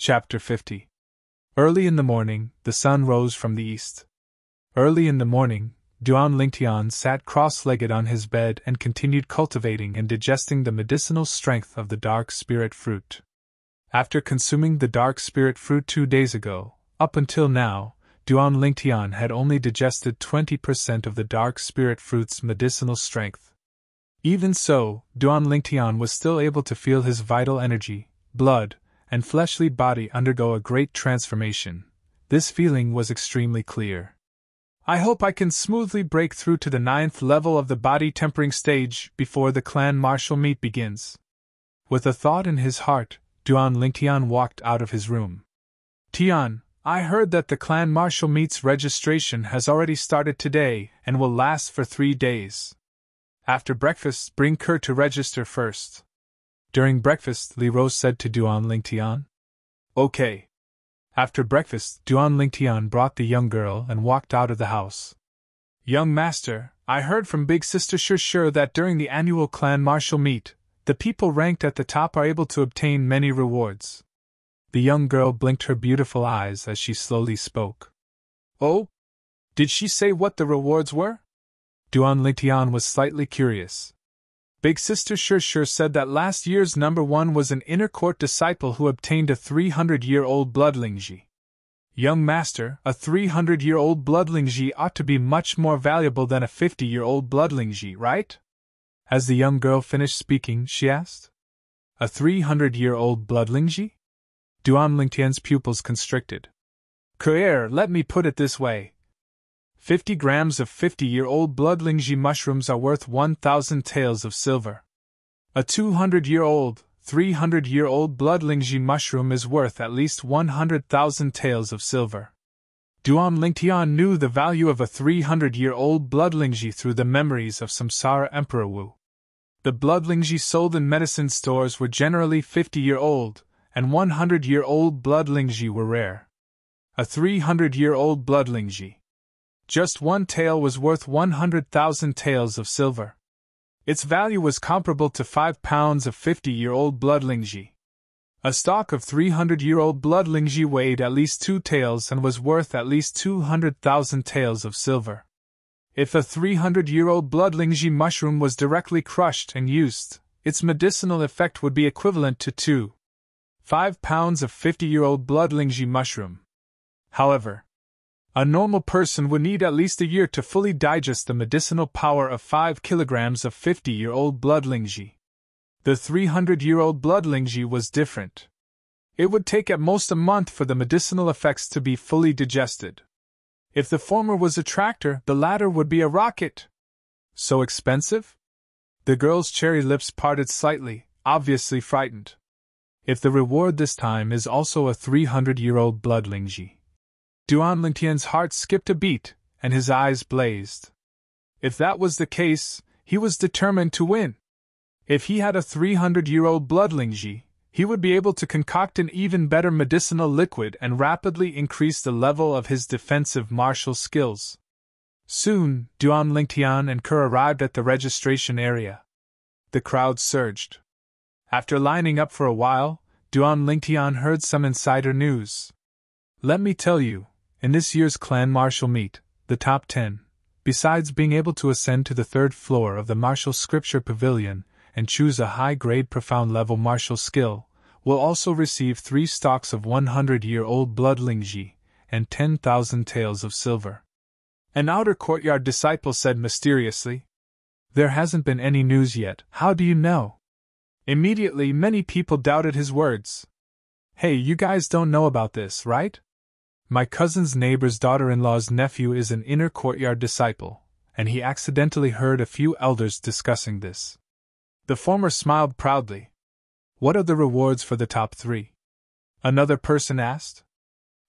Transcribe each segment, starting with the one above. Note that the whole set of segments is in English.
Chapter 50. Early in the morning, the sun rose from the east. Early in the morning, Duan Lingtian sat cross-legged on his bed and continued cultivating and digesting the medicinal strength of the dark spirit fruit. After consuming the dark spirit fruit 2 days ago, up until now, Duan Lingtian had only digested 20% of the dark spirit fruit's medicinal strength. Even so, Duan Lingtian was still able to feel his vital energy, blood, and fleshly body undergo a great transformation. This feeling was extremely clear. I hope I can smoothly break through to the 9th level of the body tempering stage before the clan martial meet begins. With a thought in his heart, Duan Lingtian walked out of his room. Tian, I heard that the clan martial meet's registration has already started today and will last for 3 days. After breakfast, bring Kerr to register first. During breakfast, Li Rose said to Duan Lingtian. Okay. After breakfast, Duan Lingtian brought the young girl and walked out of the house. Young master, I heard from Big Sister Shur that during the annual clan martial meet, the people ranked at the top are able to obtain many rewards. The young girl blinked her beautiful eyes as she slowly spoke. Oh? Did she say what the rewards were? Duan Lingtian was slightly curious. Big Sister Shur said that last year's number 1 was an inner court disciple who obtained a 300-year-old bloodlingji. Young master, a 300-year-old bloodlingji ought to be much more valuable than a 50-year-old bloodlingji, right? As the young girl finished speaking, she asked. A 300-year-old bloodlingji? Duan Lingtian's pupils constricted. Kerr, let me put it this way. 50 grams of 50-year-old bloodlingji mushrooms are worth 1,000 taels of silver. A 200-year-old, 300-year-old bloodlingji mushroom is worth at least 100,000 taels of silver. Duan Lingtian knew the value of a 300-year-old bloodlingji through the memories of Samsara Emperor Wu. The bloodlingji sold in medicine stores were generally 50-year-old, and 100-year-old bloodlingji were rare. A 300-year-old bloodlingji. Just 1 tael was worth 100,000 taels of silver. Its value was comparable to 5 pounds of 50-year-old bloodlingji. A stock of 300-year-old bloodlingji weighed at least 2 taels and was worth at least 200,000 taels of silver. If a 300-year-old bloodlingji mushroom was directly crushed and used, its medicinal effect would be equivalent to 5 pounds of 50-year-old bloodlingji mushroom. However, a normal person would need at least a year to fully digest the medicinal power of 5 kilograms of 50-year-old bloodlingji. The 300-year-old bloodlingji was different. It would take at most a month for the medicinal effects to be fully digested. If the former was a tractor, the latter would be a rocket. So expensive? The girl's cherry lips parted slightly, obviously frightened. If the reward this time is also a 300-year-old bloodlingji. Duan Lingtian's heart skipped a beat, and his eyes blazed. If that was the case, he was determined to win. If he had a 300-year-old bloodlingji, he would be able to concoct an even better medicinal liquid and rapidly increase the level of his defensive martial skills. Soon, Duan Lingtian and Kerr arrived at the registration area. The crowd surged. After lining up for a while, Duan Lingtian heard some insider news. Let me tell you, in this year's clan martial meet, the top 10, besides being able to ascend to the 3rd floor of the martial scripture pavilion and choose a high-grade profound level martial skill, will also receive 3 stalks of 100-year-old bloodlingji and 10,000 taels of silver. An outer courtyard disciple said mysteriously. There hasn't been any news yet, how do you know? Immediately many people doubted his words. Hey, you guys don't know about this, right? My cousin's neighbor's daughter-in-law's nephew is an inner courtyard disciple, and he accidentally heard a few elders discussing this. The former smiled proudly. What are the rewards for the top 3? Another person asked.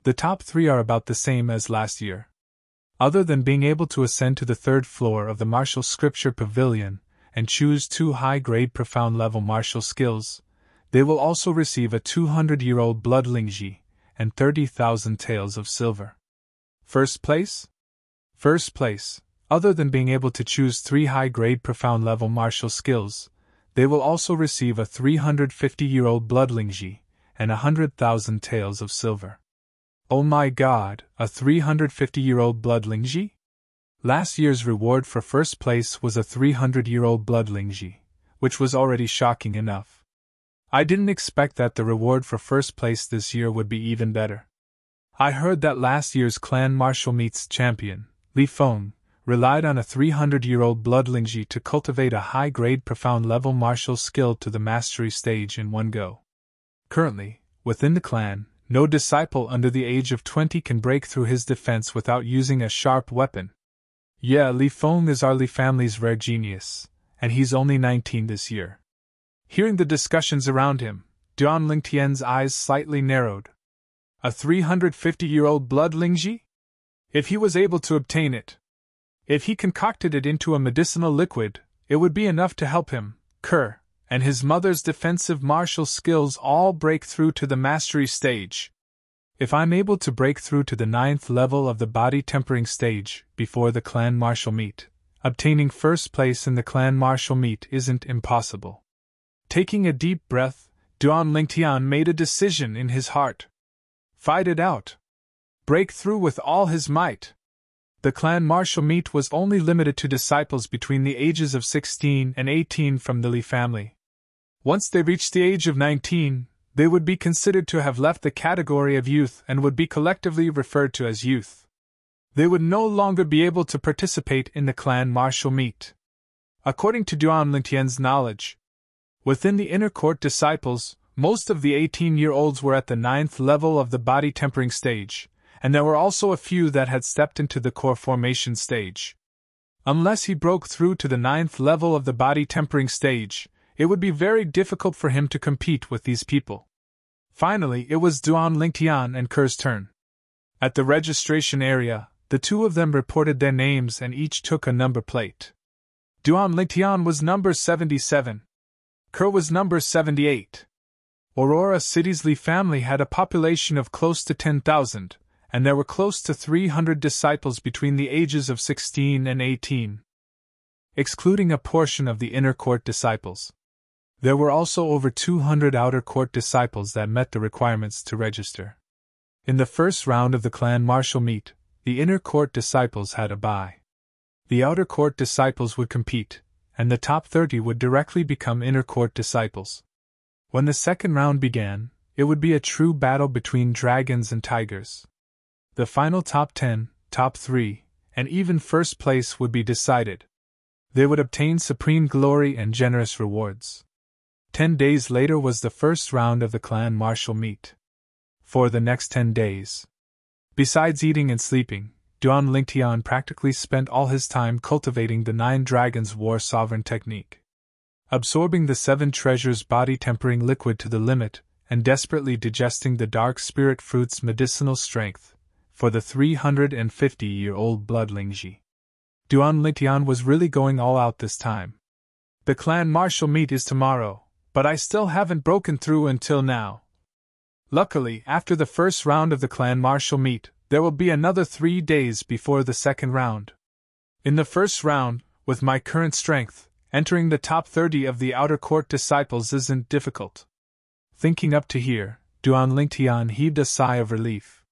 The top 3 are about the same as last year. Other than being able to ascend to the 3rd floor of the martial scripture pavilion and choose 2 high-grade profound level martial skills, they will also receive a 200-year-old bloodlingji and 30,000 taels of silver. First place? First place, other than being able to choose 3 high-grade profound level martial skills, they will also receive a 350-year-old bloodlingji and 100,000 taels of silver. Oh my god, a 350-year-old bloodlingji? Last year's reward for first place was a 300-year-old bloodlingji, which was already shocking enough. I didn't expect that the reward for first place this year would be even better. I heard that last year's clan martial meets champion, Li Feng, relied on a 300-year-old bloodlingji to cultivate a high-grade profound-level martial skill to the mastery stage in one go. Currently, within the clan, no disciple under the age of 20 can break through his defense without using a sharp weapon. Yeah, Li Feng is our Li family's rare genius, and he's only 19 this year. Hearing the discussions around him, Duan Lingtian's eyes slightly narrowed. A 350-year-old bloodlingji? If he was able to obtain it, if he concocted it into a medicinal liquid, it would be enough to help him, Kerr, and his mother's defensive martial skills all break through to the mastery stage. If I'm able to break through to the 9th level of the body tempering stage before the clan martial meet, obtaining first place in the clan martial meet isn't impossible. Taking a deep breath, Duan Lingtian made a decision in his heart. Fight it out. Break through with all his might. The clan martial meet was only limited to disciples between the ages of 16 and 18 from the Li family. Once they reached the age of 19, they would be considered to have left the category of youth and would be collectively referred to as youth. They would no longer be able to participate in the clan martial meet. According to Duan Lingtian's knowledge, within the inner court disciples, most of the 18-year-olds were at the 9th level of the body tempering stage, and there were also a few that had stepped into the core formation stage. Unless he broke through to the 9th level of the body tempering stage, it would be very difficult for him to compete with these people. Finally, it was Duan Lingtian and Kerr's turn. At the registration area, the two of them reported their names and each took a number plate. Duan Lingtian was number 77. Kerr was number 78. Aurora City's Li family had a population of close to 10,000, and there were close to 300 disciples between the ages of 16 and 18. Excluding a portion of the inner court disciples, there were also over 200 outer court disciples that met the requirements to register. In the first round of the clan martial meet, the inner court disciples had a bye. The outer court disciples would compete, and the top 30 would directly become inner court disciples. When the second round began, it would be a true battle between dragons and tigers. The final top 10, top 3, and even first place would be decided. They would obtain supreme glory and generous rewards. 10 days later was the first round of the clan martial meet. For the next 10 days, besides eating and sleeping, Duan Lingtian practically spent all his time cultivating the 9 Dragons War Sovereign technique. Absorbing the 7 treasures body tempering liquid to the limit, and desperately digesting the dark spirit fruit's medicinal strength, for the 350-year-old bloodlingji. Duan Lingtian was really going all out this time. The clan martial meet is tomorrow, but I still haven't broken through until now. Luckily, after the first round of the clan martial meet, there will be another 3 days before the second round. In the first round, with my current strength, entering the top 30 of the outer court disciples isn't difficult. Thinking up to here, Duan Lingtian heaved a sigh of relief.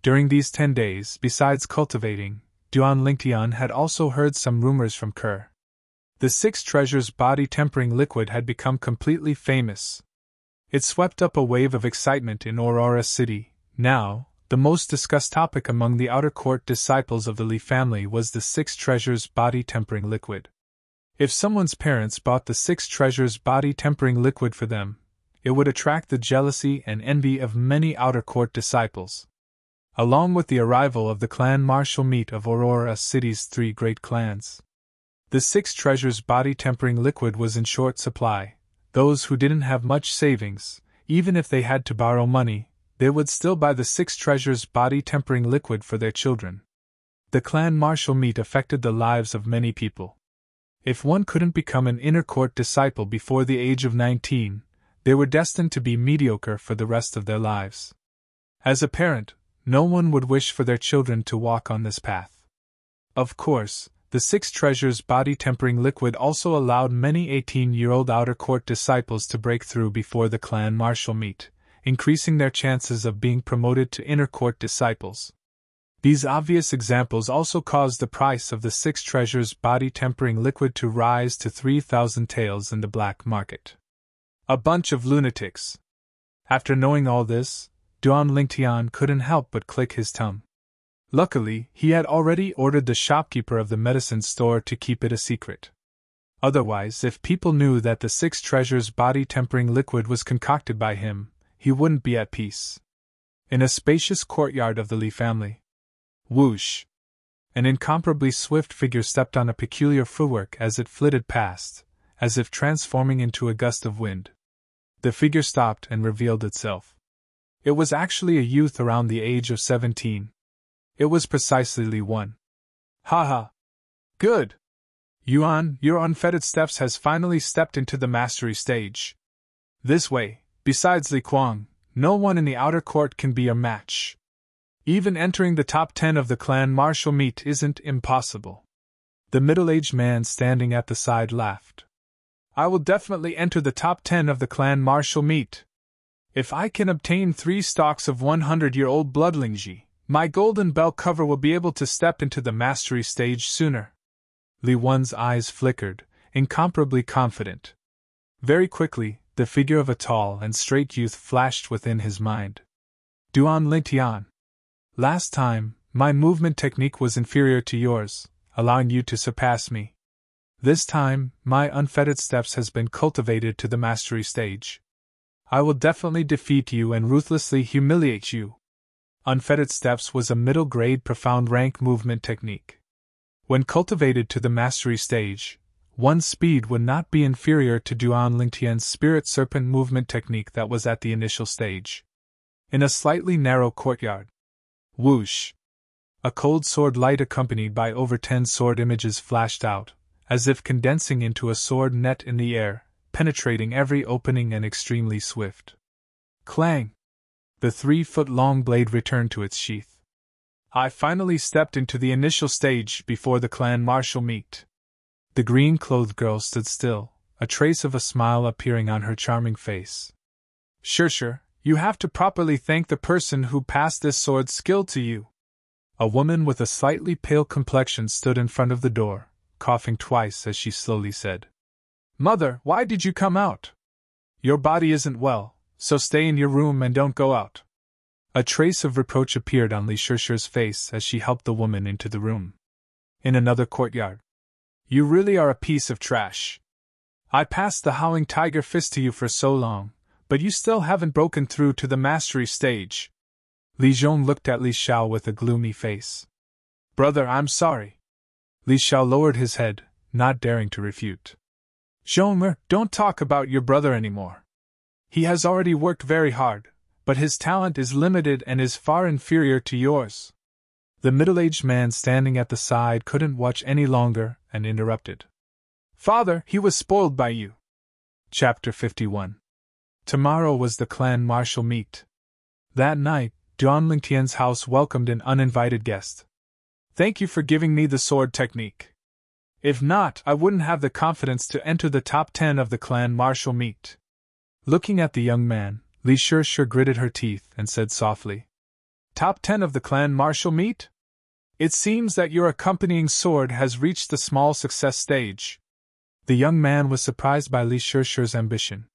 During these 10 days, besides cultivating, Duan Lingtian had also heard some rumors from Kerr. The 6 treasures body tempering liquid had become completely famous. It swept up a wave of excitement in Aurora City. Now, the most discussed topic among the outer court disciples of the Li family was the 6 treasures body tempering liquid. If someone's parents bought the 6 treasures body tempering liquid for them, it would attract the jealousy and envy of many outer court disciples. Along with the arrival of the clan martial meet of Aurora City's 3 great clans, the 6 treasures body tempering liquid was in short supply. Those who didn't have much savings, even if they had to borrow money, they would still buy the 6 treasures body tempering liquid for their children. The clan martial meet affected the lives of many people. If one couldn't become an inner court disciple before the age of 19, they were destined to be mediocre for the rest of their lives. As a parent, no one would wish for their children to walk on this path. Of course, the 6 treasures body tempering liquid also allowed many 18-year-old outer court disciples to break through before the clan martial meet. increasing their chances of being promoted to inner court disciples. These obvious examples also caused the price of the 6 treasures body-tempering liquid to rise to 3,000 taels in the black market. A bunch of lunatics. After knowing all this, Duan Lingtian couldn't help but click his tongue. Luckily, he had already ordered the shopkeeper of the medicine store to keep it a secret. Otherwise, if people knew that the 6 treasures body-tempering liquid was concocted by him, he wouldn't be at peace. In a spacious courtyard of the Li family. Whoosh! An incomparably swift figure stepped on a peculiar footwork as it flitted past, as if transforming into a gust of wind. The figure stopped and revealed itself. It was actually a youth around the age of 17. It was precisely Li Wan. Haha! Good! Yuan, your unfettered steps has finally stepped into the mastery stage. This way, besides Li Kuang, no one in the outer court can be a match. Even entering the top 10 of the clan martial meet isn't impossible. The middle-aged man standing at the side laughed. I will definitely enter the top 10 of the clan martial meet. If I can obtain 3 stalks of 100-year-old bloodlingji, my golden bell cover will be able to step into the mastery stage sooner. Li Wan's eyes flickered, incomparably confident. Very quickly, the figure of a tall and straight youth flashed within his mind. Duan Lingtian. Last time, my movement technique was inferior to yours, allowing you to surpass me. This time, my unfettered steps has been cultivated to the mastery stage. I will definitely defeat you and ruthlessly humiliate you. Unfettered steps was a middle-grade profound rank movement technique. When cultivated to the mastery stage, one's speed would not be inferior to Duan Lingtian's spirit serpent movement technique that was at the initial stage. In a slightly narrow courtyard. Whoosh! A cold sword light accompanied by over 10 sword images flashed out, as if condensing into a sword net in the air, penetrating every opening and extremely swift. Clang! The 3-foot-long blade returned to its sheath. I finally stepped into the initial stage before the clan martial meet. The green-clothed girl stood still, a trace of a smile appearing on her charming face. Sure, you have to properly thank the person who passed this sword skill to you. A woman with a slightly pale complexion stood in front of the door, coughing twice as she slowly said, Mother, why did you come out? Your body isn't well, so stay in your room and don't go out. A trace of reproach appeared on Li Shishir's face as she helped the woman into the room. In another courtyard. You really are a piece of trash. I passed the Howling Tiger Fist to you for so long, but you still haven't broken through to the mastery stage. Li Zhong looked at Li Xiao with a gloomy face. Brother, I'm sorry. Li Xiao lowered his head, not daring to refute. Zhong'er, don't talk about your brother anymore. He has already worked very hard, but his talent is limited and is far inferior to yours. The middle-aged man standing at the side couldn't watch any longer and interrupted. Father, he was spoiled by you. Chapter 51. Tomorrow was the clan martial meet. That night, Duan Lingtian's house welcomed an uninvited guest. Thank you for giving me the sword technique. If not, I wouldn't have the confidence to enter the top 10 of the clan martial meet. Looking at the young man, Li Shishir gritted her teeth and said softly, Top 10 of the clan martial meet? It seems that your accompanying sword has reached the small success stage. The young man was surprised by Li Shishir's ambition.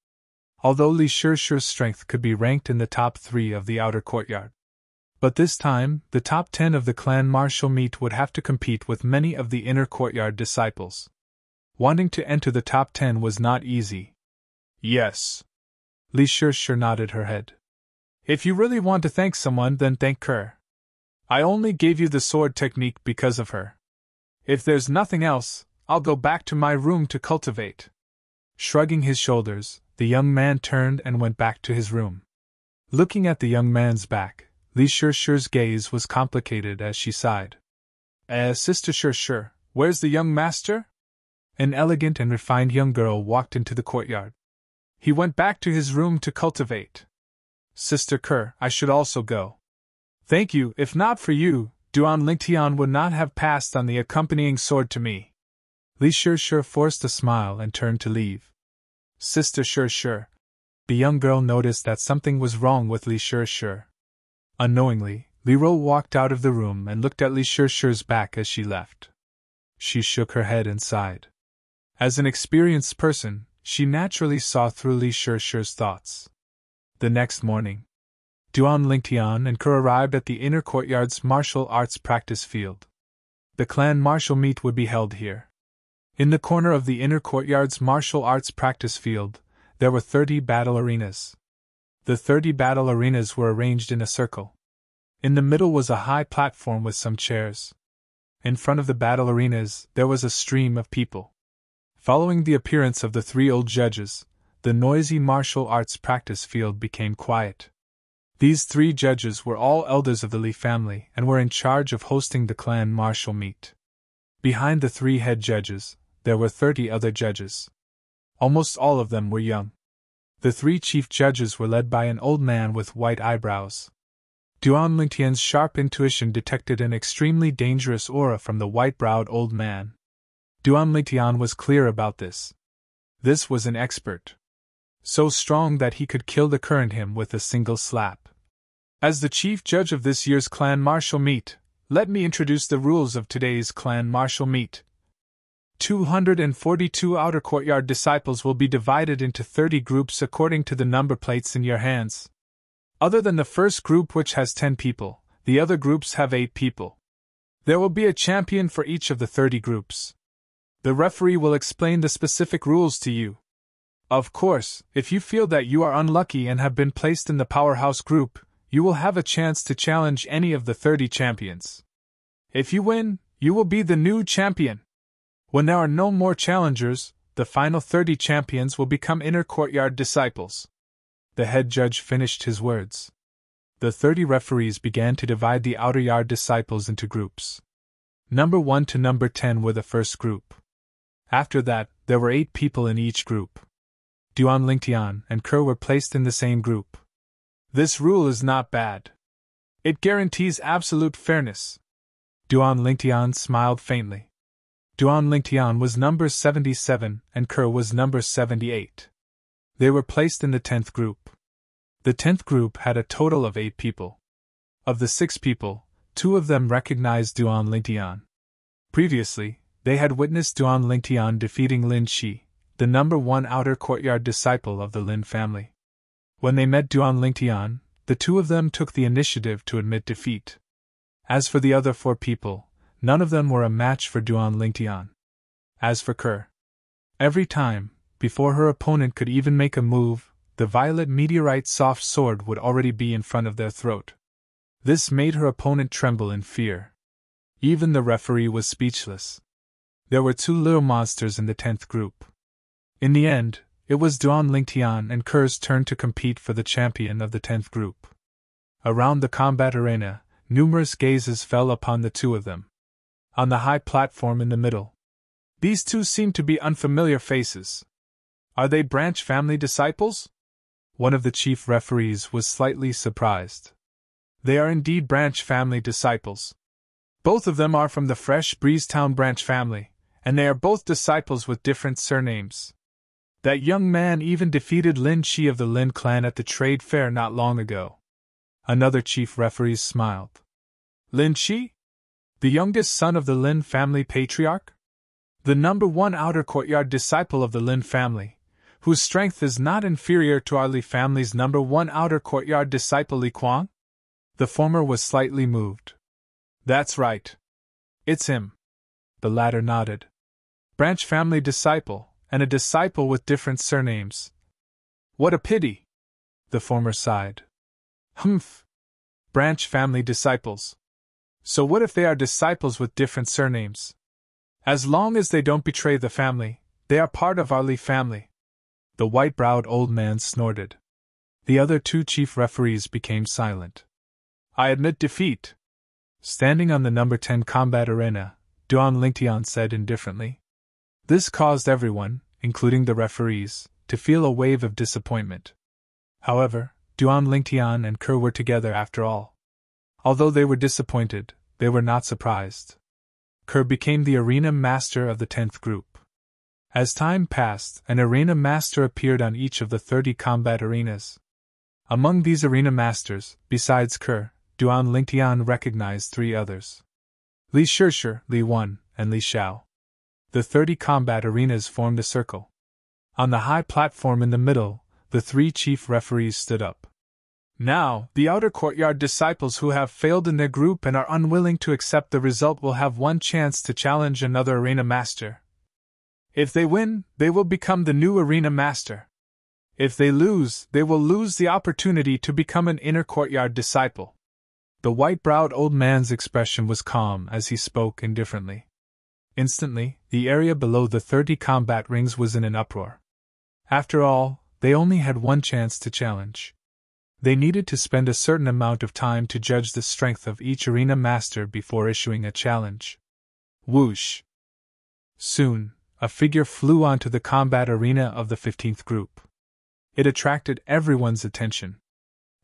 Although Li Shishir's strength could be ranked in the top 3 of the outer courtyard. But this time, the top 10 of the clan martial meet would have to compete with many of the inner courtyard disciples. Wanting to enter the top 10 was not easy. Yes. Li Shishir nodded her head. If you really want to thank someone, then thank her. I only gave you the sword technique because of her. If there's nothing else, I'll go back to my room to cultivate. Shrugging his shoulders, the young man turned and went back to his room. Looking at the young man's back, Li Shishir's gaze was complicated as she sighed. Sister Shishir, where's the young master? An elegant and refined young girl walked into the courtyard. He went back to his room to cultivate. Sister Kerr, I should also go. Thank you, if not for you, Duan Lingtian would not have passed on the accompanying sword to me. Li Shishir forced a smile and turned to leave. Sister Shishir. The young girl noticed that something was wrong with Li Shishir. Unknowingly, Li Ro walked out of the room and looked at Li Shishir's back as she left. She shook her head and sighed. As an experienced person, she naturally saw through Li Shishir's thoughts. The next morning, Duan Lingtian and Ke arrived at the inner courtyard's martial arts practice field. The clan martial meet would be held here. In the corner of the inner courtyard's martial arts practice field, there were 30 battle arenas. The 30 battle arenas were arranged in a circle. In the middle was a high platform with some chairs. In front of the battle arenas, there was a stream of people. Following the appearance of the 3 old judges, the noisy martial arts practice field became quiet. These 3 judges were all elders of the Li family and were in charge of hosting the clan martial meet. Behind the 3 head judges, there were 30 other judges. Almost all of them were young. The 3 chief judges were led by an old man with white eyebrows. Duan Lingtian's sharp intuition detected an extremely dangerous aura from the white-browed old man. Duan Lingtian was clear about this. This was an expert. So strong that he could kill the current him with a single slap. As the chief judge of this year's clan martial meet, let me introduce the rules of today's clan martial meet. 242 outer courtyard disciples will be divided into 30 groups according to the number plates in your hands. Other than the first group, which has 10 people, the other groups have 8 people. There will be a champion for each of the 30 groups. The referee will explain the specific rules to you. Of course, if you feel that you are unlucky and have been placed in the powerhouse group, you will have a chance to challenge any of the 30 champions. If you win, you will be the new champion. When there are no more challengers, the final 30 champions will become inner courtyard disciples. The head judge finished his words. The 30 referees began to divide the outer yard disciples into groups. Number 1 to number 10 were the first group. After that, there were 8 people in each group. Duan Lingtian and Ke were placed in the same group. This rule is not bad. It guarantees absolute fairness. Duan Lingtian smiled faintly. Duan Lingtian was number 77 and Ke was number 78. They were placed in the 10th group. The 10th group had a total of 8 people. Of the 6 people, 2 of them recognized Duan Lingtian. Previously, they had witnessed Duan Lingtian defeating Lin Shi, the number 1 outer courtyard disciple of the Lin family. When they met Duan Lingtian, the 2 of them took the initiative to admit defeat. As for the other 4 people, none of them were a match for Duan Lingtian. As for Ke, every time, before her opponent could even make a move, the violet meteorite soft sword would already be in front of their throat. This made her opponent tremble in fear. Even the referee was speechless. There were 2 little monsters in the 10th group. In the end, it was Duan Lingtian and Ke's turn to compete for the champion of the 10th group. Around the combat arena, numerous gazes fell upon the 2 of them. On the high platform in the middle, these 2 seemed to be unfamiliar faces. Are they branch family disciples? One of the chief referees was slightly surprised. They are indeed branch family disciples. Both of them are from the Fresh Breeze Town branch family, and they are both disciples with different surnames. That young man even defeated Lin Shi of the Lin clan at the trade fair not long ago. Another chief referee smiled. Lin Shi? The youngest son of the Lin family patriarch? The number 1 outer courtyard disciple of the Lin family, whose strength is not inferior to our Li family's number 1 outer courtyard disciple Li Kuang? The former was slightly moved. That's right. It's him. The latter nodded. Branch family disciple, and a disciple with different surnames. What a pity! The former sighed. Humph! Branch family disciples. So what if they are disciples with different surnames? As long as they don't betray the family, they are part of our Li family. The white-browed old man snorted. The other 2 chief referees became silent. I admit defeat. Standing on the number 10 combat arena, Duan Lingtian said indifferently. This caused everyone, including the referees, to feel a wave of disappointment. However, Duan Lingtian and Ke were together after all. Although they were disappointed, they were not surprised. Ke became the arena master of the 10th group. As time passed, an arena master appeared on each of the 30 combat arenas. Among these arena masters, besides Ke, Duan Lingtian recognized 3 others: Li Shizhi, Li Wan, and Li Xiao. The 30 combat arenas formed a circle. On the high platform in the middle, the 3 chief referees stood up. Now, the outer courtyard disciples who have failed in their group and are unwilling to accept the result will have one chance to challenge another arena master. If they win, they will become the new arena master. If they lose, they will lose the opportunity to become an inner courtyard disciple. The white-browed old man's expression was calm as he spoke indifferently. Instantly, the area below the 30 combat rings was in an uproar. After all, they only had one chance to challenge. They needed to spend a certain amount of time to judge the strength of each arena master before issuing a challenge. Whoosh! Soon, a figure flew onto the combat arena of the 15th group. It attracted everyone's attention.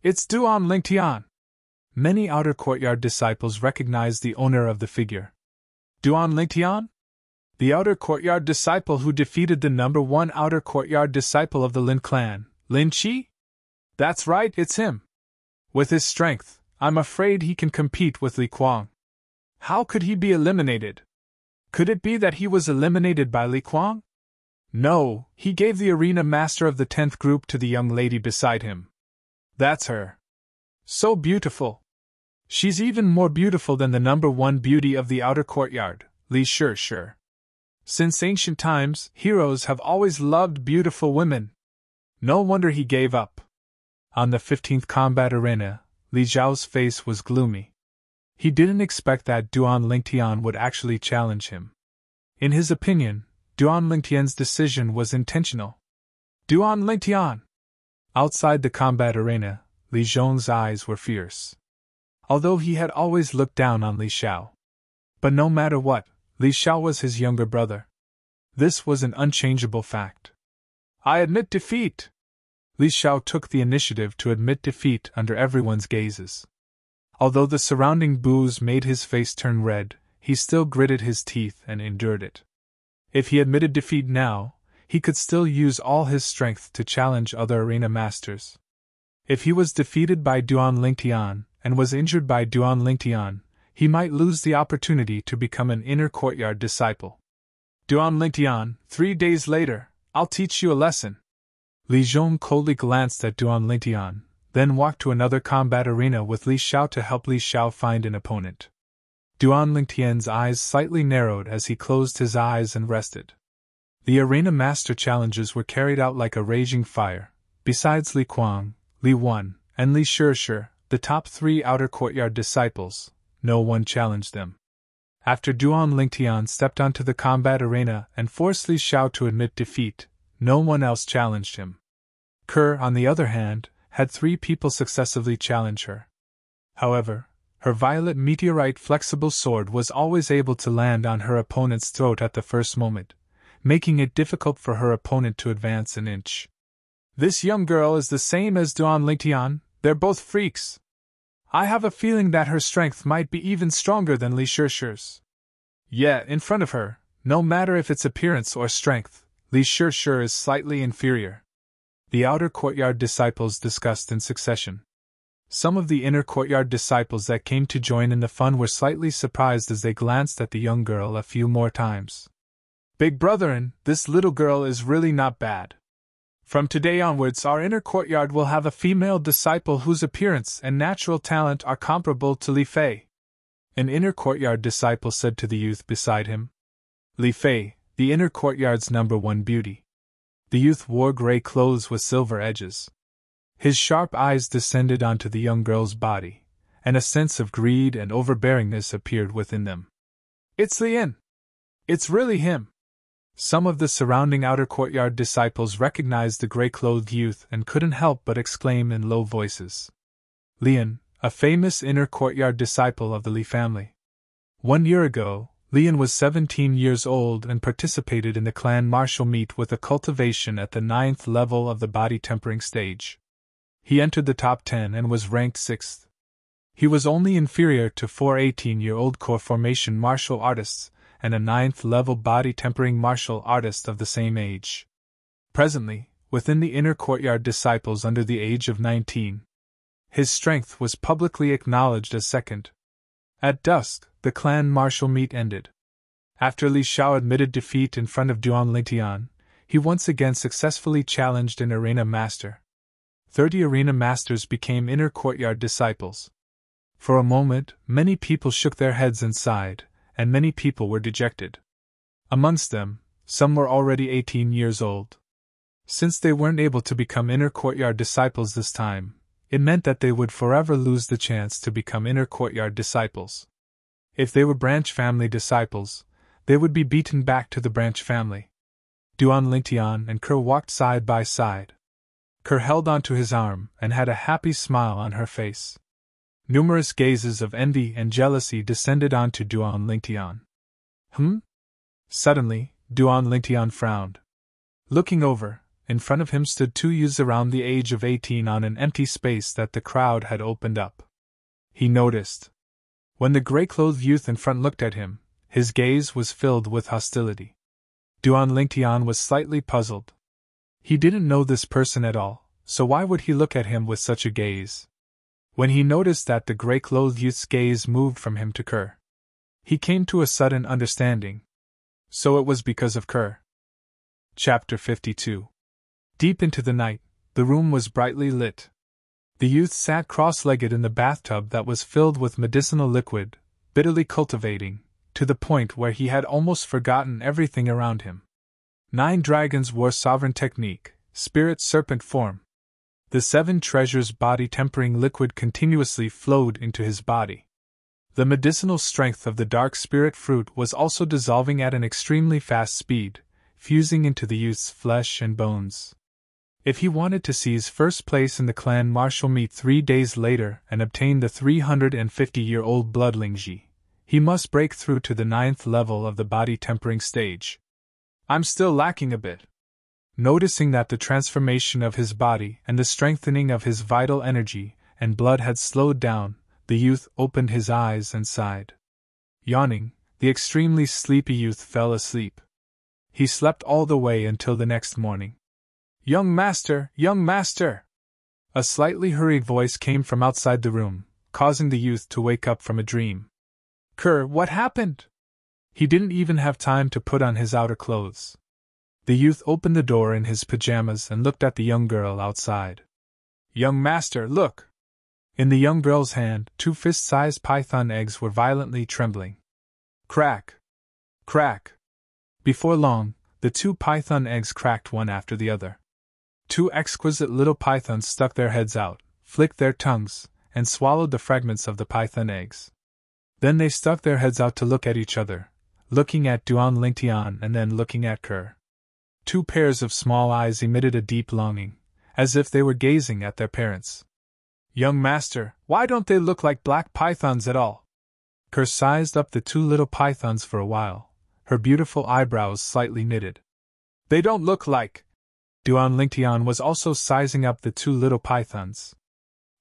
It's Duan Lingtian! Many outer courtyard disciples recognized the owner of the figure. Duan Lingtian? The outer courtyard disciple who defeated the number 1 outer courtyard disciple of the Lin clan, Lin Qi? That's right, it's him. With his strength, I'm afraid he can compete with Li Kuang. How could he be eliminated? Could it be that he was eliminated by Li Kuang? No, he gave the arena master of the 10th group to the young lady beside him. That's her. So beautiful. She's even more beautiful than the number 1 beauty of the outer courtyard, Li Shizhi. Since ancient times, heroes have always loved beautiful women. No wonder he gave up. On the 15th combat arena, Li Zhao's face was gloomy. He didn't expect that Duan Lingtian would actually challenge him. In his opinion, Duan Lingtian's decision was intentional. Duan Lingtian! Outside the combat arena, Li Zhong's eyes were fierce. Although he had always looked down on Li Xiao. But no matter what, Li Xiao was his younger brother. This was an unchangeable fact. I admit defeat! Li Xiao took the initiative to admit defeat under everyone's gazes. Although the surrounding boos made his face turn red, he still gritted his teeth and endured it. If he admitted defeat now, he could still use all his strength to challenge other arena masters. If he was defeated by Duan Lingtian, and was injured by Duan Lingtian, he might lose the opportunity to become an inner courtyard disciple. Duan Lingtian, 3 days later, I'll teach you a lesson. Li Zhong coldly glanced at Duan Lingtian, then walked to another combat arena with Li Xiao to help Li Xiao find an opponent. Duan Lingtian's eyes slightly narrowed as he closed his eyes and rested. The arena master challenges were carried out like a raging fire. Besides Li Kuang, Li Wan, and Li Shizhi, the top 3 outer courtyard disciples, no one challenged them. After Duan Lingtian stepped onto the combat arena and forced Li Xiao to admit defeat, no one else challenged him. Ke, on the other hand, had 3 people successively challenge her. However, her violet meteorite flexible sword was always able to land on her opponent's throat at the first moment, making it difficult for her opponent to advance an inch. This young girl is the same as Duan Lingtian, they're both freaks. I have a feeling that her strength might be even stronger than Li Shizhi's. Yet, in front of her, no matter if it's appearance or strength, Li Shizhi is slightly inferior. The outer courtyard disciples discussed in succession. Some of the inner courtyard disciples that came to join in the fun were slightly surprised as they glanced at the young girl a few more times. Big brotherin, this little girl is really not bad. From today onwards, our inner courtyard will have a female disciple whose appearance and natural talent are comparable to Li Fei. An inner courtyard disciple said to the youth beside him. Li Fei, the inner courtyard's number 1 beauty. The youth wore gray clothes with silver edges. His sharp eyes descended onto the young girl's body, and a sense of greed and overbearingness appeared within them. It's Lian! It's really him! Some of the surrounding outer courtyard disciples recognized the gray-clothed youth and couldn't help but exclaim in low voices. Lian, a famous inner courtyard disciple of the Li family. 1 year ago, Lian was 17 years old and participated in the clan martial meet with a cultivation at the 9th level of the body tempering stage. He entered the top 10 and was ranked 6th. He was only inferior to 4 18-year-old core formation martial artists, and a 9th-level body-tempering martial artist of the same age. Presently, within the inner courtyard, disciples under the age of 19. His strength was publicly acknowledged as second. At dusk, the clan martial meet ended. After Li Xiao admitted defeat in front of Duan Lingtian, he once again successfully challenged an arena master. 30 arena masters became inner courtyard disciples. For a moment, many people shook their heads and sighed, and many people were dejected. Amongst them, some were already 18 years old. Since they weren't able to become inner courtyard disciples this time, it meant that they would forever lose the chance to become inner courtyard disciples. If they were branch family disciples, they would be beaten back to the branch family. Duan Lingtian and Ke walked side by side. Ke held onto his arm and had a happy smile on her face. Numerous gazes of envy and jealousy descended onto Duan Lingtian. Suddenly, Duan Lingtian frowned. Looking over, in front of him stood 2 youths around the age of 18 on an empty space that the crowd had opened up. He noticed. When the gray-clothed youth in front looked at him, his gaze was filled with hostility. Duan Lingtian was slightly puzzled. He didn't know this person at all, so why would he look at him with such a gaze? When he noticed that the gray-clothed youth's gaze moved from him to Ke, he came to a sudden understanding. So it was because of Ke. Chapter 52. Deep into the night, the room was brightly lit. The youth sat cross-legged in the bathtub that was filled with medicinal liquid, bitterly cultivating, to the point where he had almost forgotten everything around him. 9 dragons wore sovereign technique, spirit serpent form. The 7 treasures body-tempering liquid continuously flowed into his body. The medicinal strength of the dark spirit fruit was also dissolving at an extremely fast speed, fusing into the youth's flesh and bones. If he wanted to seize first place in the clan martial meet 3 days later and obtain the 350-year-old bloodlingji, he must break through to the 9th level of the body-tempering stage. I'm still lacking a bit. Noticing that the transformation of his body and the strengthening of his vital energy and blood had slowed down, the youth opened his eyes and sighed. Yawning, the extremely sleepy youth fell asleep. He slept all the way until the next morning. Young master! Young master! A slightly hurried voice came from outside the room, causing the youth to wake up from a dream. Ke, what happened? He didn't even have time to put on his outer clothes. The youth opened the door in his pajamas and looked at the young girl outside. Young master, look! In the young girl's hand, 2 fist-sized python eggs were violently trembling. Crack! Crack! Before long, the 2 python eggs cracked one after the other. 2 exquisite little pythons stuck their heads out, flicked their tongues, and swallowed the fragments of the python eggs. Then they stuck their heads out to look at each other, looking at Duan Lingtian and then looking at Ke. 2 pairs of small eyes emitted a deep longing, as if they were gazing at their parents. Young master, why don't they look like black pythons at all? Ke sized up the 2 little pythons for a while, her beautiful eyebrows slightly knitted. They don't look like... Duan Lingtian was also sizing up the 2 little pythons.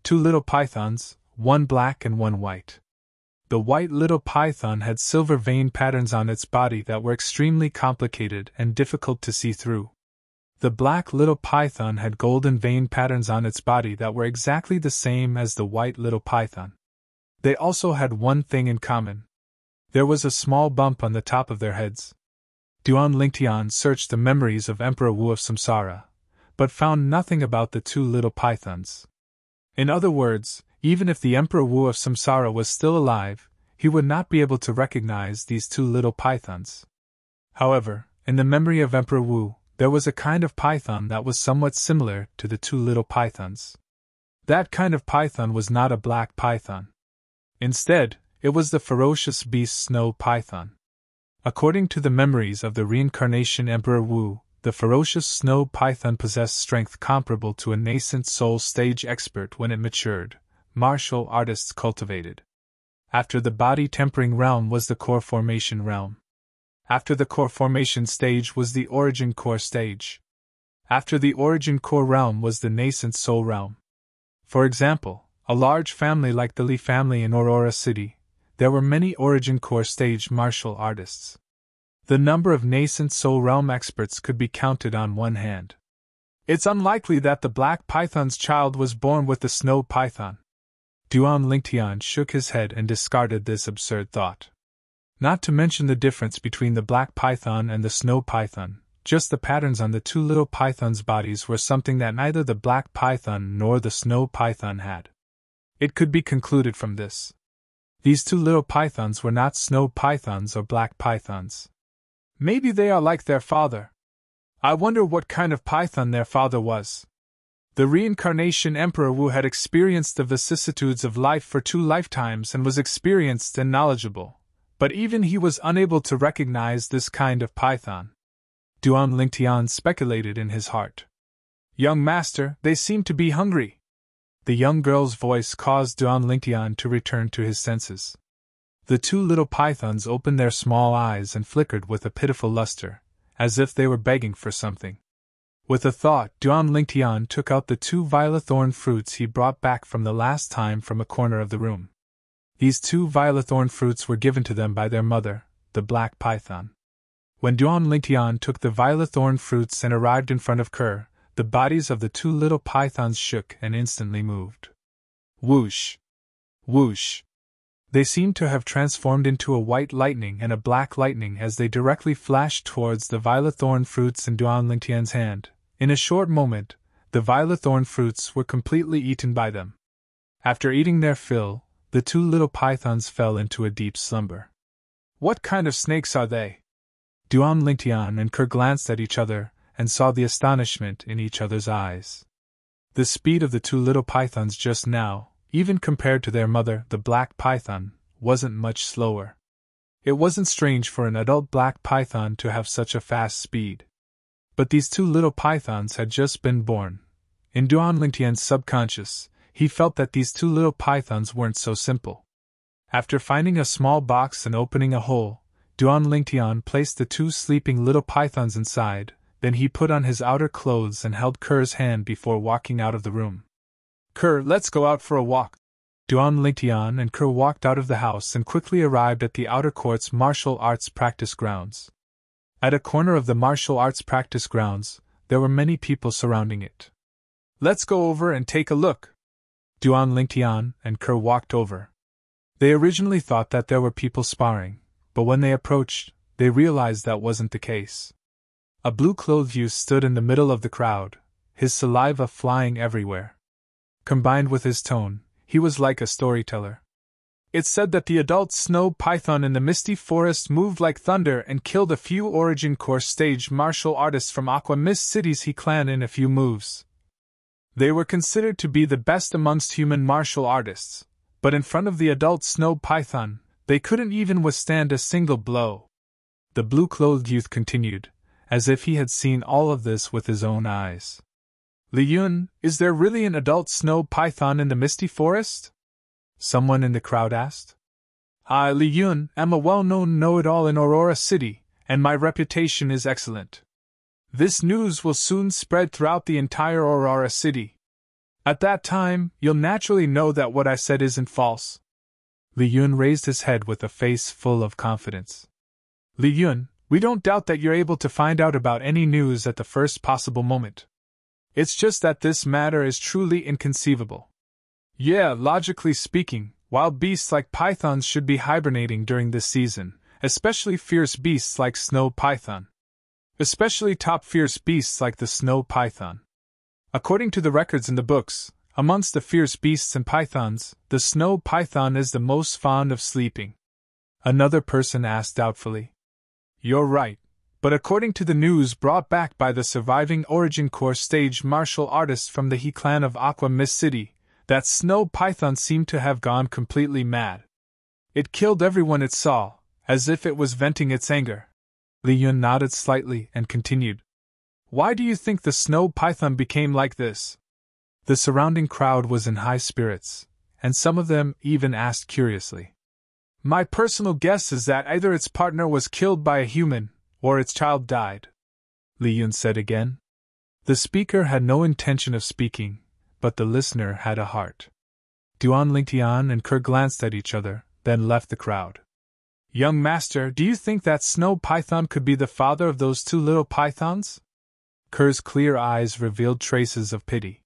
2 little pythons, one black and one white. The white little python had silver vein patterns on its body that were extremely complicated and difficult to see through. The black little python had golden vein patterns on its body that were exactly the same as the white little python. They also had one thing in common. There was a small bump on the top of their heads. Duan Lingtian searched the memories of Emperor Wu of Samsara, but found nothing about the 2 little pythons. In other words, even if the Emperor Wu of Samsara was still alive, he would not be able to recognize these 2 little pythons. However, in the memory of Emperor Wu, there was a kind of python that was somewhat similar to the 2 little pythons. That kind of python was not a black python. Instead, it was the ferocious beast snow python. According to the memories of the reincarnation Emperor Wu, the ferocious snow python possessed strength comparable to a nascent soul stage expert when it matured, martial artists cultivated. After the body-tempering realm was the core formation realm. After the core formation stage was the origin core stage. After the origin core realm was the nascent soul realm. For example, a large family like the Li family in Aurora City, there were many origin core stage martial artists. The number of nascent soul realm experts could be counted on one hand. It's unlikely that the black python's child was born with the snow python. Duan Lingtian shook his head and discarded this absurd thought. Not to mention the difference between the black python and the snow python, just the patterns on the two little pythons' bodies were something that neither the black python nor the snow python had. It could be concluded from this. These two little pythons were not snow pythons or black pythons. Maybe they are like their father. I wonder what kind of python their father was. The reincarnation Emperor Wu had experienced the vicissitudes of life for 2 lifetimes and was experienced and knowledgeable, but even he was unable to recognize this kind of python. Duan Lingtian speculated in his heart. Young master, they seem to be hungry. The young girl's voice caused Duan Lingtian to return to his senses. The two little pythons opened their small eyes and flickered with a pitiful luster, as if they were begging for something. With a thought, Duan Lingtian took out the 2 violethorn fruits he brought back from the last time from a corner of the room. These 2 violethorn fruits were given to them by their mother, the black python. When Duan Lingtian took the violethorn fruits and arrived in front of Kerr, the bodies of the 2 little pythons shook and instantly moved. Whoosh! Whoosh! They seemed to have transformed into a white lightning and a black lightning as they directly flashed towards the violethorn fruits in Duan Lingtian's hand. In a short moment, the violethorn fruits were completely eaten by them. After eating their fill, the 2 little pythons fell into a deep slumber. What kind of snakes are they? Duan Lingtian and Kerr glanced at each other and saw the astonishment in each other's eyes. The speed of the 2 little pythons just now, even compared to their mother, the black python, wasn't much slower. It wasn't strange for an adult black python to have such a fast speed. But these 2 little pythons had just been born. In Duan Lingtian's subconscious, he felt that these 2 little pythons weren't so simple. After finding a small box and opening a hole, Duan Lingtian placed the 2 sleeping little pythons inside, then he put on his outer clothes and held Kerr's hand before walking out of the room. Kerr, let's go out for a walk. Duan Lingtian and Kerr walked out of the house and quickly arrived at the outer court's martial arts practice grounds. At a corner of the martial arts practice grounds, there were many people surrounding it. Let's go over and take a look. Duan Lingtian and Kerr walked over. They originally thought that there were people sparring, but when they approached, they realized that wasn't the case. A blue-clothed youth stood in the middle of the crowd, his saliva flying everywhere. Combined with his tone, he was like a storyteller. It's said that the adult snow python in the misty forest moved like thunder and killed a few Origin Course stage martial artists from Aqua Mist City's He clan in a few moves. They were considered to be the best amongst human martial artists, but in front of the adult snow python, they couldn't even withstand a single blow. The blue-clothed youth continued, as if he had seen all of this with his own eyes. Li Yun, is there really an adult snow python in the misty forest? Someone in the crowd asked. I, Li Yun, am a well-known know-it-all in Aurora City, and my reputation is excellent. This news will soon spread throughout the entire Aurora City. At that time, you'll naturally know that what I said isn't false. Li Yun raised his head with a face full of confidence. Li Yun, we don't doubt that you're able to find out about any news at the first possible moment. It's just that this matter is truly inconceivable. Yeah, logically speaking, wild beasts like pythons should be hibernating during this season, especially fierce beasts like snow python. Especially top fierce beasts like the snow python. According to the records in the books, amongst the fierce beasts and pythons, the snow python is the most fond of sleeping. Another person asked doubtfully. You're right, but according to the news brought back by the surviving Origin Course stage martial artists from the He clan of Aqua Mist City, that snow python seemed to have gone completely mad. It killed everyone it saw, as if it was venting its anger. Li Yun nodded slightly and continued. Why do you think the snow python became like this? The surrounding crowd was in high spirits, and some of them even asked curiously. My personal guess is that either its partner was killed by a human, or its child died. Li Yun said again. The speaker had no intention of speaking, but the listener had a heart. Duan Lingtian and Kerr glanced at each other, then left the crowd. Young master, do you think that snow python could be the father of those two little pythons? Kerr's clear eyes revealed traces of pity.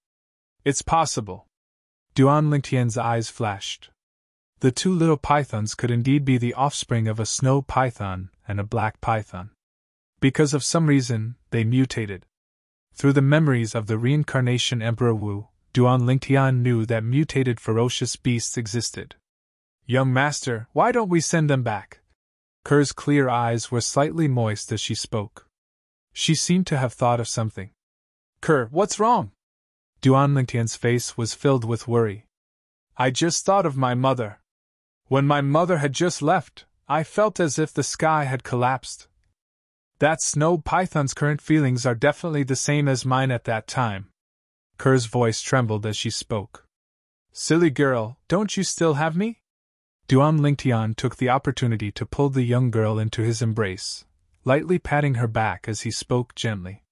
It's possible. Duan Lingtian's eyes flashed. The two little pythons could indeed be the offspring of a snow python and a black python. Because of some reason, they mutated. Through the memories of the reincarnation Emperor Wu, Duan Lingtian knew that mutated ferocious beasts existed. Young master, why don't we send them back? Kerr's clear eyes were slightly moist as she spoke. She seemed to have thought of something. Kerr, what's wrong? Duan Lingtian's face was filled with worry. I just thought of my mother. When my mother had just left, I felt as if the sky had collapsed. That snow python's current feelings are definitely the same as mine at that time. Kerr's voice trembled as she spoke. Silly girl, don't you still have me? Duan Lingtian took the opportunity to pull the young girl into his embrace, lightly patting her back as he spoke gently.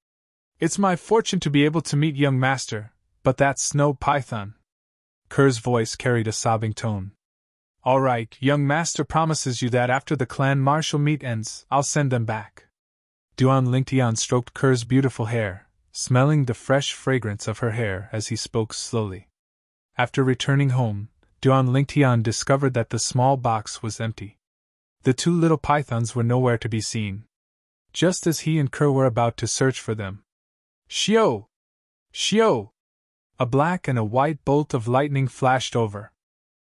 It's my fortune to be able to meet young master, but that snow python. Kerr's voice carried a sobbing tone. All right, young master promises you that after the clan martial meet ends, I'll send them back. Duan Lingtian stroked Kerr's beautiful hair, smelling the fresh fragrance of her hair as he spoke slowly. After returning home, Duan Lingtian discovered that the small box was empty. The two little pythons were nowhere to be seen. Just as he and Kerr were about to search for them. Xiao! Xiao! A black and a white bolt of lightning flashed over.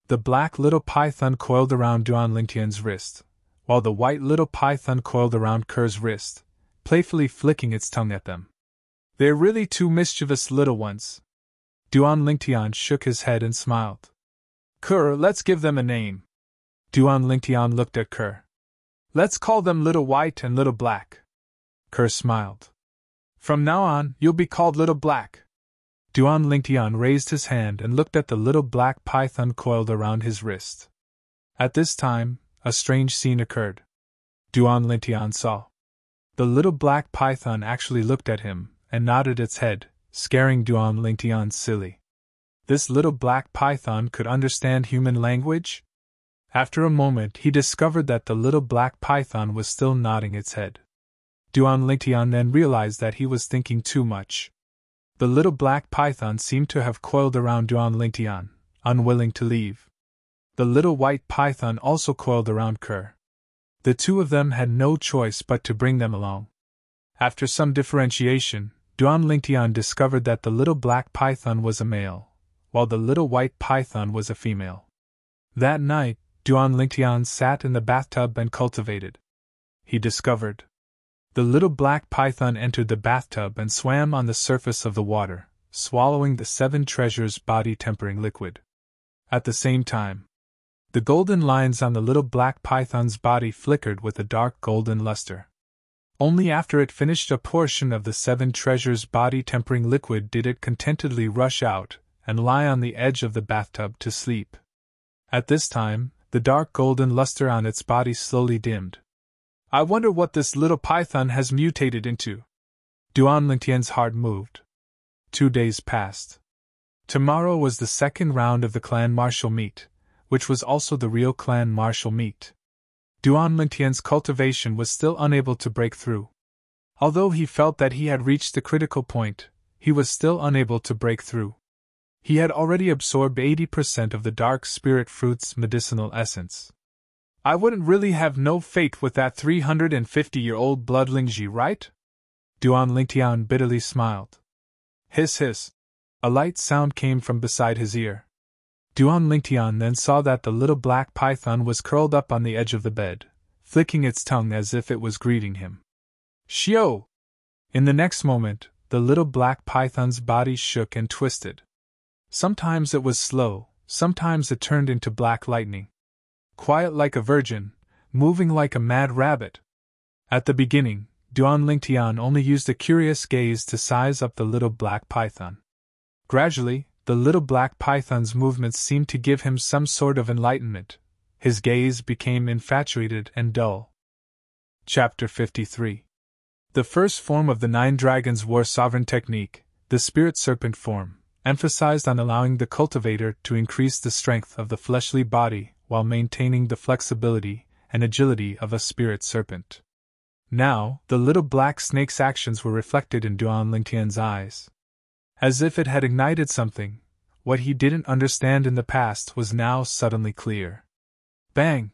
The black little python coiled around Duan Lingtian's wrist, while the white little python coiled around Kerr's wrist, playfully flicking its tongue at them. They're really two mischievous little ones. Duan Lingtian shook his head and smiled. Kerr, let's give them a name. Duan Lingtian looked at Kerr. Let's call them Little White and Little Black. Kerr smiled. From now on, you'll be called Little Black. Duan Lingtian raised his hand and looked at the little black python coiled around his wrist. At this time, a strange scene occurred. Duan Lingtian saw. The little black python actually looked at him and nodded its head, scaring Duan Lingtian silly. This little black python could understand human language? After a moment, he discovered that the little black python was still nodding its head. Duan Lingtian then realized that he was thinking too much. The little black python seemed to have coiled around Duan Lingtian, unwilling to leave. The little white python also coiled around Kerr. The two of them had no choice but to bring them along. After some differentiation, Duan Lingtian discovered that the little black python was a male, while the little white python was a female. That night, Duan Lingtian sat in the bathtub and cultivated. He discovered. The little black python entered the bathtub and swam on the surface of the water, swallowing the 7 treasures body-tempering liquid. At the same time, the golden lines on the little black python's body flickered with a dark golden luster. Only after it finished a portion of the 7 treasures body-tempering liquid did it contentedly rush out and lie on the edge of the bathtub to sleep. At this time, the dark golden luster on its body slowly dimmed. I wonder what this little python has mutated into. Duan Lingtian's heart moved. 2 days passed. Tomorrow was the second round of the clan martial meet, which was also the real clan martial meet. Duan Lingtian's cultivation was still unable to break through. Although he felt that he had reached the critical point, he was still unable to break through. He had already absorbed 80% of the dark spirit fruit's medicinal essence. I wouldn't really have no fate with that 350-year-old bloodlingji, right? Duan Lingtian bitterly smiled. Hiss hiss. A light sound came from beside his ear. Duan Lingtian then saw that the little black python was curled up on the edge of the bed, flicking its tongue as if it was greeting him. Xiao! In the next moment, the little black python's body shook and twisted. Sometimes it was slow, sometimes it turned into black lightning. Quiet like a virgin, moving like a mad rabbit. At the beginning, Duan Lingtian only used a curious gaze to size up the little black python. Gradually, the little black python's movements seemed to give him some sort of enlightenment. His gaze became infatuated and dull. Chapter 53. The first form of the 9 Dragons' War Sovereign technique, the Spirit Serpent form, emphasized on allowing the cultivator to increase the strength of the fleshly body while maintaining the flexibility and agility of a spirit serpent. Now, the little black snake's actions were reflected in Duan Lingtian's eyes. As if it had ignited something, what he didn't understand in the past was now suddenly clear. Bang!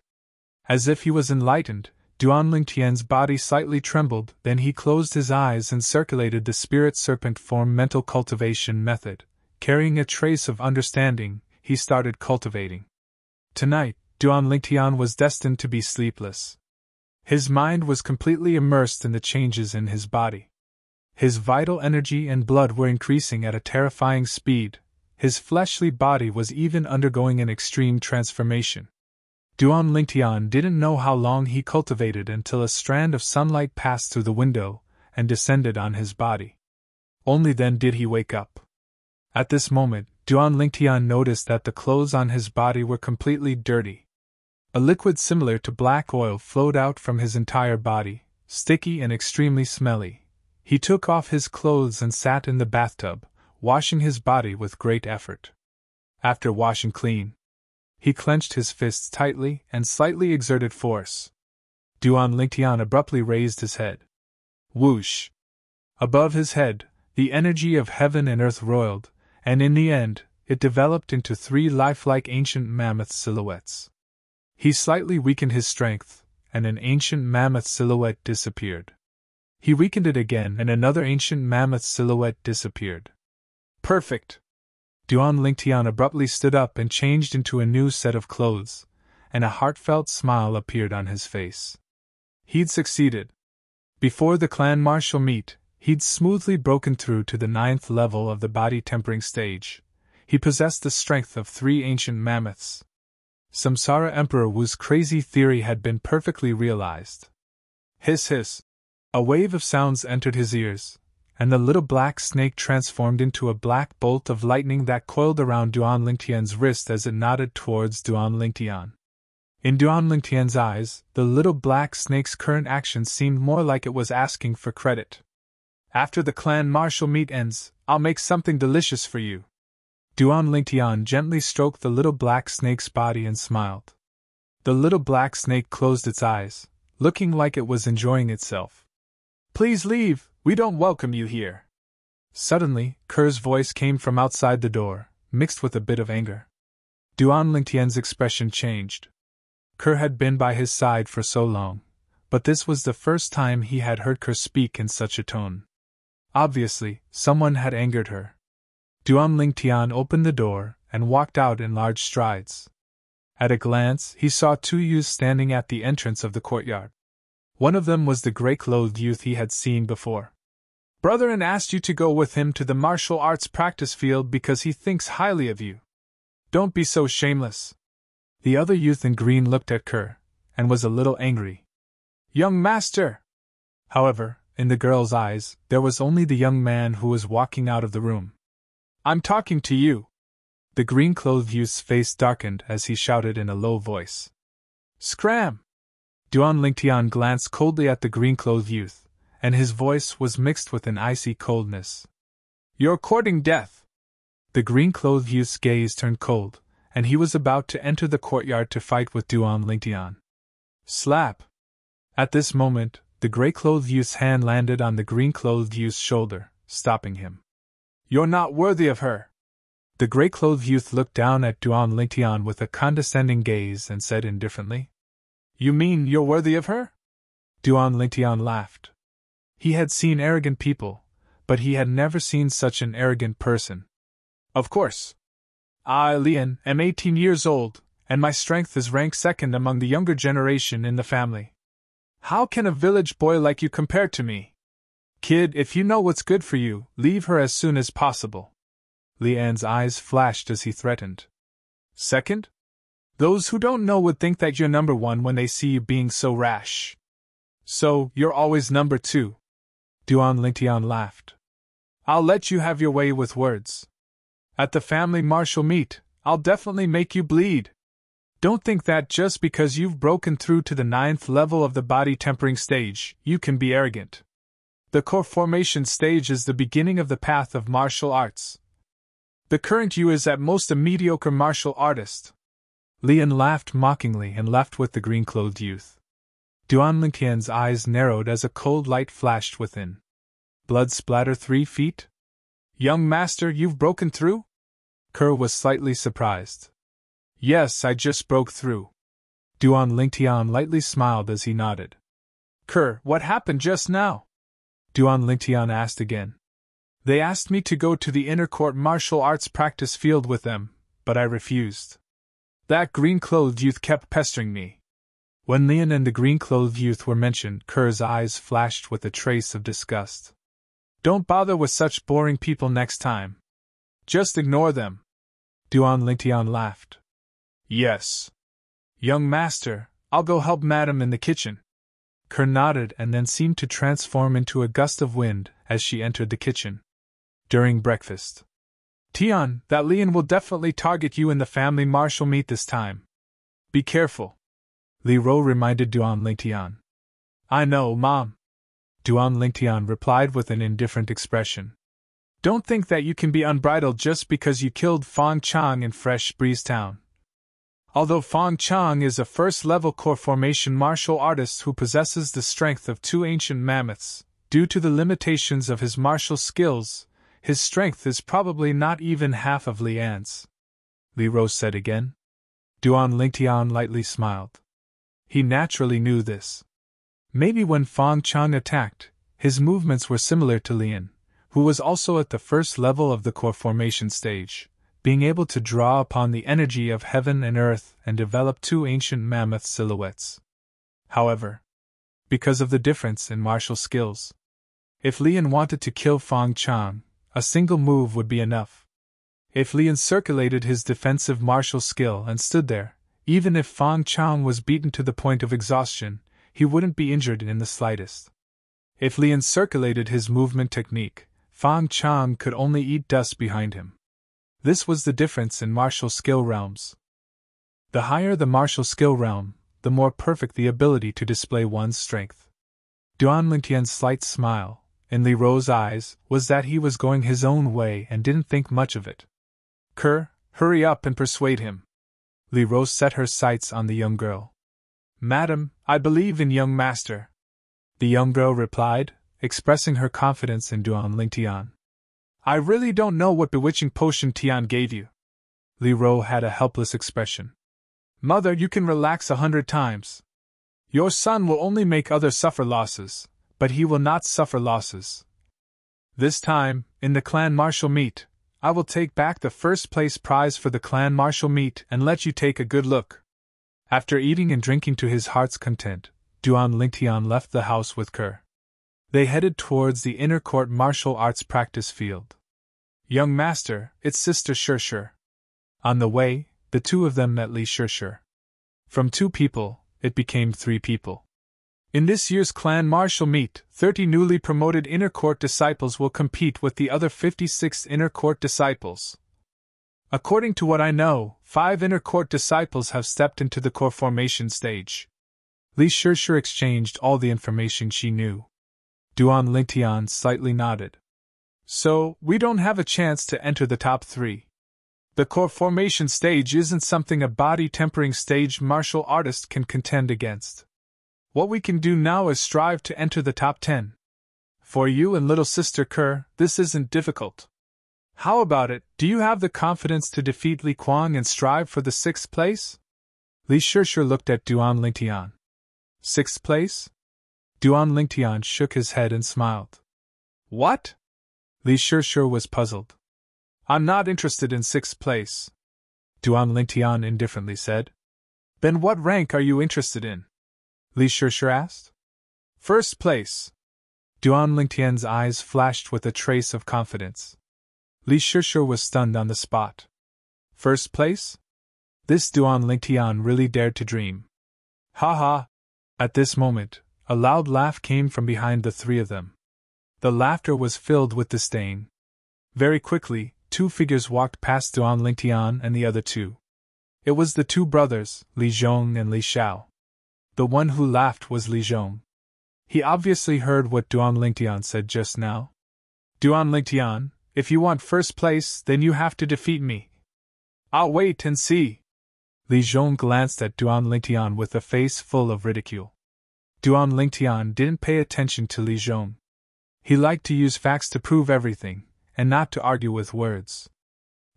As if he was enlightened, Duan Lingtian's body slightly trembled, then he closed his eyes and circulated the spirit serpent form mental cultivation method. Carrying a trace of understanding, he started cultivating. Tonight, Duan Lingtian was destined to be sleepless. His mind was completely immersed in the changes in his body. His vital energy and blood were increasing at a terrifying speed. His fleshly body was even undergoing an extreme transformation. Duan Lingtian didn't know how long he cultivated until a strand of sunlight passed through the window and descended on his body. Only then did he wake up. At this moment, Duan Lingtian noticed that the clothes on his body were completely dirty. A liquid similar to black oil flowed out from his entire body, sticky and extremely smelly. He took off his clothes and sat in the bathtub, washing his body with great effort. After washing clean, he clenched his fists tightly and slightly exerted force. Duan Lingtian abruptly raised his head. Whoosh! Above his head, the energy of heaven and earth roiled, and in the end, it developed into 3 lifelike ancient mammoth silhouettes. He slightly weakened his strength, and an ancient mammoth silhouette disappeared. He weakened it again, and another ancient mammoth silhouette disappeared. Perfect! Duan Lingtian abruptly stood up and changed into a new set of clothes, and a heartfelt smile appeared on his face. He'd succeeded. Before the clan martial meet, he'd smoothly broken through to the 9th level of the body tempering stage. He possessed the strength of 3 ancient mammoths. Samsara Emperor Wu's crazy theory had been perfectly realized. Hiss hiss! A wave of sounds entered his ears, and the little black snake transformed into a black bolt of lightning that coiled around Duan Lingtian's wrist as it nodded towards Duan Lingtian. In Duan Lingtian's eyes, the little black snake's current action seemed more like it was asking for credit. After the clan martial meet ends, I'll make something delicious for you. Duan Lingtian gently stroked the little black snake's body and smiled. The little black snake closed its eyes, looking like it was enjoying itself. Please leave, we don't welcome you here. Suddenly, Ker's voice came from outside the door, mixed with a bit of anger. Duan Lingtian's expression changed. Ker had been by his side for so long, but this was the first time he had heard Ker speak in such a tone. Obviously, someone had angered her. Duan Lingtian opened the door and walked out in large strides. At a glance, he saw 2 youths standing at the entrance of the courtyard. One of them was the grey-clothed youth he had seen before. Brother asked you to go with him to the martial arts practice field because he thinks highly of you. Don't be so shameless. The other youth in green looked at Ker, and was a little angry. Young master! However, in the girl's eyes, there was only the young man who was walking out of the room. I'm talking to you. The green-clothed youth's face darkened as he shouted in a low voice. Scram! Duan Lingtian glanced coldly at the green-clothed youth, and his voice was mixed with an icy coldness. You're courting death! The green-clothed youth's gaze turned cold, and he was about to enter the courtyard to fight with Duan Lingtian. Slap! At this moment, the grey-clothed youth's hand landed on the green-clothed youth's shoulder, stopping him. You're not worthy of her! The grey-clothed youth looked down at Duan Lingtian with a condescending gaze and said indifferently, You mean you're worthy of her? Duan Lingtian laughed. He had seen arrogant people, but he had never seen such an arrogant person. Of course. I, Lian, am 18 years old, and my strength is ranked 2nd among the younger generation in the family. How can a village boy like you compare to me? Kid, if you know what's good for you, leave her as soon as possible. Lian's eyes flashed as he threatened. 2nd? Those who don't know would think that you're number 1 when they see you being so rash. So, you're always number 2. Duan Lingtian laughed. I'll let you have your way with words. At the family martial meet, I'll definitely make you bleed. Don't think that just because you've broken through to the 9th level of the body tempering stage, you can be arrogant. The core formation stage is the beginning of the path of martial arts. The current you is at most a mediocre martial artist. Lian laughed mockingly and left with the green-clothed youth. Duan Lingtian's eyes narrowed as a cold light flashed within. Blood splatter 3 feet? Young master, you've broken through? Kerr was slightly surprised. Yes, I just broke through. Duan Lingtian lightly smiled as he nodded. Kerr, what happened just now? Duan Lingtian asked again. They asked me to go to the inner court martial arts practice field with them, but I refused. That green-clothed youth kept pestering me. When Lian and the green-clothed youth were mentioned, Kerr's eyes flashed with a trace of disgust. Don't bother with such boring people next time. Just ignore them. Duan Lingtian laughed. Yes. Young master, I'll go help madam in the kitchen. Kerr nodded and then seemed to transform into a gust of wind as she entered the kitchen. During breakfast. Tian, that Lian will definitely target you in the family martial meet this time. Be careful. Li Ro reminded Duan Lingtian. I know, Mom. Duan Lingtian replied with an indifferent expression. Don't think that you can be unbridled just because you killed Fong Chang in Fresh Breeze Town. Although Fong Chang is a first-level core formation martial artist who possesses the strength of 2 ancient mammoths, due to the limitations of his martial skills, his strength is probably not even half of Lian's. Li Ro said again. Duan Lingtian lightly smiled. He naturally knew this. Maybe when Fong Chang attacked, his movements were similar to Lian, who was also at the first level of the core formation stage, being able to draw upon the energy of heaven and earth and develop 2 ancient mammoth silhouettes. However, because of the difference in martial skills, if Lian wanted to kill Fong Chang, a single move would be enough. If Lian circulated his defensive martial skill and stood there, even if Fong Chang was beaten to the point of exhaustion, he wouldn't be injured in the slightest. If Lian circulated his movement technique, Fong Chang could only eat dust behind him. This was the difference in martial skill realms. The higher the martial skill realm, the more perfect the ability to display one's strength. Duan Lingtian's slight smile, in Li Ro's eyes, was that he was going his own way and didn't think much of it. Kerr, hurry up and persuade him. Li Ro set her sights on the young girl. Madam, I believe in young master. The young girl replied, expressing her confidence in Duan Lingtian. I really don't know what bewitching potion Tian gave you. Li Ro had a helpless expression. Mother, you can relax 100 times. Your son will only make others suffer losses, but he will not suffer losses. This time, in the clan martial meet, I will take back the first-place prize for the clan martial meet and let you take a good look. After eating and drinking to his heart's content, Duan Lingtian left the house with Kerr. They headed towards the inner court martial arts practice field. Young master, it's Sister Shirshir. On the way, the two of them met Li Shirshir. From 2 people, it became 3 people. In this year's clan martial meet, 30 newly promoted inner court disciples will compete with the other 56 inner court disciples. According to what I know, 5 inner court disciples have stepped into the core formation stage. Li Shirshir exchanged all the information she knew. Duan Lingtian slightly nodded. So, we don't have a chance to enter the top 3. The core formation stage isn't something a body-tempering stage martial artist can contend against. What we can do now is strive to enter the top 10. For you and little sister Kerr, this isn't difficult. How about it, do you have the confidence to defeat Li Kuang and strive for the 6th place? Li Shirshir looked at Duan Lingtian. 6th place? Duan Lingtian shook his head and smiled. What? Li Shirshir was puzzled. I'm not interested in 6th place. Duan Lingtian indifferently said. Then what rank are you interested in? Li Shirshir asked. 1st place. Duan Lingtian's eyes flashed with a trace of confidence. Li Shirshir was stunned on the spot. 1st place? This Duan Lingtian really dared to dream. Ha ha! At this moment, a loud laugh came from behind the 3 of them. The laughter was filled with disdain. Very quickly, 2 figures walked past Duan Lingtian and the other 2. It was the 2 brothers, Li Zhong and Li Xiao. The one who laughed was Li Zhong. He obviously heard what Duan Lingtian said just now. Duan Lingtian, if you want 1st place, then you have to defeat me. I'll wait and see. Li Zhong glanced at Duan Lingtian with a face full of ridicule. Duan Lingtian didn't pay attention to Li Zhong. He liked to use facts to prove everything, and not to argue with words.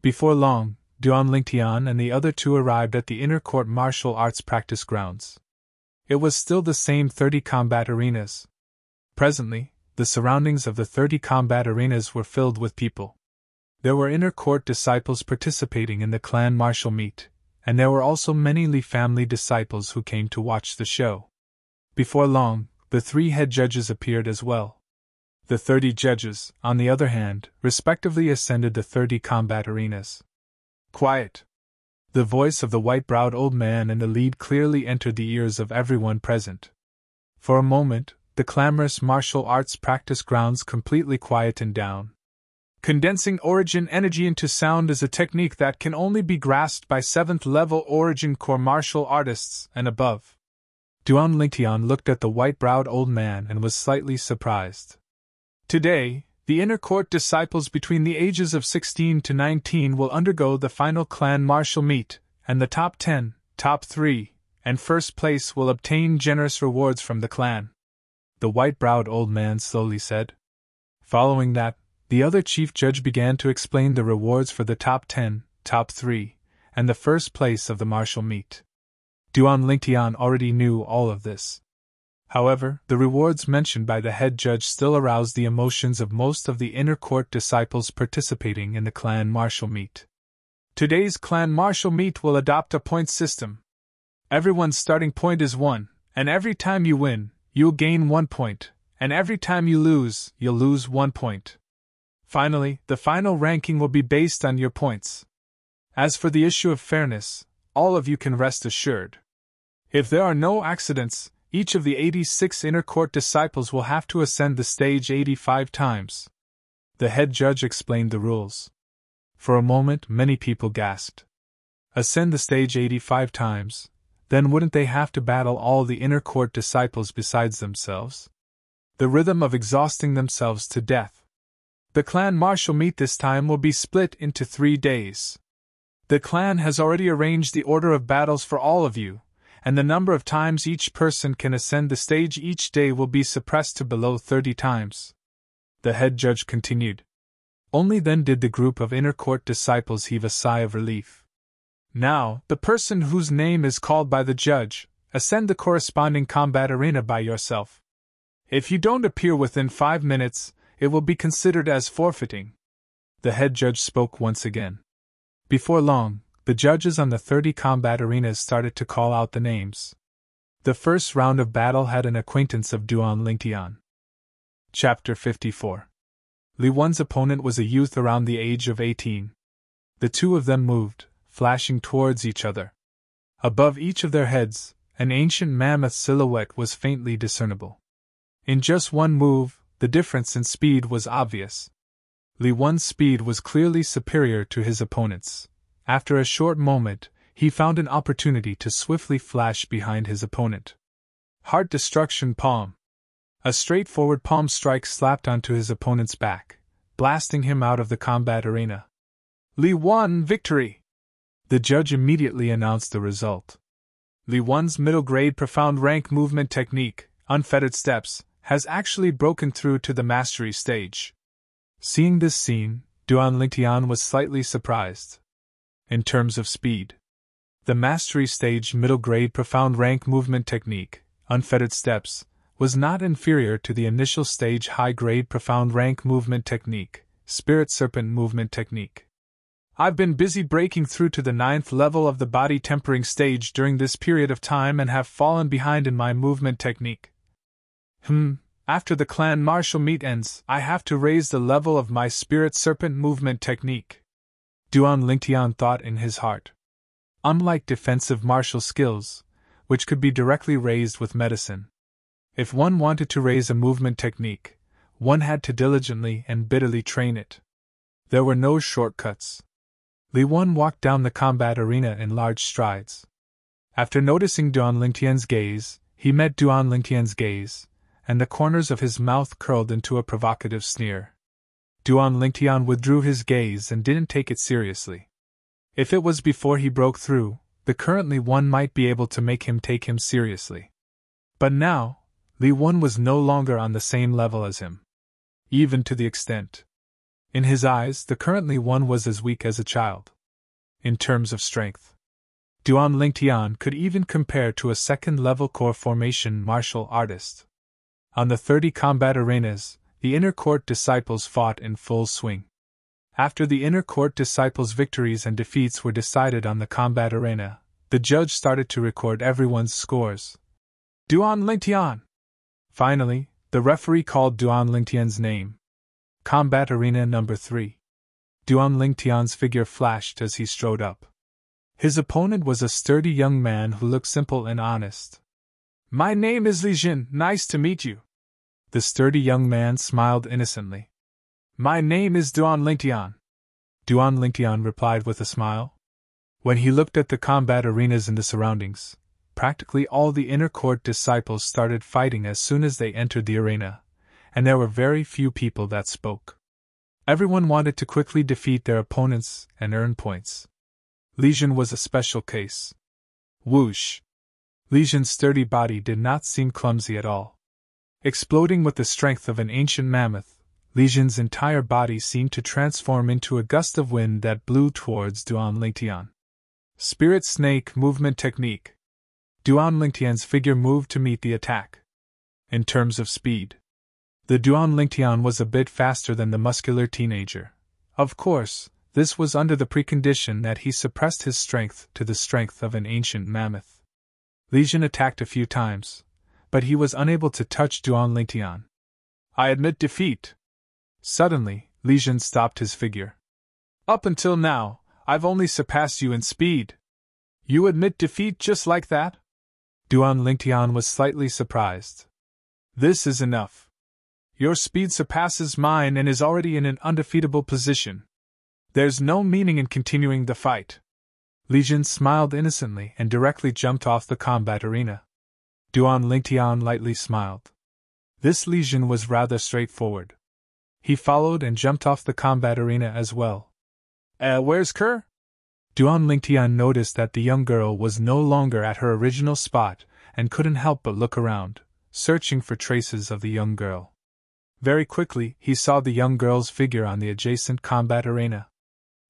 Before long, Duan Lingtian and the other two arrived at the inner court martial arts practice grounds. It was still the same 30 combat arenas. Presently, the surroundings of the 30 combat arenas were filled with people. There were inner court disciples participating in the clan martial meet, and there were also many Li family disciples who came to watch the show. Before long, the 3 head judges appeared as well. The 30 judges, on the other hand, respectively ascended the 30 combat arenas. Quiet! The voice of the white-browed old man in the lead clearly entered the ears of everyone present. For a moment, the clamorous martial arts practice grounds completely quietened down. Condensing origin energy into sound is a technique that can only be grasped by 7th-level origin core martial artists and above. Duan Lingtian looked at the white-browed old man and was slightly surprised. Today, the inner court disciples between the ages of 16 to 19 will undergo the final clan martial meet, and the top 10, top 3, and first place will obtain generous rewards from the clan. The white-browed old man slowly said. Following that, the other chief judge began to explain the rewards for the top 10, top 3, and the first place of the martial meet. Duan Lingtian already knew all of this. However, the rewards mentioned by the head judge still aroused the emotions of most of the inner court disciples participating in the clan martial meet. Today's clan martial meet will adopt a point system. Everyone's starting point is 1, and every time you win, you'll gain 1 point, and every time you lose, you'll lose 1 point. Finally, the final ranking will be based on your points. As for the issue of fairness, all of you can rest assured. If there are no accidents, each of the 86 inner court disciples will have to ascend the stage 85 times. The head judge explained the rules. For a moment, many people gasped. Ascend the stage 85 times, then wouldn't they have to battle all the inner court disciples besides themselves? The rhythm of exhausting themselves to death. The clan martial meet this time will be split into 3 days. The clan has already arranged the order of battles for all of you, and the number of times each person can ascend the stage each day will be suppressed to below 30 times. The head judge continued. Only then did the group of inner court disciples heave a sigh of relief. Now, the person whose name is called by the judge, ascend the corresponding combat arena by yourself. If you don't appear within 5 minutes, it will be considered as forfeiting. The head judge spoke once again. Before long, the judges on the 30 combat arenas started to call out the names. The first round of battle had an acquaintance of Duan Lingtian. Chapter 54. Li Wen's opponent was a youth around the age of 18. The two of them moved, flashing towards each other. Above each of their heads, an ancient mammoth silhouette was faintly discernible. In just one move, the difference in speed was obvious. Li Wen's speed was clearly superior to his opponent's. After a short moment, he found an opportunity to swiftly flash behind his opponent. Heart Destruction Palm. A straightforward palm strike slapped onto his opponent's back, blasting him out of the combat arena. Li Wen victory! The judge immediately announced the result. Li Wen's middle-grade profound rank movement technique, unfettered steps, has actually broken through to the mastery stage. Seeing this scene, Duan Lingtian was slightly surprised. In terms of speed, the mastery stage middle-grade profound rank movement technique, unfettered steps, was not inferior to the initial stage high-grade profound rank movement technique, spirit serpent movement technique. I've been busy breaking through to the 9th level of the body tempering stage during this period of time and have fallen behind in my movement technique. After the clan martial meet ends, I have to raise the level of my spirit serpent movement technique. Duan Lingtian thought in his heart. Unlike defensive martial skills, which could be directly raised with medicine, if one wanted to raise a movement technique, one had to diligently and bitterly train it. There were no shortcuts. Li Wen walked down the combat arena in large strides. After noticing Duan Lingtian's gaze, he met Duan Lingtian's gaze, and the corners of his mouth curled into a provocative sneer. Duan Lingtian withdrew his gaze and didn't take it seriously. If it was before he broke through, the currently one might be able to make him take him seriously. But now, Li One was no longer on the same level as him. Even to the extent. In his eyes, the currently one was as weak as a child. In terms of strength, Duan Lingtian could even compare to a second-level core formation martial artist. On the 30 combat arenas, the inner court disciples fought in full swing. After the inner court disciples' victories and defeats were decided on the combat arena, the judge started to record everyone's scores. Duan Lingtian! Finally, the referee called Duan Lingtian's name. Combat Arena Number 3. Duan Lingtian's figure flashed as he strode up. His opponent was a sturdy young man who looked simple and honest. "My name is Li Jin, nice to meet you." The sturdy young man smiled innocently. "My name is Duan Lingtian." Duan Lingtian replied with a smile. When he looked at the combat arenas and the surroundings, practically all the inner court disciples started fighting as soon as they entered the arena, and there were very few people that spoke. Everyone wanted to quickly defeat their opponents and earn points. Li Jin was a special case. Whoosh! Li Jin's sturdy body did not seem clumsy at all. Exploding with the strength of an ancient mammoth, Li Jin's entire body seemed to transform into a gust of wind that blew towards Duan Lingtian. Spirit Snake Movement Technique. Duan Lingtian's figure moved to meet the attack. In terms of speed, the Duan Lingtian was a bit faster than the muscular teenager. Of course, this was under the precondition that he suppressed his strength to the strength of an ancient mammoth. Li Jin attacked a few times, but he was unable to touch Duan Lingtian. "I admit defeat." Suddenly, Li Jin stopped his figure. "Up until now, I've only surpassed you in speed. You admit defeat just like that?" Duan Lingtian was slightly surprised. "This is enough. Your speed surpasses mine and is already in an undefeatable position. There's no meaning in continuing the fight." Li Jin smiled innocently and directly jumped off the combat arena. Duan Lingtian lightly smiled. This Li Jin was rather straightforward. He followed and jumped off the combat arena as well. Where's Kerr?" Duan Lingtian noticed that the young girl was no longer at her original spot and couldn't help but look around, searching for traces of the young girl. Very quickly, he saw the young girl's figure on the adjacent combat arena.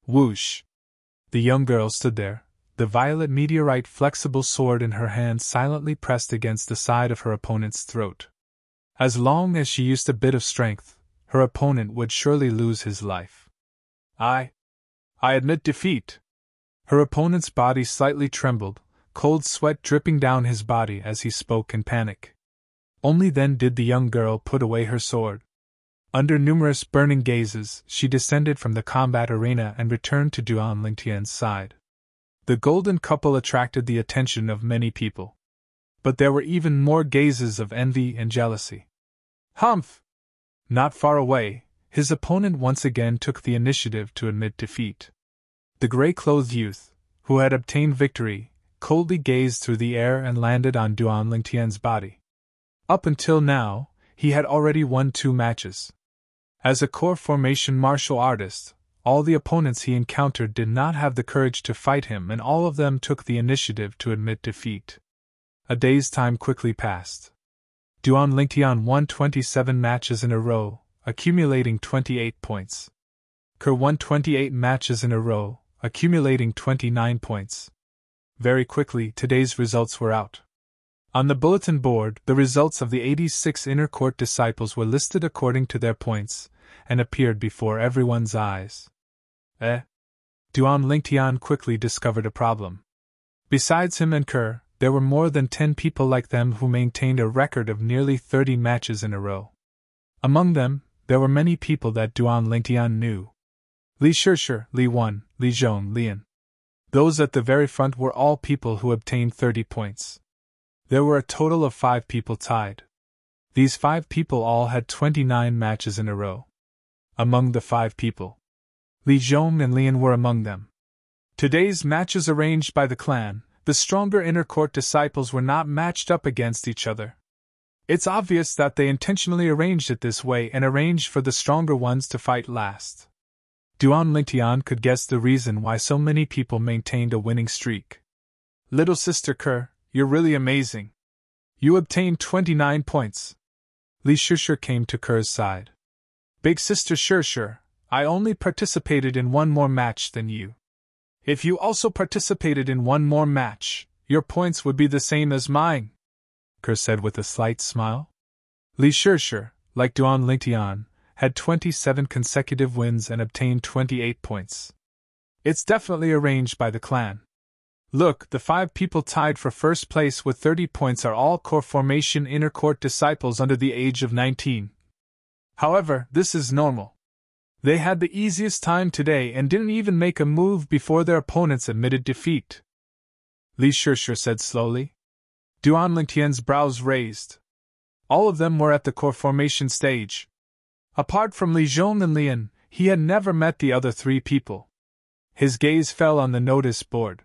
Whoosh! The young girl stood there, the violet meteorite flexible sword in her hand silently pressed against the side of her opponent's throat. As long as she used a bit of strength, her opponent would surely lose his life. I admit defeat." Her opponent's body slightly trembled, cold sweat dripping down his body as he spoke in panic. Only then did the young girl put away her sword. Under numerous burning gazes, she descended from the combat arena and returned to Duan Lingtian's side. The golden couple attracted the attention of many people. But there were even more gazes of envy and jealousy. Humph! Not far away, his opponent once again took the initiative to admit defeat. The gray-clothed youth, who had obtained victory, coldly gazed through the air and landed on Duan Lingtian's body. Up until now, he had already won 2 matches. As a core formation martial artist, all the opponents he encountered did not have the courage to fight him, and all of them took the initiative to admit defeat. A day's time quickly passed. Duan Lingtian won 27 matches in a row, accumulating 28 points. Kerr won 28 matches in a row, accumulating 29 points. Very quickly, today's results were out. On the bulletin board, the results of the 86 inner court disciples were listed according to their points, and appeared before everyone's eyes. Duan Lingtian quickly discovered a problem. Besides him and Kerr, there were more than 10 people like them who maintained a record of nearly 30 matches in a row. Among them, there were many people that Duan Lingtian knew. Li Shishir, Li Wan, Li Zhong, Lian. Those at the very front were all people who obtained 30 points. There were a total of 5 people tied. These 5 people all had 29 matches in a row. Among the 5 people, Li Zhong and Lian were among them. Today's matches arranged by the clan, the stronger inner court disciples were not matched up against each other. It's obvious that they intentionally arranged it this way and arranged for the stronger ones to fight last. Duan Lingtian could guess the reason why so many people maintained a winning streak. Little sister Kerr, you're really amazing. You obtained 29 points. Li Shishir came to Kerr's side. Big sister Shishir, I only participated in one more match than you. If you also participated in one more match, your points would be the same as mine, Kerr said with a slight smile. Li Shishir, like Duan Lingtian, had 27 consecutive wins and obtained 28 points. It's definitely arranged by the clan. Look, the 5 people tied for first place with 30 points are all core formation inner court disciples under the age of 19. However, this is normal. They had the easiest time today and didn't even make a move before their opponents admitted defeat, Li Shishir said slowly. Duan Lingtian's brows raised. All of them were at the core formation stage. Apart from Li Zhong and Lian, he had never met the other 3 people. His gaze fell on the notice board.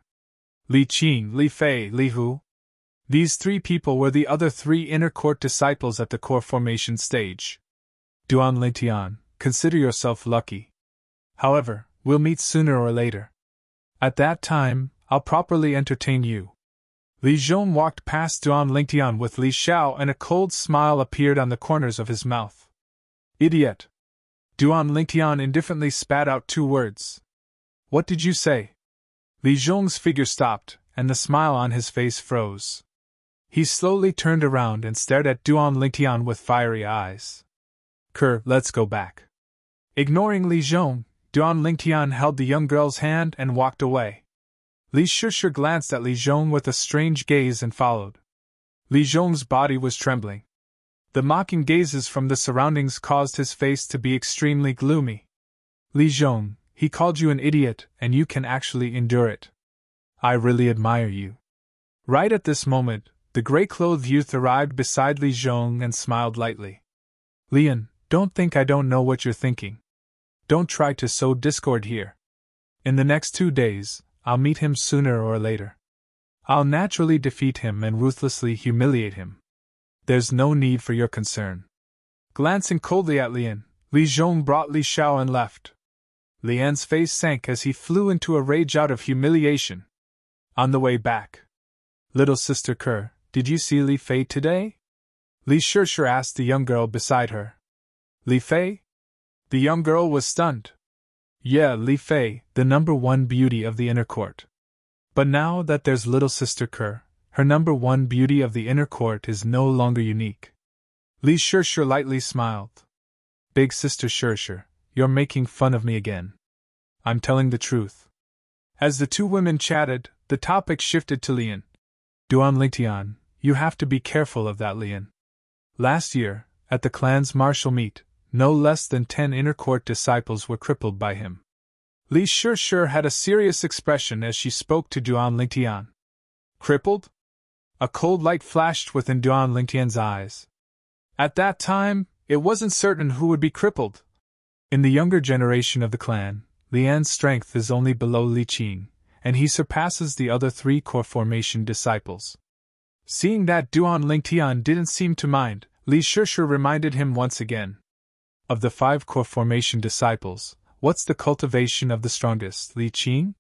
Li Qing, Li Fei, Li Hu. These 3 people were the other 3 inner court disciples at the core formation stage. Duan Lingtian, consider yourself lucky. However, we'll meet sooner or later. At that time, I'll properly entertain you. Li Zhong walked past Duan Lingtian with Li Xiao and a cold smile appeared on the corners of his mouth. Idiot! Duan Lingtian indifferently spat out 2 words. What did you say? Li Zhong's figure stopped, and the smile on his face froze. He slowly turned around and stared at Duan Lingtian with fiery eyes. Kerr, let's go back. Ignoring Li Zhong, Duan Lingtian held the young girl's hand and walked away. Li Shishir glanced at Li Zhong with a strange gaze and followed. Li Zhong's body was trembling. The mocking gazes from the surroundings caused his face to be extremely gloomy. Li Zhong, he called you an idiot, and you can actually endure it. I really admire you. Right at this moment, the gray-clothed youth arrived beside Li Zhong and smiled lightly. Lian, don't think I don't know what you're thinking. Don't try to sow discord here. In the next 2 days, I'll meet him sooner or later. I'll naturally defeat him and ruthlessly humiliate him. There's no need for your concern. Glancing coldly at Lian, Li Zhong brought Li Xiao and left. Lian's face sank as he flew into a rage out of humiliation. On the way back. Little sister Kerr, did you see Li Fei today? Li Shishir asked the young girl beside her. Li Fei? The young girl was stunned. Yeah, Li Fei, the number 1 beauty of the inner court. But now that there's little sister Kerr, her number 1 beauty of the inner court is no longer unique. Li Shishir lightly smiled. Big sister Shishir, you're making fun of me again. I'm telling the truth. As the 2 women chatted, the topic shifted to Lian. Duan Lingtian, you have to be careful of that, Lian. Last year, at the clan's martial meet, no less than 10 inner court disciples were crippled by him. Li Shishir had a serious expression as she spoke to Duan Lingtian. Crippled? A cold light flashed within Duan Lingtian's eyes. At that time, it wasn't certain who would be crippled. In the younger generation of the clan, Lian's strength is only below Li Qing, and he surpasses the other 3 core formation disciples. Seeing that Duan Lingtian didn't seem to mind, Li Shishir reminded him once again. Of the 5 core formation disciples, what's the cultivation of the strongest, Li Qing?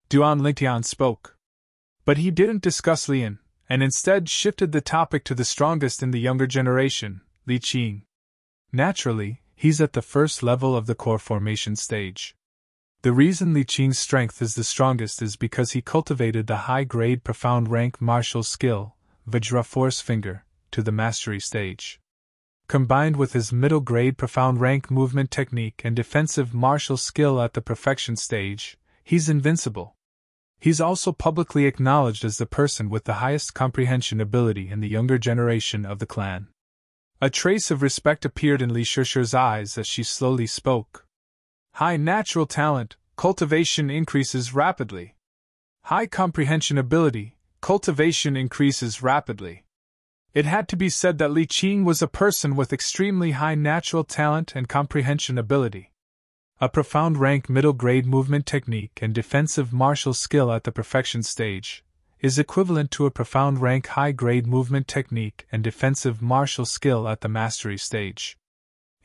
Duan Lingtian spoke. But he didn't discuss Lian, and instead shifted the topic to the strongest in the younger generation, Li Qing. Naturally, he's at the first level of the core formation stage. The reason Li Qing's strength is the strongest is because he cultivated the high-grade profound rank martial skill, Vajra Force Finger, to the mastery stage. Combined with his middle-grade profound rank movement technique and defensive martial skill at the perfection stage, he's invincible. He's also publicly acknowledged as the person with the highest comprehension ability in the younger generation of the clan. A trace of respect appeared in Li Shishir's eyes as she slowly spoke. High natural talent, cultivation increases rapidly. High comprehension ability, cultivation increases rapidly. It had to be said that Li Qing was a person with extremely high natural talent and comprehension ability. A profound rank middle grade movement technique and defensive martial skill at the perfection stage is equivalent to a profound rank high grade movement technique and defensive martial skill at the mastery stage.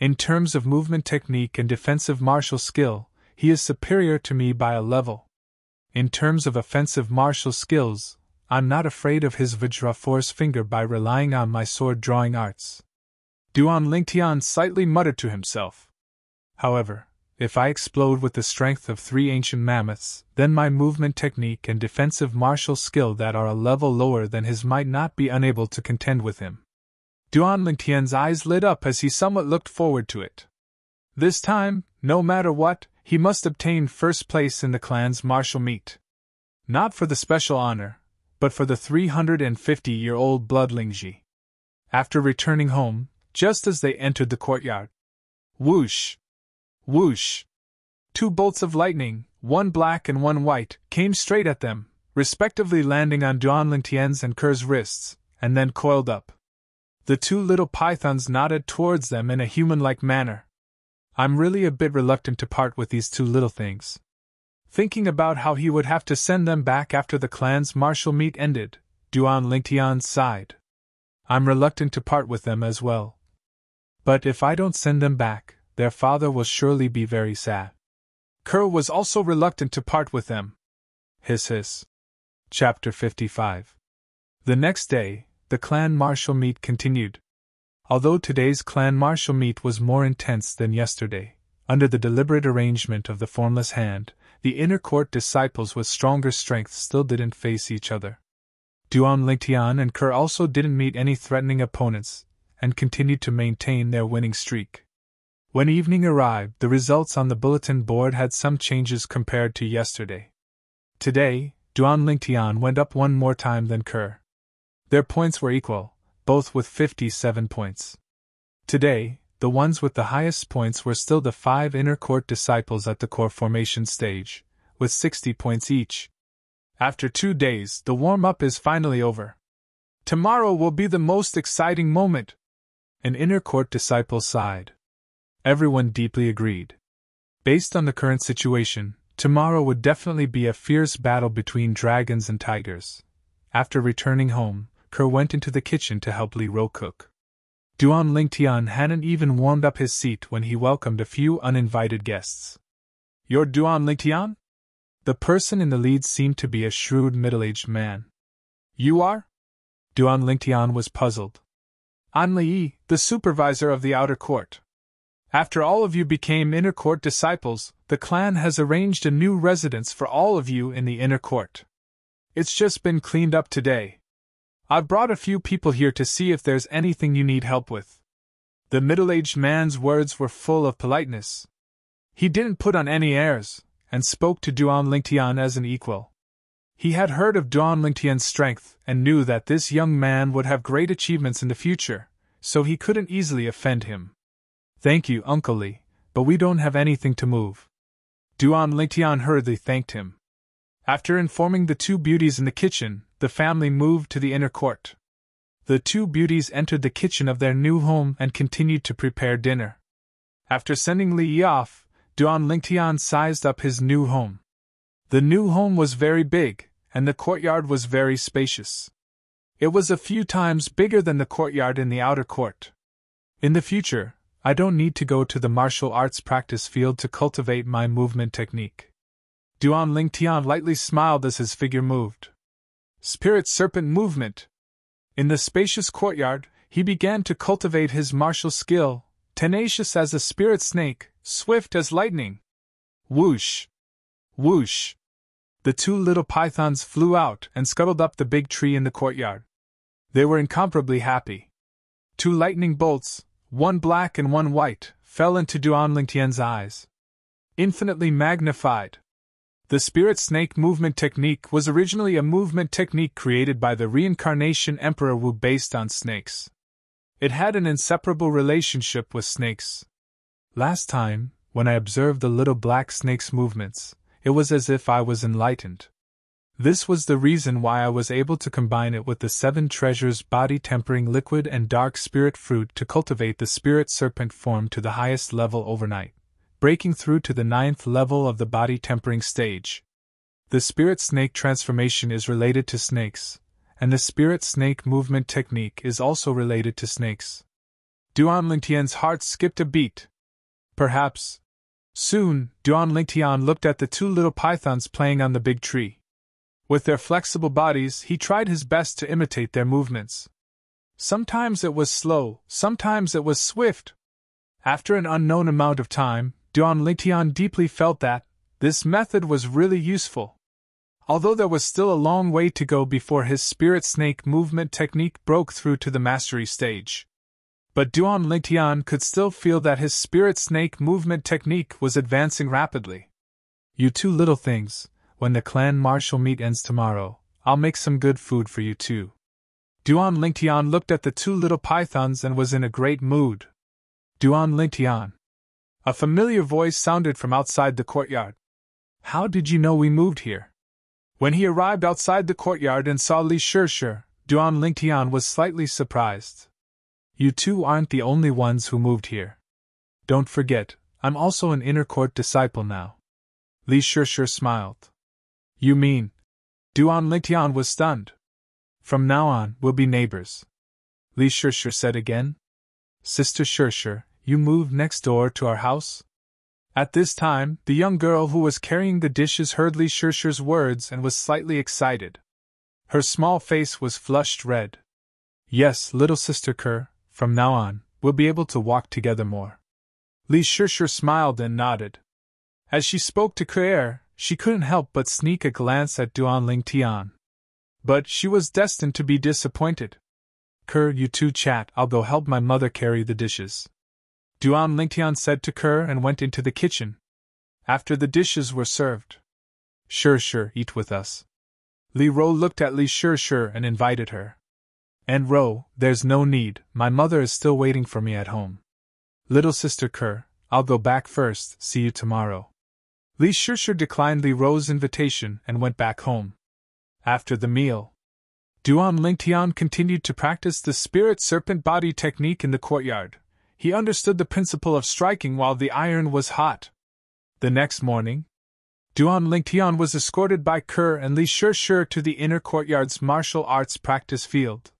In terms of movement technique and defensive martial skill, he is superior to me by a level. In terms of offensive martial skills, I'm not afraid of his Vajra force finger by relying on my sword drawing arts. Duan Lingtian slightly muttered to himself. However, if I explode with the strength of 3 ancient mammoths, then my movement technique and defensive martial skill that are a level lower than his might not be unable to contend with him. Duan Lingtian's eyes lit up as he somewhat looked forward to it. This time, no matter what, he must obtain first place in the clan's martial meet. Not for the special honor, but for the 350-year-old blood Lingji. After returning home, just as they entered the courtyard, whoosh! Whoosh! 2 bolts of lightning, one black and one white, came straight at them, respectively landing on Duan Lingtian's and Ker's wrists, and then coiled up. The 2 little pythons nodded towards them in a human-like manner. I'm really a bit reluctant to part with these 2 little things. Thinking about how he would have to send them back after the clan's martial meet ended, Duan Lingtian sighed. I'm reluctant to part with them as well. But if I don't send them back, their father will surely be very sad. Ker was also reluctant to part with them. Hiss hiss. Chapter 55. The next day, the clan martial meet continued. Although today's clan martial meet was more intense than yesterday, under the deliberate arrangement of the formless hand, the inner court disciples with stronger strength still didn't face each other. Duan Lingtian and Ker also didn't meet any threatening opponents, and continued to maintain their winning streak. When evening arrived, the results on the bulletin board had some changes compared to yesterday. Today, Duan Lingtian went up 1 more time than Ker. Their points were equal, both with 57 points. Today, the ones with the highest points were still the 5 inner court disciples at the core formation stage, with 60 points each. After 2 days, the warm-up is finally over. Tomorrow will be the most exciting moment. An inner court disciple sighed. Everyone deeply agreed. Based on the current situation, tomorrow would definitely be a fierce battle between dragons and tigers. After returning home, Ker went into the kitchen to help Li Ro cook. Duan Lingtian hadn't even warmed up his seat when he welcomed a few uninvited guests. You're Duan Lingtian? The person in the lead seemed to be a shrewd middle-aged man. You are? Duan Lingtian was puzzled. I'm Li, the supervisor of the outer court. After all of you became inner court disciples, the clan has arranged a new residence for all of you in the inner court. It's just been cleaned up today. I've brought a few people here to see if there's anything you need help with. The middle-aged man's words were full of politeness. He didn't put on any airs, and spoke to Duan Lingtian as an equal. He had heard of Duan Lingtian's strength and knew that this young man would have great achievements in the future, so he couldn't easily offend him. Thank you, Uncle Li, but we don't have anything to move. Duan Lingtian hurriedly thanked him. After informing the 2 beauties in the kitchen, the family moved to the inner court. The 2 beauties entered the kitchen of their new home and continued to prepare dinner. After sending Li off, Duan Lingtian sized up his new home. The new home was very big, and the courtyard was very spacious. It was a few times bigger than the courtyard in the outer court. In the future, I don't need to go to the martial arts practice field to cultivate my movement technique. Duan Lingtian lightly smiled as his figure moved. Spirit serpent movement. In the spacious courtyard, he began to cultivate his martial skill, tenacious as a spirit snake, swift as lightning. Whoosh! Whoosh! The 2 little pythons flew out and scuttled up the big tree in the courtyard. They were incomparably happy. 2 lightning bolts, one black and one white, fell into Duan Lingtian's eyes. Infinitely magnified. The spirit snake movement technique was originally a movement technique created by the reincarnation Emperor Wu based on snakes. It had an inseparable relationship with snakes. Last time, when I observed the little black snake's movements, it was as if I was enlightened. This was the reason why I was able to combine it with the 7 treasures body-tempering liquid and dark spirit fruit to cultivate the spirit serpent form to the highest level overnight, breaking through to the 9th level of the body-tempering stage. The spirit snake transformation is related to snakes, and the spirit snake movement technique is also related to snakes. Duan Lingtian's heart skipped a beat. Perhaps. Soon, Duan Lingtian looked at the 2 little pythons playing on the big tree. With their flexible bodies, he tried his best to imitate their movements. Sometimes it was slow, sometimes it was swift. After an unknown amount of time, Duan Lingtian deeply felt that this method was really useful. Although there was still a long way to go before his spirit snake movement technique broke through to the mastery stage. But Duan Lingtian could still feel that his spirit snake movement technique was advancing rapidly. You two little things, when the clan martial meet ends tomorrow, I'll make some good food for you too. Duan Lingtian looked at the two little pythons and was in a great mood. Duan Lingtian. A familiar voice sounded from outside the courtyard. How did you know we moved here? When he arrived outside the courtyard and saw Li Shirshir, Duan Lingtian was slightly surprised. You two aren't the only ones who moved here. Don't forget, I'm also an inner court disciple now. Li Shirshir smiled. You mean? Duan Lingtian was stunned. From now on, we'll be neighbors. Li Shirshir said again. Sister Shirshir, you moved next door to our house? At this time, the young girl who was carrying the dishes heard Li Shirshir's words and was slightly excited. Her small face was flushed red. Yes, little sister Kerr, from now on, we'll be able to walk together more. Li Shirshir smiled and nodded. As she spoke to Kerr, she couldn't help but sneak a glance at Duan Lingtian. But she was destined to be disappointed. Kerr, you two chat, I'll go help my mother carry the dishes. Duan Lingtian said to Kerr and went into the kitchen. After the dishes were served. Shirshir, eat with us. Li Ro looked at Li Shirshir and invited her. And Ro, there's no need, my mother is still waiting for me at home. Little sister Kerr, I'll go back first, see you tomorrow. Li Shirshir declined Li Ro's invitation and went back home. After the meal, Duan Lingtian continued to practice the spirit serpent body technique in the courtyard. He understood the principle of striking while the iron was hot. The next morning, Duan Lingtian was escorted by Kerr and Li Shirshir to the inner courtyard's martial arts practice field.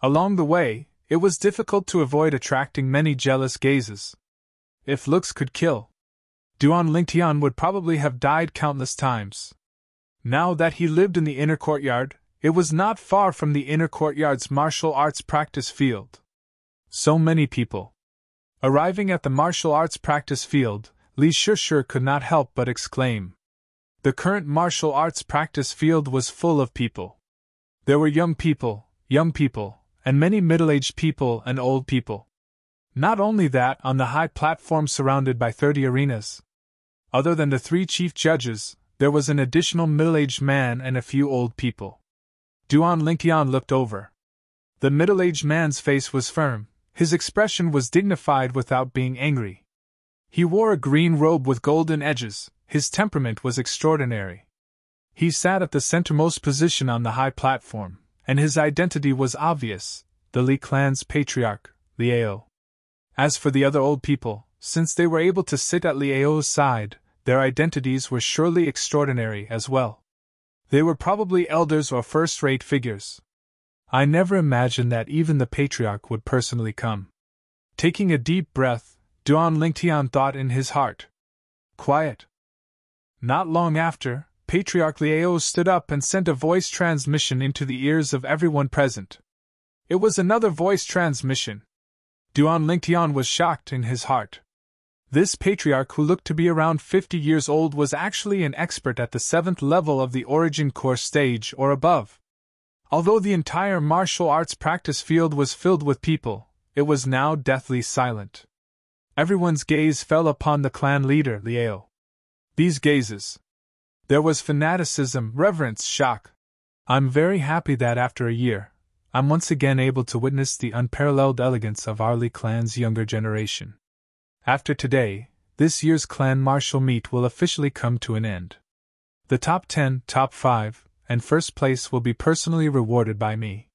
Along the way, it was difficult to avoid attracting many jealous gazes. If looks could kill, Duan Lingtian would probably have died countless times. Now that he lived in the inner courtyard, it was not far from the inner courtyard's martial arts practice field. So many people. Arriving at the martial arts practice field, Li Shirshir could not help but exclaim. The current martial arts practice field was full of people. There were young people, and many middle-aged people and old people. Not only that, on the high platform surrounded by 30 arenas. Other than the 3 chief judges, there was an additional middle-aged man and a few old people. Duan Lingtian looked over. The middle-aged man's face was firm. His expression was dignified without being angry. He wore a green robe with golden edges. His temperament was extraordinary. He sat at the centermost position on the high platform, and his identity was obvious, the Li clan's patriarch, Liao. As for the other old people, since they were able to sit at Liao's side, their identities were surely extraordinary as well. They were probably elders or first-rate figures. I never imagined that even the patriarch would personally come. Taking a deep breath, Duan Lingtian thought in his heart. Quiet. Not long after, Patriarch Liao stood up and sent a voice transmission into the ears of everyone present. It was another voice transmission. Duan Lingtian was shocked in his heart. This patriarch, who looked to be around 50 years old, was actually an expert at the 7th level of the Origin Course stage or above. Although the entire martial arts practice field was filled with people, it was now deathly silent. Everyone's gaze fell upon the clan leader, Liao. These gazes. There was fanaticism, reverence, shock. I'm very happy that after a year, I'm once again able to witness the unparalleled elegance of our Li clan's younger generation. After today, this year's clan martial meet will officially come to an end. The top 10, top 5, and first place will be personally rewarded by me.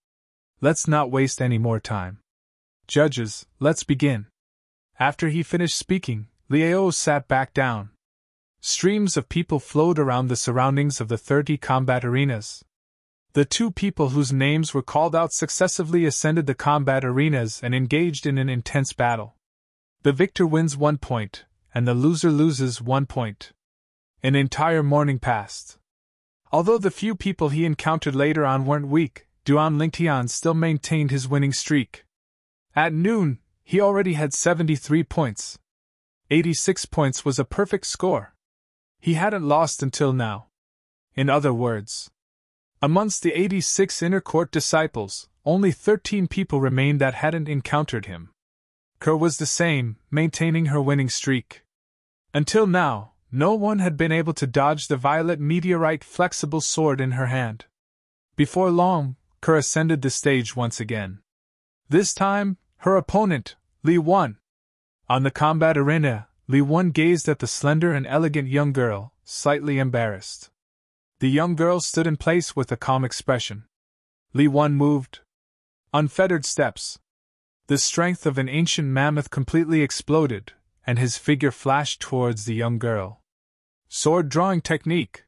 Let's not waste any more time. Judges, let's begin. After he finished speaking, Liao sat back down. Streams of people flowed around the surroundings of the 30 combat arenas. The 2 people whose names were called out successively ascended the combat arenas and engaged in an intense battle. The victor wins 1 point, and the loser loses 1 point. An entire morning passed. Although the few people he encountered later on weren't weak, Duan Lingtian still maintained his winning streak. At noon, he already had 73 points. 86 points was a perfect score. He hadn't lost until now. In other words, amongst the 86 inner court disciples, only 13 people remained that hadn't encountered him. Kerr was the same, maintaining her winning streak. Until now, no one had been able to dodge the violet meteorite flexible sword in her hand. Before long, Kerr ascended the stage once again. This time, her opponent, Li Wan. On the combat arena, Li Wan gazed at the slender and elegant young girl, slightly embarrassed. The young girl stood in place with a calm expression. Li Wan moved. Unfettered steps. The strength of an ancient mammoth completely exploded, and his figure flashed towards the young girl. Sword drawing technique.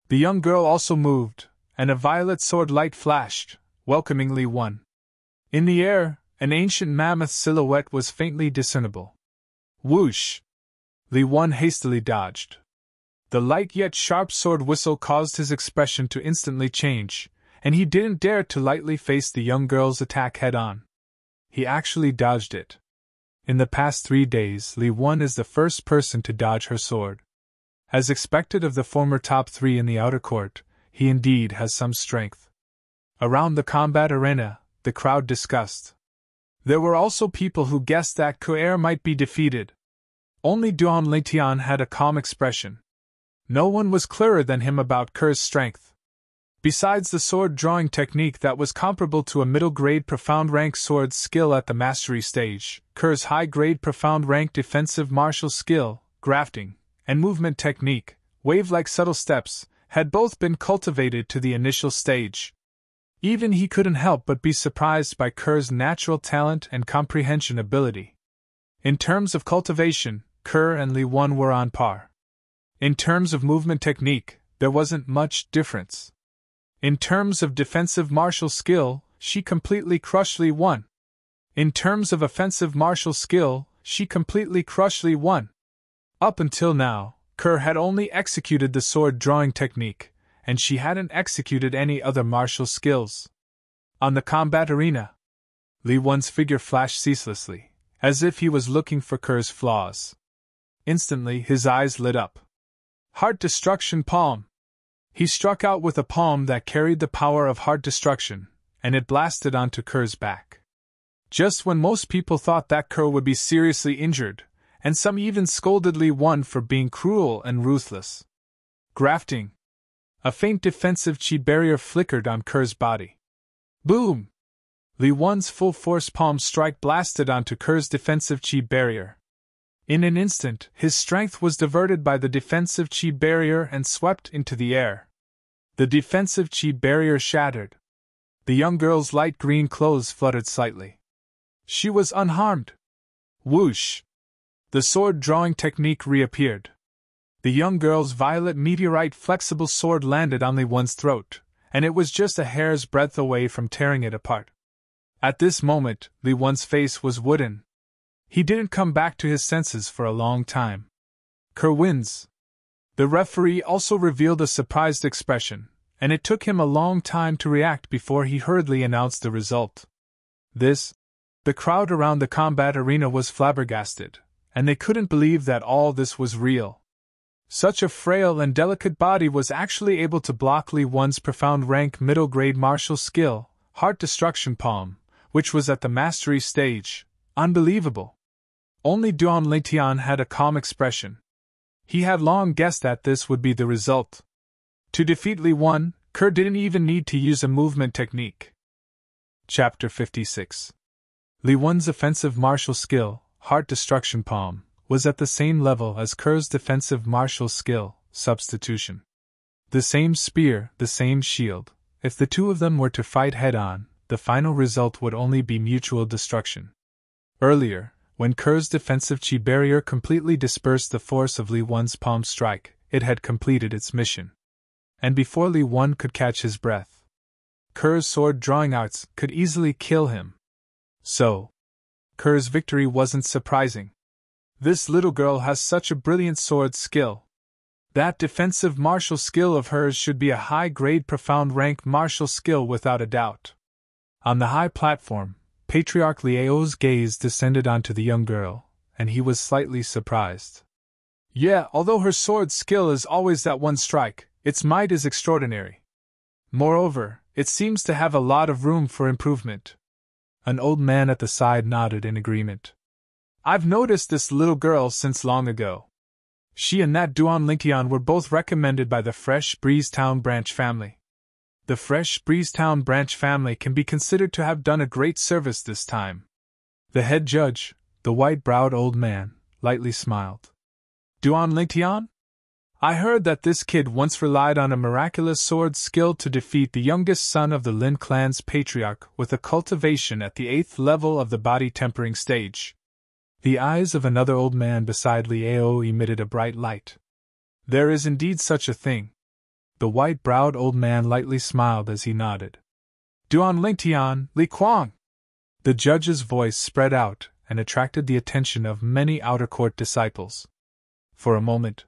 The young girl also moved, and a violet sword light flashed, welcoming Li Wan. In the air, an ancient mammoth silhouette was faintly discernible. Whoosh! Li Wan hastily dodged. The light yet sharp sword whistle caused his expression to instantly change, and he didn't dare to lightly face the young girl's attack head-on. He actually dodged it. In the past 3 days, Li Wan is the first person to dodge her sword. As expected of the former top 3 in the outer court, he indeed has some strength. Around the combat arena, the crowd discussed. There were also people who guessed that Kerr might be defeated. Only Duan Lingtian had a calm expression. No one was clearer than him about Kerr's strength. Besides the sword-drawing technique that was comparable to a middle-grade profound-rank sword skill at the mastery stage, Kerr's high-grade profound-rank defensive martial skill, grafting, and movement technique, wave-like subtle steps, had both been cultivated to the initial stage. Even he couldn't help but be surprised by Kerr's natural talent and comprehension ability. In terms of cultivation, Kerr and Li Wan were on par. In terms of movement technique, there wasn't much difference. In terms of defensive martial skill, she completely crushed Li Wan. In terms of offensive martial skill, she completely crushed Li Wan. Up until now, Kerr had only executed the sword-drawing technique, and she hadn't executed any other martial skills. On the combat arena, Li Wan's figure flashed ceaselessly, as if he was looking for Kerr's flaws. Instantly, his eyes lit up. Heart Destruction Palm. He struck out with a palm that carried the power of heart destruction, and it blasted onto Kerr's back. Just when most people thought that Kerr would be seriously injured, and some even scolded Li Wan for being cruel and ruthless. Grafting. A faint defensive chi barrier flickered on Kerr's body. Boom! Li Wan's full-force palm strike blasted onto Kerr's defensive chi barrier. In an instant, his strength was diverted by the defensive chi barrier and swept into the air. The defensive chi barrier shattered. The young girl's light green clothes fluttered slightly. She was unharmed. Whoosh! The sword-drawing technique reappeared. The young girl's violet meteorite flexible sword landed on Li Wan's throat, and it was just a hair's breadth away from tearing it apart. At this moment, Li Wan's face was wooden. He didn't come back to his senses for a long time. Kerr wins. The referee also revealed a surprised expression, and it took him a long time to react before he hurriedly announced the result. The crowd around the combat arena was flabbergasted, and they couldn't believe that all this was real. Such a frail and delicate body was actually able to block Li Wan's profound-rank middle-grade martial skill, Heart Destruction Palm, which was at the mastery stage. Unbelievable. Only Duan Lingtian had a calm expression. He had long guessed that this would be the result. To defeat Li Wan, Kerr didn't even need to use a movement technique. Chapter 56. Li Wan's offensive martial skill, Heart Destruction Palm, was at the same level as Kerr's defensive martial skill, Substitution. The same spear, the same shield. If the two of them were to fight head-on, the final result would only be mutual destruction. Earlier, when Kerr's defensive chi barrier completely dispersed the force of Li Wan's palm strike, it had completed its mission. And before Li Wan could catch his breath, Kerr's sword-drawing arts could easily kill him. So, Kerr's victory wasn't surprising. This little girl has such a brilliant sword skill. That defensive martial skill of hers should be a high-grade profound rank martial skill without a doubt. On the high platform, Patriarch Liao's gaze descended onto the young girl, and he was slightly surprised. Yeah, although her sword skill is always that one strike, its might is extraordinary. Moreover, it seems to have a lot of room for improvement. An old man at the side nodded in agreement. I've noticed this little girl since long ago. She and that Duan Lingtian were both recommended by the Fresh Breeze Town branch family. The Fresh Breeze Town branch family can be considered to have done a great service this time. The head judge, the white-browed old man, lightly smiled. Duan Lingtian? I heard that this kid once relied on a miraculous sword skill to defeat the youngest son of the Lin clan's patriarch with a cultivation at the 8th level of the body tempering stage. The eyes of another old man beside Liao emitted a bright light. There is indeed such a thing. The white-browed old man lightly smiled as he nodded. Duan Lingtian, Li Kuang! The judge's voice spread out and attracted the attention of many outer court disciples. For a moment,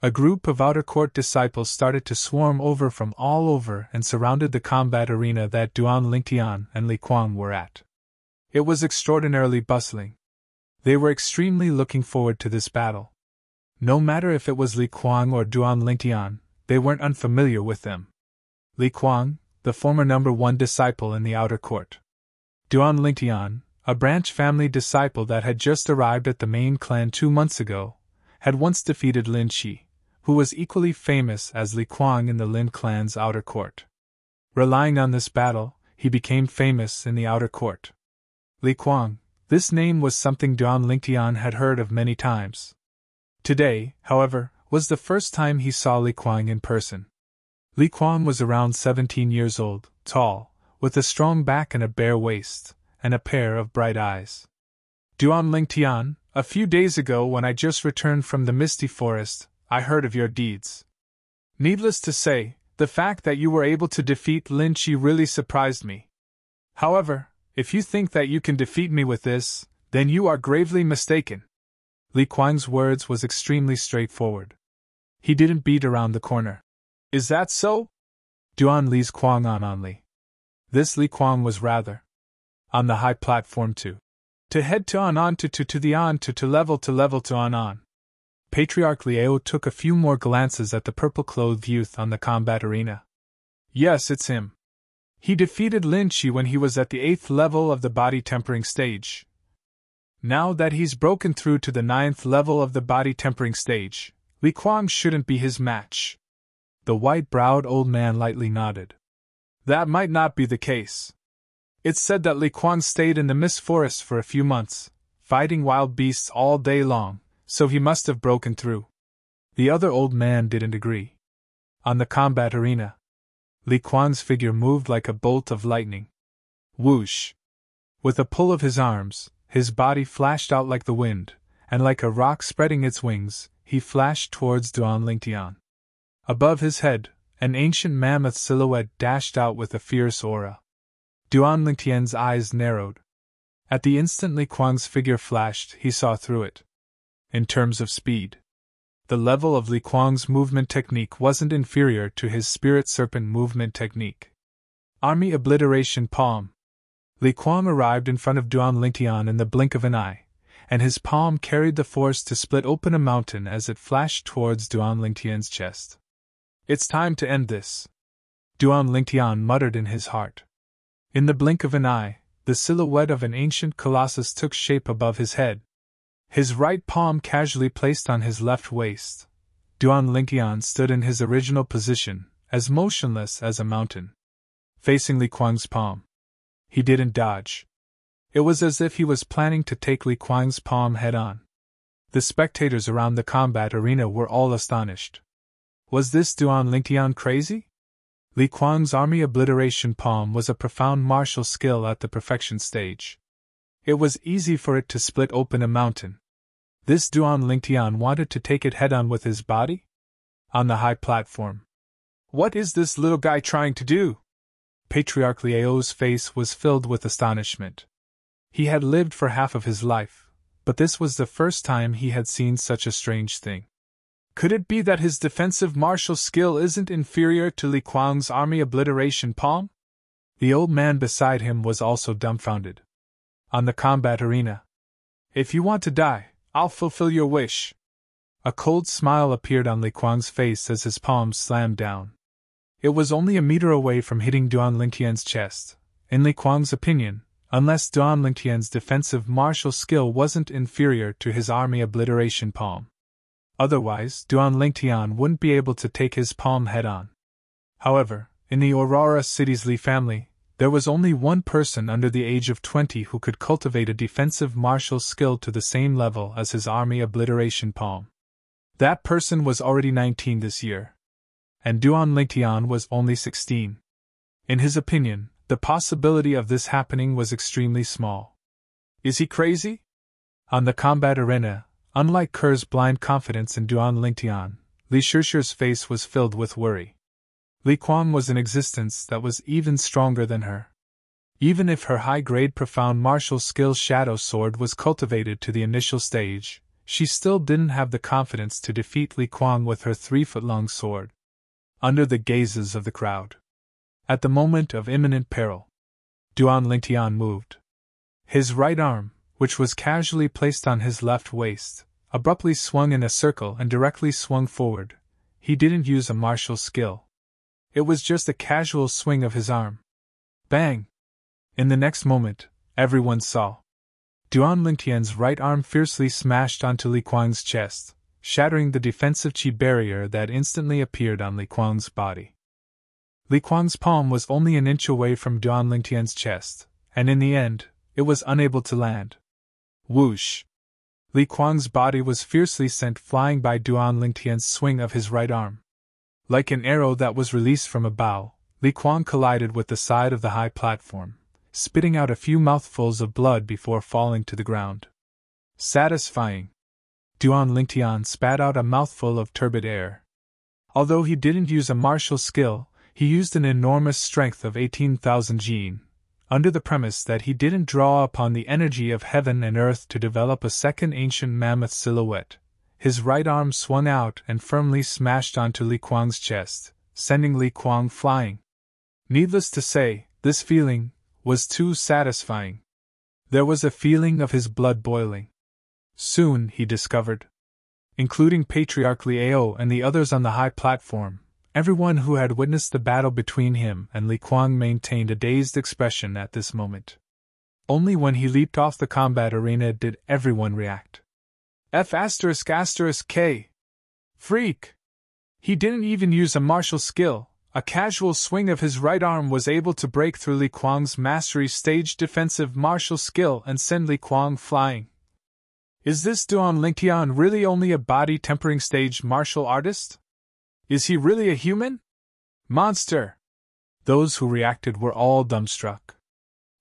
a group of outer court disciples started to swarm over from all over and surrounded the combat arena that Duan Lingtian and Li Kuang were at. It was extraordinarily bustling. They were extremely looking forward to this battle. No matter if it was Li Kuang or Duan Lingtian, they weren't unfamiliar with them. Li Kuang, the former number 1 disciple in the outer court. Duan Lingtian, a branch family disciple that had just arrived at the main clan 2 months ago, had once defeated Lin Qi, who was equally famous as Li Kuang in the Lin clan's outer court. Relying on this battle, he became famous in the outer court. Li Kuang, this name was something Duan Lingtian had heard of many times. Today, however, was the first time he saw Li Kuang in person. Li Kuang was around 17 years old, tall, with a strong back and a bare waist, and a pair of bright eyes. Duan Lingtian, a few days ago when I just returned from the Misty Forest, I heard of your deeds. Needless to say, the fact that you were able to defeat Lin Qi really surprised me. However, if you think that you can defeat me with this, then you are gravely mistaken. Li Kuang's words was extremely straightforward. He didn't beat around the corner. Is that so? Duan Li's Kuang on Li. This Li Kuang was rather on the high platform too. To head to on to the on to level to on. Patriarch Liao took a few more glances at the purple-clothed youth on the combat arena. Yes, it's him. He defeated Lin Qi when he was at the 8th level of the body tempering stage. Now that he's broken through to the 9th level of the body tempering stage, Li Kuang shouldn't be his match. The white-browed old man lightly nodded. That might not be the case. It's said that Li Kuang stayed in the Mist Forest for a few months, fighting wild beasts all day long, so he must have broken through. The other old man didn't agree. On the combat arena, Li Kuang's figure moved like a bolt of lightning. Whoosh! With a pull of his arms, his body flashed out like the wind, and like a rock spreading its wings, he flashed towards Duan Lingtian. Above his head, an ancient mammoth silhouette dashed out with a fierce aura. Duan Lingtian's eyes narrowed. At the instant Li Kuang's figure flashed, he saw through it. In terms of speed, the level of Li Kuang's movement technique wasn't inferior to his spirit serpent movement technique. Army obliteration palm. Li Kuang arrived in front of Duan Lingtian in the blink of an eye, and his palm carried the force to split open a mountain as it flashed towards Duan Lingtian's chest. It's time to end this, Duan Lingtian muttered in his heart. In the blink of an eye, the silhouette of an ancient colossus took shape above his head. His right palm casually placed on his left waist, Duan Lingtian stood in his original position, as motionless as a mountain. Facing Li Kuang's palm. He didn't dodge. It was as if he was planning to take Li Kuang's palm head-on. The spectators around the combat arena were all astonished. Was this Duan Lingtian crazy? Li Kuang's army obliteration palm was a profound martial skill at the perfection stage. It was easy for it to split open a mountain. This Duan Lingtian wanted to take it head-on with his body? On the high platform. What is this little guy trying to do? Patriarch Liao's face was filled with astonishment. He had lived for half of his life, but this was the first time he had seen such a strange thing. Could it be that his defensive martial skill isn't inferior to Li Kuang's army obliteration palm? The old man beside him was also dumbfounded. On the combat arena. If you want to die, I'll fulfill your wish. A cold smile appeared on Li Kuang's face as his palms slammed down. It was only a meter away from hitting Duan Lingtian's chest. In Li Kuang's opinion, unless Duan Lingtian's defensive martial skill wasn't inferior to his army obliteration palm. Otherwise, Duan Lingtian wouldn't be able to take his palm head-on. However, in the Aurora City's Li family, there was only one person under the age of 20 who could cultivate a defensive martial skill to the same level as his army obliteration palm. That person was already 19 this year. And Duan Lingtian was only 16. In his opinion, the possibility of this happening was extremely small. Is he crazy? On the combat arena, unlike Kerr's blind confidence in Duan Lingtian, Li Shishir's face was filled with worry. Li Kuang was an existence that was even stronger than her. Even if her high-grade profound martial skill Shadow Sword was cultivated to the initial stage, she still didn't have the confidence to defeat Li Kuang with her 3-foot-long sword. Under the gazes of the crowd. At the moment of imminent peril, Duan Lingtian moved. His right arm, which was casually placed on his left waist, abruptly swung in a circle and directly swung forward. He didn't use a martial skill. It was just a casual swing of his arm. Bang! In the next moment, everyone saw. Duan Lingtian's right arm fiercely smashed onto Li Kuang's chest, shattering the defensive chi barrier that instantly appeared on Li Kuang's body. Li Kuang's palm was only an inch away from Duan Lingtian's chest, and in the end, it was unable to land. Whoosh! Li Kuang's body was fiercely sent flying by Duan Lingtian's swing of his right arm. Like an arrow that was released from a bow, Li Kuang collided with the side of the high platform, spitting out a few mouthfuls of blood before falling to the ground. Satisfying. Duan Lingtian spat out a mouthful of turbid air. Although he didn't use a martial skill, he used an enormous strength of 18,000 jin, under the premise that he didn't draw upon the energy of heaven and earth to develop a second ancient mammoth silhouette. His right arm swung out and firmly smashed onto Li Kuang's chest, sending Li Kuang flying. Needless to say, this feeling was too satisfying. There was a feeling of his blood boiling. Soon, he discovered, including Patriarch Liao and the others on the high platform, everyone who had witnessed the battle between him and Li Kuang maintained a dazed expression at this moment. Only when he leaped off the combat arena did everyone react. F***K. Freak! He didn't even use a martial skill. A casual swing of his right arm was able to break through Li Kuang's mastery stage defensive martial skill and send Li Kuang flying. Is this Duan Lingtian really only a body-tempering stage martial artist? Is he really a human? Monster! Those who reacted were all dumbstruck.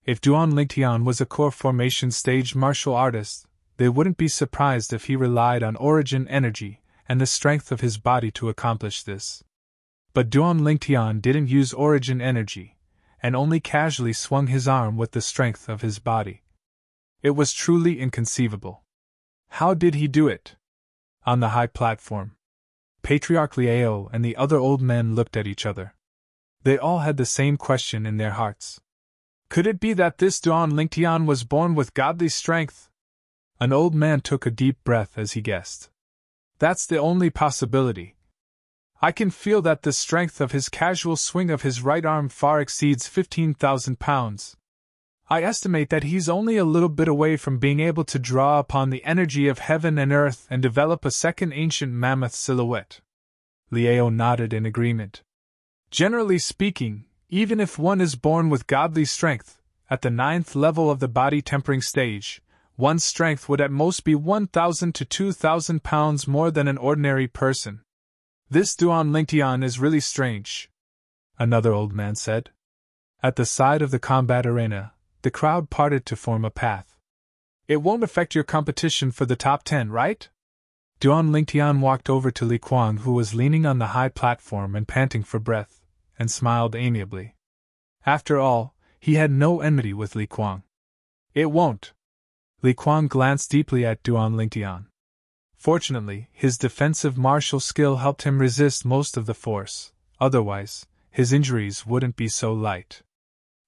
If Duan Lingtian was a core formation stage martial artist, they wouldn't be surprised if he relied on origin energy and the strength of his body to accomplish this. But Duan Lingtian didn't use origin energy, and only casually swung his arm with the strength of his body. It was truly inconceivable. How did he do it? On the high platform, Patriarch Liao and the other old men looked at each other. They all had the same question in their hearts. Could it be that this Duan Lingtian was born with godly strength? An old man took a deep breath as he guessed. That's the only possibility. I can feel that the strength of his casual swing of his right arm far exceeds 15,000 pounds. I estimate that he's only a little bit away from being able to draw upon the energy of heaven and earth and develop a second ancient mammoth silhouette. Liao nodded in agreement. Generally speaking, even if one is born with godly strength, at the 9th level of the body-tempering stage, one's strength would at most be 1,000 to 2,000 pounds more than an ordinary person. This Duan Lingtian is really strange, another old man said. At the side of the combat arena, the crowd parted to form a path. It won't affect your competition for the top 10, right? Duan Lingtian walked over to Li Kuang, who was leaning on the high platform and panting for breath, and smiled amiably. After all, he had no enmity with Li Kuang. It won't. Li Kuang glanced deeply at Duan Lingtian. Fortunately, his defensive martial skill helped him resist most of the force, otherwise, his injuries wouldn't be so light.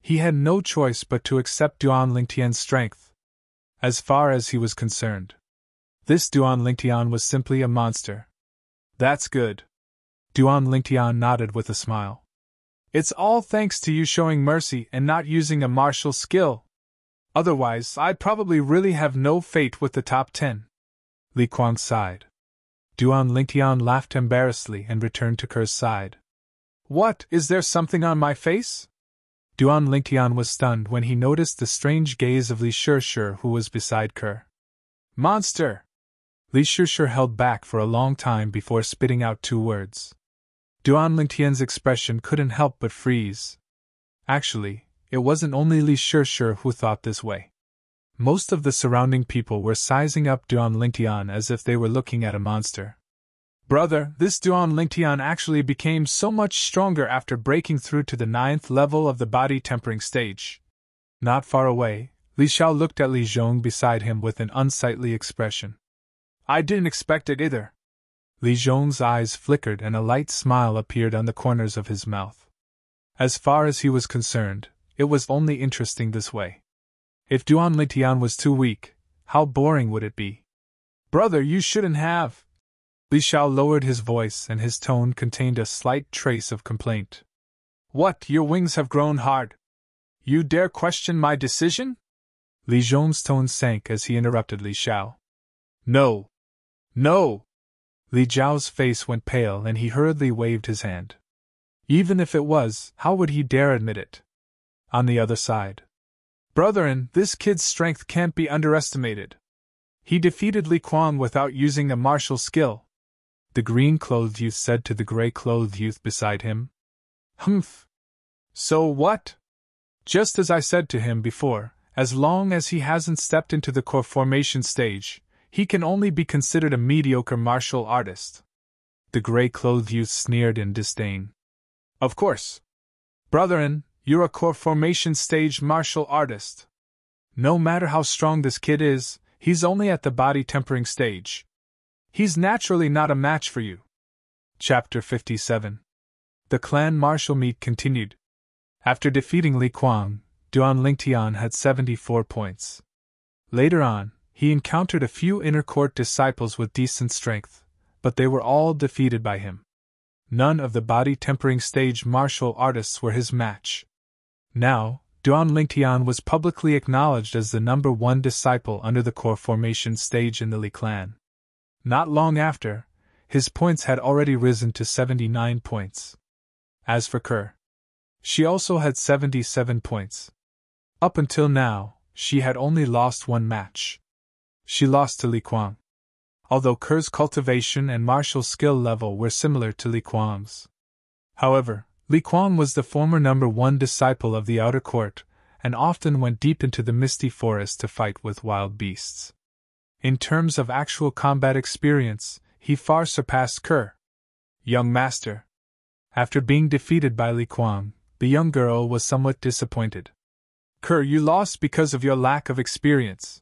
He had no choice but to accept Duan Lingtian's strength. As far as he was concerned, this Duan Lingtian was simply a monster. That's good. Duan Lingtian nodded with a smile. It's all thanks to you showing mercy and not using a martial skill. Otherwise, I'd probably really have no fate with the top 10. Li Kuang sighed. Duan Lingtian laughed embarrassedly and returned to Ker's side. What, is there something on my face? Duan Lingtian was stunned when he noticed the strange gaze of Li Shishir who was beside Ker. Monster! Li Shishir held back for a long time before spitting out 2 words. Duan Lingtian's expression couldn't help but freeze. Actually, it wasn't only Li Shishir who thought this way. Most of the surrounding people were sizing up Duan Lingtian as if they were looking at a monster. Brother, this Duan Lingtian actually became so much stronger after breaking through to the 9th level of the body tempering stage. Not far away, Li Xiao looked at Li Zhong beside him with an unsightly expression. I didn't expect it either. Li Zhong's eyes flickered and a light smile appeared on the corners of his mouth. As far as he was concerned, it was only interesting this way. If Duan Lingtian was too weak, how boring would it be? Brother, you shouldn't have. Li Xiao lowered his voice and his tone contained a slight trace of complaint. What, your wings have grown hard? You dare question my decision? Li Zhong's tone sank as he interrupted Li Xiao. No! No! Li Zhao's face went pale and he hurriedly waved his hand. Even if it was, how would he dare admit it? On the other side. Brethren, this kid's strength can't be underestimated. He defeated Li Kuang without using a martial skill. The green-clothed youth said to the gray-clothed youth beside him. Humph! So what? Just as I said to him before, as long as he hasn't stepped into the core formation stage, he can only be considered a mediocre martial artist. The gray-clothed youth sneered in disdain. Of course. Brethren, you're a core formation stage martial artist. No matter how strong this kid is, he's only at the body tempering stage. He's naturally not a match for you. Chapter 57. The clan martial meet continued. After defeating Li Kuang, Duan Lingtian had 74 points. Later on, he encountered a few inner court disciples with decent strength, but they were all defeated by him. None of the body tempering stage martial artists were his match. Now, Duan Lingtian was publicly acknowledged as the number 1 disciple under the core formation stage in the Li clan. Not long after, his points had already risen to 79 points. As for Ker, she also had 77 points. Up until now, she had only lost 1 match. She lost to Li Kuang. Although Ker's cultivation and martial skill level were similar to Li Kuang's. However, Li Kuang was the former number 1 disciple of the outer court, and often went deep into the misty forest to fight with wild beasts. In terms of actual combat experience, he far surpassed Ker. Young master. After being defeated by Li Kuang, the young girl was somewhat disappointed. Ker, you lost because of your lack of experience.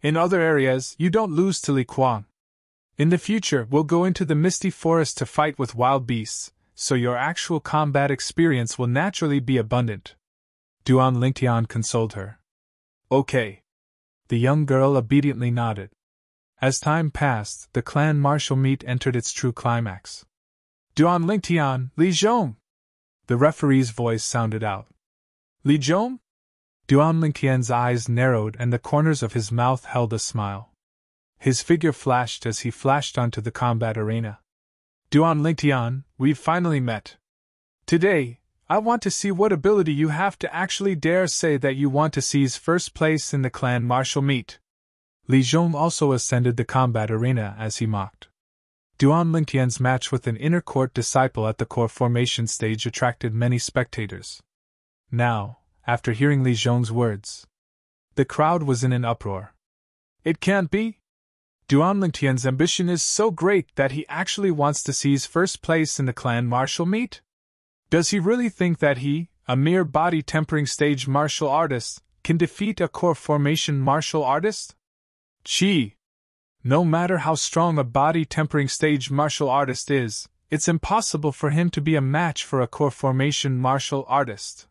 In other areas, you don't lose to Li Kuang. In the future, we'll go into the misty forest to fight with wild beasts, so your actual combat experience will naturally be abundant. Duan Lingtian consoled her. Okay. The young girl obediently nodded. As time passed, the clan martial meet entered its true climax. Duan Lingtian, Li Zhong! The referee's voice sounded out. Li Zhong? Duan Lingtian's eyes narrowed and the corners of his mouth held a smile. His figure flashed as he flashed onto the combat arena. Duan Lingtian, we've finally met. Today, I want to see what ability you have to actually dare say that you want to seize first place in the clan martial meet. Li Zhong also ascended the combat arena as he mocked. Duan Lingtian's match with an inner court disciple at the core formation stage attracted many spectators. Now, after hearing Li Zhong's words, the crowd was in an uproar. It can't be! Duan Lingtian's ambition is so great that he actually wants to seize first place in the clan martial meet? Does he really think that he, a mere body tempering stage martial artist, can defeat a core formation martial artist? Gee! No matter how strong a body-tempering stage martial artist is, it's impossible for him to be a match for a core formation martial artist.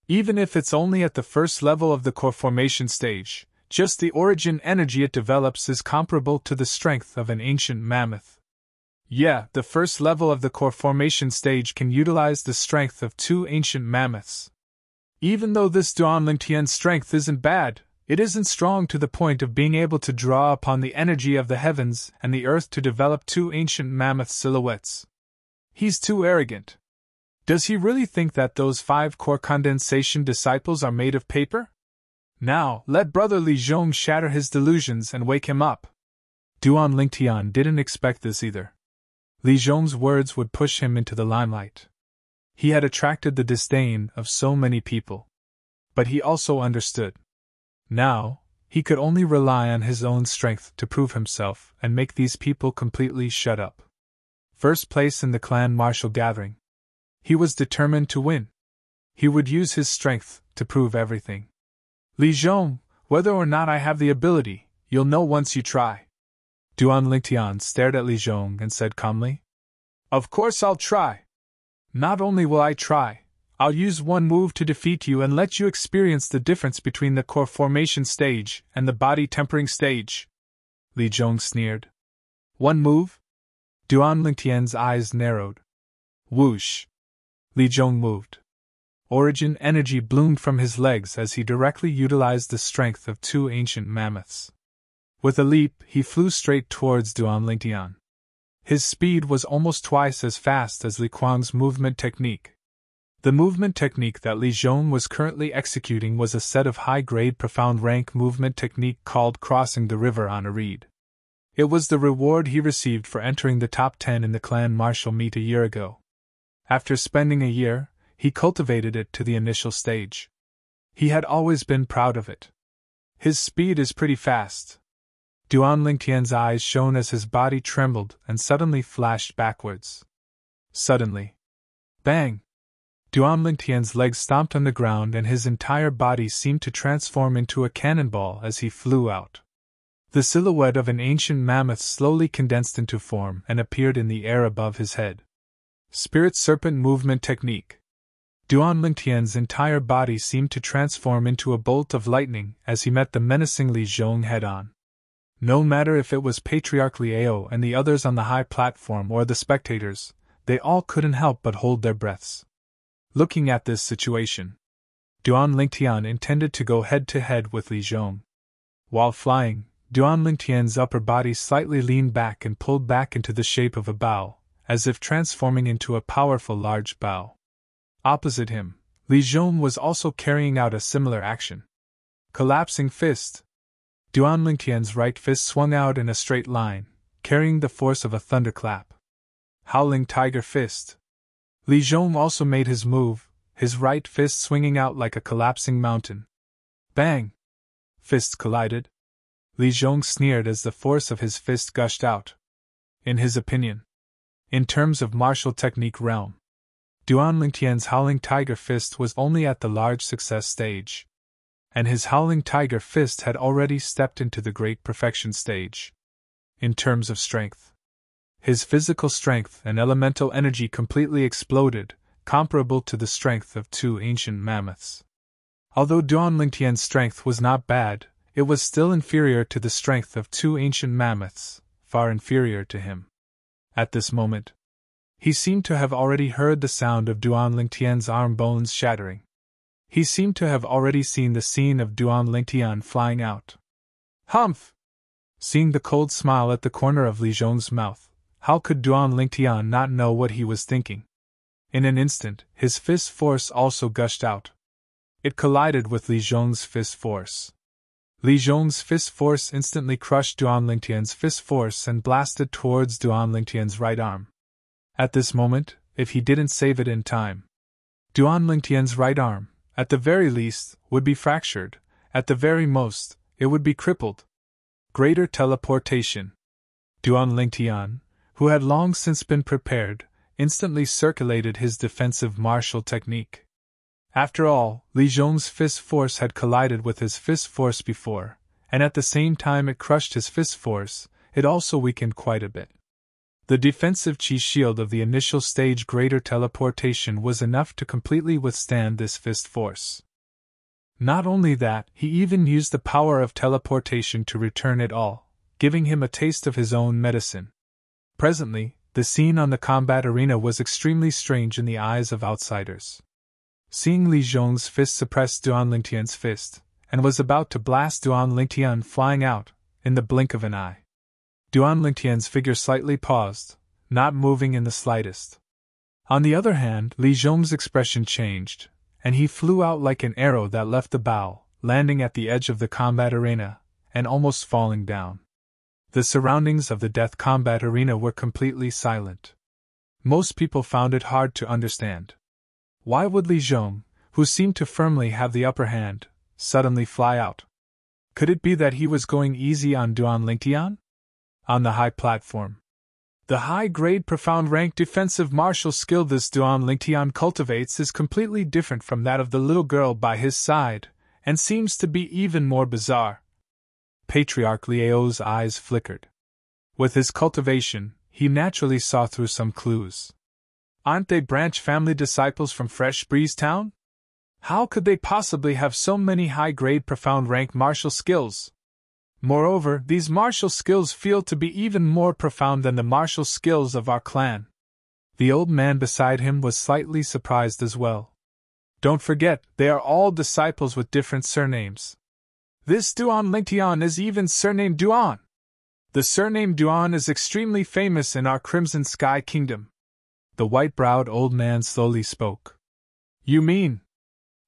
Even if it's only at the first level of the core formation stage, just the origin energy it develops is comparable to the strength of an ancient mammoth. Yeah, the first level of the core formation stage can utilize the strength of 2 ancient mammoths. Even though this Duanling Tian's strength isn't bad, it isn't strong to the point of being able to draw upon the energy of the heavens and the earth to develop 2 ancient mammoth silhouettes. He's too arrogant. Does he really think that those 5 core condensation disciples are made of paper? Now, let Brother Li Zhong shatter his delusions and wake him up. Duanling Tian didn't expect this either. Li Zhong's words would push him into the limelight. He had attracted the disdain of so many people. But he also understood. Now, he could only rely on his own strength to prove himself and make these people completely shut up. First place in the clan martial gathering. He was determined to win. He would use his strength to prove everything. Li Zhong, whether or not I have the ability, you'll know once you try. Duanling Tian stared at Li Zhong and said calmly, Of course I'll try. Not only will I try, I'll use one move to defeat you and let you experience the difference between the core formation stage and the body tempering stage. Li Zhong sneered. One move? Duanling Tian's eyes narrowed. Whoosh! Li Zhong moved. Origin energy bloomed from his legs as he directly utilized the strength of 2 ancient mammoths. With a leap, he flew straight towards Duanling Tian. His speed was almost twice as fast as Li Kuang's movement technique. The movement technique that Li Zhong was currently executing was a set of high-grade profound rank movement technique called crossing the river on a reed. It was the reward he received for entering the top 10 in the clan martial meet a year ago. After spending a year, he cultivated it to the initial stage. He had always been proud of it. His speed is pretty fast. Duanling Tian's eyes shone as his body trembled and suddenly flashed backwards. Suddenly. Bang! Duanling Tian's legs stomped on the ground and his entire body seemed to transform into a cannonball as he flew out. The silhouette of an ancient mammoth slowly condensed into form and appeared in the air above his head. Spirit Serpent Movement Technique. Duanling Tian's entire body seemed to transform into a bolt of lightning as he met the menacing Li Zhong head-on. No matter if it was Patriarch Liao and the others on the high platform or the spectators, they all couldn't help but hold their breaths. Looking at this situation, Duanling Tian intended to go head-to-head with Li Zhong. While flying, Duanling Tian's upper body slightly leaned back and pulled back into the shape of a bow, as if transforming into a powerful large bow. Opposite him, Li Zhong was also carrying out a similar action. Collapsing fist. Duanling Tian's right fist swung out in a straight line, carrying the force of a thunderclap. Howling Tiger Fist. Li Zhong also made his move, his right fist swinging out like a collapsing mountain. Bang! Fists collided. Li Zhong sneered as the force of his fist gushed out. In his opinion, in terms of martial technique realm, Duanling Tian's Howling Tiger Fist was only at the large success stage. And his Howling Tiger Fist had already stepped into the Great Perfection stage. In terms of strength, his physical strength and elemental energy completely exploded, comparable to the strength of 2 ancient mammoths. Although Duanling Tian's strength was not bad, it was still inferior to the strength of 2 ancient mammoths, far inferior to him. At this moment, he seemed to have already heard the sound of Duanling Tian's arm bones shattering. He seemed to have already seen the scene of Duanling Tian flying out. Humph! Seeing the cold smile at the corner of Li Zhong's mouth, how could Duanling Tian not know what he was thinking? In an instant, his fist force also gushed out. It collided with Li Zhong's fist force. Li Zhong's fist force instantly crushed Duanling Tian's fist force and blasted towards Duanling Tian's right arm. At this moment, if he didn't save it in time, Duanling Tian's right arm, at the very least, would be fractured, at the very most, it would be crippled. Greater teleportation. Duanling Tian, who had long since been prepared, instantly circulated his defensive martial technique. After all, Li Zhong's fist force had collided with his fist force before, and at the same time it crushed his fist force, it also weakened quite a bit. The defensive chi shield of the initial stage greater teleportation was enough to completely withstand this fist force. Not only that, he even used the power of teleportation to return it all, giving him a taste of his own medicine. Presently, the scene on the combat arena was extremely strange in the eyes of outsiders. Seeing Li Zhong's fist suppress Duan Lingtian's fist, and was about to blast Duan Lingtian flying out, in the blink of an eye. Duan Lingtian's figure slightly paused, not moving in the slightest. On the other hand, Li Zhong's expression changed, and he flew out like an arrow that left the bow, landing at the edge of the combat arena, and almost falling down. The surroundings of the death combat arena were completely silent. Most people found it hard to understand. Why would Li Zhong, who seemed to firmly have the upper hand, suddenly fly out? Could it be that he was going easy on Duan Lingtian? On the high platform. The high-grade profound rank defensive martial skill this Duan Lingtian cultivates is completely different from that of the little girl by his side, and seems to be even more bizarre. Patriarch Liao's eyes flickered. With his cultivation, he naturally saw through some clues. Aren't they branch family disciples from Fresh Breeze Town? How could they possibly have so many high-grade profound rank martial skills? Moreover, these martial skills feel to be even more profound than the martial skills of our clan. The old man beside him was slightly surprised as well. Don't forget, they are all disciples with different surnames. This Duan Lingtian is even surnamed Duan. The surname Duan is extremely famous in our Crimson Sky Kingdom. The white-browed old man slowly spoke. You mean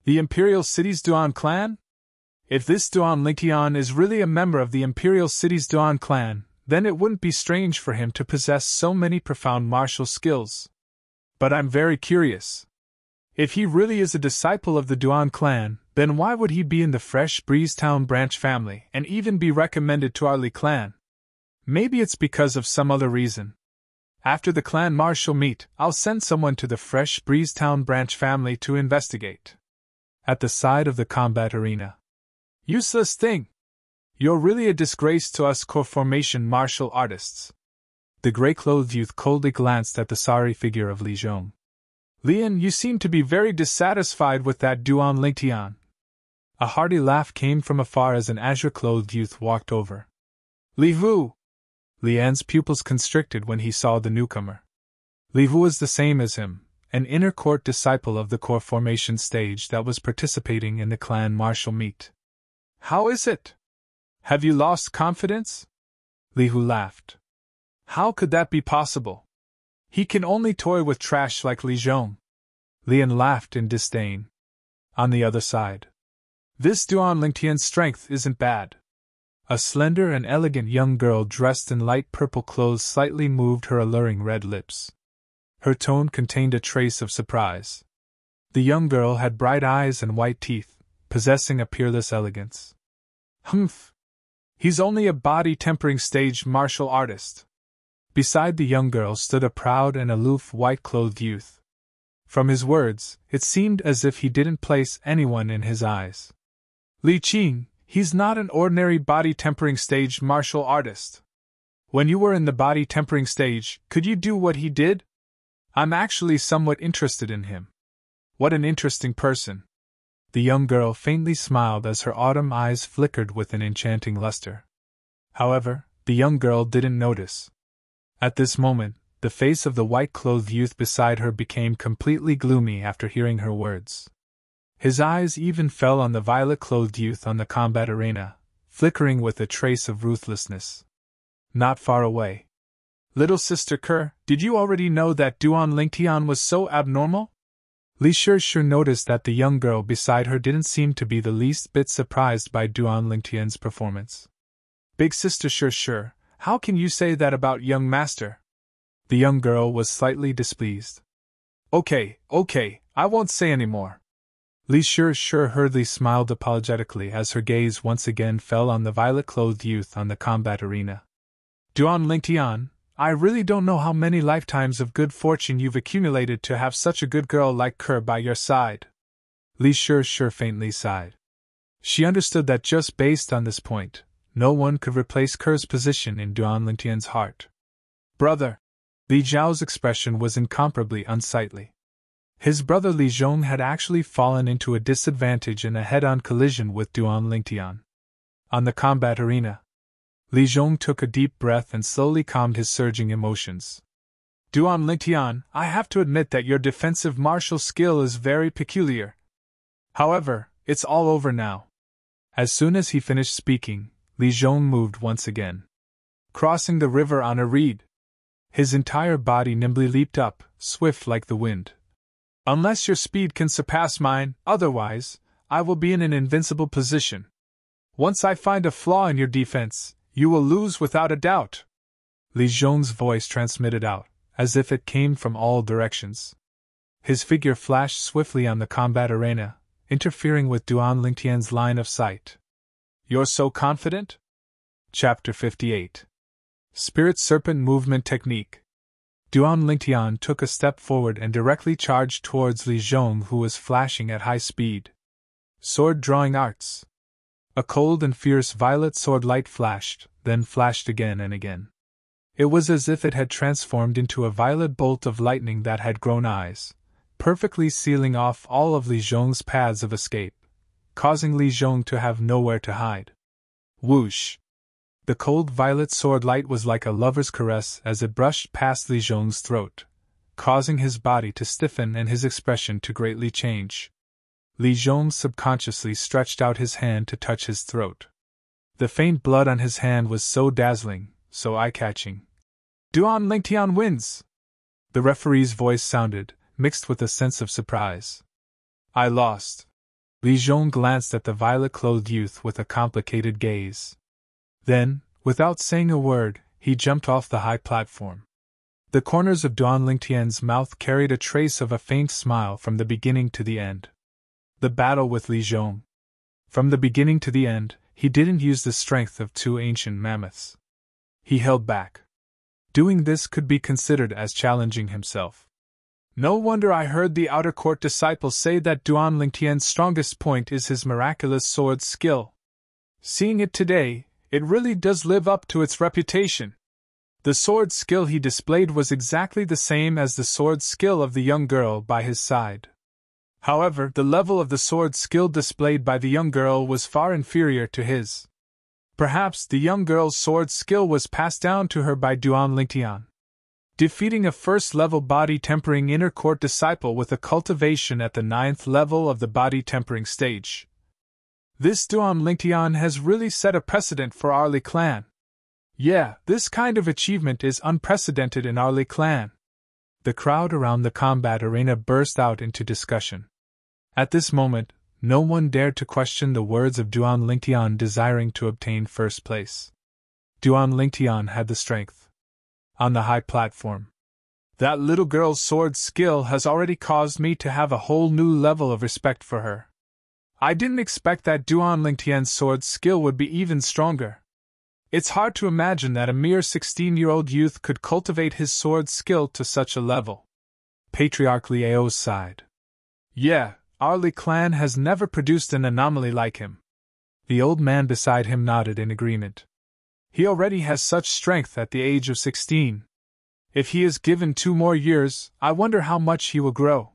the Imperial City's Duan clan? If this Duan Lingtian is really a member of the Imperial City's Duan clan, then it wouldn't be strange for him to possess so many profound martial skills. But I'm very curious. If he really is a disciple of the Duan clan, then why would he be in the Fresh Breeze Town branch family and even be recommended to our Li clan? Maybe it's because of some other reason. After the clan martial meet, I'll send someone to the Fresh Breeze Town branch family to investigate. At the side of the combat arena. Useless thing! You're really a disgrace to us core formation martial artists. The gray-clothed youth coldly glanced at the sorry figure of Li Zhong. Lian, you seem to be very dissatisfied with that Duan Lingtian. A hearty laugh came from afar as an azure-clothed youth walked over. Li Wu! Lian's pupils constricted when he saw the newcomer. Li Wu was the same as him, an inner court disciple of the core formation stage that was participating in the clan martial meet. How is it? Have you lost confidence? Li Hu laughed. How could that be possible? He can only toy with trash like Li Zhong. Lian laughed in disdain. On the other side. This Duan Lingtian's strength isn't bad. A slender and elegant young girl dressed in light purple clothes slightly moved her alluring red lips. Her tone contained a trace of surprise. The young girl had bright eyes and white teeth, possessing a peerless elegance. Humph! He's only a body-tempering stage martial artist. Beside the young girl stood a proud and aloof white-clothed youth. From his words, it seemed as if he didn't place anyone in his eyes. Li Qing, he's not an ordinary body-tempering stage martial artist. When you were in the body-tempering stage, could you do what he did? I'm actually somewhat interested in him. What an interesting person. The young girl faintly smiled as her autumn eyes flickered with an enchanting luster. However, the young girl didn't notice. At this moment, the face of the white-clothed youth beside her became completely gloomy after hearing her words. His eyes even fell on the violet-clothed youth on the combat arena, flickering with a trace of ruthlessness. Not far away. Little Sister Kerr, did you already know that Duan Lingtian was so abnormal? Li Shih noticed that the young girl beside her didn't seem to be the least bit surprised by Duan Lingtian's performance. Big Sister Shih, how can you say that about young master? The young girl was slightly displeased. Okay, I won't say any more. Li Shih hurriedly smiled apologetically as her gaze once again fell on the violet-clothed youth on the combat arena. Duan Lingtian, I really don't know how many lifetimes of good fortune you've accumulated to have such a good girl like Kerr by your side. Li Shih faintly sighed. She understood that just based on this point, no one could replace Ker's position in Duan Lingtian's heart. Brother! Li Zhao's expression was incomparably unsightly. His brother Li Zhong had actually fallen into a disadvantage in a head-on collision with Duan Lingtian. On the combat arena, Li Zhong took a deep breath and slowly calmed his surging emotions. Duan Lingtian, I have to admit that your defensive martial skill is very peculiar. However, it's all over now. As soon as he finished speaking, Li Zhong moved once again, crossing the river on a reed. His entire body nimbly leaped up, swift like the wind. Unless your speed can surpass mine, otherwise, I will be in an invincible position. Once I find a flaw in your defense, you will lose without a doubt. Li Zhong's voice transmitted out, as if it came from all directions. His figure flashed swiftly on the combat arena, interfering with Duan Lingtian's line of sight. You're so confident? Chapter 58. Spirit Serpent Movement Technique. Duan Lingtian took a step forward and directly charged towards Li Zhong, who was flashing at high speed. Sword Drawing Arts. A cold and fierce violet sword light flashed, then flashed again and again. It was as if it had transformed into a violet bolt of lightning that had grown eyes, perfectly sealing off all of Li Zhong's paths of escape, causing Li Zhong to have nowhere to hide. Whoosh! The cold violet sword light was like a lover's caress as it brushed past Li Zhong's throat, causing his body to stiffen and his expression to greatly change. Li Zhong subconsciously stretched out his hand to touch his throat. The faint blood on his hand was so dazzling, so eye-catching. Duan Lingtian wins! The referee's voice sounded, mixed with a sense of surprise. I lost. Li Zhong glanced at the violet-clothed youth with a complicated gaze. Then, without saying a word, he jumped off the high platform. The corners of Duan Lingtian's mouth carried a trace of a faint smile from the beginning to the end. The battle with Li Zhong. From the beginning to the end, he didn't use the strength of two ancient mammoths. He held back. Doing this could be considered as challenging himself. No wonder I heard the outer court disciples say that Duan Lingtian's strongest point is his miraculous sword skill. Seeing it today, it really does live up to its reputation. The sword skill he displayed was exactly the same as the sword skill of the young girl by his side. However, the level of the sword skill displayed by the young girl was far inferior to his. Perhaps the young girl's sword skill was passed down to her by Duan Lingtian. Defeating a first-level body-tempering inner court disciple with a cultivation at the 9th level of the body-tempering stage. This Duan Lingtian has really set a precedent for our Li clan. Yeah, this kind of achievement is unprecedented in our Li clan. The crowd around the combat arena burst out into discussion. At this moment, no one dared to question the words of Duan Lingtian desiring to obtain first place. Duan Lingtian had the strength. On the high platform. That little girl's sword skill has already caused me to have a whole new level of respect for her. I didn't expect that Duan Lingtian's sword skill would be even stronger. It's hard to imagine that a mere 16-year-old youth could cultivate his sword skill to such a level. Patriarch Liao sighed. Yeah, our Li clan has never produced an anomaly like him. The old man beside him nodded in agreement. He already has such strength at the age of 16. If he is given 2 more years, I wonder how much he will grow.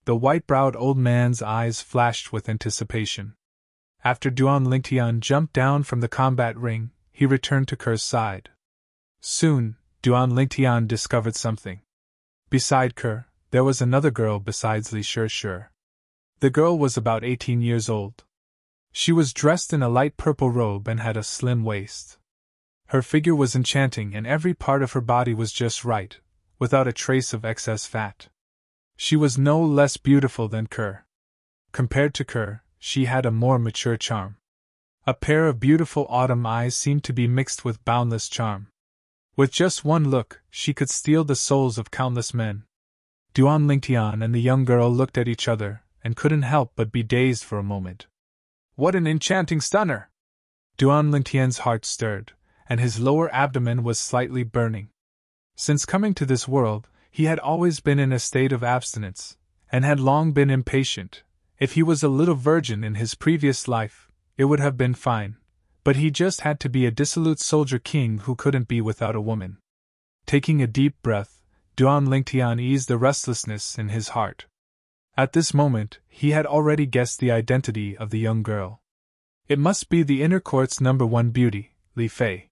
The white-browed old man's eyes flashed with anticipation. After Duan Lingtian jumped down from the combat ring, he returned to Ker's side. Soon, Duan Lingtian discovered something. Beside Ker, there was another girl besides Li Shi. The girl was about 18 years old. She was dressed in a light purple robe and had a slim waist. Her figure was enchanting and every part of her body was just right, without a trace of excess fat. She was no less beautiful than Ker. Compared to Ker, she had a more mature charm. A pair of beautiful autumn eyes seemed to be mixed with boundless charm. With just one look, she could steal the souls of countless men. Duan Lingtian and the young girl looked at each other, and couldn't help but be dazed for a moment. What an enchanting stunner! Duan Lingtian's heart stirred, and his lower abdomen was slightly burning. Since coming to this world, he had always been in a state of abstinence, and had long been impatient. If he was a little virgin in his previous life, it would have been fine, But he just had to be a dissolute soldier king who couldn't be without a woman. Taking a deep breath, Duan Lingtian eased the restlessness in his heart. At this moment, he had already guessed the identity of the young girl. It must be the inner court's #1 beauty, Li Fei.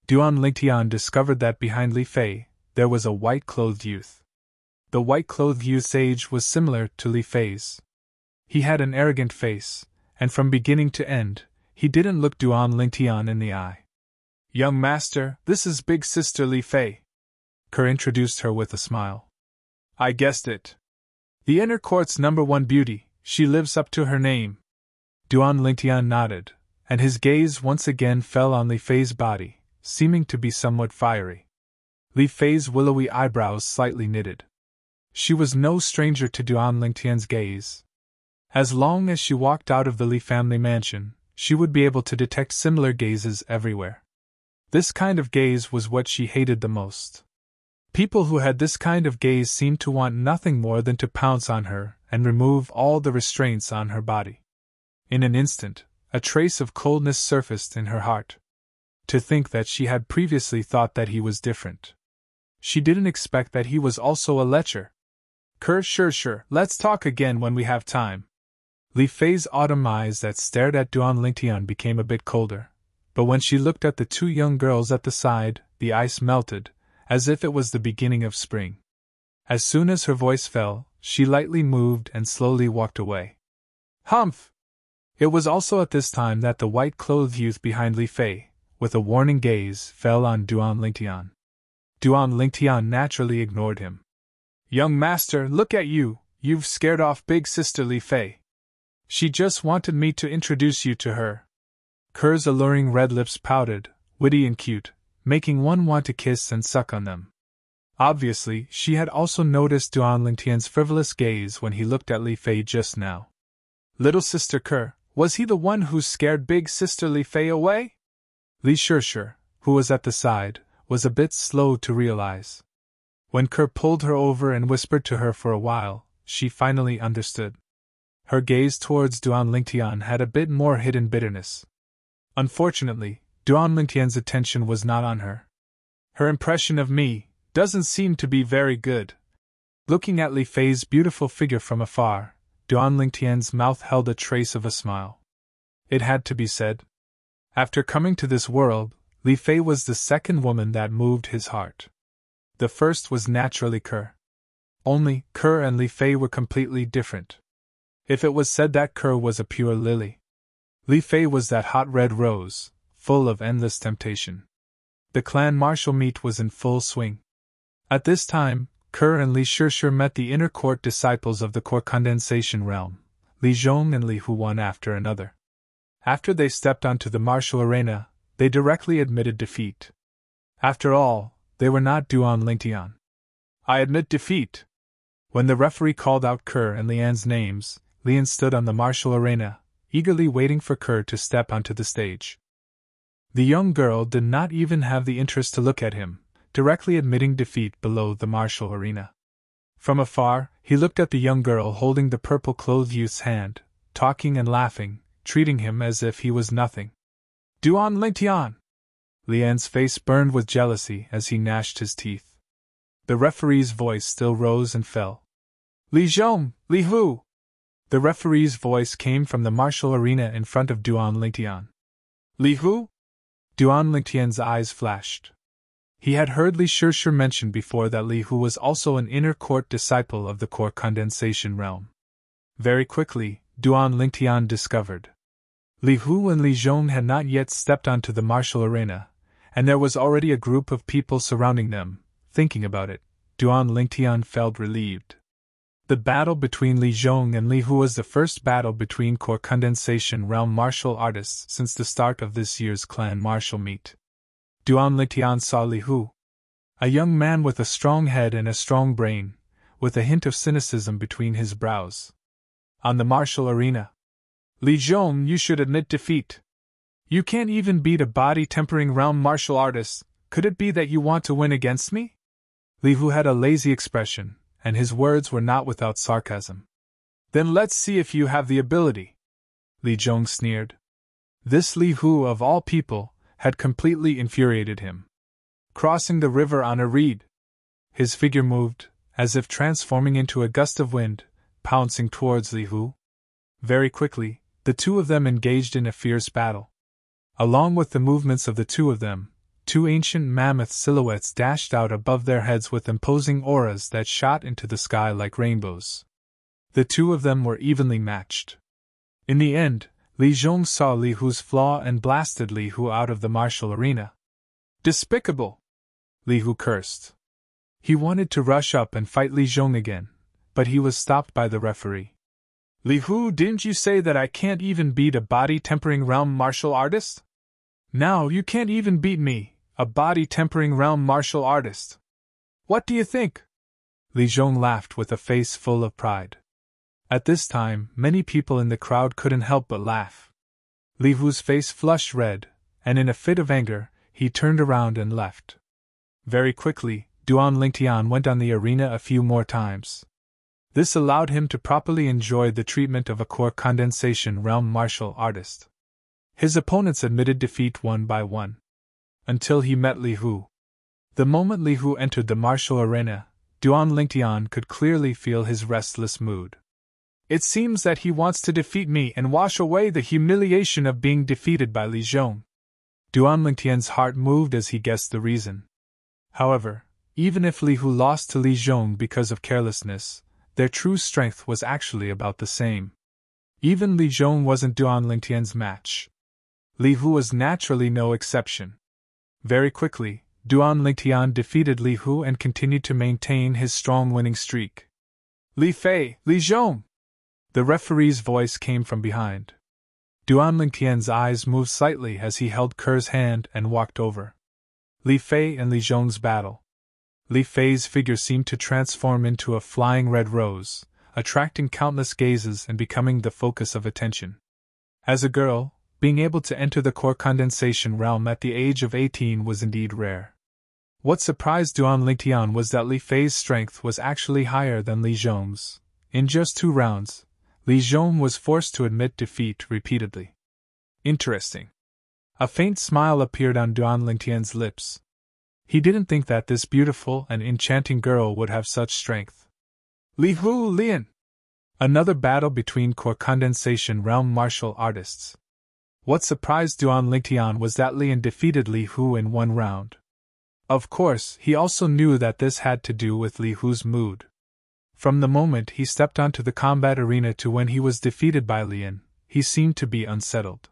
Duan Lingtian discovered that behind Li Fei, there was a white-clothed youth. The white-clothed youth's age was similar to Li Fei's. He had an arrogant face, and from beginning to end, he didn't look Duan Lingtian in the eye. "Young master, this is big sister Li Fei," Kerr introduced her with a smile. "I guessed it. The inner court's #1 beauty, she lives up to her name." Duan Lingtian nodded, and his gaze once again fell on Li Fei's body, seeming to be somewhat fiery. Li Fei's willowy eyebrows slightly knitted. She was no stranger to Duan Lingtian's gaze. As long as she walked out of the Li family mansion, she would be able to detect similar gazes everywhere. This kind of gaze was what she hated the most. People who had this kind of gaze seemed to want nothing more than to pounce on her and remove all the restraints on her body. In an instant, a trace of coldness surfaced in her heart. To think that she had previously thought that he was different. She didn't expect that he was also a lecher. "Kerr, sure, let's talk again when we have time." Li Fei's autumn eyes that stared at Duan Lingtian became a bit colder, but when she looked at the two young girls at the side, the ice melted, as if it was the beginning of spring. As soon as her voice fell, she lightly moved and slowly walked away. "Humph!" It was also at this time that the white-clothed youth behind Li Fei, with a warning gaze, fell on Duan Lingtian. Duan Lingtian naturally ignored him. "Young master, look at you, you've scared off big sister Li Fei. She just wanted me to introduce you to her." Kerr's alluring red lips pouted, witty and cute, making one want to kiss and suck on them. Obviously, she had also noticed Duan Lingtian's frivolous gaze when he looked at Li Fei just now. "Little sister Kerr, was he the one who scared big sister Li Fei away?" Li Shishir, who was at the side, was a bit slow to realize. When Kerr pulled her over and whispered to her for a while, she finally understood. Her gaze towards Duan Lingtian had a bit more hidden bitterness. Unfortunately, Duan Lingtian's attention was not on her. "Her impression of me doesn't seem to be very good." Looking at Li Fei's beautiful figure from afar, Duan Lingtian's mouth held a trace of a smile. It had to be said. After coming to this world, Li Fei was the second woman that moved his heart. The first was naturally Kerr. Only, Kerr and Li Fei were completely different. If it was said that Kerr was a pure lily, Li Fei was that hot red rose, full of endless temptation. The clan martial meet was in full swing. At this time, Kerr and Li Shishir met the inner court disciples of the core condensation realm, Li Zhong and Li Hu one after another. After they stepped onto the martial arena, they directly admitted defeat. After all, they were not Duan Lingtian. "I admit defeat." When the referee called out Kerr and Lian's names, Lian stood on the martial arena, eagerly waiting for Kerr to step onto the stage. The young girl did not even have the interest to look at him, directly admitting defeat below the martial arena. From afar, he looked at the young girl holding the purple-clothed youth's hand, talking and laughing, treating him as if he was nothing. "Duan Lingtian!" Lian's face burned with jealousy as he gnashed his teeth. The referee's voice still rose and fell. "Li Zhong, Li Hu!" The referee's voice came from the martial arena in front of Duan Lingtian. "Li Hu?" Duan Lingtian's eyes flashed. He had heard Li Shishir mention before that Li Hu was also an inner court disciple of the core condensation realm. Very quickly, Duan Lingtian discovered. Li Hu and Li Zhong had not yet stepped onto the martial arena, and there was already a group of people surrounding them. Thinking about it, Duan Lingtian felt relieved. The battle between Li Zhong and Li Hu was the first battle between core condensation realm martial artists since the start of this year's clan martial meet. Duan Lingtian saw Li Hu, a young man with a strong head and a strong brain, with a hint of cynicism between his brows. On the martial arena. "Li Zhong, you should admit defeat. You can't even beat a body-tempering realm martial artist. Could it be that you want to win against me?" Li Hu had a lazy expression, and his words were not without sarcasm. "Then let's see if you have the ability." Li Zhong sneered. This Li Hu, of all people, had completely infuriated him. Crossing the river on a reed, his figure moved, as if transforming into a gust of wind, pouncing towards Li Hu. Very quickly, the two of them engaged in a fierce battle. Along with the movements of the two of them, two ancient mammoth silhouettes dashed out above their heads with imposing auras that shot into the sky like rainbows. The two of them were evenly matched. In the end, Li Zhong saw Li Hu's flaw and blasted Li Hu out of the martial arena. Despicable! Li Hu cursed. He wanted to rush up and fight Li Zhong again, but he was stopped by the referee. Li Hu, didn't you say that I can't even beat a body-tempering realm martial artist? Now you can't even beat me, a body-tempering realm martial artist. What do you think? Li Zhong laughed with a face full of pride. At this time, many people in the crowd couldn't help but laugh. Li Hu's face flushed red, and in a fit of anger, he turned around and left. Very quickly, Duan Lingtian went on the arena a few more times. This allowed him to properly enjoy the treatment of a core condensation realm martial artist. His opponents admitted defeat one by one, until he met Li Hu. The moment Li Hu entered the martial arena, Duan Lingtian could clearly feel his restless mood. It seems that he wants to defeat me and wash away the humiliation of being defeated by Li Zhong. Duan Lingtian's heart moved as he guessed the reason. However, even if Li Hu lost to Li Zhong because of carelessness, their true strength was actually about the same. Even Li Zhong wasn't Duan Lingtian's match. Li Hu was naturally no exception. Very quickly, Duan Lingtian defeated Li Hu and continued to maintain his strong winning streak. Li Fei, Li Zhong! The referee's voice came from behind. Duan Lingtian's eyes moved slightly as he held Ker's hand and walked over. Li Fei and Li Zhong's battle. Li Fei's figure seemed to transform into a flying red rose, attracting countless gazes and becoming the focus of attention. As a girl, being able to enter the core condensation realm at the age of 18 was indeed rare. What surprised Duan Lingtian was that Li Fei's strength was actually higher than Li Zhong's. In just 2 rounds, Li Zhong was forced to admit defeat repeatedly. Interesting. A faint smile appeared on Duan Lingtian's lips. He didn't think that this beautiful and enchanting girl would have such strength. Li Hu Lian! Another battle between core condensation realm martial artists. What surprised Duan Lingtian was that Lian defeated Li Hu in 1 round. Of course, he also knew that this had to do with Li Hu's mood. From the moment he stepped onto the combat arena to when he was defeated by Lian, he seemed to be unsettled.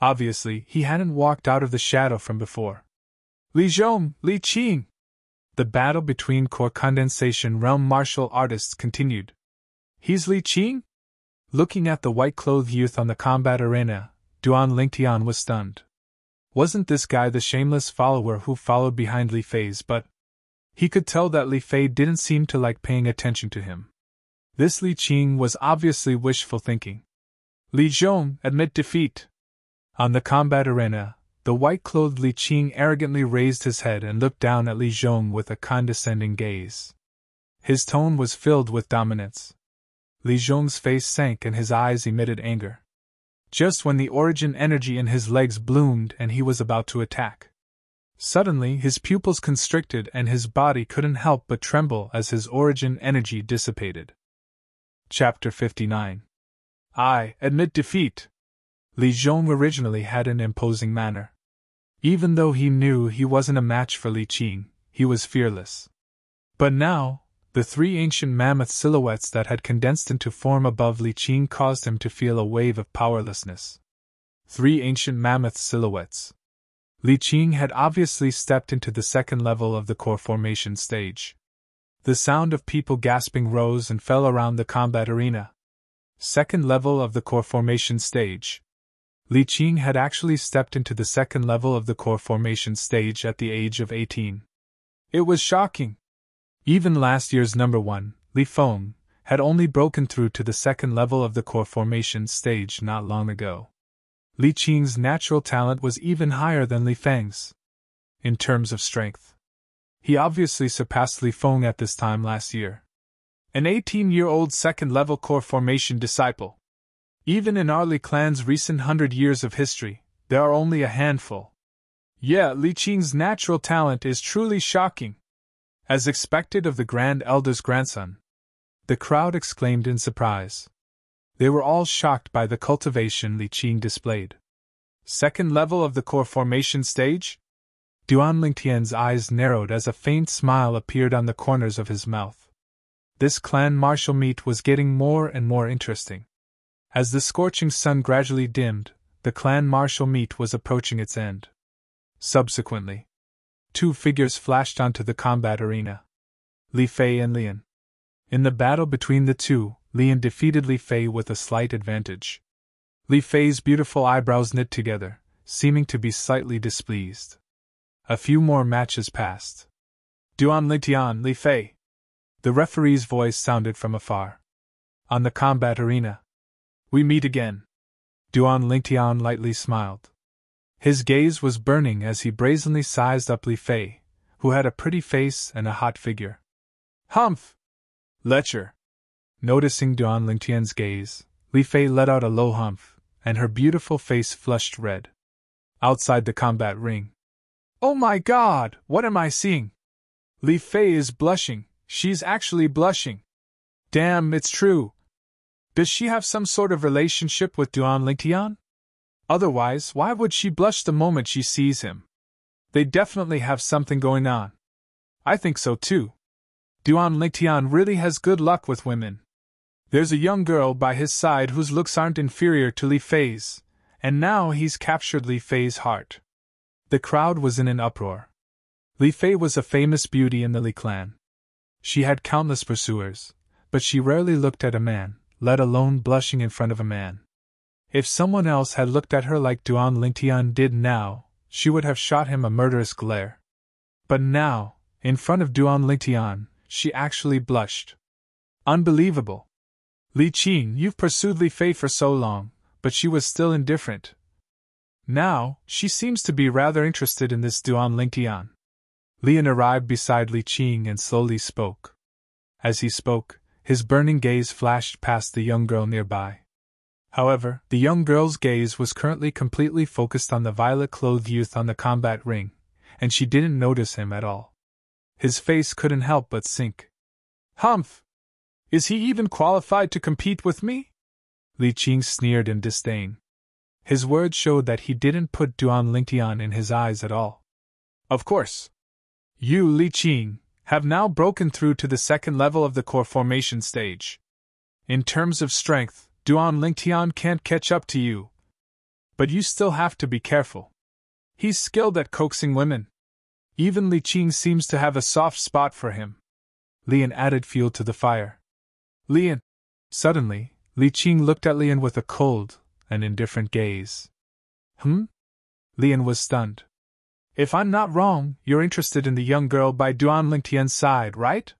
Obviously, he hadn't walked out of the shadow from before. Li Zhong, Li Qing! The battle between core condensation realm martial artists continued. He's Li Qing? Looking at the white-clothed youth on the combat arena, Duan Lingtian was stunned. Wasn't this guy the shameless follower who followed behind Li Fei's? But he could tell that Li Fei didn't seem to like paying attention to him. This Li Qing was obviously wishful thinking. Li Zhong, admit defeat. On the combat arena, the white-clothed Li Qing arrogantly raised his head and looked down at Li Zhong with a condescending gaze. His tone was filled with dominance. Li Zhong's face sank and his eyes emitted anger. Just when the origin energy in his legs bloomed and he was about to attack, suddenly his pupils constricted and his body couldn't help but tremble as his origin energy dissipated. Chapter 59. I admit defeat. Li Zhong originally had an imposing manner. Even though he knew he wasn't a match for Li Qing, he was fearless. But now, the 3 ancient mammoth silhouettes that had condensed into form above Li Qing caused him to feel a wave of powerlessness. 3 ancient mammoth silhouettes. Li Qing had obviously stepped into the 2nd level of the core formation stage. The sound of people gasping rose and fell around the combat arena. 2nd level of the core formation stage. Li Qing had actually stepped into the 2nd level of the core formation stage at the age of 18. It was shocking. Even last year's number 1, Li Feng, had only broken through to the 2nd level of the core formation stage not long ago. Li Qing's natural talent was even higher than Li Feng's. In terms of strength, he obviously surpassed Li Feng at this time last year. An 18-year-old 2nd level core formation disciple. Even in our Li clan's recent 100 years of history, there are only a handful. Yeah, Li Qing's natural talent is truly shocking. As expected of the Grand Elder's grandson. The crowd exclaimed in surprise. They were all shocked by the cultivation Li Qing displayed. Second level of the core formation stage? Duan Lingtian's eyes narrowed as a faint smile appeared on the corners of his mouth. This clan martial meet was getting more and more interesting. As the scorching sun gradually dimmed, the clan martial meet was approaching its end. Subsequently, two figures flashed onto the combat arena. Li Fei and Lian. In the battle between the two, Lian defeated Li Fei with a slight advantage. Li Fei's beautiful eyebrows knit together, seeming to be slightly displeased. A few more matches passed. Duan Lingtian, Li Fei. The referee's voice sounded from afar. On the combat arena. We meet again. Duan Lingtian lightly smiled. His gaze was burning as he brazenly sized up Li Fei, who had a pretty face and a hot figure. Humph! Lecher! Noticing Duan Lingtian's gaze, Li Fei let out a low humph, and her beautiful face flushed red. Outside the combat ring. Oh my God, what am I seeing? Li Fei is blushing, she's actually blushing. Damn, it's true. Does she have some sort of relationship with Duan Lingtian? Otherwise, why would she blush the moment she sees him? They definitely have something going on. I think so too. Duan Lingtian really has good luck with women. There's a young girl by his side whose looks aren't inferior to Li Fei's, and now he's captured Li Fei's heart. The crowd was in an uproar. Li Fei was a famous beauty in the Li clan. She had countless pursuers, but she rarely looked at a man, let alone blushing in front of a man. If someone else had looked at her like Duan Lingtian did now, she would have shot him a murderous glare. But now, in front of Duan Lingtian, she actually blushed. Unbelievable. Li Qing, you've pursued Li Fei for so long, but she was still indifferent. Now, she seems to be rather interested in this Duan Lingtian. Lian arrived beside Li Qing and slowly spoke. As he spoke, his burning gaze flashed past the young girl nearby. However, the young girl's gaze was currently completely focused on the violet-clothed youth on the combat ring, and she didn't notice him at all. His face couldn't help but sink. Humph! Is he even qualified to compete with me? Li Qing sneered in disdain. His words showed that he didn't put Duan Lingtian in his eyes at all. Of course. You, Li Qing, have now broken through to the second level of the core formation stage. In terms of strength, Duan Lingtian can't catch up to you. But you still have to be careful. He's skilled at coaxing women. Even Li Qing seems to have a soft spot for him. Lian added fuel to the fire. Lian! Suddenly, Li Qing looked at Lian with a cold and indifferent gaze. Lian was stunned. If I'm not wrong, you're interested in the young girl by Duan Lingtian's side, right?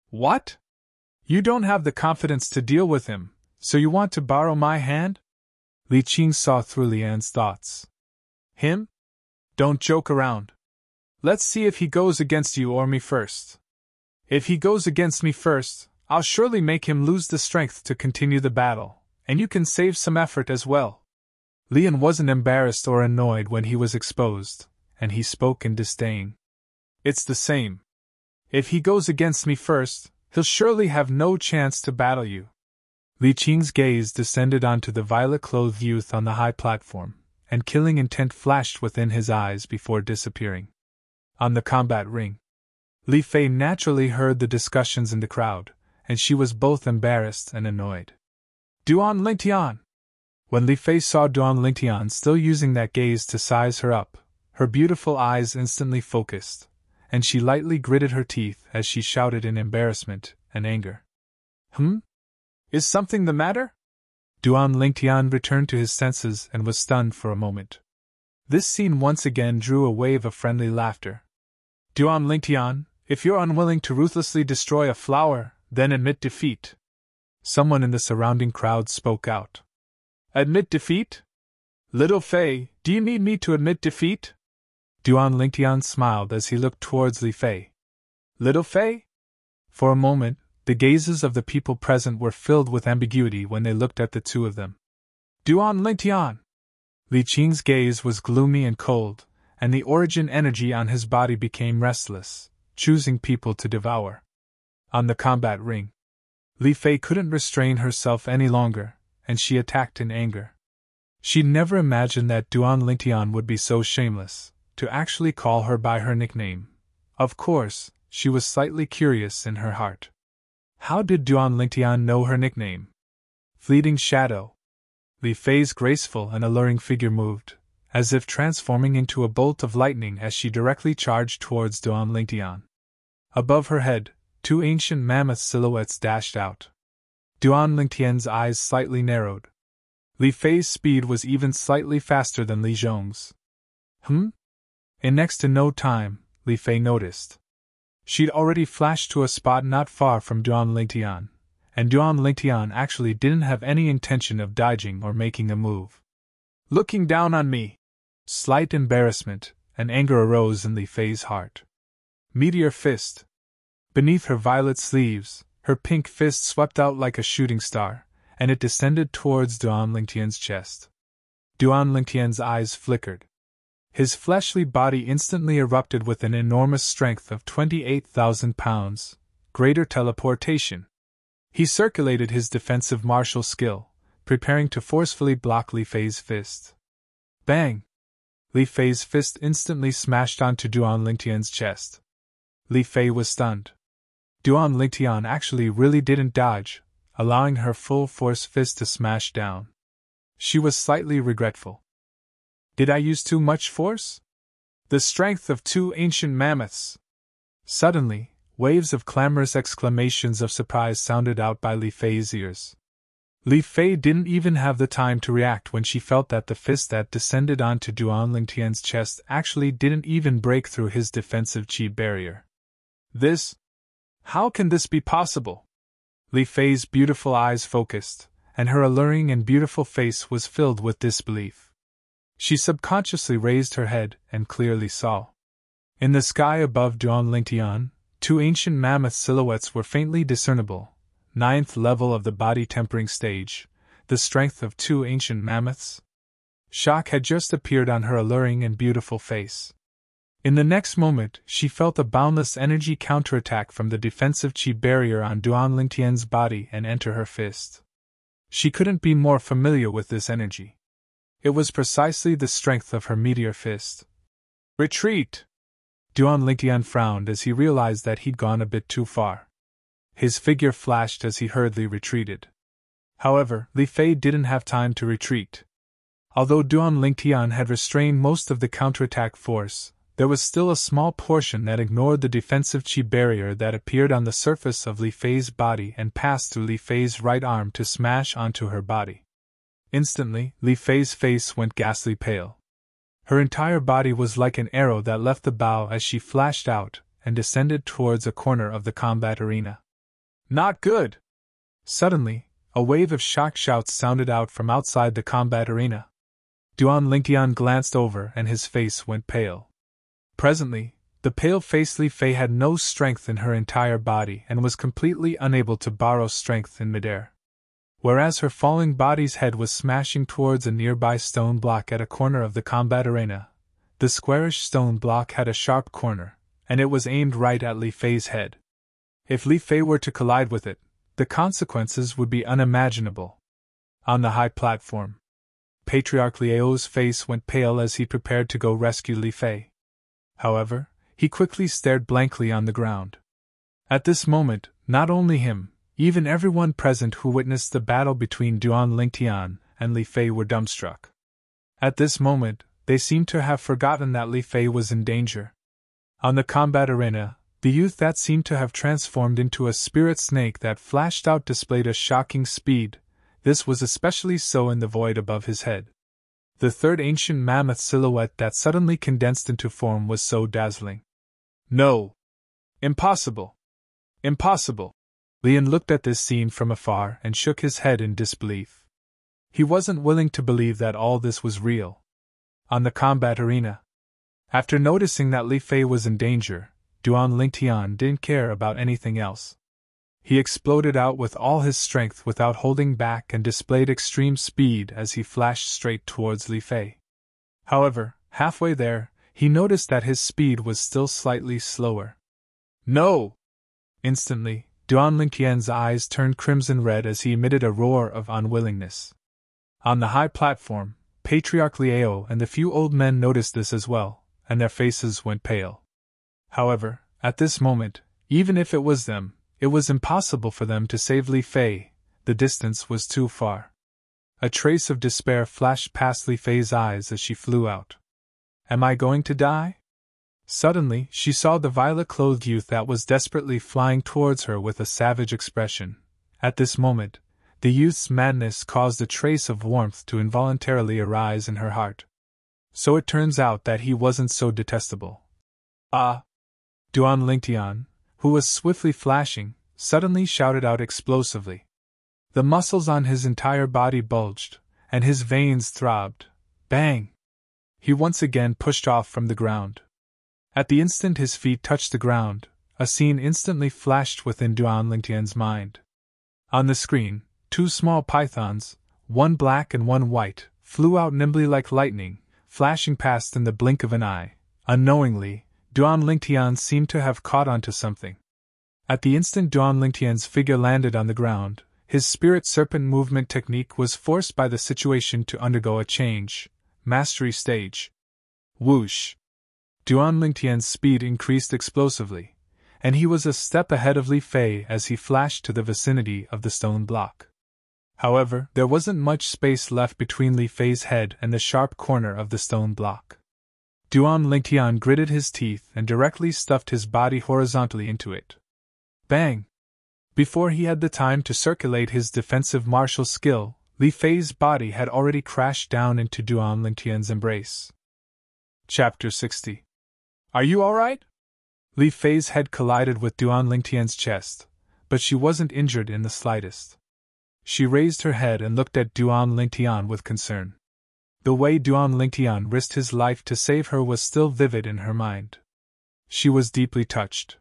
What? You don't have the confidence to deal with him, so you want to borrow my hand? Li Qing saw through Lian's thoughts. Him? Don't joke around. Let's see if he goes against you or me first. If he goes against me first, I'll surely make him lose the strength to continue the battle, and you can save some effort as well. Lian wasn't embarrassed or annoyed when he was exposed, and he spoke in disdain. It's the same. If he goes against me first, he'll surely have no chance to battle you. Li Qing's gaze descended onto the violet-clothed youth on the high platform, and killing intent flashed within his eyes before disappearing. On the combat ring, Li Fei naturally heard the discussions in the crowd, and she was both embarrassed and annoyed. Duan Lingtian! When Li Fei saw Duan Lingtian still using that gaze to size her up, her beautiful eyes instantly focused, and she lightly gritted her teeth as she shouted in embarrassment and anger. Is something the matter? Duan Lingtian returned to his senses and was stunned for a moment. This scene once again drew a wave of friendly laughter. Duan Lingtian, if you're unwilling to ruthlessly destroy a flower, then admit defeat. Someone in the surrounding crowd spoke out. Admit defeat? Little Fei, do you need me to admit defeat? Duan Lingtian smiled as he looked towards Li Fei. Little Fei? For a moment, the gazes of the people present were filled with ambiguity when they looked at the two of them. Duan Lingtian! Li Qing's gaze was gloomy and cold, and the origin energy on his body became restless, choosing people to devour. On the combat ring, Li Fei couldn't restrain herself any longer, and she attacked in anger. She'd never imagined that Duan Lingtian would be so shameless, to actually call her by her nickname. Of course, she was slightly curious in her heart. How did Duan Lingtian know her nickname? Fleeting Shadow. Li Fei's graceful and alluring figure moved, as if transforming into a bolt of lightning as she directly charged towards Duan Lingtian. Above her head, two ancient mammoth silhouettes dashed out. Duan Lingtian's eyes slightly narrowed. Li Fei's speed was even slightly faster than Li Zhong's. In next to no time, Li Fei noticed. She'd already flashed to a spot not far from Duan Lingtian, and Duan Lingtian actually didn't have any intention of dodging or making a move. Looking down on me! Slight embarrassment and anger arose in Li Fei's heart. Meteor fist. Beneath her violet sleeves, her pink fist swept out like a shooting star, and it descended towards Duan Lingtian's chest. Duan Lingtian's eyes flickered. His fleshly body instantly erupted with an enormous strength of 28,000 pounds, greater teleportation. He circulated his defensive martial skill, preparing to forcefully block Li Fei's fist. Bang! Li Fei's fist instantly smashed onto Duan Lingtian's chest. Li Fei was stunned. Duan Lingtian actually really didn't dodge, allowing her full-force fist to smash down. She was slightly regretful. Did I use too much force? The strength of two ancient mammoths! Suddenly, waves of clamorous exclamations of surprise sounded out by Li Fei's ears. Li Fei didn't even have the time to react when she felt that the fist that descended onto Duan Lingtian's chest actually didn't even break through his defensive chi barrier. This? How can this be possible? Li Fei's beautiful eyes focused, and her alluring and beautiful face was filled with disbelief. She subconsciously raised her head and clearly saw. In the sky above Duan Lingtian, two ancient mammoth silhouettes were faintly discernible. 9th level of the body tempering stage, the strength of two ancient mammoths. Shock had just appeared on her alluring and beautiful face. In the next moment, she felt a boundless energy counterattack from the defensive chi barrier on Duan Lingtian's body and enter her fist. She couldn't be more familiar with this energy. It was precisely the strength of her meteor fist. Retreat! Duan Lingtian frowned as he realized that he'd gone a bit too far. His figure flashed as he hurriedly retreated. However, Li Fei didn't have time to retreat. Although Duan Lingtian had restrained most of the counterattack force, there was still a small portion that ignored the defensive chi barrier that appeared on the surface of Li Fei's body and passed through Li Fei's right arm to smash onto her body. Instantly, Li Fei's face went ghastly pale. Her entire body was like an arrow that left the bow as she flashed out and descended towards a corner of the combat arena. Not good! Suddenly, a wave of shocked shouts sounded out from outside the combat arena. Duan Lingtian glanced over and his face went pale. Presently, the pale-faced Li Fei had no strength in her entire body and was completely unable to borrow strength in midair. Whereas her falling body's head was smashing towards a nearby stone block at a corner of the combat arena, the squarish stone block had a sharp corner, and it was aimed right at Li Fei's head. If Li Fei were to collide with it, the consequences would be unimaginable. On the high platform, Patriarch Liao's face went pale as he prepared to go rescue Li Fei. However, he quickly stared blankly on the ground. At this moment, not only him, even everyone present who witnessed the battle between Duan Lingtian and Li Fei were dumbstruck. At this moment, they seemed to have forgotten that Li Fei was in danger. On the combat arena, the youth that seemed to have transformed into a spirit snake that flashed out displayed a shocking speed. This was especially so in the void above his head. The third ancient mammoth silhouette that suddenly condensed into form was so dazzling. No! Impossible! Impossible! Lian looked at this scene from afar and shook his head in disbelief. He wasn't willing to believe that all this was real. On the combat arena, after noticing that Li Fei was in danger, Duan Lingtian didn't care about anything else. He exploded out with all his strength without holding back and displayed extreme speed as he flashed straight towards Li Fei. However, halfway there, he noticed that his speed was still slightly slower. No! Instantly, Duan Lingtian's eyes turned crimson red as he emitted a roar of unwillingness. On the high platform, Patriarch Liao and the few old men noticed this as well, and their faces went pale. However, at this moment, even if it was them, it was impossible for them to save Li Fei. The distance was too far. A trace of despair flashed past Li Fei's eyes as she flew out. Am I going to die? Suddenly, she saw the violet-clothed youth that was desperately flying towards her with a savage expression. At this moment, the youth's madness caused a trace of warmth to involuntarily arise in her heart. So it turns out that he wasn't so detestable. Ah! Duan Lingtian, who was swiftly flashing, suddenly shouted out explosively. The muscles on his entire body bulged, and his veins throbbed. Bang! He once again pushed off from the ground. At the instant his feet touched the ground, a scene instantly flashed within Duan Lingtian's mind. On the screen, two small pythons, one black and one white, flew out nimbly like lightning, flashing past in the blink of an eye. Unknowingly, Duan Lingtian seemed to have caught onto something. At the instant Duan Lingtian's figure landed on the ground, his spirit serpent movement technique was forced by the situation to undergo a change. Mastery stage. Whoosh! Duan Lingtian's speed increased explosively, and he was a step ahead of Li Fei as he flashed to the vicinity of the stone block. However, there wasn't much space left between Li Fei's head and the sharp corner of the stone block. Duan Lingtian gritted his teeth and directly stuffed his body horizontally into it. Bang! Before he had the time to circulate his defensive martial skill, Li Fei's body had already crashed down into Duan Lingtian's embrace. Chapter 60. Are you alright? Li Fei's head collided with Duan Lingtian's chest, but she wasn't injured in the slightest. She raised her head and looked at Duan Lingtian with concern. The way Duan Lingtian risked his life to save her was still vivid in her mind. She was deeply touched.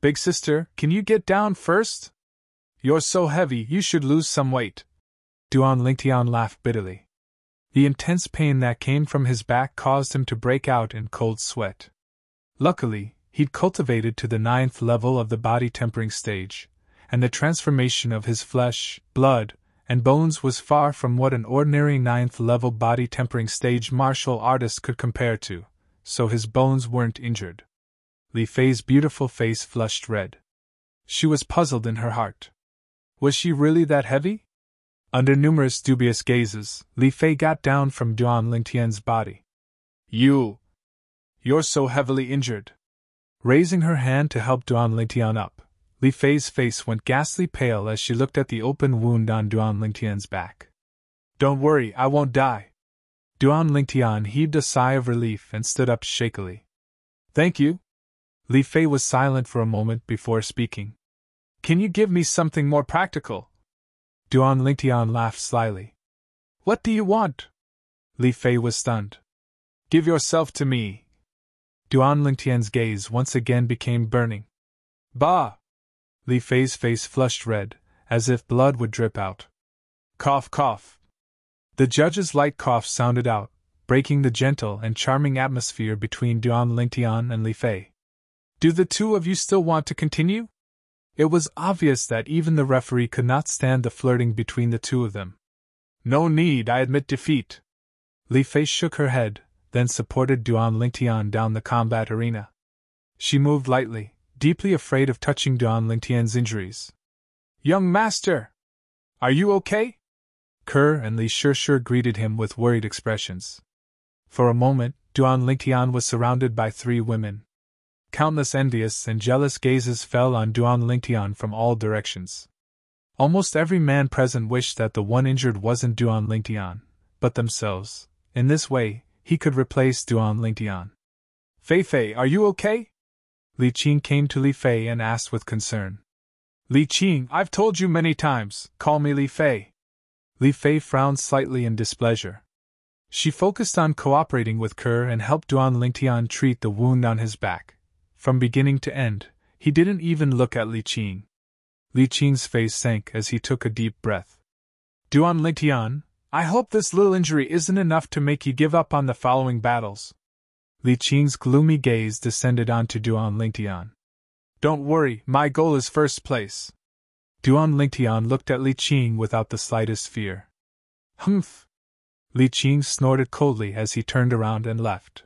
Big sister, can you get down first? You're so heavy you should lose some weight. Duan Lingtian laughed bitterly. The intense pain that came from his back caused him to break out in cold sweat. Luckily, he'd cultivated to the 9th level of the body tempering stage, and the transformation of his flesh, blood, and bones was far from what an ordinary 9th level body tempering stage martial artist could compare to, so his bones weren't injured. Li Fei's beautiful face flushed red. She was puzzled in her heart. Was she really that heavy? Under numerous dubious gazes, Li Fei got down from Duan Lingtian's body. You're so heavily injured. Raising her hand to help Duan Lingtian up, Li Fei's face went ghastly pale as she looked at the open wound on Duan Lingtian's back. Don't worry, I won't die. Duan Lingtian heaved a sigh of relief and stood up shakily. Thank you. Li Fei was silent for a moment before speaking. Can you give me something more practical? Duan Lingtian laughed slyly. What do you want? Li Fei was stunned. Give yourself to me. Duan Lingtian's gaze once again became burning. Bah! Li Fei's face flushed red, as if blood would drip out. Cough, cough. The judge's light cough sounded out, breaking the gentle and charming atmosphere between Duan Lingtian and Li Fei. Do the two of you still want to continue? It was obvious that even the referee could not stand the flirting between the two of them. No need, I admit defeat. Li Fei shook her head, then supported Duan Lingtian down the combat arena. She moved lightly, deeply afraid of touching Duan Lingtian's injuries. Young master! Are you okay? Kerr and Li Shishir greeted him with worried expressions. For a moment, Duan Lingtian was surrounded by 3 women. Countless envious and jealous gazes fell on Duan Lingtian from all directions. Almost every man present wished that the one injured wasn't Duan Lingtian, but themselves. In this way, he could replace Duan Lingtian. Fei, are you okay? Li Qing came to Li Fei and asked with concern. Li Qing, I've told you many times, call me Li Fei. Li Fei frowned slightly in displeasure. She focused on cooperating with Kerr and helped Duan Lingtian treat the wound on his back. From beginning to end, he didn't even look at Li Qing. Li Qing's face sank as he took a deep breath. Duan Lingtian, I hope this little injury isn't enough to make you give up on the following battles. Li Qing's gloomy gaze descended onto Duan Lingtian. Don't worry, my goal is first place. Duan Lingtian looked at Li Qing without the slightest fear. Humph! Li Qing snorted coldly as he turned around and left.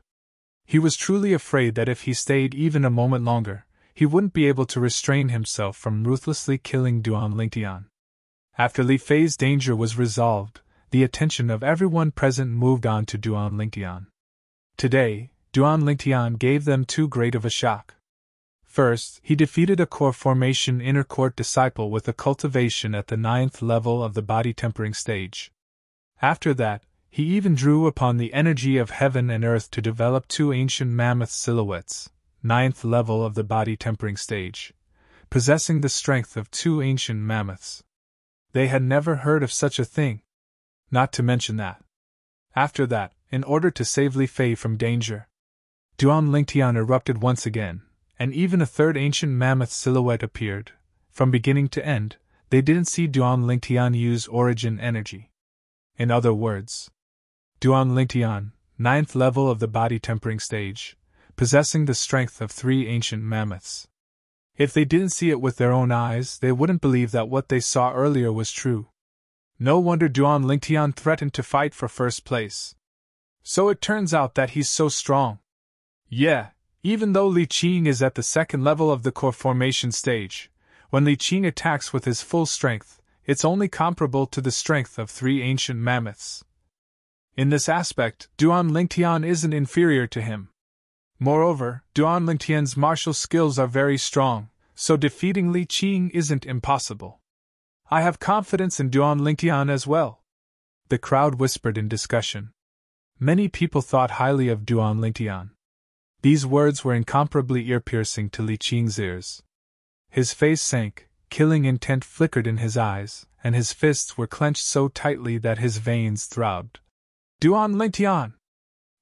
He was truly afraid that if he stayed even a moment longer, he wouldn't be able to restrain himself from ruthlessly killing Duan Lingtian. After Li Fei's danger was resolved, the attention of everyone present moved on to Duan Lingtian. Today, Duan Lingtian gave them too great of a shock. First, he defeated a core formation inner court disciple with a cultivation at the 9th level of the body tempering stage. After that, he even drew upon the energy of heaven and earth to develop 2 ancient mammoth silhouettes, 9th level of the body tempering stage, possessing the strength of 2 ancient mammoths. They had never heard of such a thing. Not to mention that. After that, in order to save Li Fei from danger, Duan Lingtian erupted once again, and even a 3rd ancient mammoth silhouette appeared. From beginning to end, they didn't see Duan Lingtian use origin energy. In other words, Duan Lingtian, 9th level of the body tempering stage, possessing the strength of 3 ancient mammoths. If they didn't see it with their own eyes, they wouldn't believe that what they saw earlier was true. No wonder Duan Lingtian threatened to fight for first place. So it turns out that he's so strong. Yeah, even though Li Qing is at the 2nd level of the core formation stage, when Li Qing attacks with his full strength, it's only comparable to the strength of 3 ancient mammoths. In this aspect, Duan Lingtian isn't inferior to him. Moreover, Duan Lingtian's martial skills are very strong, so defeating Li Qing isn't impossible. I have confidence in Duan Lingtian as well. The crowd whispered in discussion. Many people thought highly of Duan Lingtian. These words were incomparably ear-piercing to Li Qing's ears. His face sank, killing intent flickered in his eyes, and his fists were clenched so tightly that his veins throbbed. Duan Lingtian!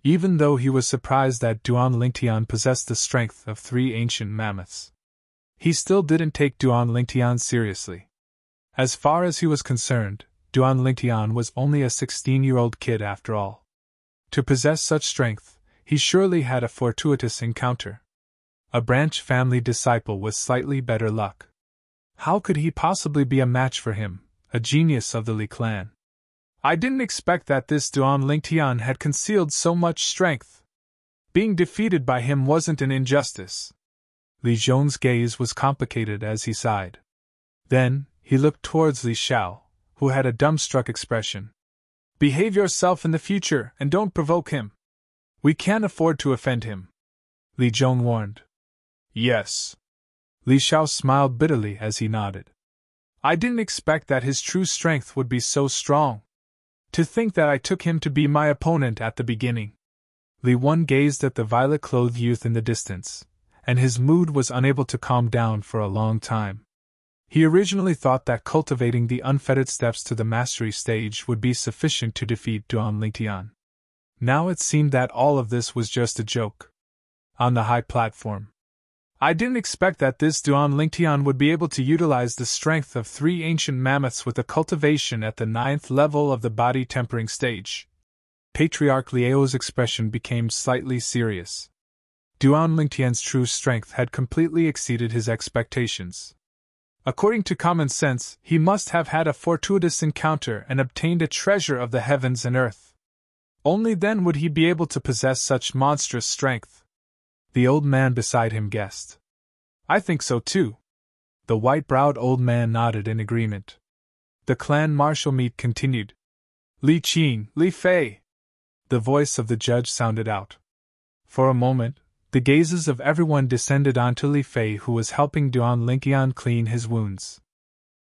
Even though he was surprised that Duan Lingtian possessed the strength of 3 ancient mammoths, he still didn't take Duan Lingtian seriously. As far as he was concerned, Duan Lingtian was only a 16-year-old kid after all. To possess such strength, he surely had a fortuitous encounter. A branch family disciple with slightly better luck. How could he possibly be a match for him, a genius of the Li clan? I didn't expect that this Duan Lingtian had concealed so much strength. Being defeated by him wasn't an injustice. Li Zhong's gaze was complicated as he sighed. Then, he looked towards Li Xiao, who had a dumbstruck expression. Behave yourself in the future and don't provoke him. We can't afford to offend him. Li Zhong warned. Yes. Li Xiao smiled bitterly as he nodded. I didn't expect that his true strength would be so strong. To think that I took him to be my opponent at the beginning. Li Wen gazed at the violet-clothed youth in the distance, and his mood was unable to calm down for a long time. He originally thought that cultivating the unfettered steps to the mastery stage would be sufficient to defeat Duan Lingtian. Now it seemed that all of this was just a joke. On the high platform, I didn't expect that this Duan Lingtian would be able to utilize the strength of 3 ancient mammoths with a cultivation at the 9th level of the body tempering stage. Patriarch Liao's expression became slightly serious. Duan Lingtian's true strength had completely exceeded his expectations. According to common sense, he must have had a fortuitous encounter and obtained a treasure of the heavens and earth. Only then would he be able to possess such monstrous strength. The old man beside him guessed. I think so too. The white-browed old man nodded in agreement. The clan martial meet continued. Li Qing, Li Fei! The voice of the judge sounded out. For a moment, the gazes of everyone descended onto Li Fei, who was helping Duan Lingtian clean his wounds.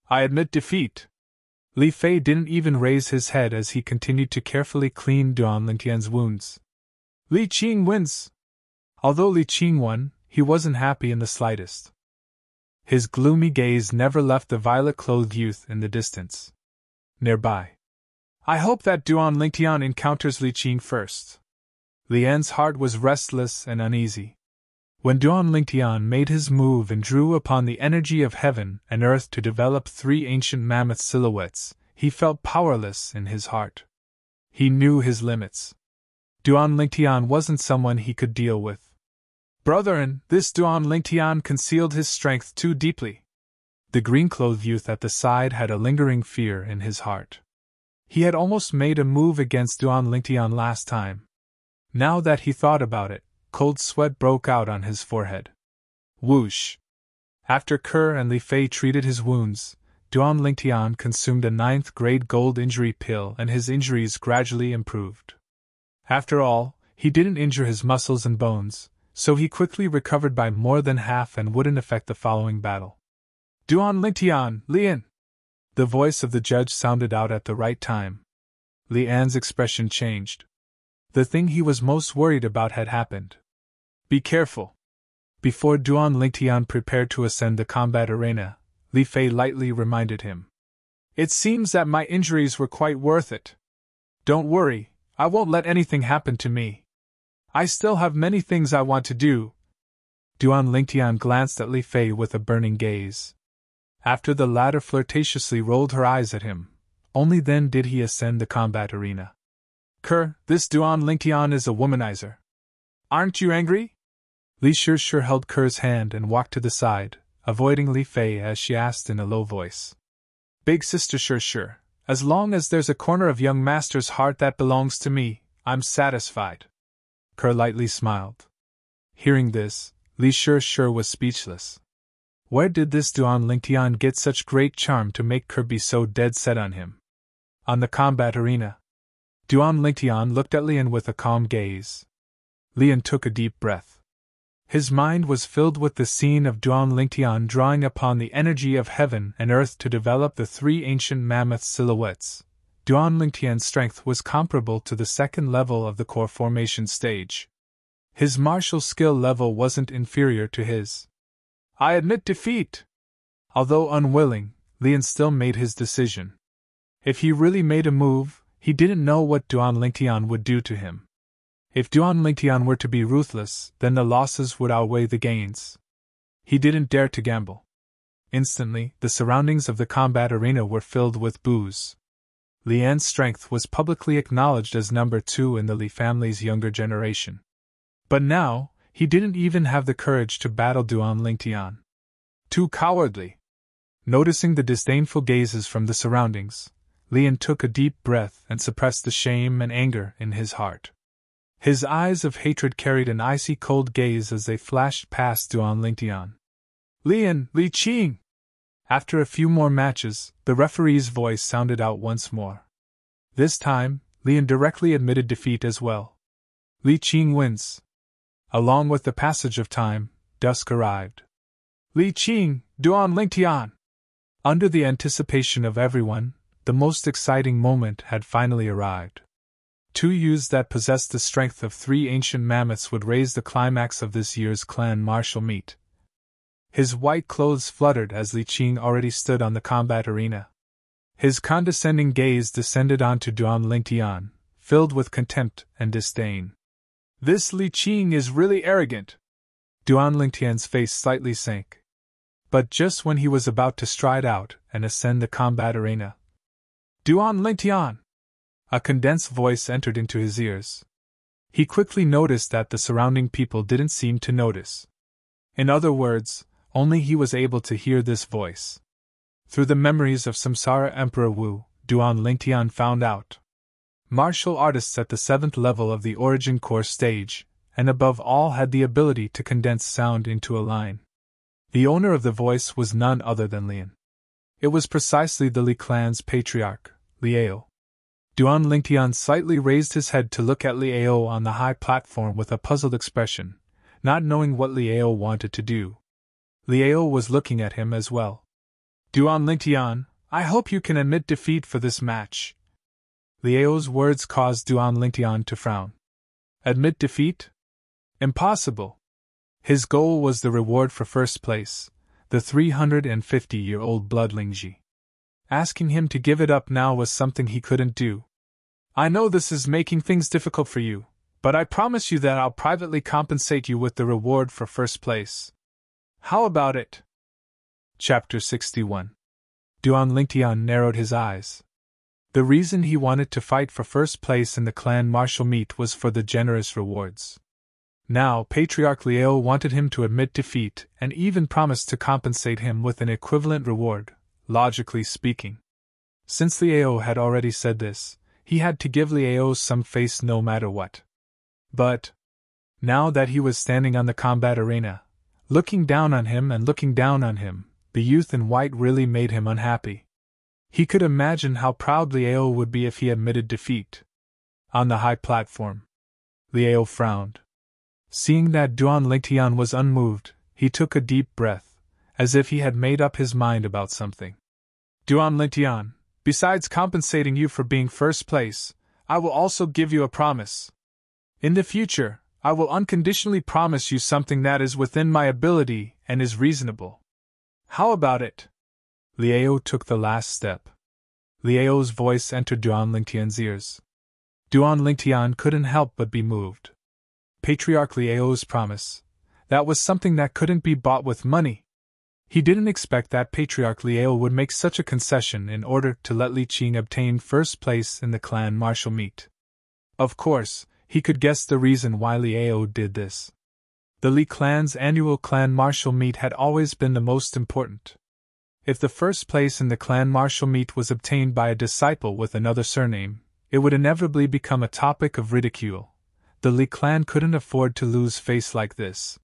I admit defeat. Li Fei didn't even raise his head as he continued to carefully clean Duan Lingtian's wounds. Li Qing wins! Although Li Qing won, he wasn't happy in the slightest. His gloomy gaze never left the violet-clothed youth in the distance. Nearby. I hope that Duan Lingtian encounters Li Qing first. Lian's heart was restless and uneasy. When Duan Lingtian made his move and drew upon the energy of heaven and earth to develop 3 ancient mammoth silhouettes, he felt powerless in his heart. He knew his limits. Duan Lingtian wasn't someone he could deal with. Brethren, this Duan Lingtian concealed his strength too deeply. The green-clothed youth at the side had a lingering fear in his heart. He had almost made a move against Duan Lingtian last time. Now that he thought about it, cold sweat broke out on his forehead. Whoosh! After Kerr and Li Fei treated his wounds, Duan Lingtian consumed a 9th-grade gold injury pill and his injuries gradually improved. After all, he didn't injure his muscles and bones, so he quickly recovered by more than half and wouldn't affect the following battle. Duan Lingtian, Lian! The voice of the judge sounded out at the right time. Lian's expression changed. The thing he was most worried about had happened. Be careful. Before Duan Lingtian prepared to ascend the combat arena, Li Fei lightly reminded him. It seems that my injuries were quite worth it. Don't worry, I won't let anything happen to me. I still have many things I want to do. Duan Lingtian glanced at Li Fei with a burning gaze. After the latter flirtatiously rolled her eyes at him, only then did he ascend the combat arena. Kerr, this Duan Lingtian is a womanizer. Aren't you angry? Li Shishir held Kerr's hand and walked to the side, avoiding Li Fei as she asked in a low voice. Big Sister Shishir, as long as there's a corner of young master's heart that belongs to me, I'm satisfied. Kerr lightly smiled. Hearing this, Li Shishir was speechless. Where did this Duan Lingtian get such great charm to make Kerr be so dead set on him? On the combat arena, Duan Lingtian looked at Lian with a calm gaze. Lian took a deep breath. His mind was filled with the scene of Duan Lingtian drawing upon the energy of heaven and earth to develop the 3 ancient mammoth silhouettes. Duan Lingtian's strength was comparable to the 2nd level of the core formation stage. His martial skill level wasn't inferior to his. I admit defeat! Although unwilling, Lian still made his decision. If he really made a move, he didn't know what Duan Lingtian would do to him. If Duan Lingtian were to be ruthless, then the losses would outweigh the gains. He didn't dare to gamble. Instantly, the surroundings of the combat arena were filled with boos. Lian's strength was publicly acknowledged as number 2 in the Li family's younger generation. But now, he didn't even have the courage to battle Duan Lingtian. Too cowardly. Noticing the disdainful gazes from the surroundings, Lian took a deep breath and suppressed the shame and anger in his heart. His eyes of hatred carried an icy cold gaze as they flashed past Duan Lingtian. Lian, Li Qing! After a few more matches, the referee's voice sounded out once more. This time, Lian directly admitted defeat as well. Li Qing wins. Along with the passage of time, dusk arrived. Li Qing, Duan Lingtian! Under the anticipation of everyone, the most exciting moment had finally arrived. 2 youths that possessed the strength of 3 ancient mammoths would raise the climax of this year's clan martial meet. His white clothes fluttered as Li Qing already stood on the combat arena. His condescending gaze descended onto Duan Lingtian, filled with contempt and disdain. This Li Qing is really arrogant. Duan Lingtian's face slightly sank. But just when he was about to stride out and ascend the combat arena, Duan Lingtian! A condensed voice entered into his ears. He quickly noticed that the surrounding people didn't seem to notice. In other words, only he was able to hear this voice. Through the memories of Samsara Emperor Wu, Duan Lingtian found out. Martial artists at the 7th level of the origin core stage, and above all had the ability to condense sound into a line. The owner of the voice was none other than Lian. It was precisely the Li clan's patriarch, Liao. Duan Lingtian slightly raised his head to look at Liao on the high platform with a puzzled expression, not knowing what Liao wanted to do. Liao was looking at him as well. Duan Lingtian, I hope you can admit defeat for this match. Liao's words caused Duan Lingtian to frown. Admit defeat? Impossible. His goal was the reward for first place, the 350-year-old Bloodlingji. Asking him to give it up now was something he couldn't do. I know this is making things difficult for you, But I promise you that I'll privately compensate you with the reward for first place. How about it? Chapter 61. Duan Lingtian narrowed his eyes. The reason he wanted to fight for first place in the clan martial meet was for the generous rewards. Now, Patriarch Liao wanted him to admit defeat and even promised to compensate him with an equivalent reward, logically speaking. Since Liao had already said this, he had to give Liao some face no matter what. But, now that he was standing on the combat arena, looking down on him, the youth in white really made him unhappy. He could imagine how proud Liao would be if he admitted defeat. On the high platform, Liao frowned. Seeing that Duan Lingtian was unmoved, he took a deep breath, as if he had made up his mind about something. Duan Lingtian, besides compensating you for being first place, I will also give you a promise. In the future, I will unconditionally promise you something that is within my ability and is reasonable. How about it? Liao took the last step. Liao's voice entered Duan Lingtian's ears. Duan Lingtian couldn't help but be moved. Patriarch Liao's promise. That was something that couldn't be bought with money. He didn't expect that Patriarch Liao would make such a concession in order to let Li Qing obtain first place in the clan martial meet. Of course, he could guess the reason why Liao did this. The Li clan's annual clan martial meet had always been the most important. If the first place in the clan martial meet was obtained by a disciple with another surname, it would inevitably become a topic of ridicule. The Li clan couldn't afford to lose face like this.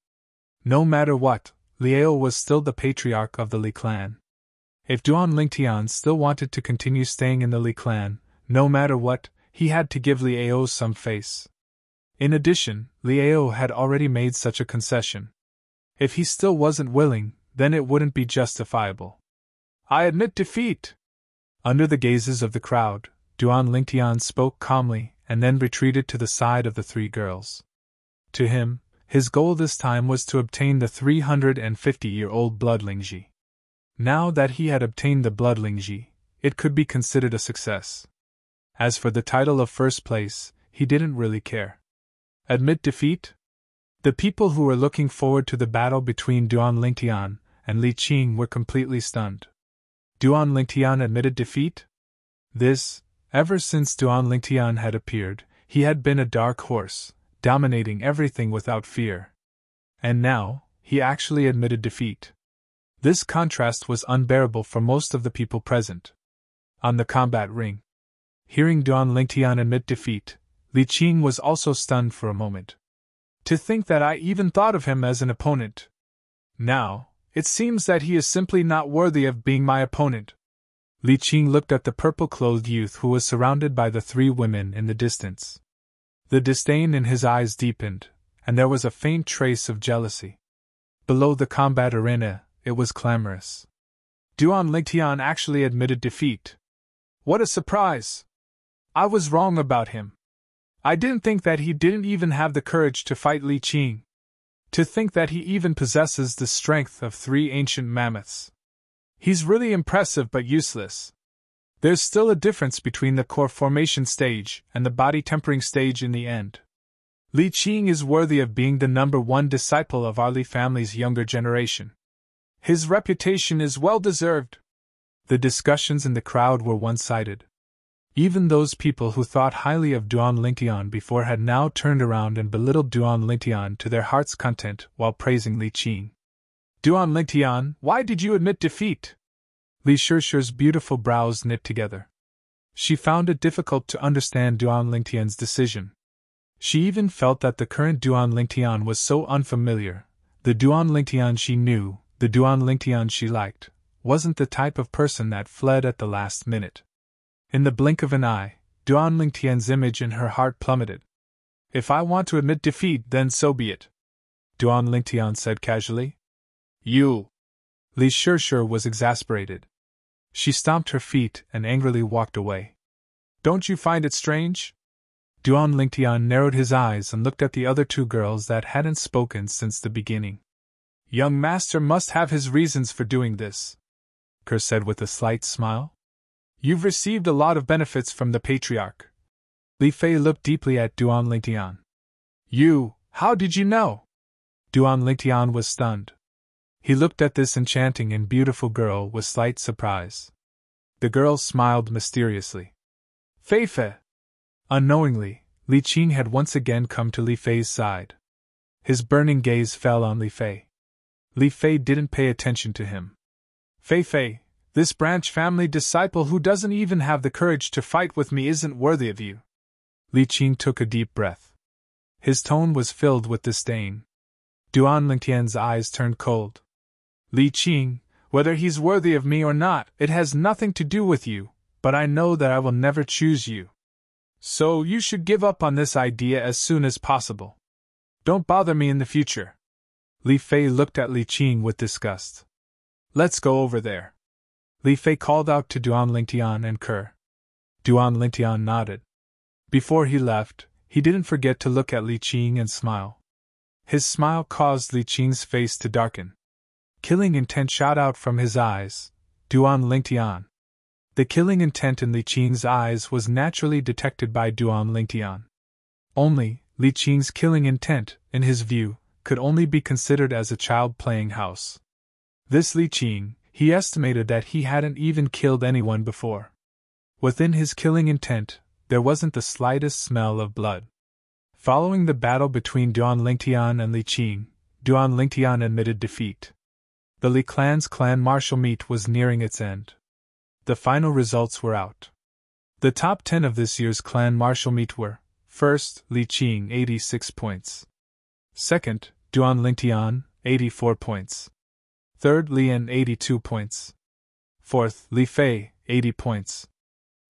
No matter what, Liao was still the patriarch of the Li clan. If Duan Lingtian still wanted to continue staying in the Li clan, no matter what, he had to give Liao some face. In addition, Liao had already made such a concession. If he still wasn't willing, then it wouldn't be justifiable. I admit defeat! Under the gazes of the crowd, Duan Lingtian spoke calmly and then retreated to the side of the three girls. To him, his goal this time was to obtain the 350-year-old blood Lingji. Now that he had obtained the blood Lingji, it could be considered a success. As for the title of first place, he didn't really care. Admit defeat? The people who were looking forward to the battle between Duan Lingtian and Li Qing were completely stunned. Duan Lingtian admitted defeat? This, ever since Duan Lingtian had appeared, he had been a dark horse, dominating everything without fear. And now, he actually admitted defeat. This contrast was unbearable for most of the people present. On the combat ring, hearing Duan Lingtian admit defeat, Li Qing was also stunned for a moment. To think that I even thought of him as an opponent. Now, it seems that he is simply not worthy of being my opponent. Li Qing looked at the purple-clothed youth who was surrounded by the three women in the distance. The disdain in his eyes deepened, and there was a faint trace of jealousy. Below the combat arena, it was clamorous. Duan Lingtian actually admitted defeat. What a surprise! I was wrong about him. I didn't think that he didn't even have the courage to fight Li Qing. To think that he even possesses the strength of 3 ancient mammoths. He's really impressive but useless. There's still a difference between the core formation stage and the body tempering stage in the end. Li Qing is worthy of being the #1 disciple of our Li family's younger generation. His reputation is well deserved. The discussions in the crowd were one-sided. Even those people who thought highly of Duan Lingtian before had now turned around and belittled Duan Lingtian to their heart's content while praising Li Qing. Duan Lingtian, why did you admit defeat? Li Shishir's beautiful brows knit together. She found it difficult to understand Duan Lingtian's decision. She even felt that the current Duan Lingtian was so unfamiliar. The Duan Lingtian she knew, the Duan Lingtian she liked, wasn't the type of person that fled at the last minute. In the blink of an eye, Duan Lingtian's image in her heart plummeted. If I want to admit defeat, then so be it, Duan Lingtian said casually. You! Li Shishir was exasperated. She stomped her feet and angrily walked away. Don't you find it strange? Duan Lingtian narrowed his eyes and looked at the other 2 girls that hadn't spoken since the beginning. Young master must have his reasons for doing this, Kerr said with a slight smile. You've received a lot of benefits from the patriarch. Li Fei looked deeply at Duan Lingtian. You, how did you know? Duan Lingtian was stunned. He looked at this enchanting and beautiful girl with slight surprise. The girl smiled mysteriously. Fei Fei. Unknowingly, Li Qing had once again come to Li Fei's side. His burning gaze fell on Li Fei. Li Fei didn't pay attention to him. Fei Fei, this branch family disciple who doesn't even have the courage to fight with me isn't worthy of you. Li Qing took a deep breath. His tone was filled with disdain. Duan Lingtian's eyes turned cold. Li Qing, whether he's worthy of me or not, it has nothing to do with you, but I know that I will never choose you. So you should give up on this idea as soon as possible. Don't bother me in the future. Li Fei looked at Li Qing with disgust. Let's go over there. Li Fei called out to Duan Lingtian and Ke. Duan Lingtian nodded. Before he left, he didn't forget to look at Li Qing and smile. His smile caused Li Qing's face to darken. Killing intent shot out from his eyes. Duan Lingtian. The killing intent in Li Qing's eyes was naturally detected by Duan Lingtian. Only, Li Qing's killing intent, in his view, could only be considered as a child playing house. This Li Qing, he estimated that he hadn't even killed anyone before. Within his killing intent, there wasn't the slightest smell of blood. Following the battle between Duan Lingtian and Li Qing, Duan Lingtian admitted defeat. The Li clan's clan martial meet was nearing its end. The final results were out. The top 10 of this year's clan martial meet were: first, Li Qing 86 points. Second, Duan Lingtian 84 points. Third, Lian 82 points. Fourth, Li Fei 80 points.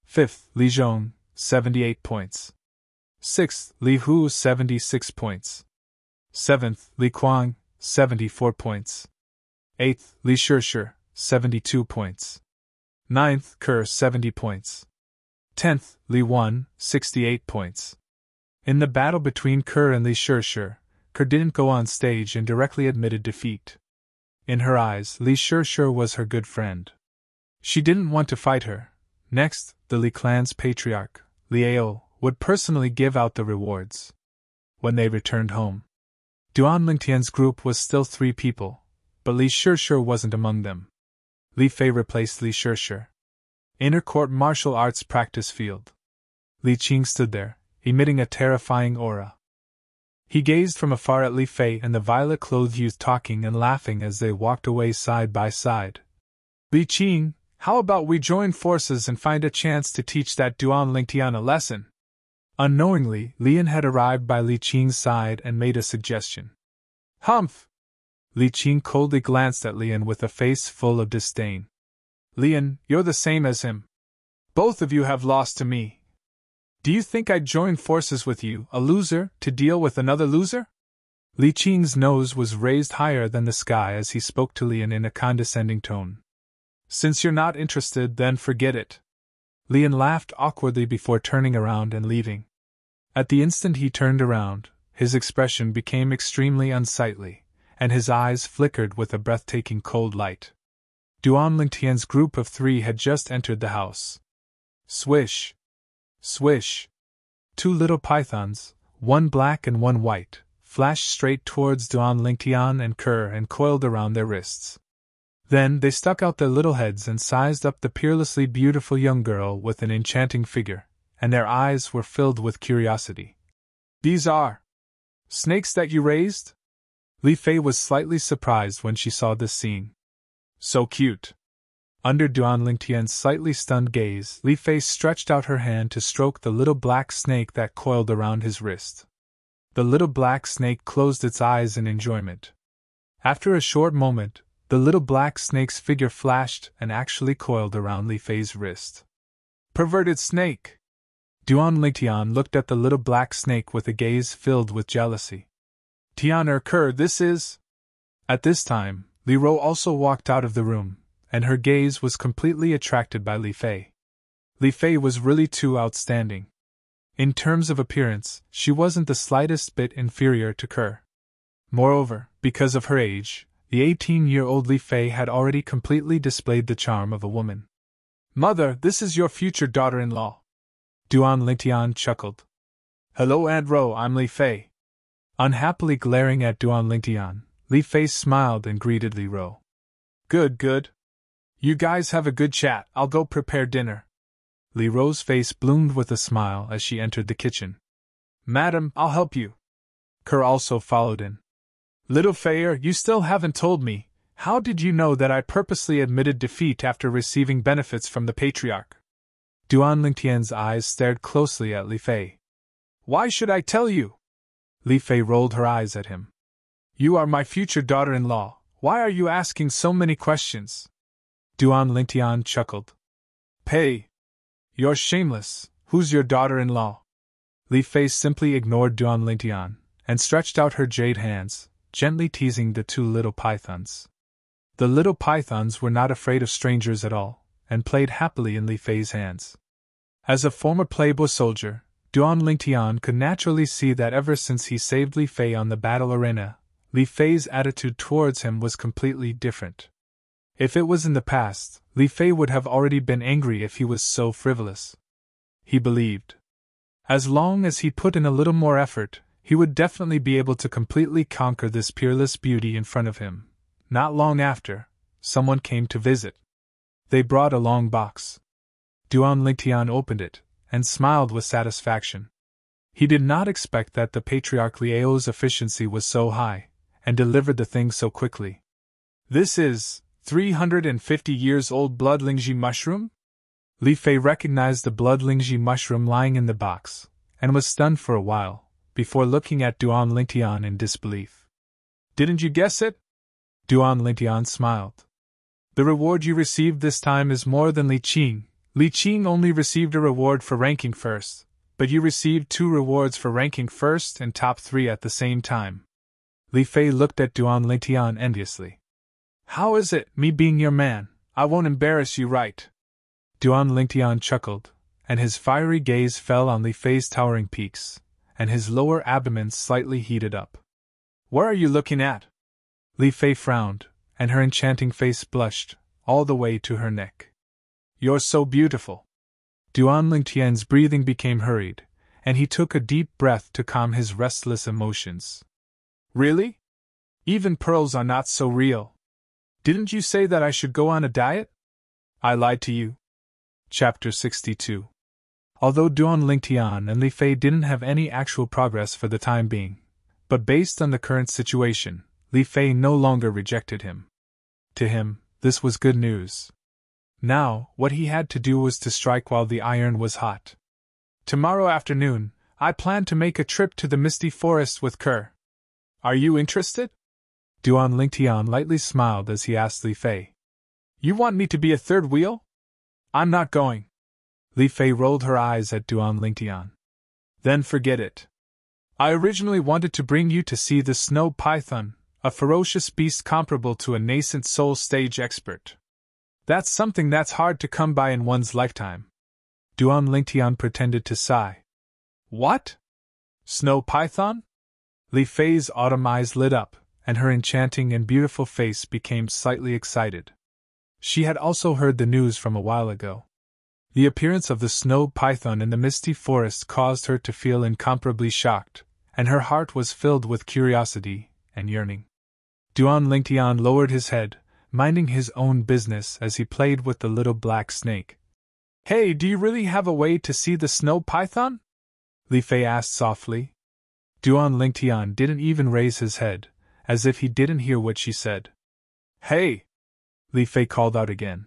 Fifth, Li Zhong 78 points. Sixth, Li Hu 76 points. Seventh, Li Kuang 74 points. Eighth, Li Shishir 72 points. Ninth, Ke 70 points. 10th, Li Wan 68 points. In the battle between Ke and Li Shishir, Ke didn't go on stage and directly admitted defeat. In her eyes, Li Shishir was her good friend. She didn't want to fight her. Next, the Li clan's patriarch, Li Ao, would personally give out the rewards. When they returned home, Duan Lingtian's group was still 3 people, but Li Shishir wasn't among them. Li Fei replaced Li Shishir. Inner court martial arts practice field. Li Qing stood there, emitting a terrifying aura. He gazed from afar at Li Fei and the violet-clothed youth talking and laughing as they walked away side by side. Li Qing, how about we join forces and find a chance to teach that Duan Lingtian a lesson? Unknowingly, Lian had arrived by Li Qing's side and made a suggestion. Humph! Li Qing coldly glanced at Lian with a face full of disdain. Lian, you're the same as him. Both of you have lost to me. Do you think I'd join forces with you, a loser, to deal with another loser? Li Qing's nose was raised higher than the sky as he spoke to Lian in a condescending tone. Since you're not interested, then forget it. Lian laughed awkwardly before turning around and leaving. At the instant he turned around, his expression became extremely unsightly, and his eyes flickered with a breathtaking cold light. Duan Lingtian's group of 3 had just entered the house. Swish! Swish! 2 little pythons, one black and one white, flashed straight towards Duan Lingtian and Ke and coiled around their wrists. Then they stuck out their little heads and sized up the peerlessly beautiful young girl with an enchanting figure, and their eyes were filled with curiosity. These are snakes that you raised? Li Fei was slightly surprised when she saw this scene. So cute. Under Duan Lingtian's slightly stunned gaze, Li Fei stretched out her hand to stroke the little black snake that coiled around his wrist. The little black snake closed its eyes in enjoyment. After a short moment, the little black snake's figure flashed and actually coiled around Li Fei's wrist. Perverted snake! Duan Lingtian looked at the little black snake with a gaze filled with jealousy. Tian Ke, this is... At this time, Li Ro also walked out of the room, and her gaze was completely attracted by Li Fei. Li Fei was really too outstanding. In terms of appearance, she wasn't the slightest bit inferior to Ke. Moreover, because of her age, the 18-year-old Li Fei had already completely displayed the charm of a woman. Mother, this is your future daughter-in-law. Duan Lingtian chuckled. Hello Aunt Ro, I'm Li Fei. Unhappily glaring at Duan Lingtian, Li Fei smiled and greeted Li Ro. Good, good. You guys have a good chat, I'll go prepare dinner. Li Ro's face bloomed with a smile as she entered the kitchen. Madam, I'll help you. Kerr also followed in. Little Feier, you still haven't told me, how did you know that I purposely admitted defeat after receiving benefits from the Patriarch? Duan Lingtian's eyes stared closely at Li Fei. Why should I tell you? Li Fei rolled her eyes at him. You are my future daughter-in-law, why are you asking so many questions? Duan Lingtian chuckled. Pei! You're shameless, who's your daughter-in-law? Li Fei simply ignored Duan Lingtian, and stretched out her jade hands, gently teasing the two little pythons. The little pythons were not afraid of strangers at all, and played happily in Li Fei's hands. As a former playboy soldier, Duan Lingtian could naturally see that ever since he saved Li Fei on the battle arena, Li Fei's attitude towards him was completely different. If it was in the past, Li Fei would have already been angry if he was so frivolous. He believed. As long as he put in a little more effort, he would definitely be able to completely conquer this peerless beauty in front of him. Not long after, someone came to visit. They brought a long box. Duan Lingtian opened it, and smiled with satisfaction. He did not expect that the Patriarch Liao's efficiency was so high, and delivered the thing so quickly. This is 350 years old blood lingji mushroom? Li Fei recognized the blood lingji mushroom lying in the box, and was stunned for a while, before looking at Duan Lingtian in disbelief. Didn't you guess it? Duan Lingtian smiled. The reward you received this time is more than Li Qing. Li Qing only received a reward for ranking first, but you received 2 rewards for ranking first and top 3 at the same time. Li Fei looked at Duan Lingtian enviously. How is it, me being your man, I won't embarrass you, right? Duan Lingtian chuckled, and his fiery gaze fell on Li Fei's towering peaks, and his lower abdomen slightly heated up. Where are you looking at? Li Fei frowned, and her enchanting face blushed, all the way to her neck. You're so beautiful. Duan Lingtian's breathing became hurried, and he took a deep breath to calm his restless emotions. Really? Even pearls are not so real. Didn't you say that I should go on a diet? I lied to you. Chapter 62. Although Duan Lingtian and Li Fei didn't have any actual progress for the time being, but based on the current situation, Li Fei no longer rejected him. To him, this was good news. Now, what he had to do was to strike while the iron was hot. Tomorrow afternoon, I plan to make a trip to the misty forest with Kerr. Are you interested? Duan Lingtian lightly smiled as he asked Li Fei. You want me to be a third wheel? I'm not going. Li Fei rolled her eyes at Duan Lingtian. Then forget it. I originally wanted to bring you to see the snow python, a ferocious beast comparable to a nascent soul stage expert. That's something that's hard to come by in one's lifetime. Duan Lingtian pretended to sigh. What? Snow python? Li Fei's autumn eyes lit up, and her enchanting and beautiful face became slightly excited. She had also heard the news from a while ago. The appearance of the snow python in the misty forest caused her to feel incomparably shocked, and her heart was filled with curiosity and yearning. Duan Lingtian lowered his head, minding his own business as he played with the little black snake. Hey, do you really have a way to see the snow python? Li Fei asked softly. Duan Lingtian didn't even raise his head, as if he didn't hear what she said. Hey! Li Fei called out again.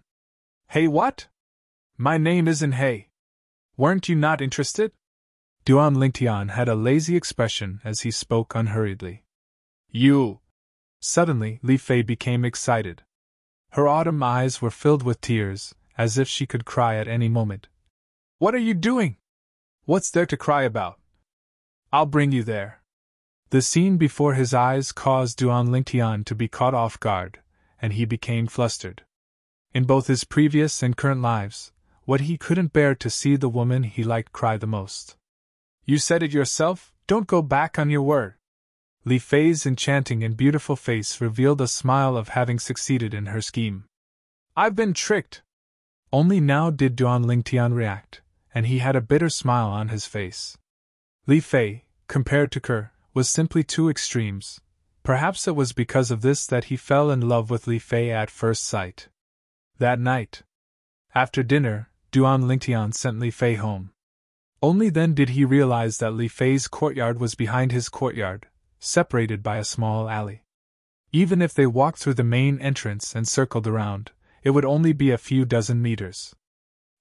Hey what? My name isn't Hey. Weren't you not interested? Duan Lingtian had a lazy expression as he spoke unhurriedly. You! Suddenly, Li Fei became excited. Her autumn eyes were filled with tears, as if she could cry at any moment. What are you doing? What's there to cry about? I'll bring you there. The scene before his eyes caused Duan Lingtian to be caught off guard, and he became flustered. In both his previous and current lives, what he couldn't bear to see the woman he liked cry the most. You said it yourself, don't go back on your word. Li Fei's enchanting and beautiful face revealed a smile of having succeeded in her scheme. I've been tricked. Only now did Duan Lingtian react, and he had a bitter smile on his face. Li Fei, compared to Kerr, was simply two extremes. Perhaps it was because of this that he fell in love with Li Fei at first sight. That night, after dinner, Duan Lingtian sent Li Fei home. Only then did he realize that Li Fei's courtyard was behind his courtyard, separated by a small alley. Even if they walked through the main entrance and circled around, it would only be a few dozen meters.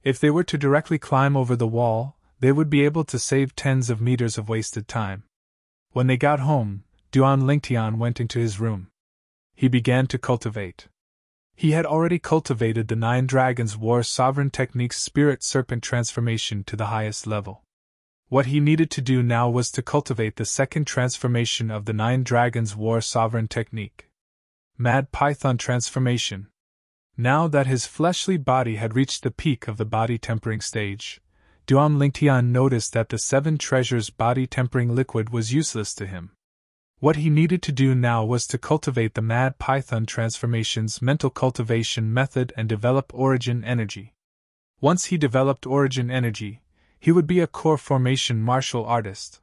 If they were to directly climb over the wall, they would be able to save tens of meters of wasted time. When they got home, Duan Lingtian went into his room. He began to cultivate. He had already cultivated the 9 Dragons War Sovereign Technique's Spirit Serpent transformation to the highest level. What he needed to do now was to cultivate the second transformation of the 9 Dragons War Sovereign Technique. Mad Python transformation. Now that his fleshly body had reached the peak of the body tempering stage, Duan Lingtian noticed that the 7 treasures body tempering liquid was useless to him. What he needed to do now was to cultivate the Mad Python transformation's mental cultivation method and develop origin energy. Once he developed origin energy, he would be a core formation martial artist.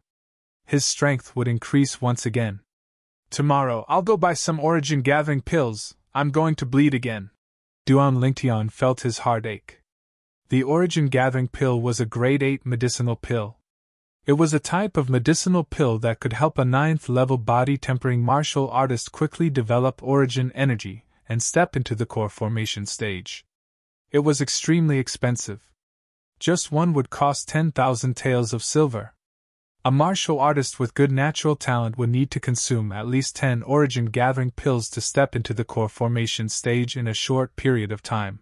His strength would increase once again. Tomorrow I'll go buy some origin gathering pills, I'm going to bleed again. Duan Lingtian felt his heart ache. The origin gathering pill was a grade 8 medicinal pill. It was a type of medicinal pill that could help a 9th level body tempering martial artist quickly develop origin energy and step into the core formation stage. It was extremely expensive. Just one would cost 10,000 taels of silver. A martial artist with good natural talent would need to consume at least 10 origin gathering pills to step into the core formation stage in a short period of time.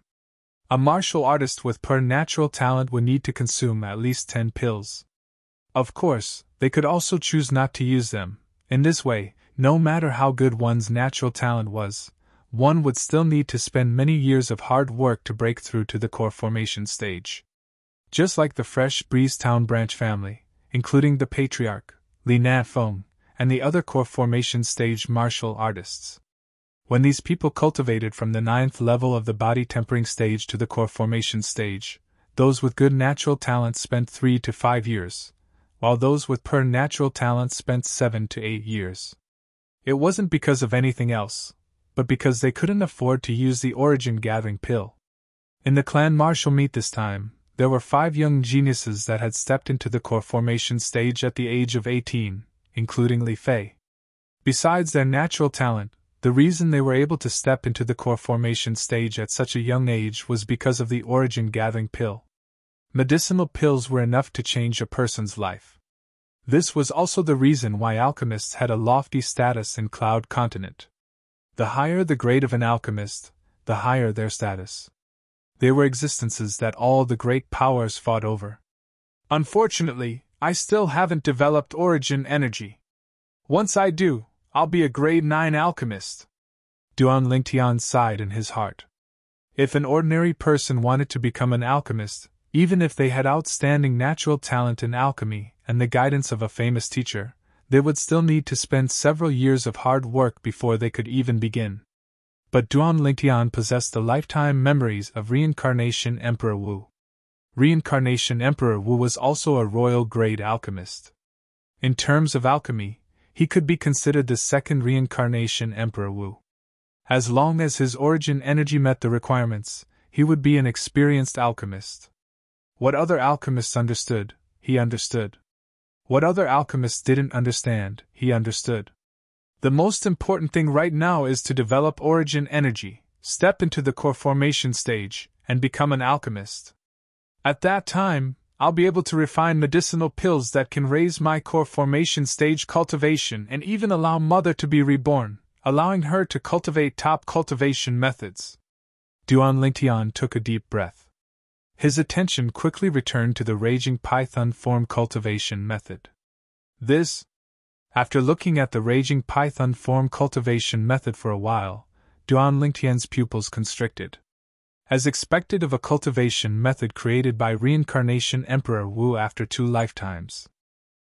A martial artist with pure natural talent would need to consume at least 10 pills. Of course, they could also choose not to use them. In this way, no matter how good one's natural talent was, one would still need to spend many years of hard work to break through to the core formation stage. Just like the Fresh Breeze Town branch family, including the Patriarch, Li Nafeng, and the other core formation stage martial artists. When these people cultivated from the 9th level of the body tempering stage to the core formation stage, those with good natural talent spent 3 to 5 years, while those with pure natural talent spent 7 to 8 years. It wasn't because of anything else, but because they couldn't afford to use the origin gathering pill. In the clan martial meet this time, there were 5 young geniuses that had stepped into the core formation stage at the age of 18, including Li Fei. Besides their natural talent, the reason they were able to step into the core formation stage at such a young age was because of the origin gathering pill. Medicinal pills were enough to change a person's life. This was also the reason why alchemists had a lofty status in Cloud Continent. The higher the grade of an alchemist, the higher their status. They were existences that all the great powers fought over. Unfortunately, I still haven't developed origin energy. Once I do, I'll be a grade 9 alchemist. Duan Lingtian sighed in his heart. If an ordinary person wanted to become an alchemist, even if they had outstanding natural talent in alchemy and the guidance of a famous teacher, they would still need to spend several years of hard work before they could even begin. But Duan Lingtian possessed the lifetime memories of Reincarnation Emperor Wu. Reincarnation Emperor Wu was also a royal grade alchemist. In terms of alchemy, he could be considered the second Reincarnation Emperor Wu. As long as his origin energy met the requirements, he would be an experienced alchemist. What other alchemists understood, he understood. What other alchemists didn't understand, he understood. The most important thing right now is to develop origin energy, step into the core formation stage, and become an alchemist. At that time, I'll be able to refine medicinal pills that can raise my core formation stage cultivation and even allow Mother to be reborn, allowing her to cultivate top cultivation methods. Duan Lingtian took a deep breath. His attention quickly returned to the Raging Python form cultivation method. After looking at the Raging Python form cultivation method for a while, Duan Lingtian's pupils constricted. As expected of a cultivation method created by Reincarnation Emperor Wu after 2 lifetimes.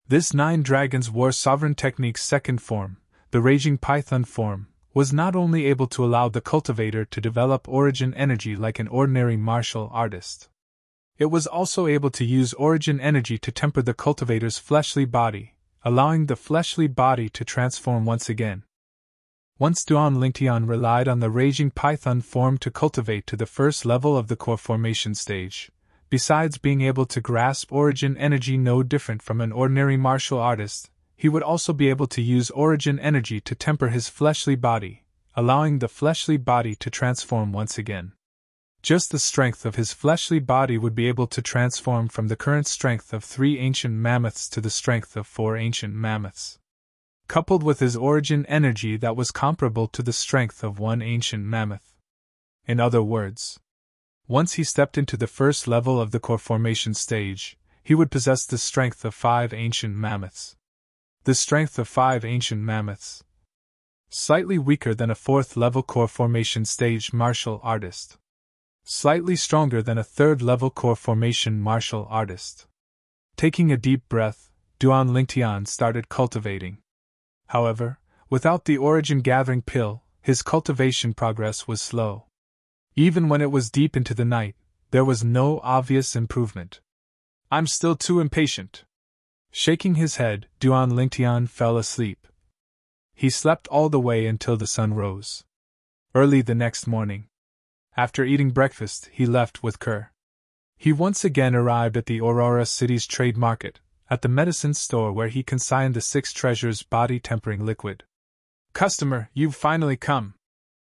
This 9 Dragons War Sovereign Technique's second form, the Raging Python form, was not only able to allow the cultivator to develop origin energy like an ordinary martial artist. It was also able to use origin energy to temper the cultivator's fleshly body, allowing the fleshly body to transform once again. Once Duan Lingtian relied on the raging python form to cultivate to the first level of the core formation stage. Besides being able to grasp origin energy no different from an ordinary martial artist, he would also be able to use origin energy to temper his fleshly body, allowing the fleshly body to transform once again. Just the strength of his fleshly body would be able to transform from the current strength of 3 ancient mammoths to the strength of 4 ancient mammoths. Coupled with his origin energy that was comparable to the strength of 1 ancient mammoth. In other words, once he stepped into the first level of the core formation stage, he would possess the strength of 5 ancient mammoths. The strength of 5 ancient mammoths. Slightly weaker than a 4th level core formation stage martial artist. Slightly stronger than a 3rd level core formation martial artist. Taking a deep breath, Duan Lingtian started cultivating. However, without the origin gathering pill, his cultivation progress was slow. Even when it was deep into the night, there was no obvious improvement. I'm still too impatient. Shaking his head, Duan Lingtian fell asleep. He slept all the way until the sun rose. Early the next morning, after eating breakfast, he left with Kerr. He once again arrived at the Aurora City's trade market, at the medicine store where he consigned the 6 treasures body-tempering liquid. Customer, you've finally come.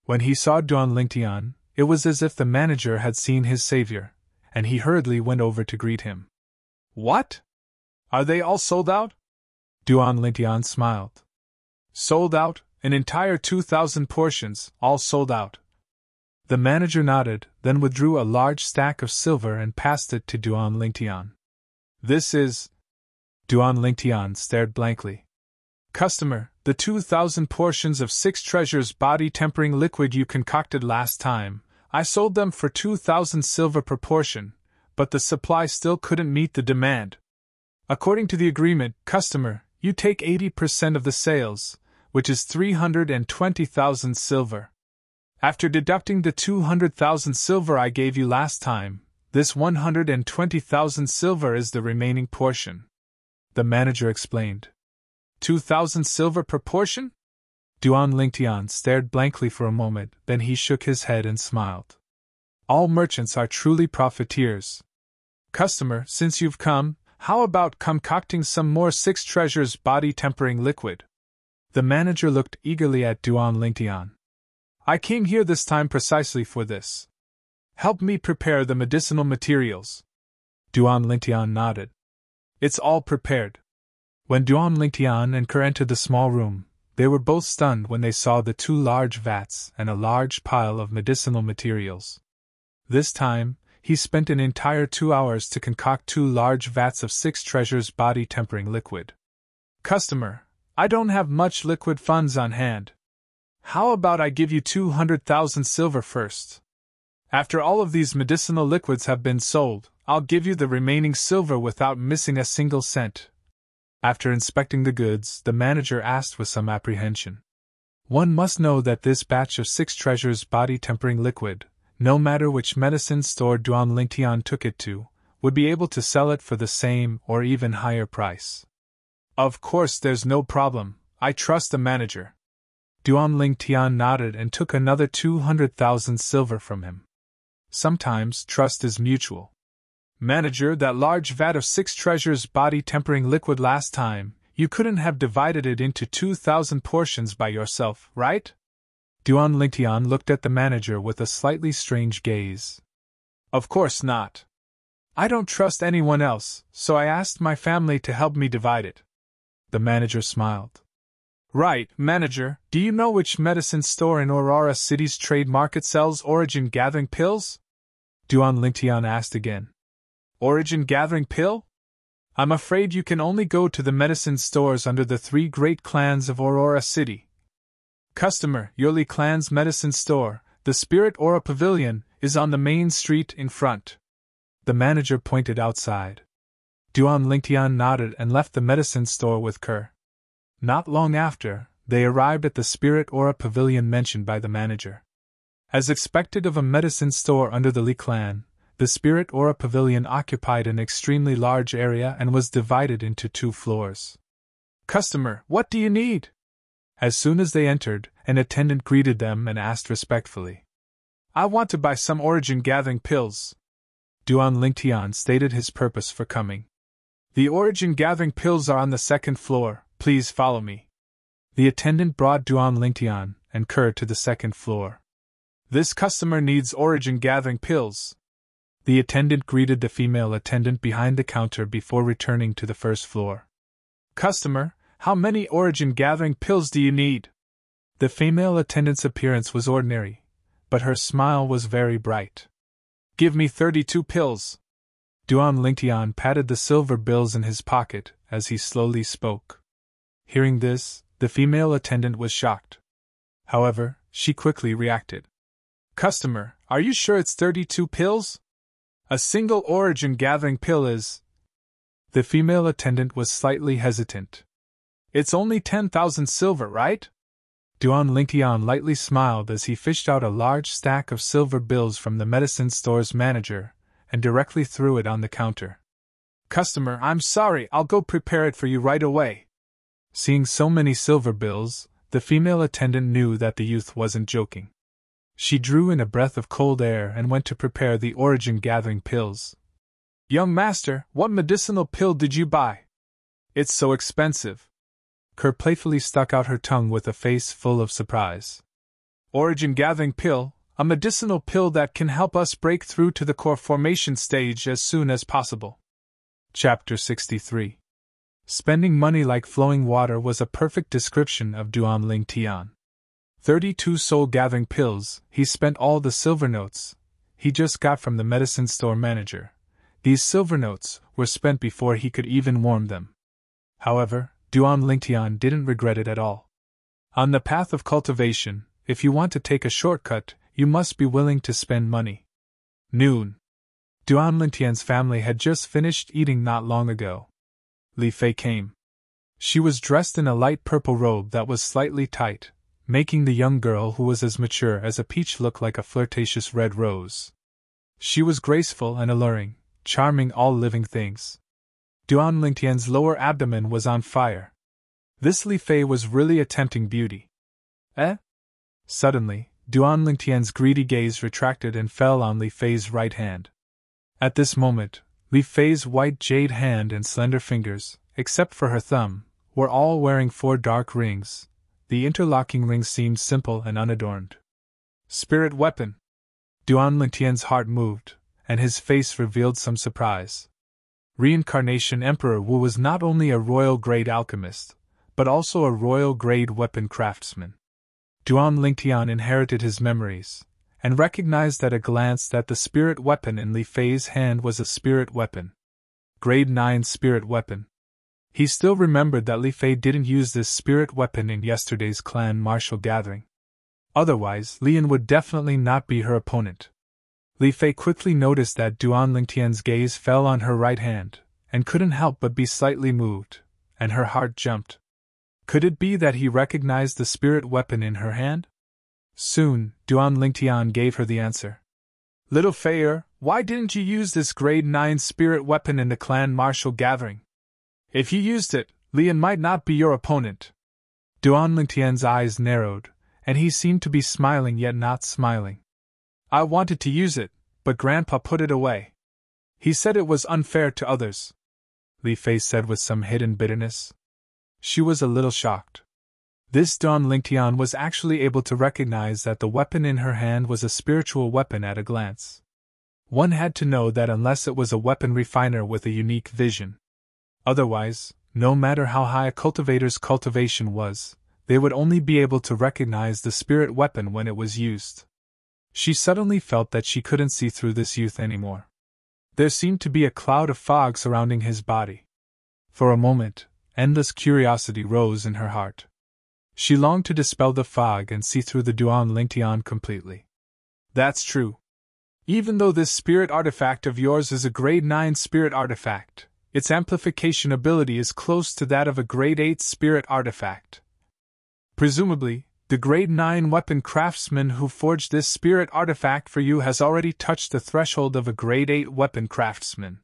When he saw Duan Lingtian, it was as if the manager had seen his savior, and he hurriedly went over to greet him. What? Are they all sold out? Duan Lingtian smiled. Sold out, an entire 2,000 portions, all sold out. The manager nodded, then withdrew a large stack of silver and passed it to Duan Lingtian. This is... Duan Lingtian stared blankly. Customer, the 2,000 portions of 6 treasures body-tempering liquid you concocted last time, I sold them for 2,000 silver per portion, but the supply still couldn't meet the demand. According to the agreement, customer, you take 80% of the sales, which is 320,000 silver. After deducting the 200,000 silver I gave you last time, this 120,000 silver is the remaining portion. The manager explained. 2,000 silver per portion? Duan Lingtian stared blankly for a moment, then he shook his head and smiled. All merchants are truly profiteers. Customer, since you've come, how about concocting some more 6 treasures body-tempering liquid? The manager looked eagerly at Duan Lingtian. I came here this time precisely for this. Help me prepare the medicinal materials. Duan Lingtian nodded. It's all prepared. When Duan Lingtian and Kerr entered the small room, they were both stunned when they saw the 2 large vats and a large pile of medicinal materials. This time, he spent an entire 2 hours to concoct 2 large vats of 6 treasures body-tempering liquid. Customer, I don't have much liquid funds on hand. How about I give you 200,000 silver first? After all of these medicinal liquids have been sold, I'll give you the remaining silver without missing a single cent. After inspecting the goods, the manager asked with some apprehension. One must know that this batch of 6 treasures body-tempering liquid, no matter which medicine store Duan Lingtian took it to, would be able to sell it for the same or even higher price. Of course there's no problem, I trust the manager. Duan Lingtian nodded and took another 200,000 silver from him. Sometimes trust is mutual. Manager, that large vat of 6 treasures body-tempering liquid last time, you couldn't have divided it into 2,000 portions by yourself, right? Duan Lingtian looked at the manager with a slightly strange gaze. Of course not. I don't trust anyone else, so I asked my family to help me divide it. The manager smiled. Right, manager, do you know which medicine store in Aurora City's trade market sells origin gathering pills? Duan Lingtian asked again. Origin gathering pill? I'm afraid you can only go to the medicine stores under the 3 great clans of Aurora City. Customer, Yuli Clan's medicine store, the Spirit Aura Pavilion, is on the main street in front. The manager pointed outside. Duan Lingtian nodded and left the medicine store with Kerr. Not long after, they arrived at the Spirit Aura Pavilion mentioned by the manager. As expected of a medicine store under the Li clan, the Spirit Aura Pavilion occupied an extremely large area and was divided into 2 floors. Customer, what do you need? As soon as they entered, an attendant greeted them and asked respectfully. I want to buy some origin-gathering pills. Duan Lingtian stated his purpose for coming. The origin-gathering pills are on the second floor, please follow me. The attendant brought Duan Lingtian and Kerr to the second floor. This customer needs origin-gathering pills. The attendant greeted the female attendant behind the counter before returning to the first floor. Customer, how many origin-gathering pills do you need? The female attendant's appearance was ordinary, but her smile was very bright. Give me 32 pills. Duan Lingtian patted the silver bills in his pocket as he slowly spoke. Hearing this, the female attendant was shocked. However, she quickly reacted. Customer, are you sure it's 32 pills? A single origin-gathering pill is... The female attendant was slightly hesitant. It's only 10,000 silver, right? Duan Lingtian lightly smiled as he fished out a large stack of silver bills from the medicine store's manager and directly threw it on the counter. Customer, I'm sorry, I'll go prepare it for you right away. Seeing so many silver bills, the female attendant knew that the youth wasn't joking. She drew in a breath of cold air and went to prepare the origin-gathering pills. Young master, what medicinal pill did you buy? It's so expensive. Kerr playfully stuck out her tongue with a face full of surprise. Origin-gathering pill, a medicinal pill that can help us break through to the core formation stage as soon as possible. Chapter 63. Spending money like flowing water was a perfect description of Duan Lingtian. 32 soul-gathering pills, he spent all the silver notes he just got from the medicine store manager. These silver notes were spent before he could even warm them. However, Duan Lingtian didn't regret it at all. On the path of cultivation, if you want to take a shortcut, you must be willing to spend money. Noon. Duan Lingtian's family had just finished eating not long ago. Li Fei came. She was dressed in a light purple robe that was slightly tight, making the young girl who was as mature as a peach look like a flirtatious red rose. She was graceful and alluring, charming all living things. Duan Lingtian's lower abdomen was on fire. This Li Fei was really a tempting beauty. Eh? Suddenly, Duan Lingtian's greedy gaze retracted and fell on Li Fei's right hand. At this moment, Li Fei's white jade hand and slender fingers, except for her thumb, were all wearing 4 dark rings. The interlocking rings seemed simple and unadorned. Spirit weapon! Duan Lingtian's heart moved, and his face revealed some surprise. Reincarnation Emperor Wu was not only a royal-grade alchemist, but also a royal-grade weapon craftsman. Duan Lingtian inherited his memories, and recognized at a glance that the spirit weapon in Li Fei's hand was a spirit weapon. Grade 9 spirit weapon. He still remembered that Li Fei didn't use this spirit weapon in yesterday's clan martial gathering. Otherwise, Lian would definitely not be her opponent. Li Fei quickly noticed that Duan Lingtian's gaze fell on her right hand, and couldn't help but be slightly moved, and her heart jumped. Could it be that he recognized the spirit weapon in her hand? Soon, Duan Lingtian gave her the answer. Little Feier, why didn't you use this grade 9 spirit weapon in the clan martial gathering? If you used it, Lian might not be your opponent. Duan Lingtian's eyes narrowed, and he seemed to be smiling yet not smiling. I wanted to use it, but Grandpa put it away. He said it was unfair to others. Li Fei said with some hidden bitterness. She was a little shocked. This Duan Lingtian was actually able to recognize that the weapon in her hand was a spiritual weapon at a glance. One had to know that unless it was a weapon refiner with a unique vision. Otherwise, no matter how high a cultivator's cultivation was, they would only be able to recognize the spirit weapon when it was used. She suddenly felt that she couldn't see through this youth anymore. There seemed to be a cloud of fog surrounding his body. For a moment, endless curiosity rose in her heart. She longed to dispel the fog and see through the Duan Lingtian completely. That's true. Even though this spirit artifact of yours is a grade 9 spirit artifact, its amplification ability is close to that of a grade 8 spirit artifact. Presumably, the grade 9 weapon craftsman who forged this spirit artifact for you has already touched the threshold of a grade 8 weapon craftsman.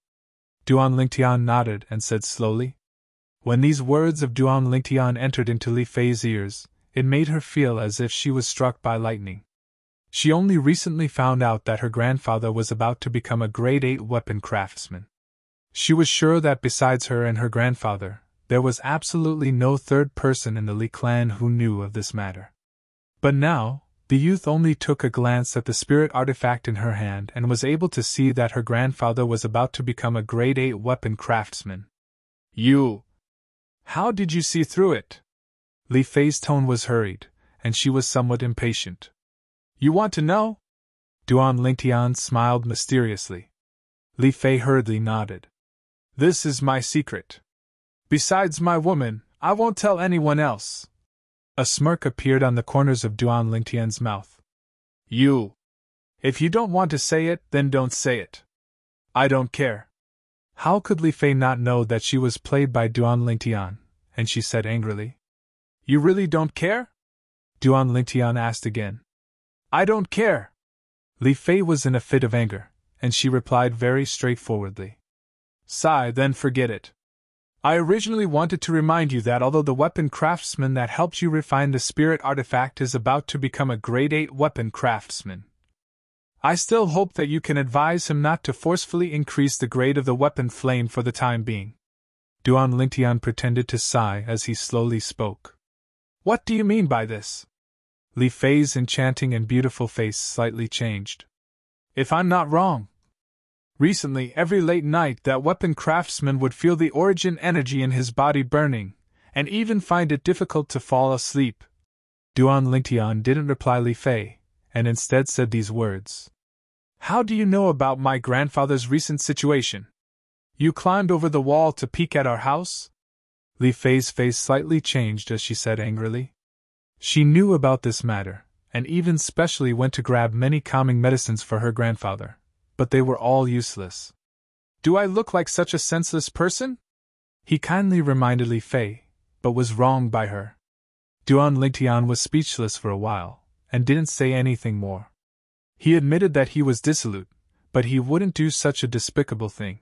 Duan Lingtian nodded and said slowly, When these words of Duan Lingtian entered into Li Fei's ears, it made her feel as if she was struck by lightning. She only recently found out that her grandfather was about to become a grade 8 weapon craftsman. She was sure that besides her and her grandfather, there was absolutely no third person in the Li clan who knew of this matter. But now, the youth only took a glance at the spirit artifact in her hand and was able to see that her grandfather was about to become a grade 8 weapon craftsman. How did you see through it? Li Fei's tone was hurried, and she was somewhat impatient. You want to know? Duan Lingtian smiled mysteriously. Li Fei hurriedly nodded. This is my secret. Besides my woman, I won't tell anyone else. A smirk appeared on the corners of Duan Lingtian's mouth. If you don't want to say it, then don't say it. I don't care. How could Li Fei not know that she was played by Duan Lingtian? And she said angrily. You really don't care? Duan Lingtian asked again. I don't care. Li Fei was in a fit of anger, and she replied very straightforwardly. Sigh, then forget it. I originally wanted to remind you that although the weapon craftsman that helped you refine the spirit artifact is about to become a grade 8 weapon craftsman, I still hope that you can advise him not to forcefully increase the grade of the weapon flame for the time being. Duan Lingtian pretended to sigh as he slowly spoke. What do you mean by this? Li Fei's enchanting and beautiful face slightly changed. If I'm not wrong, recently every late night that weapon craftsman would feel the origin energy in his body burning, and even find it difficult to fall asleep. Duan Lingtian didn't reply Li Fei, and instead said these words. How do you know about my grandfather's recent situation? You climbed over the wall to peek at our house? Li Fei's face slightly changed as she said angrily. She knew about this matter, and even specially went to grab many calming medicines for her grandfather, but they were all useless. Do I look like such a senseless person? He kindly reminded Li Fei, but was wronged by her. Duan Lingtian was speechless for a while, and didn't say anything more. He admitted that he was dissolute, but he wouldn't do such a despicable thing.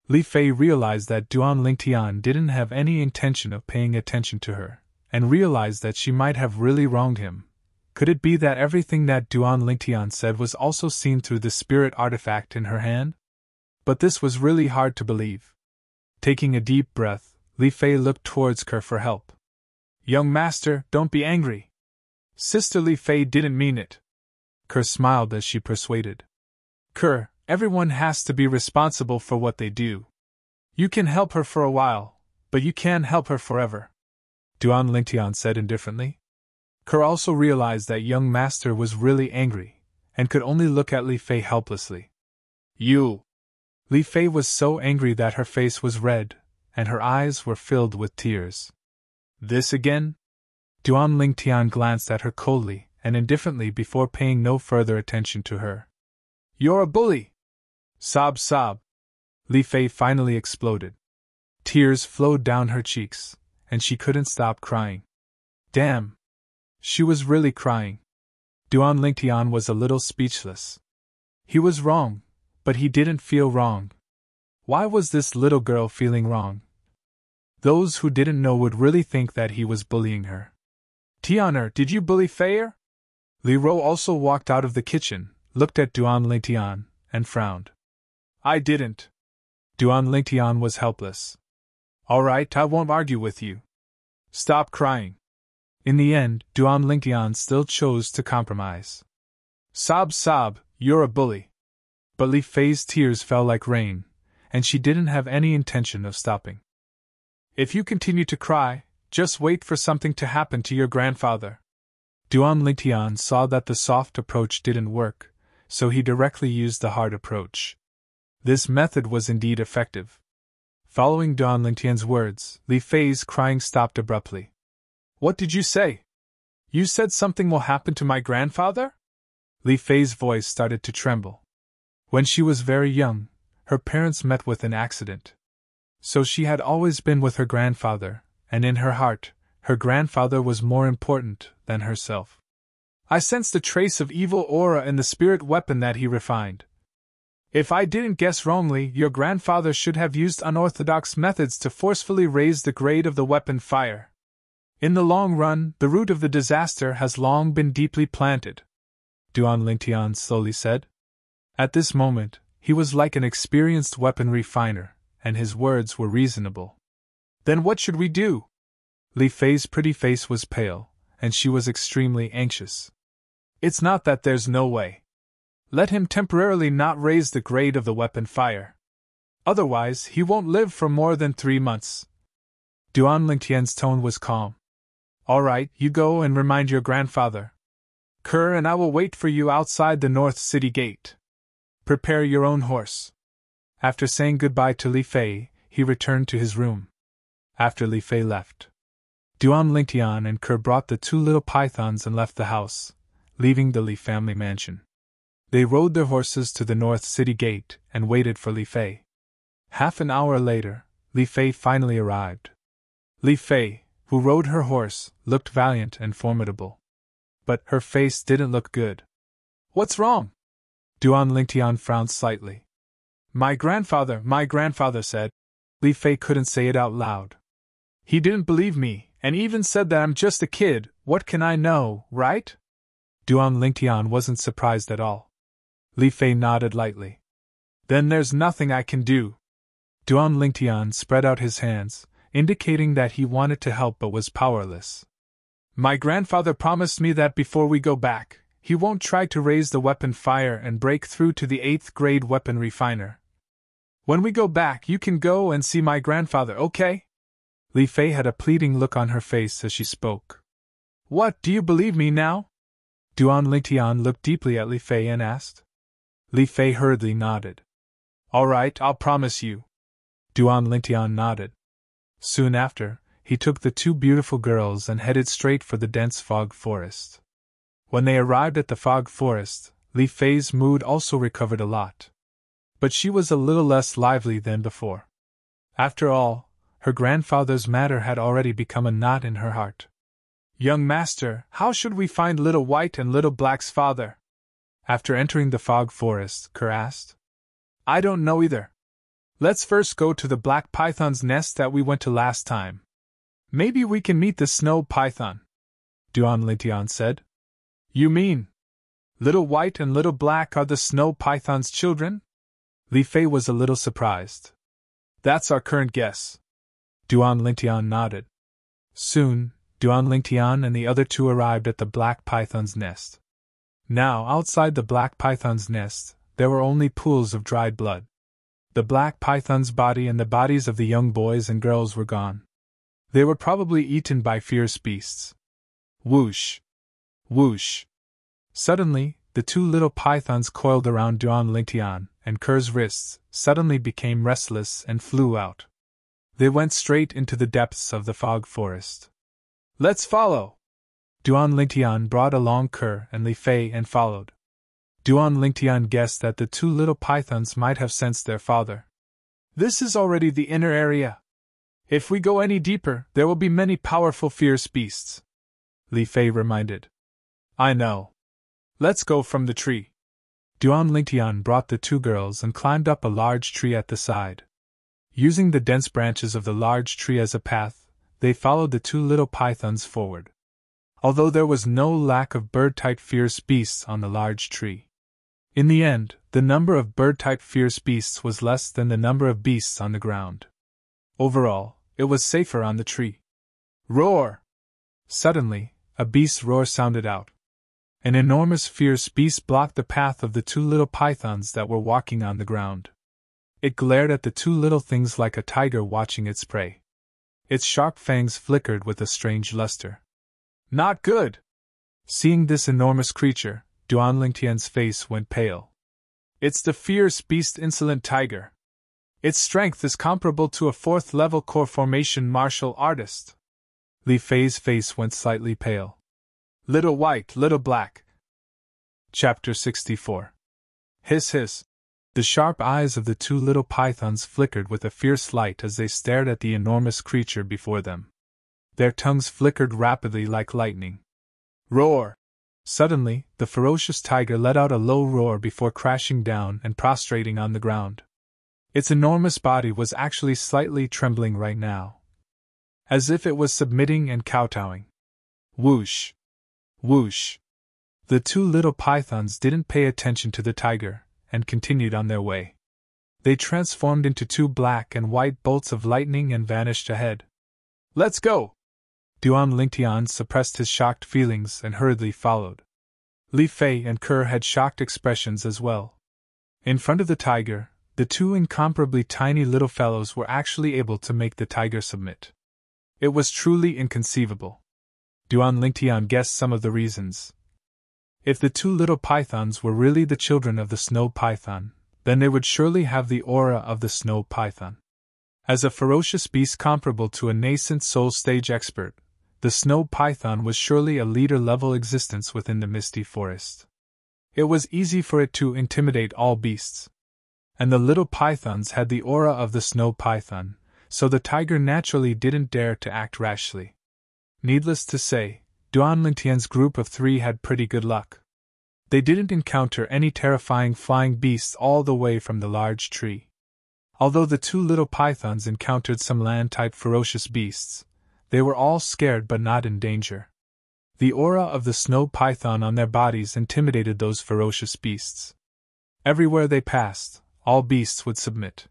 Li Fei realized that Duan Lingtian didn't have any intention of paying attention to her, and realized that she might have really wronged him. Could it be that everything that Duan Lingtian said was also seen through the spirit artifact in her hand? But this was really hard to believe. Taking a deep breath, Li Fei looked towards Kerr for help. Young master, don't be angry. Sister Li Fei didn't mean it. Kerr smiled as she persuaded. Kerr, everyone has to be responsible for what they do. You can help her for a while, but you can't help her forever. Duan Lingtian said indifferently. Kerr also realized that young master was really angry, and could only look at Li Fei helplessly. Li Fei was so angry that her face was red, and her eyes were filled with tears. This again? Duan Lingtian glanced at her coldly and indifferently before paying no further attention to her. You're a bully! Sob, sob. Li Fei finally exploded. Tears flowed down her cheeks, and she couldn't stop crying. Damn! She was really crying. Duan Lingtian was a little speechless. He was wrong, but he didn't feel wrong. Why was this little girl feeling wrong? Those who didn't know would really think that he was bullying her. Tianer, did you bully Feier? Li Ro also walked out of the kitchen, looked at Duan Lingtian, and frowned. I didn't. Duan Lingtian was helpless. All right, I won't argue with you. Stop crying. In the end, Duan Lingtian still chose to compromise. Sob, sob, you're a bully. But Li Fei's tears fell like rain, and she didn't have any intention of stopping. If you continue to cry, just wait for something to happen to your grandfather. Duan Lingtian saw that the soft approach didn't work, so he directly used the hard approach. This method was indeed effective. Following Duan Lingtian's words, Li Fei's crying stopped abruptly. What did you say? You said something will happen to my grandfather? Li Fei's voice started to tremble. When she was very young, her parents met with an accident. So she had always been with her grandfather, and in her heart, her grandfather was more important than herself. I sensed a trace of evil aura in the spirit weapon that he refined. If I didn't guess wrongly, your grandfather should have used unorthodox methods to forcefully raise the grade of the weapon fire. In the long run, the root of the disaster has long been deeply planted, Duan Lingtian slowly said. At this moment, he was like an experienced weapon refiner, and his words were reasonable. Then what should we do? Li Fei's pretty face was pale, and she was extremely anxious. It's not that there's no way. Let him temporarily not raise the grade of the weapon fire. Otherwise, he won't live for more than 3 months. Duan Lingtian's tone was calm. All right, you go and remind your grandfather. Kerr and I will wait for you outside the North City Gate. Prepare your own horse. After saying goodbye to Li Fei, he returned to his room. After Li Fei left, Duan Lingtian and Kerr brought the 2 little pythons and left the house, leaving the Li family mansion. They rode their horses to the North City Gate and waited for Li Fei. Half an hour later, Li Fei finally arrived. Li Fei, who rode her horse, looked valiant and formidable. But her face didn't look good. What's wrong? Duan Lingtian frowned slightly. My grandfather said. Li Fei couldn't say it out loud. He didn't believe me, and even said that I'm just a kid. What can I know, right? Duan Lingtian wasn't surprised at all. Li Fei nodded lightly. Then there's nothing I can do. Duan Lingtian spread out his hands, indicating that he wanted to help but was powerless. My grandfather promised me that before we go back, he won't try to raise the weapon fire and break through to the 8th grade weapon refiner. When we go back, you can go and see my grandfather, okay? Li Fei had a pleading look on her face as she spoke. What, do you believe me now? Duan Lingtian looked deeply at Li Fei and asked. Li Fei hurriedly nodded. All right, I'll promise you. Duan Lingtian nodded. Soon after, he took the 2 beautiful girls and headed straight for the dense fog forest. When they arrived at the fog forest, Li Fei's mood also recovered a lot. But she was a little less lively than before. After all, her grandfather's matter had already become a knot in her heart. Young master, how should we find Little White and Little Black's father? After entering the fog forest, Kerr asked. I don't know either. Let's first go to the black python's nest that we went to last time. Maybe we can meet the snow python, Duan Lingtian said. You mean Little White and Little Black are the snow python's children? Li Fei was a little surprised. That's our current guess. Duan Lingtian nodded. Soon, Duan Lingtian and the other 2 arrived at the black python's nest. Now, outside the black python's nest, there were only pools of dried blood. The black python's body and the bodies of the young boys and girls were gone. They were probably eaten by fierce beasts. Whoosh! Whoosh! Suddenly, the 2 little pythons coiled around Duan Lingtian, and Kerr's wrists suddenly became restless and flew out. They went straight into the depths of the fog forest. Let's follow! Duan Lingtian brought along Kerr and Li Fei and followed. Duan Lingtian guessed that the 2 little pythons might have sensed their father. This is already the inner area. If we go any deeper, there will be many powerful fierce beasts, Li Fei reminded. I know. Let's go from the tree. Duan Lingtian brought the 2 girls and climbed up a large tree at the side. Using the dense branches of the large tree as a path, they followed the 2 little pythons forward. Although there was no lack of bird-type fierce beasts on the large tree. In the end, the number of bird-type fierce beasts was less than the number of beasts on the ground. Overall, it was safer on the tree. Roar! Suddenly, a beast's roar sounded out. An enormous fierce beast blocked the path of the 2 little pythons that were walking on the ground. It glared at the 2 little things like a tiger watching its prey. Its sharp fangs flickered with a strange luster. Not good! Seeing this enormous creature, Duan Lingtian's face went pale. It's the fierce beast insolent tiger. Its strength is comparable to a 4th-level core formation martial artist. Li Fei's face went slightly pale. Little White, Little Black. Chapter 64. Hiss hiss. The sharp eyes of the 2 little pythons flickered with a fierce light as they stared at the enormous creature before them. Their tongues flickered rapidly like lightning. Roar! Suddenly, the ferocious tiger let out a low roar before crashing down and prostrating on the ground. Its enormous body was actually slightly trembling right now, as if it was submitting and kowtowing. Whoosh! Whoosh! The two little pythons didn't pay attention to the tiger, and continued on their way. They transformed into two black and white bolts of lightning and vanished ahead. Let's go! Duan Lingtian suppressed his shocked feelings and hurriedly followed. Li Fei and Kerr had shocked expressions as well. In front of the tiger, the two incomparably tiny little fellows were actually able to make the tiger submit. It was truly inconceivable. Duan Lingtian guessed some of the reasons. If the two little pythons were really the children of the snow python, then they would surely have the aura of the snow python. As a ferocious beast comparable to a nascent soul stage expert, the snow python was surely a leader-level existence within the misty forest. It was easy for it to intimidate all beasts. And the little pythons had the aura of the snow python, so the tiger naturally didn't dare to act rashly. Needless to say, Duan Lingtian's group of three had pretty good luck. They didn't encounter any terrifying flying beasts all the way from the large tree. Although the two little pythons encountered some land-type ferocious beasts, they were all scared but not in danger. The aura of the snow python on their bodies intimidated those ferocious beasts. Everywhere they passed, all beasts would submit.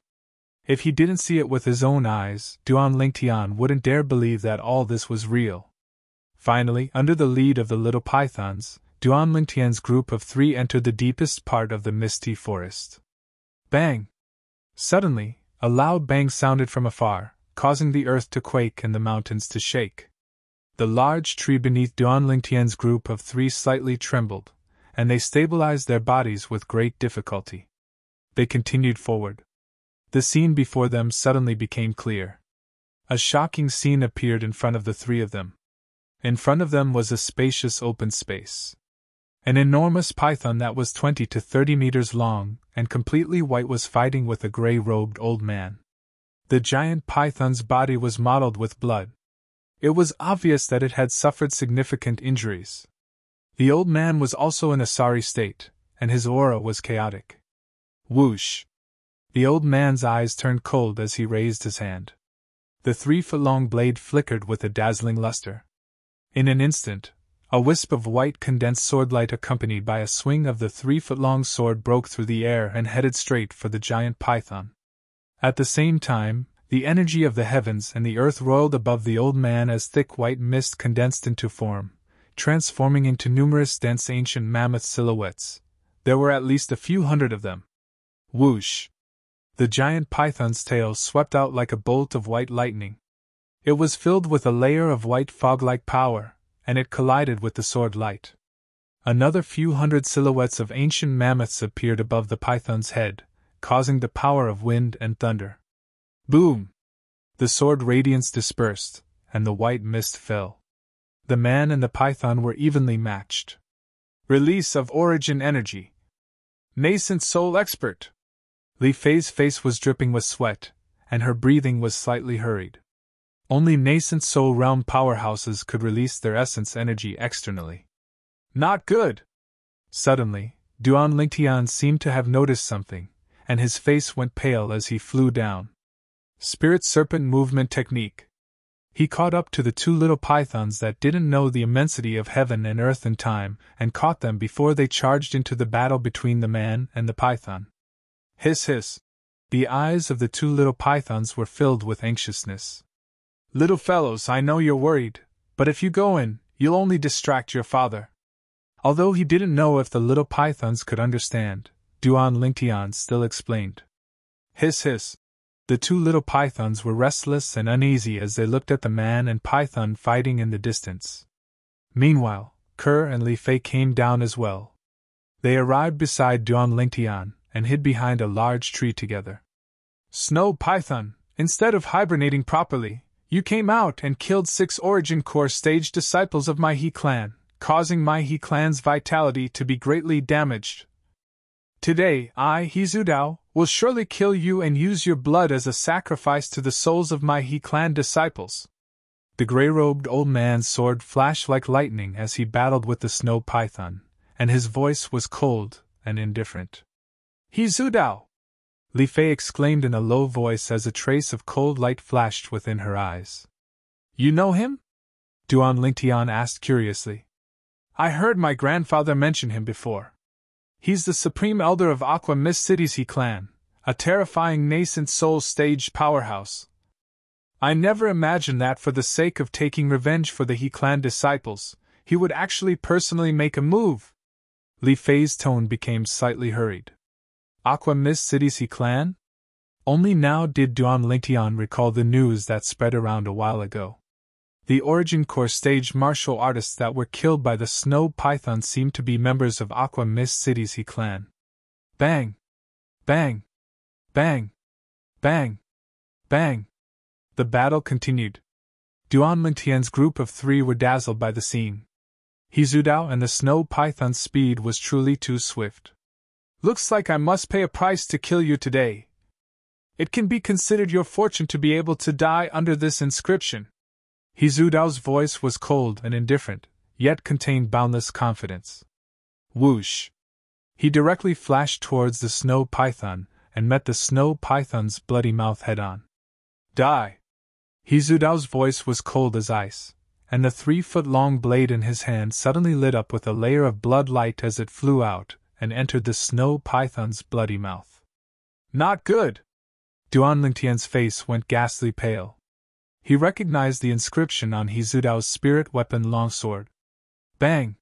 If he didn't see it with his own eyes, Duan Lingtian wouldn't dare believe that all this was real. Finally, under the lead of the little pythons, Duan Lingtian's group of three entered the deepest part of the misty forest. Bang! Suddenly, a loud bang sounded from afar, causing the earth to quake and the mountains to shake. The large tree beneath Duan Lingtian's group of three slightly trembled, and they stabilized their bodies with great difficulty. They continued forward. The scene before them suddenly became clear. A shocking scene appeared in front of the three of them. In front of them was a spacious open space. An enormous python that was 20 to 30 meters long and completely white was fighting with a gray-robed old man. The giant python's body was mottled with blood. It was obvious that it had suffered significant injuries. The old man was also in a sorry state, and his aura was chaotic. Whoosh! The old man's eyes turned cold as he raised his hand. The 3-foot-long blade flickered with a dazzling luster. In an instant, a wisp of white condensed swordlight accompanied by a swing of the 3-foot-long sword broke through the air and headed straight for the giant python. At the same time, the energy of the heavens and the earth roiled above the old man as thick white mist condensed into form, transforming into numerous dense ancient mammoth silhouettes. There were at least a few hundred of them. Whoosh! The giant python's tail swept out like a bolt of white lightning. It was filled with a layer of white fog-like power, and it collided with the sword light. Another few hundred silhouettes of ancient mammoths appeared above the python's head, causing the power of wind and thunder. Boom! The sword radiance dispersed, and the white mist fell. The man and the python were evenly matched. Release of origin energy. Nascent soul expert. Li Fei's face was dripping with sweat, and her breathing was slightly hurried. Only nascent soul realm powerhouses could release their essence energy externally. Not good! Suddenly, Duan Lingtian seemed to have noticed something, and his face went pale as he flew down. Spirit Serpent Movement Technique. He caught up to the two little pythons that didn't know the immensity of heaven and earth and time, and caught them before they charged into the battle between the man and the python. Hiss hiss. The eyes of the two little pythons were filled with anxiousness. Little fellows, I know you're worried, but if you go in, you'll only distract your father. Although he didn't know if the little pythons could understand, Duan Lingtian still explained. Hiss hiss. The two little pythons were restless and uneasy as they looked at the man and python fighting in the distance. Meanwhile, Kerr and Li Fei came down as well. They arrived beside Duan Lingtian and hid behind a large tree together. Snow Python, instead of hibernating properly, you came out and killed 6 Origin Core stage disciples of my He clan, causing my He clan's vitality to be greatly damaged. Today, I, He Zudao, will surely kill you and use your blood as a sacrifice to the souls of my He clan disciples. The gray-robed old man's sword flashed like lightning as he battled with the snow python, and his voice was cold and indifferent. "He Zudao!" Li Fei exclaimed in a low voice as a trace of cold light flashed within her eyes. "You know him?" Duan Lingtian asked curiously. "I heard my grandfather mention him before. He's the supreme elder of Aqua Mist City's He clan, a terrifying nascent soul-staged powerhouse. I never imagined that for the sake of taking revenge for the He clan disciples, he would actually personally make a move." Li Fei's tone became slightly hurried. Aqua Mist City's He clan? Only now did Duan Lingtian recall the news that spread around a while ago. The Origin Corps stage martial artists that were killed by the snow python seemed to be members of Aqua Mist City's He clan. Bang! Bang! Bang! Bang! Bang! The battle continued. Duan Lingtian's group of 3 were dazzled by the scene. He Zudao and the snow python's speed was truly too swift. "Looks like I must pay a price to kill you today. It can be considered your fortune to be able to die under this inscription." He Zudao's voice was cold and indifferent, yet contained boundless confidence. Whoosh! He directly flashed towards the snow python and met the snow python's bloody mouth head-on. "Die!" He Zudao's voice was cold as ice, and the 3-foot-long blade in his hand suddenly lit up with a layer of blood light as it flew out and entered the snow python's bloody mouth. "Not good!" Duan Lingtian's face went ghastly pale. He recognized the inscription on He Zudao's spirit weapon longsword. Bang!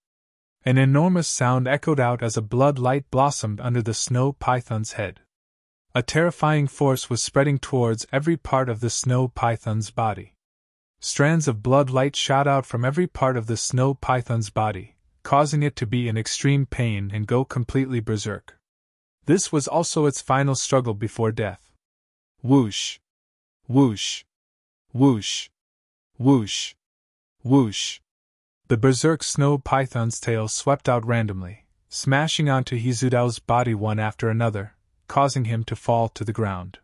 An enormous sound echoed out as a blood light blossomed under the snow python's head. A terrifying force was spreading towards every part of the snow python's body. Strands of blood light shot out from every part of the snow python's body, causing it to be in extreme pain and go completely berserk. This was also its final struggle before death. Whoosh! Whoosh! Whoosh! Whoosh! Whoosh! The berserk snow python's tail swept out randomly, smashing onto He Zudao's body one after another, causing him to fall to the ground.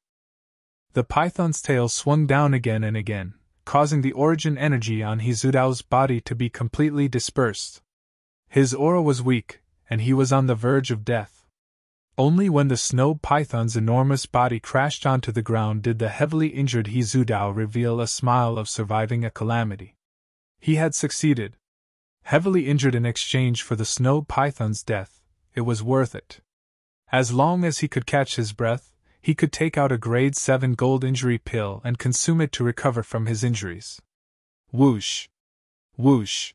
The python's tail swung down again and again, causing the origin energy on He Zudao's body to be completely dispersed. His aura was weak, and he was on the verge of death. Only when the snow python's enormous body crashed onto the ground did the heavily injured He Zudao reveal a smile of surviving a calamity. He had succeeded. Heavily injured in exchange for the snow python's death, it was worth it. As long as he could catch his breath, he could take out a grade 7 gold injury pill and consume it to recover from his injuries. Whoosh! Whoosh!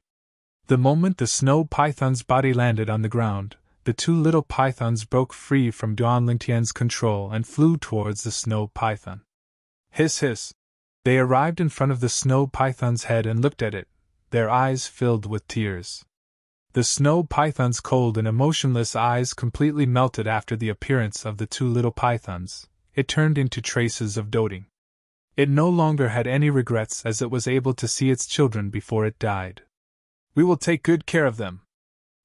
The moment the snow python's body landed on the ground, the 2 little pythons broke free from Duan Lingtian's control and flew towards the snow python. Hiss hiss! They arrived in front of the snow python's head and looked at it, their eyes filled with tears. The snow python's cold and emotionless eyes completely melted after the appearance of the 2 little pythons. It turned into traces of doting. It no longer had any regrets as it was able to see its children before it died. "We will take good care of them."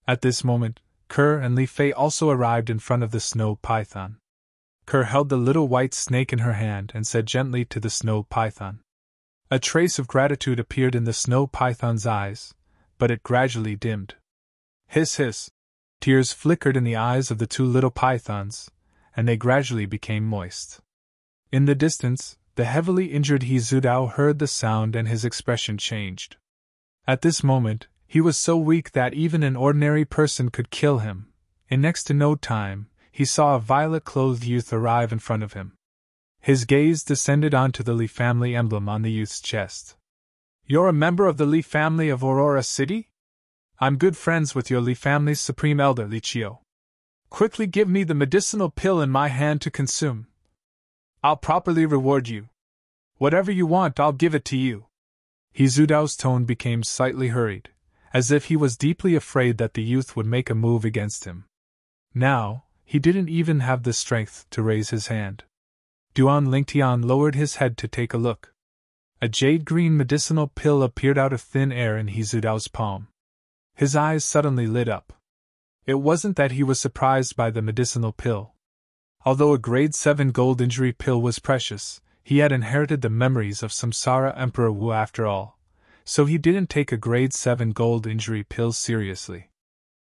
At this moment, Kerr and Li Fei also arrived in front of the snow python. Kerr held the little white snake in her hand and said gently to the snow python. A trace of gratitude appeared in the snow python's eyes, but it gradually dimmed. Hiss hiss! Tears flickered in the eyes of the 2 little pythons, and they gradually became moist. In the distance, the heavily injured He Zudao heard the sound and his expression changed. At this moment, he was so weak that even an ordinary person could kill him. In next to no time, he saw a violet-clothed youth arrive in front of him. His gaze descended onto the Li family emblem on the youth's chest. "You're a member of the Li family of Aurora City? I'm good friends with your Li family's supreme elder, Li Chio. Quickly give me the medicinal pill in my hand to consume. I'll properly reward you. Whatever you want, I'll give it to you." He Zudao's tone became slightly hurried, as if he was deeply afraid that the youth would make a move against him. Now, he didn't even have the strength to raise his hand. Duan Lingtian lowered his head to take a look. A jade-green medicinal pill appeared out of thin air in He Zudao's palm. His eyes suddenly lit up. It wasn't that he was surprised by the medicinal pill. Although a grade 7 gold injury pill was precious, he had inherited the memories of Samsara Emperor Wu after all, so he didn't take a grade 7 gold injury pill seriously.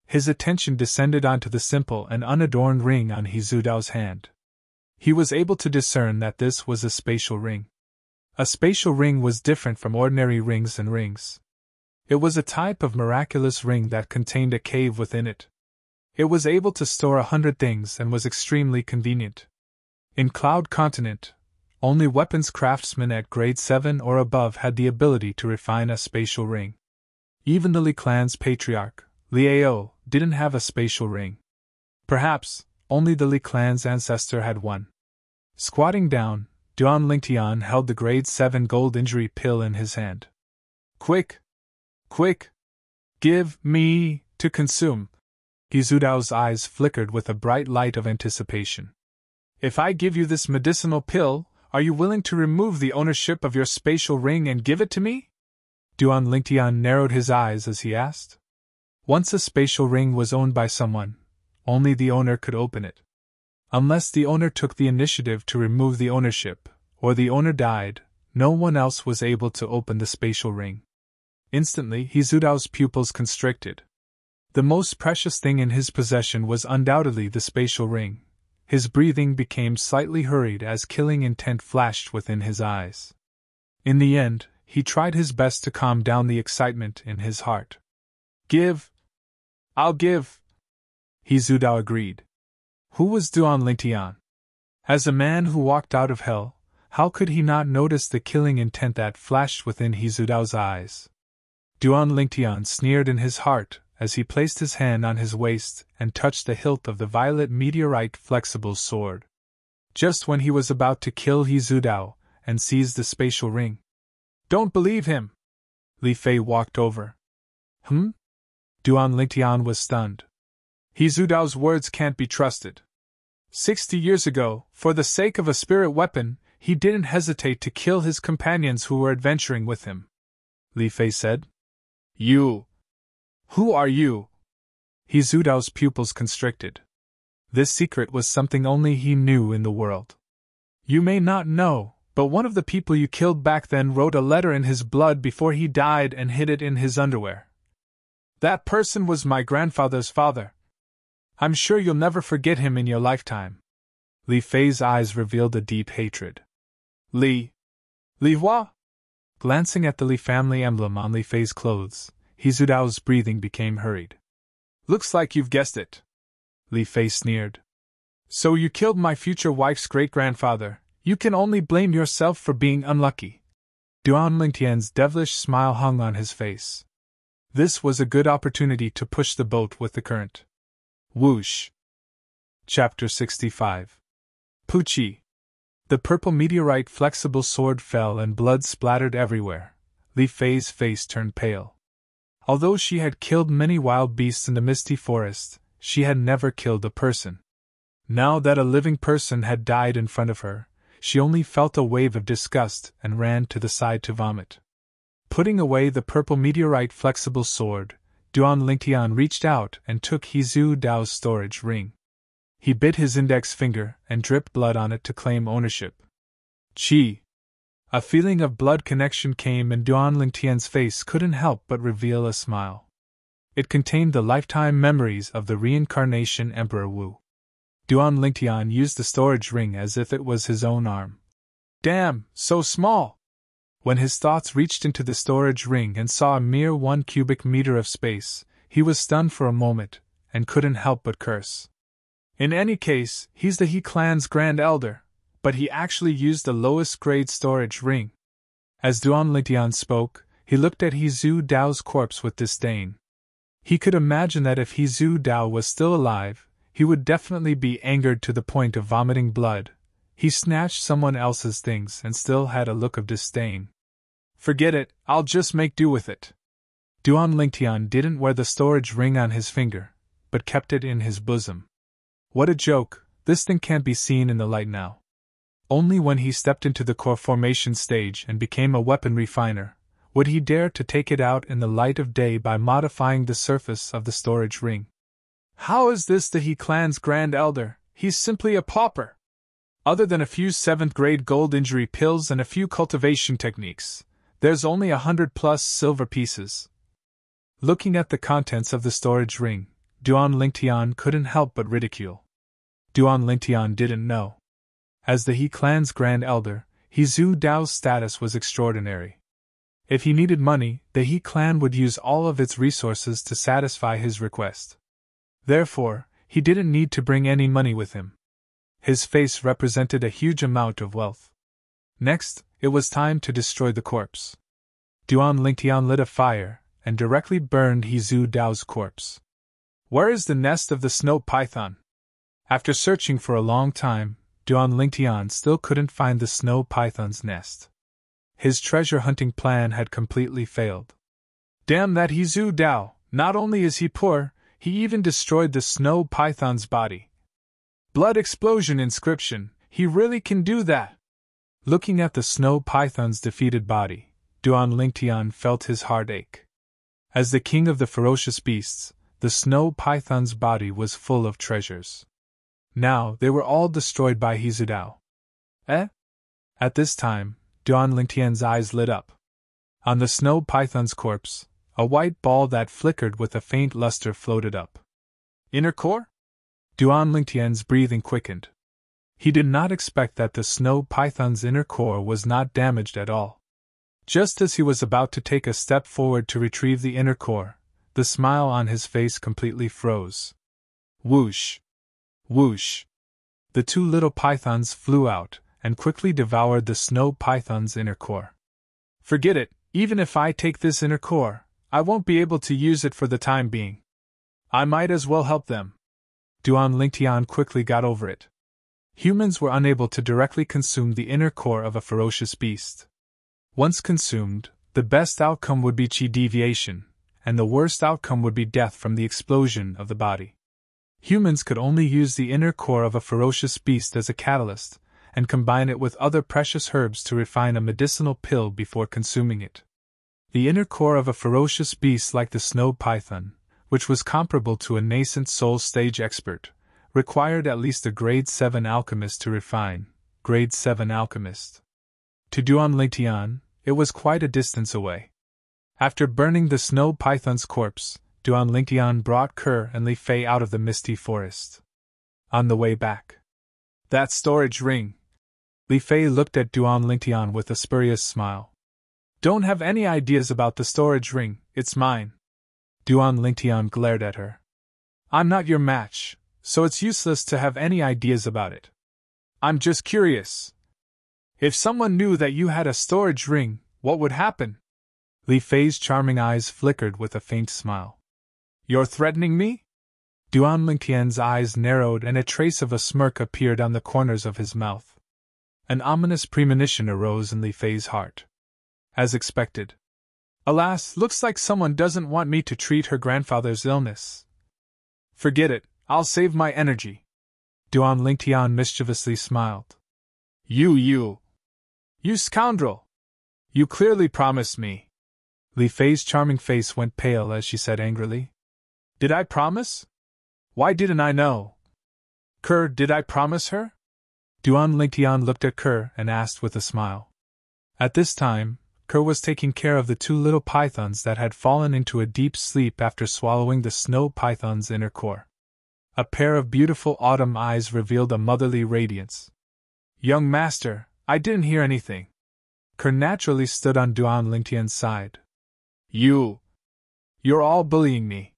His attention descended onto the simple and unadorned ring on Hizudao's hand. He was able to discern that this was a spatial ring. A spatial ring was different from ordinary rings and rings. It was a type of miraculous ring that contained a cave within it. It was able to store 100 things and was extremely convenient. In Cloud Continent, only weapons craftsmen at grade 7 or above had the ability to refine a spatial ring. Even the Li clan's patriarch, Liao, didn't have a spatial ring. Perhaps, only the Li clan's ancestor had one. Squatting down, Duan Lingtian held the grade 7 gold injury pill in his hand. Quick! Quick! Give me to consume! Hizudao's eyes flickered with a bright light of anticipation. If I give you this medicinal pill, are you willing to remove the ownership of your spatial ring and give it to me? Duan Lingtian narrowed his eyes as he asked. Once a spatial ring was owned by someone, only the owner could open it. Unless the owner took the initiative to remove the ownership, or the owner died, no one else was able to open the spatial ring. Instantly, Hizudao's pupils constricted. The most precious thing in his possession was undoubtedly the spatial ring. His breathing became slightly hurried as killing intent flashed within his eyes. In the end, he tried his best to calm down the excitement in his heart. Give! I'll give! Hizudao agreed. Who was Duan Lingtian? As a man who walked out of hell, how could he not notice the killing intent that flashed within Hizudao's eyes? Duan Lingtian sneered in his heart as he placed his hand on his waist and touched the hilt of the violet meteorite flexible sword. Just when he was about to kill Hizudao and seize the spatial ring. Don't believe him! Li Fei walked over. Duan Lingtian was stunned. Hizudao's words can't be trusted. 60 years ago, for the sake of a spirit weapon, he didn't hesitate to kill his companions who were adventuring with him. Li Fei said. You! Who are you? Hizudao's pupils constricted. This secret was something only he knew in the world. You may not know, but one of the people you killed back then wrote a letter in his blood before he died and hid it in his underwear. That person was my grandfather's father. I'm sure you'll never forget him in your lifetime. Li Fei's eyes revealed a deep hatred. Li Hua? Glancing at the Li family emblem on Li Fei's clothes, Hizudao's breathing became hurried. Looks like you've guessed it. Li Fei sneered. So you killed my future wife's great-grandfather. You can only blame yourself for being unlucky. Duan Lingtian's devilish smile hung on his face. This was a good opportunity to push the boat with the current. Whoosh! Chapter 65. Puchi. The purple meteorite flexible sword fell and blood splattered everywhere. Li Fei's face turned pale. Although she had killed many wild beasts in the misty forest, she had never killed a person. Now that a living person had died in front of her, she only felt a wave of disgust and ran to the side to vomit. Putting away the purple meteorite flexible sword, Duan Lingtian reached out and took Hizudao's storage ring. He bit his index finger and dripped blood on it to claim ownership. Chi! A feeling of blood connection came and Duan Lingtian's face couldn't help but reveal a smile. It contained the lifetime memories of the reincarnation Emperor Wu. Duan Lingtian used the storage ring as if it was his own arm. Damn, so small! When his thoughts reached into the storage ring and saw a mere 1 cubic meter of space, he was stunned for a moment, and couldn't help but curse. In any case, he's the He clan's Grand Elder, but he actually used the lowest grade storage ring. As Duan Lingtian spoke, he looked at Hizudao's corpse with disdain. He could imagine that if Hizudao was still alive, he would definitely be angered to the point of vomiting blood. He snatched someone else's things and still had a look of disdain. Forget it, I'll just make do with it. Duan Lingtian didn't wear the storage ring on his finger, but kept it in his bosom. What a joke, this thing can't be seen in the light now. Only when he stepped into the core formation stage and became a weapon refiner, would he dare to take it out in the light of day by modifying the surface of the storage ring. How is this the He clan's Grand Elder? He's simply a pauper. Other than a few 7th grade gold injury pills and a few cultivation techniques, There's only 100+ silver pieces. Looking at the contents of the storage ring, Duan Lingtian couldn't help but ridicule. Duan Lingtian didn't know. As the He clan's Grand Elder, He Zhu Dao's status was extraordinary. If he needed money, the He clan would use all of its resources to satisfy his request. Therefore, he didn't need to bring any money with him. His face represented a huge amount of wealth. Next, it was time to destroy the corpse. Duan Lingtian lit a fire, and directly burned He Zhu Dao's corpse. Where is the nest of the snow python? After searching for a long time, Duan Lingtian still couldn't find the snow python's nest. His treasure hunting plan had completely failed. Damn that He Zhu Dao, not only is he poor, he even destroyed the snow python's body. Blood explosion inscription, he really can do that. Looking at the snow python's defeated body, Duan Lingtian felt his heart ache. As the king of the ferocious beasts, the snow python's body was full of treasures. Now they were all destroyed by He Zhu Dao. Eh? At this time, Duan Lingtian's eyes lit up. On the snow python's corpse, a white ball that flickered with a faint luster floated up. Inner core? Duan Lingtian's breathing quickened. He did not expect that the snow python's inner core was not damaged at all. Just as he was about to take a step forward to retrieve the inner core, the smile on his face completely froze. Whoosh! Whoosh! The two little pythons flew out and quickly devoured the snow python's inner core. Forget it, even if I take this inner core, I won't be able to use it for the time being. I might as well help them. Duan Lingtian quickly got over it. Humans were unable to directly consume the inner core of a ferocious beast. Once consumed, the best outcome would be chi deviation, and the worst outcome would be death from the explosion of the body. Humans could only use the inner core of a ferocious beast as a catalyst, and combine it with other precious herbs to refine a medicinal pill before consuming it. The inner core of a ferocious beast like the snow python, which was comparable to a nascent soul stage expert, required at least a grade 7 alchemist to refine. Grade 7 alchemist. To Duan Lingtian, it was quite a distance away. After burning the snow python's corpse, Duan Lingtian brought Kerr and Li Fei out of the misty forest. On the way back. That storage ring. Li Fei looked at Duan Lingtian with a spurious smile. Don't have any ideas about the storage ring, it's mine. Duan Lingtian glared at her. I'm not your match, so it's useless to have any ideas about it. I'm just curious. If someone knew that you had a storage ring, what would happen? Li Fei's charming eyes flickered with a faint smile. You're threatening me? Duan Lingtian's eyes narrowed and a trace of a smirk appeared on the corners of his mouth. An ominous premonition arose in Li Fei's heart. As expected. Alas, looks like someone doesn't want me to treat her grandfather's illness. Forget it, I'll save my energy. Duan Lingtian mischievously smiled. You scoundrel! You clearly promised me. Li Fei's charming face went pale as she said angrily. Did I promise? Why didn't I know? Kerr, did I promise her? Duan Lingtian looked at Kerr and asked with a smile. At this time, Kerr was taking care of the two little pythons that had fallen into a deep sleep after swallowing the snow python's inner core. A pair of beautiful autumn eyes revealed a motherly radiance. Young master, I didn't hear anything. Kerr naturally stood on Duan Lingtian's side. You're all bullying me.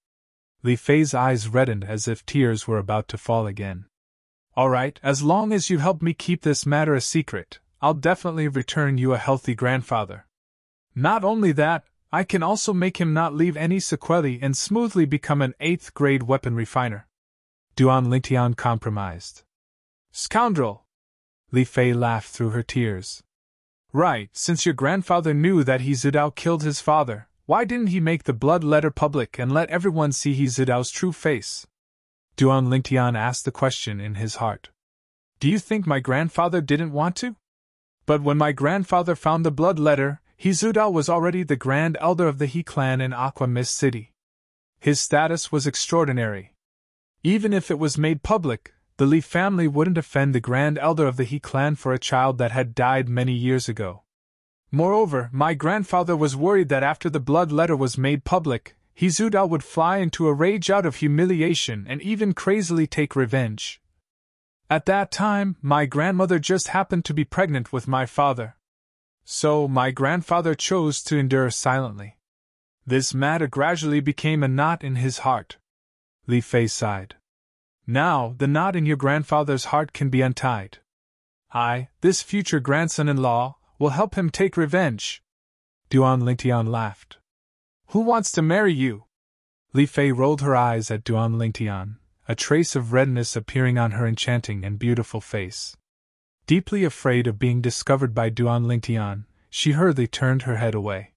Li Fei's eyes reddened as if tears were about to fall again. All right, as long as you help me keep this matter a secret, I'll definitely return you a healthy grandfather. Not only that, I can also make him not leave any sequelae and smoothly become an 8th grade weapon refiner. Duan Lingtian compromised. Scoundrel! Li Fei laughed through her tears. Right, since your grandfather knew that He Zhu Dao killed his father, why didn't he make the blood letter public and let everyone see He Zhu Dao's true face? Duan Lingtian asked the question in his heart. Do you think my grandfather didn't want to? But when my grandfather found the blood letter, He Zhu Dao was already the Grand Elder of the He clan in Aqua Mist City. His status was extraordinary. Even if it was made public, the Li family wouldn't offend the Grand Elder of the He clan for a child that had died many years ago. Moreover, my grandfather was worried that after the blood letter was made public, Hizudao would fly into a rage out of humiliation and even crazily take revenge. At that time, my grandmother just happened to be pregnant with my father. So, my grandfather chose to endure silently. This matter gradually became a knot in his heart. Li Fei sighed. Now, the knot in your grandfather's heart can be untied. I, this future grandson-in-law, will help him take revenge. Duan Lingtian laughed. Who wants to marry you? Li Fei rolled her eyes at Duan Lingtian, a trace of redness appearing on her enchanting and beautiful face. Deeply afraid of being discovered by Duan Lingtian, she hurriedly turned her head away.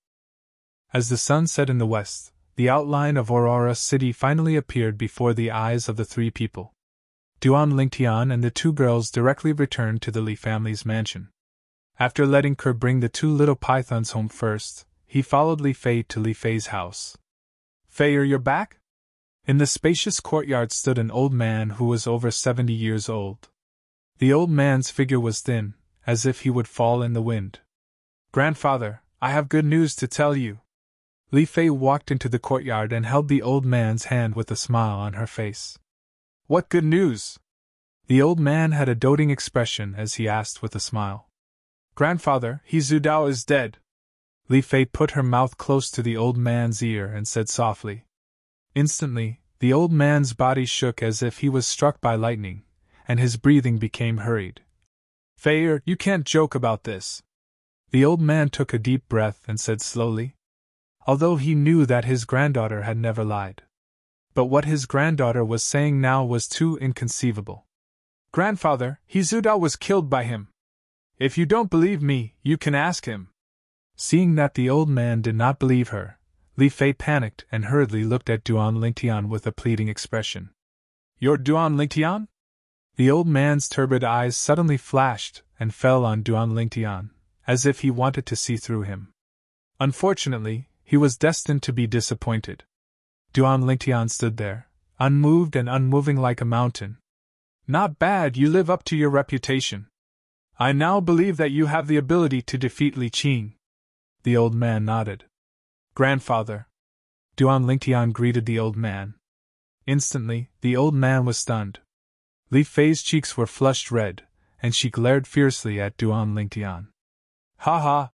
As the sun set in the west, the outline of Aurora City finally appeared before the eyes of the three people. Duan Lingtian and the two girls directly returned to the Li family's mansion. After letting Kerr bring the two little pythons home first, he followed Li Fei to Li Fei's house. Fei, you're back? In the spacious courtyard stood an old man who was over 70 years old. The old man's figure was thin, as if he would fall in the wind. Grandfather, I have good news to tell you. Li Fei walked into the courtyard and held the old man's hand with a smile on her face. What good news? The old man had a doting expression as he asked with a smile. Grandfather, Hizudao is dead. Li Fei put her mouth close to the old man's ear and said softly. Instantly, the old man's body shook as if he was struck by lightning, and his breathing became hurried. Fei, you can't joke about this. The old man took a deep breath and said slowly, although he knew that his granddaughter had never lied. But what his granddaughter was saying now was too inconceivable. Grandfather, Hizudao was killed by him. If you don't believe me, you can ask him. Seeing that the old man did not believe her, Li Fei panicked and hurriedly looked at Duan Lingtian with a pleading expression. You're Duan Lingtian? The old man's turbid eyes suddenly flashed and fell on Duan Lingtian, as if he wanted to see through him. Unfortunately, he was destined to be disappointed. Duan Lingtian stood there, unmoved and unmoving like a mountain. Not bad, you live up to your reputation. I now believe that you have the ability to defeat Li Qing. The old man nodded. Grandfather. Duan Lingtian greeted the old man. Instantly, the old man was stunned. Li Fei's cheeks were flushed red, and she glared fiercely at Duan Lingtian. Ha ha!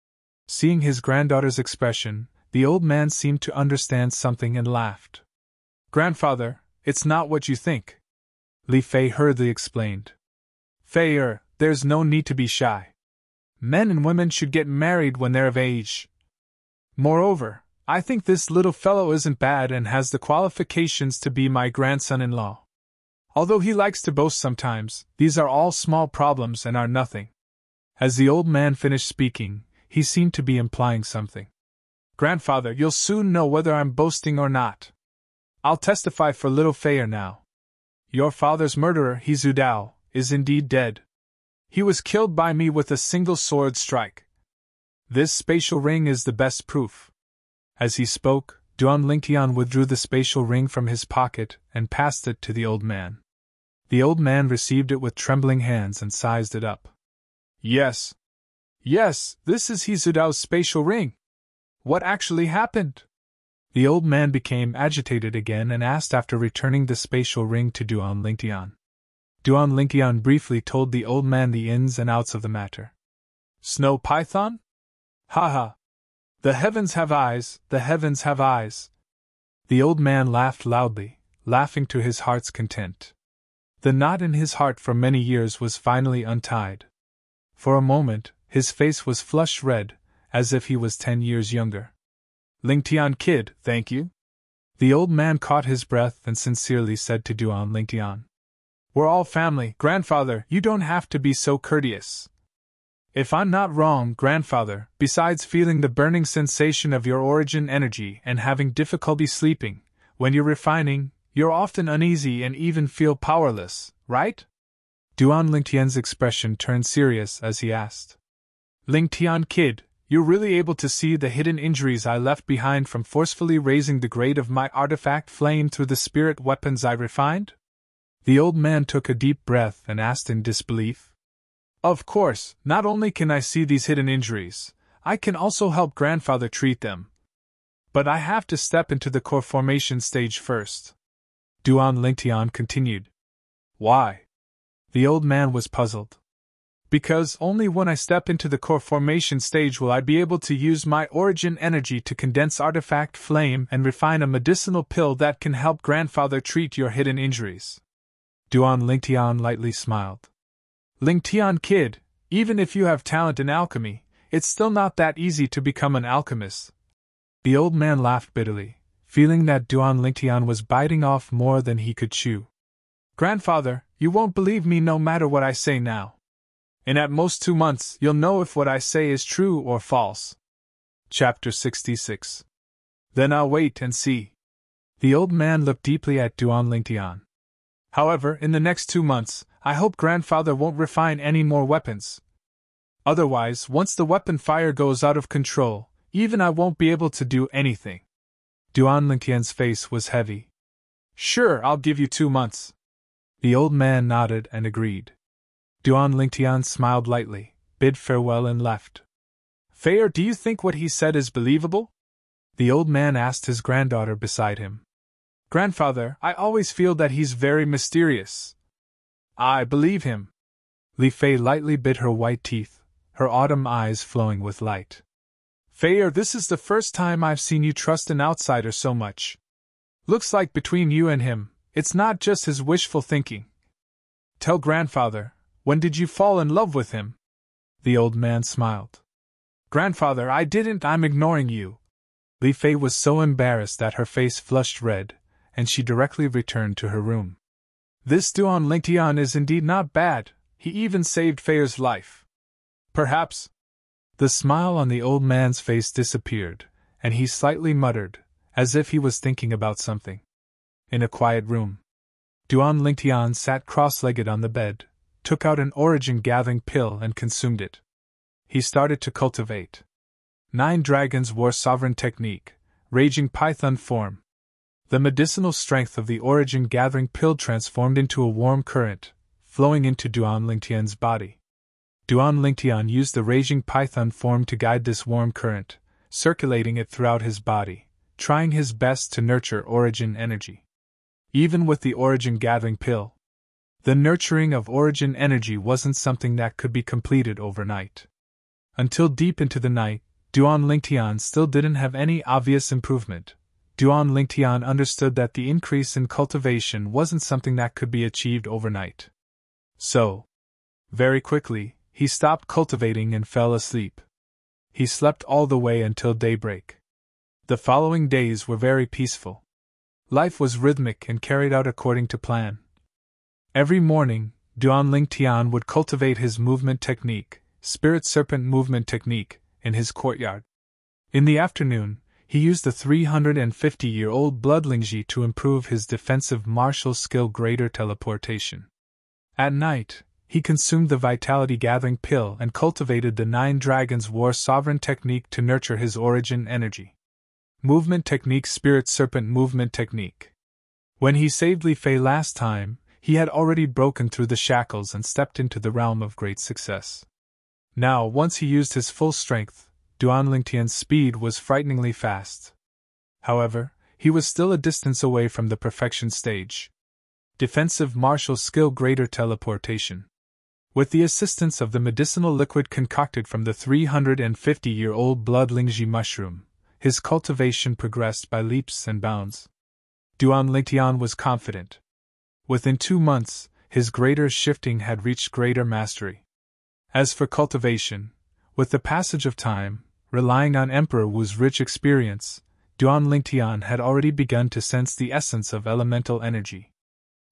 Seeing his granddaughter's expression, the old man seemed to understand something and laughed. Grandfather, it's not what you think. Li Fei hurriedly explained. Fei, there's no need to be shy. Men and women should get married when they're of age. Moreover, I think this little fellow isn't bad and has the qualifications to be my grandson-in-law. Although he likes to boast sometimes, these are all small problems and are nothing. As the old man finished speaking, he seemed to be implying something. Grandfather, you'll soon know whether I'm boasting or not. I'll testify for little Fei now. Your father's murderer, Hizudao, is indeed dead. He was killed by me with a single sword strike. This spatial ring is the best proof. As he spoke, Duan Lingtian withdrew the spatial ring from his pocket and passed it to the old man. The old man received it with trembling hands and sized it up. Yes. Yes, this is Hizudao's spatial ring. What actually happened? The old man became agitated again and asked after returning the spatial ring to Duan Lingtian. Duan Lingtian briefly told the old man the ins and outs of the matter. Snow python? Ha ha! The heavens have eyes, the heavens have eyes. The old man laughed loudly, laughing to his heart's content. The knot in his heart for many years was finally untied. For a moment, his face was flush red, as if he was 10 years younger. Lingtian kid, thank you. The old man caught his breath and sincerely said to Duan Lingtian. We're all family, grandfather, you don't have to be so courteous. If I'm not wrong, grandfather, besides feeling the burning sensation of your origin energy and having difficulty sleeping, when you're refining, you're often uneasy and even feel powerless, right? Duan Lingtian's expression turned serious as he asked. Lingtian kid, you're really able to see the hidden injuries I left behind from forcefully raising the grade of my artifact flame through the spirit weapons I refined? The old man took a deep breath and asked in disbelief. Of course, not only can I see these hidden injuries, I can also help grandfather treat them. But I have to step into the core formation stage first. Duan Lingtian continued. Why? The old man was puzzled. Because only when I step into the core formation stage will I be able to use my origin energy to condense artifact flame and refine a medicinal pill that can help grandfather treat your hidden injuries. Duan Lingtian lightly smiled. Lingtian kid, even if you have talent in alchemy, it's still not that easy to become an alchemist. The old man laughed bitterly, feeling that Duan Lingtian was biting off more than he could chew. Grandfather, you won't believe me no matter what I say now. In at most 2 months, you'll know if what I say is true or false. Chapter 66. Then I'll wait and see. The old man looked deeply at Duan Lingtian. However, in the next 2 months, I hope grandfather won't refine any more weapons. Otherwise, once the weapon fire goes out of control, even I won't be able to do anything. Duan Lingtian's face was heavy. Sure, I'll give you 2 months. The old man nodded and agreed. Duan Lingtian smiled lightly, bid farewell and left. Fair, do you think what he said is believable? The old man asked his granddaughter beside him. Grandfather, I always feel that he's very mysterious. I believe him. Li Fei lightly bit her white teeth, her autumn eyes flowing with light. Fair, this is the first time I've seen you trust an outsider so much. Looks like between you and him, it's not just his wishful thinking. Tell grandfather, when did you fall in love with him? The old man smiled. Grandfather, I didn't, I'm ignoring you. Li Fei was so embarrassed that her face flushed red, and she directly returned to her room. This Duan Lingtian is indeed not bad, he even saved Fair's life. Perhaps. The smile on the old man's face disappeared, and he slightly muttered, as if he was thinking about something. In a quiet room, Duan Lingtian sat cross-legged on the bed, took out an origin-gathering pill and consumed it. He started to cultivate. 9 dragons war sovereign technique, raging python form. The medicinal strength of the origin-gathering pill transformed into a warm current, flowing into Duan Lingtian's body. Duan Lingtian used the raging python form to guide this warm current, circulating it throughout his body, trying his best to nurture origin energy. Even with the origin-gathering pill, the nurturing of origin energy wasn't something that could be completed overnight. Until deep into the night, Duan Lingtian still didn't have any obvious improvement. Duan Lingtian understood that the increase in cultivation wasn't something that could be achieved overnight. So, very quickly, he stopped cultivating and fell asleep. He slept all the way until daybreak. The following days were very peaceful. Life was rhythmic and carried out according to plan. Every morning, Duan Lingtian would cultivate his movement technique, spirit serpent movement technique, in his courtyard. In the afternoon, he used the 350-year-old blood Lingji to improve his defensive martial skill greater teleportation. At night, he consumed the vitality gathering pill and cultivated the 9 dragons war sovereign technique to nurture his origin energy. Movement technique spirit serpent movement technique. When he saved Li Fei last time, he had already broken through the shackles and stepped into the realm of great success. Now, once he used his full strength, Duan Lingtian's speed was frighteningly fast. However, he was still a distance away from the perfection stage. Defensive martial skill greater teleportation. With the assistance of the medicinal liquid concocted from the 350-year-old blood Lingji mushroom, his cultivation progressed by leaps and bounds. Duan Lingtian was confident. Within 2 months, his greater shifting had reached greater mastery. As for cultivation, with the passage of time, relying on Emperor Wu's rich experience, Duan Lingtian had already begun to sense the essence of elemental energy.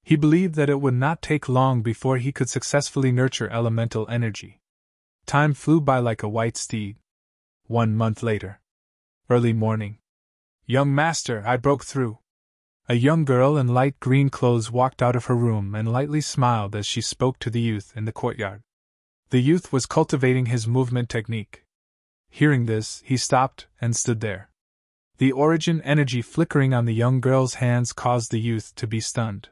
He believed that it would not take long before he could successfully nurture elemental energy. Time flew by like a white steed. 1 month later. Early morning. Young master, I broke through. A young girl in light green clothes walked out of her room and lightly smiled as she spoke to the youth in the courtyard. The youth was cultivating his movement technique. Hearing this, he stopped and stood there. The origin energy flickering on the young girl's hands caused the youth to be stunned.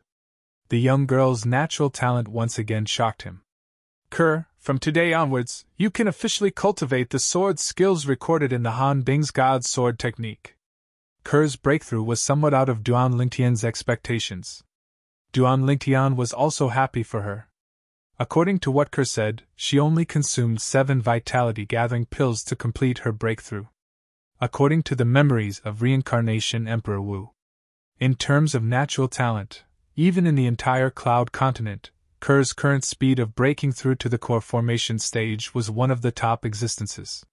The young girl's natural talent once again shocked him. From today onwards, you can officially cultivate the sword skills recorded in the Han Bing's God's Sword technique. Ker's breakthrough was somewhat out of Duan Lingtian's expectations. Duan Lingtian was also happy for her. According to what Ker said, she only consumed 7 vitality-gathering pills to complete her breakthrough. According to the memories of Reincarnation Emperor Wu. In terms of natural talent, even in the entire Cloud continent, Ker's current speed of breaking through to the core formation stage was one of the top existences.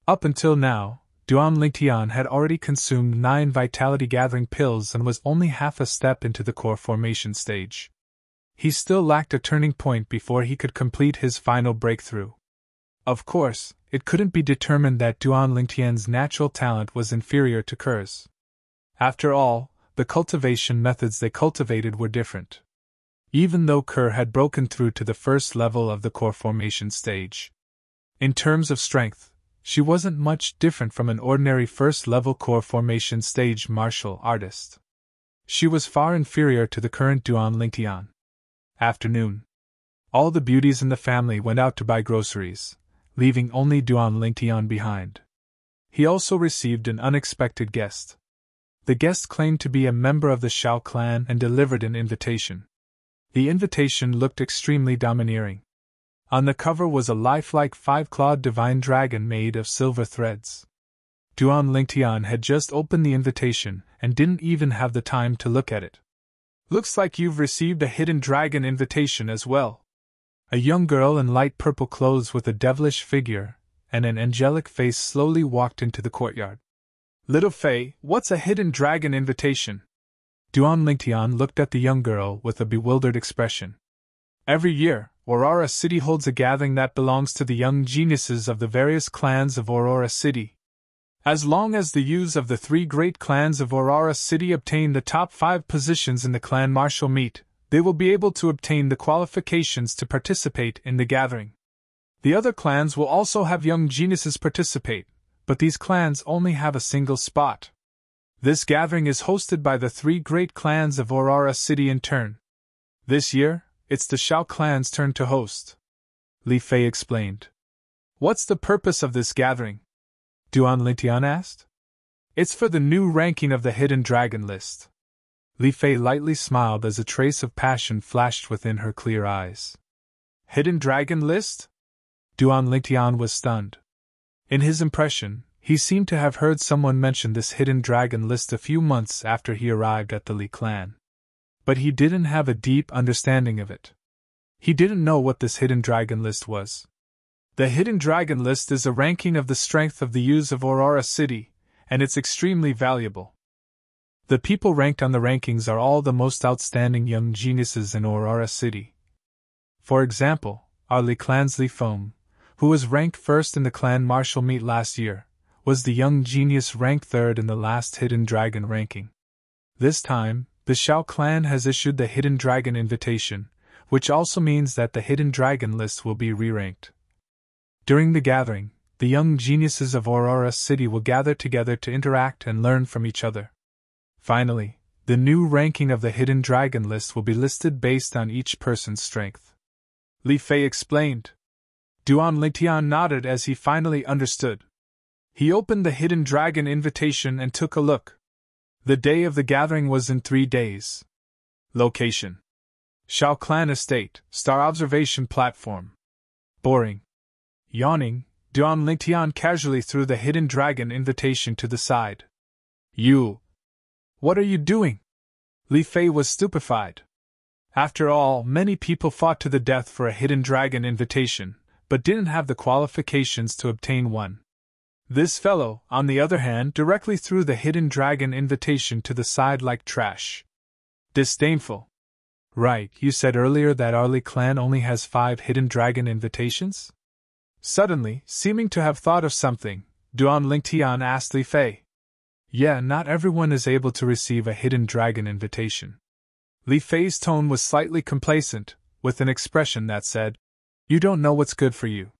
Up until now, Duan Lingtian had already consumed 9 vitality-gathering pills and was only half a step into the core formation stage. He still lacked a turning point before he could complete his final breakthrough. Of course, it couldn't be determined that Duan Lingtian's natural talent was inferior to Ker's. After all, the cultivation methods they cultivated were different. Even though Ker had broken through to the first level of the core formation stage. In terms of strength, she wasn't much different from an ordinary first-level core formation stage martial artist. She was far inferior to the current Duan Lingtian. Afternoon. All the beauties in the family went out to buy groceries, leaving only Duan Lingtian behind. He also received an unexpected guest. The guest claimed to be a member of the Shao clan and delivered an invitation. The invitation looked extremely domineering. On the cover was a lifelike 5-clawed divine dragon made of silver threads. Duan Lingtian had just opened the invitation and didn't even have the time to look at it. Looks like you've received a hidden dragon invitation as well. A young girl in light purple clothes with a devilish figure and an angelic face slowly walked into the courtyard. Little Fei, what's a hidden dragon invitation? Duan Lingtian looked at the young girl with a bewildered expression. Every year, Aurora City holds a gathering that belongs to the young geniuses of the various clans of Aurora City. As long as the youths of the 3 great clans of Aurora City obtain the top 5 positions in the clan martial meet, they will be able to obtain the qualifications to participate in the gathering. The other clans will also have young geniuses participate, but these clans only have a single spot. This gathering is hosted by the 3 great clans of Aurora City in turn. This year, it's the Shao clan's turn to host. Li Fei explained. What's the purpose of this gathering? Duan Lingtian asked. It's for the new ranking of the Hidden Dragon list. Li Fei lightly smiled as a trace of passion flashed within her clear eyes. Hidden Dragon list? Duan Lingtian was stunned. In his impression, he seemed to have heard someone mention this Hidden Dragon list a few months after he arrived at the Li clan. But he didn't have a deep understanding of it. He didn't know what this Hidden Dragon list was. The Hidden Dragon list is a ranking of the strength of the youths of Aurora City, and it's extremely valuable. The people ranked on the rankings are all the most outstanding young geniuses in Aurora City. For example, our Li clan's Li Feng, who was ranked first in the clan martial meet last year, was the young genius ranked 3rd in the last Hidden Dragon ranking. This time, the Shao clan has issued the Hidden Dragon invitation, which also means that the Hidden Dragon list will be re-ranked. During the gathering, the young geniuses of Aurora City will gather together to interact and learn from each other. Finally, the new ranking of the Hidden Dragon list will be listed based on each person's strength. Li Fei explained. Duan Lingtian nodded as he finally understood. He opened the Hidden Dragon invitation and took a look. The day of the gathering was in 3 days. Location: Shao Clan Estate, Star Observation Platform. Boring. Yawning, Duan Lingtian casually threw the Hidden Dragon invitation to the side. You! What are you doing? Li Fei was stupefied. After all, many people fought to the death for a Hidden Dragon invitation, but didn't have the qualifications to obtain one. This fellow, on the other hand, directly threw the Hidden Dragon invitation to the side like trash. Disdainful. Right, you said earlier that our Li clan only has 5 Hidden Dragon invitations? Suddenly, seeming to have thought of something, Duan Lingtian asked Li Fei. Yeah, not everyone is able to receive a Hidden Dragon invitation. Li Fei's tone was slightly complacent, with an expression that said, You don't know what's good for you.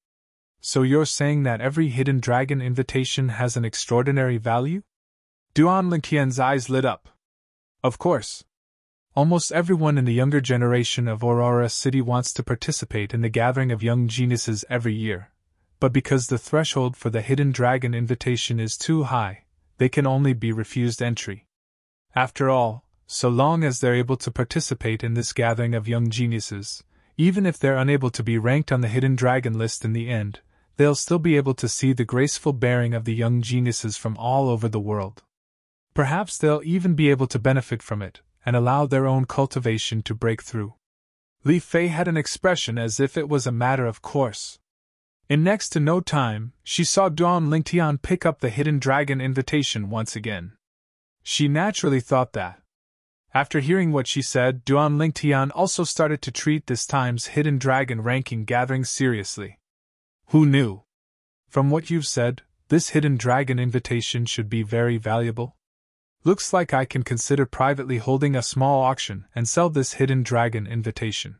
So you're saying that every Hidden Dragon invitation has an extraordinary value? Duan Lingtian's eyes lit up. Of course. Almost everyone in the younger generation of Aurora City wants to participate in the gathering of young geniuses every year, but because the threshold for the Hidden Dragon invitation is too high, they can only be refused entry. After all, so long as they're able to participate in this gathering of young geniuses, even if they're unable to be ranked on the Hidden Dragon list in the end, they'll still be able to see the graceful bearing of the young geniuses from all over the world. Perhaps they'll even be able to benefit from it, and allow their own cultivation to break through. Li Fei had an expression as if it was a matter of course. In next to no time, she saw Duan Lingtian pick up the Hidden Dragon invitation once again. She naturally thought that. After hearing what she said, Duan Lingtian also started to treat this time's Hidden Dragon ranking gathering seriously. Who knew? From what you've said, this Hidden Dragon invitation should be very valuable. Looks like I can consider privately holding a small auction and sell this Hidden Dragon invitation.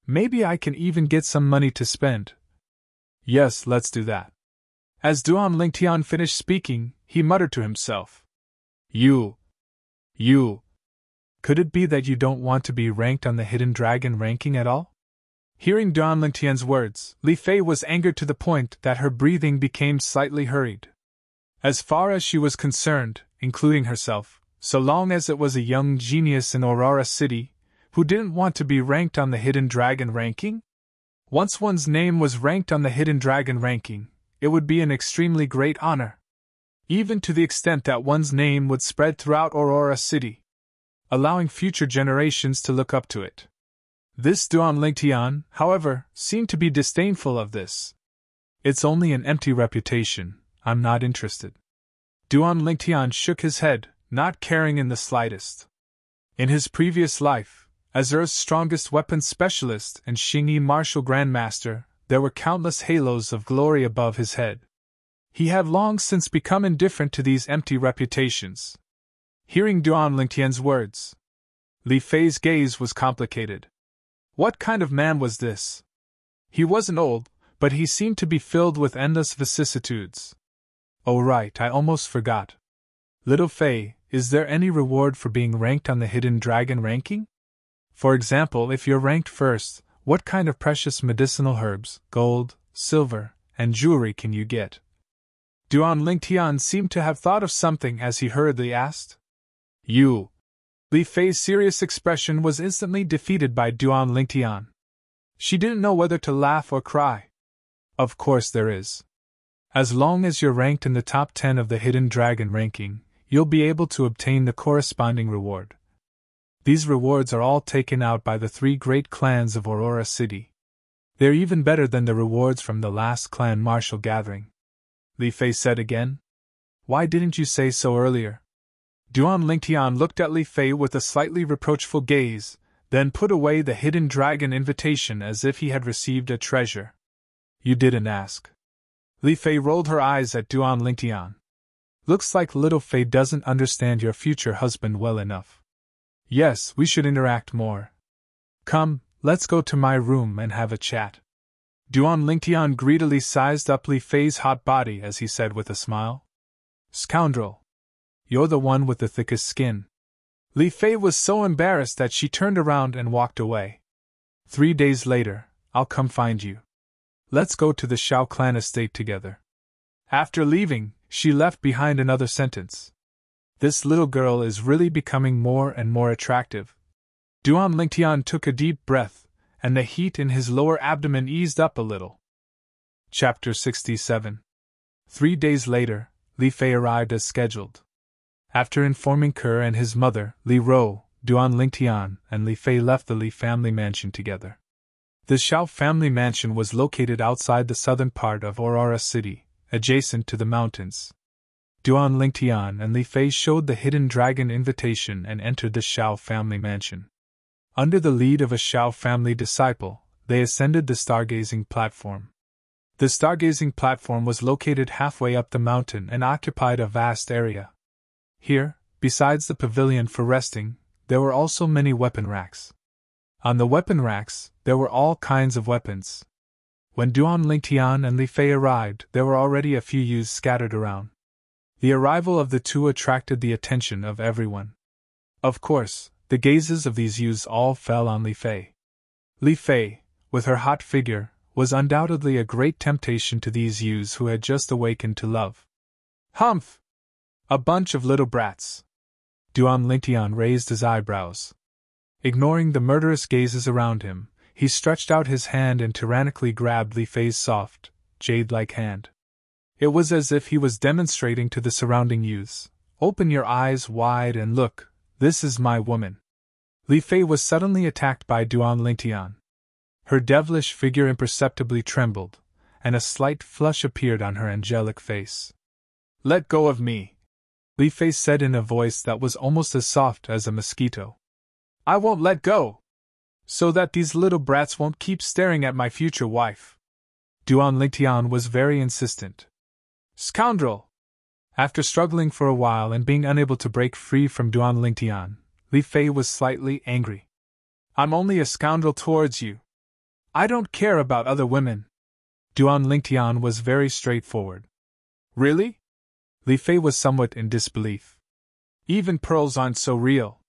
Maybe I can even get some money to spend. Yes, let's do that. As Duan Lingtian finished speaking, he muttered to himself. You. Could it be that you don't want to be ranked on the Hidden Dragon ranking at all? Hearing Duan Lingtian's words, Li Fei was angered to the point that her breathing became slightly hurried. As far as she was concerned, including herself, so long as it was a young genius in Aurora City, who didn't want to be ranked on the Hidden Dragon ranking? Once one's name was ranked on the Hidden Dragon ranking, it would be an extremely great honor. Even to the extent that one's name would spread throughout Aurora City, allowing future generations to look up to it. This Duan Lingtian, however, seemed to be disdainful of this. It's only an empty reputation, I'm not interested. Duan Lingtian shook his head, not caring in the slightest. In his previous life, as Earth's strongest weapons specialist and Xingyi martial grandmaster, there were countless halos of glory above his head. He had long since become indifferent to these empty reputations. Hearing Duan Lingtian's words, Li Fei's gaze was complicated. What kind of man was this? He wasn't old, but he seemed to be filled with endless vicissitudes. Oh right, I almost forgot. Little Fei, is there any reward for being ranked on the Hidden Dragon ranking? For example, if you're ranked first, what kind of precious medicinal herbs, gold, silver, and jewelry can you get? Duan Lingtian seemed to have thought of something as he hurriedly asked. You. Li Fei's serious expression was instantly defeated by Duan Lingtian. She didn't know whether to laugh or cry. Of course there is. As long as you're ranked in the top 10 of the Hidden Dragon ranking, you'll be able to obtain the corresponding reward. These rewards are all taken out by the 3 great clans of Aurora City. They're even better than the rewards from the last clan martial gathering. Li Fei said again. Why didn't you say so earlier? Duan Lingtian looked at Li Fei with a slightly reproachful gaze, then put away the Hidden Dragon invitation as if he had received a treasure. You didn't ask. Li Fei rolled her eyes at Duan Lingtian. Looks like little Fei doesn't understand your future husband well enough. Yes, we should interact more. Come, let's go to my room and have a chat. Duan Lingtian greedily sized up Li Fei's hot body as he said with a smile. Scoundrel! You're the one with the thickest skin. Li Fei was so embarrassed that she turned around and walked away. 3 days later, I'll come find you. Let's go to the Shao clan estate together. After leaving, she left behind another sentence. This little girl is really becoming more and more attractive. Duan Lingtian took a deep breath, and the heat in his lower abdomen eased up a little. Chapter 67. 3 days later, Li Fei arrived as scheduled. After informing Ke and his mother, Li Ro, Duan Lingtian and Li Fei left the Li family mansion together. The Shao family mansion was located outside the southern part of Aurora City, adjacent to the mountains. Duan Lingtian and Li Fei showed the Hidden Dragon invitation and entered the Shao family mansion. Under the lead of a Shao family disciple, they ascended the stargazing platform. The stargazing platform was located halfway up the mountain and occupied a vast area. Here, besides the pavilion for resting, there were also many weapon racks. On the weapon racks, there were all kinds of weapons. When Duan Lingtian and Li Fei arrived, there were already a few youths scattered around. The arrival of the two attracted the attention of everyone. Of course, The gazes of these youths all fell on Li Fei. Li Fei, with her hot figure, was undoubtedly a great temptation to these youths who had just awakened to love. Humph! A bunch of little brats. Duan Lingtian raised his eyebrows. Ignoring the murderous gazes around him, he stretched out his hand and tyrannically grabbed Li Fei's soft, jade-like hand. It was as if he was demonstrating to the surrounding youths, "Open your eyes wide and look, this is my woman." Li Fei was suddenly attacked by Duan Lingtian. Her devilish figure imperceptibly trembled, and a slight flush appeared on her angelic face. "Let go of me," Li Fei said in a voice that was almost as soft as a mosquito. "I won't let go! So that these little brats won't keep staring at my future wife." Duan Lingtian was very insistent. "Scoundrel!" After struggling for a while and being unable to break free from Duan Lingtian, Li Fei was slightly angry. "I'm only a scoundrel towards you. I don't care about other women." Duan Lingtian was very straightforward. "Really?" Li Fei was somewhat in disbelief. "Even pearls aren't so real."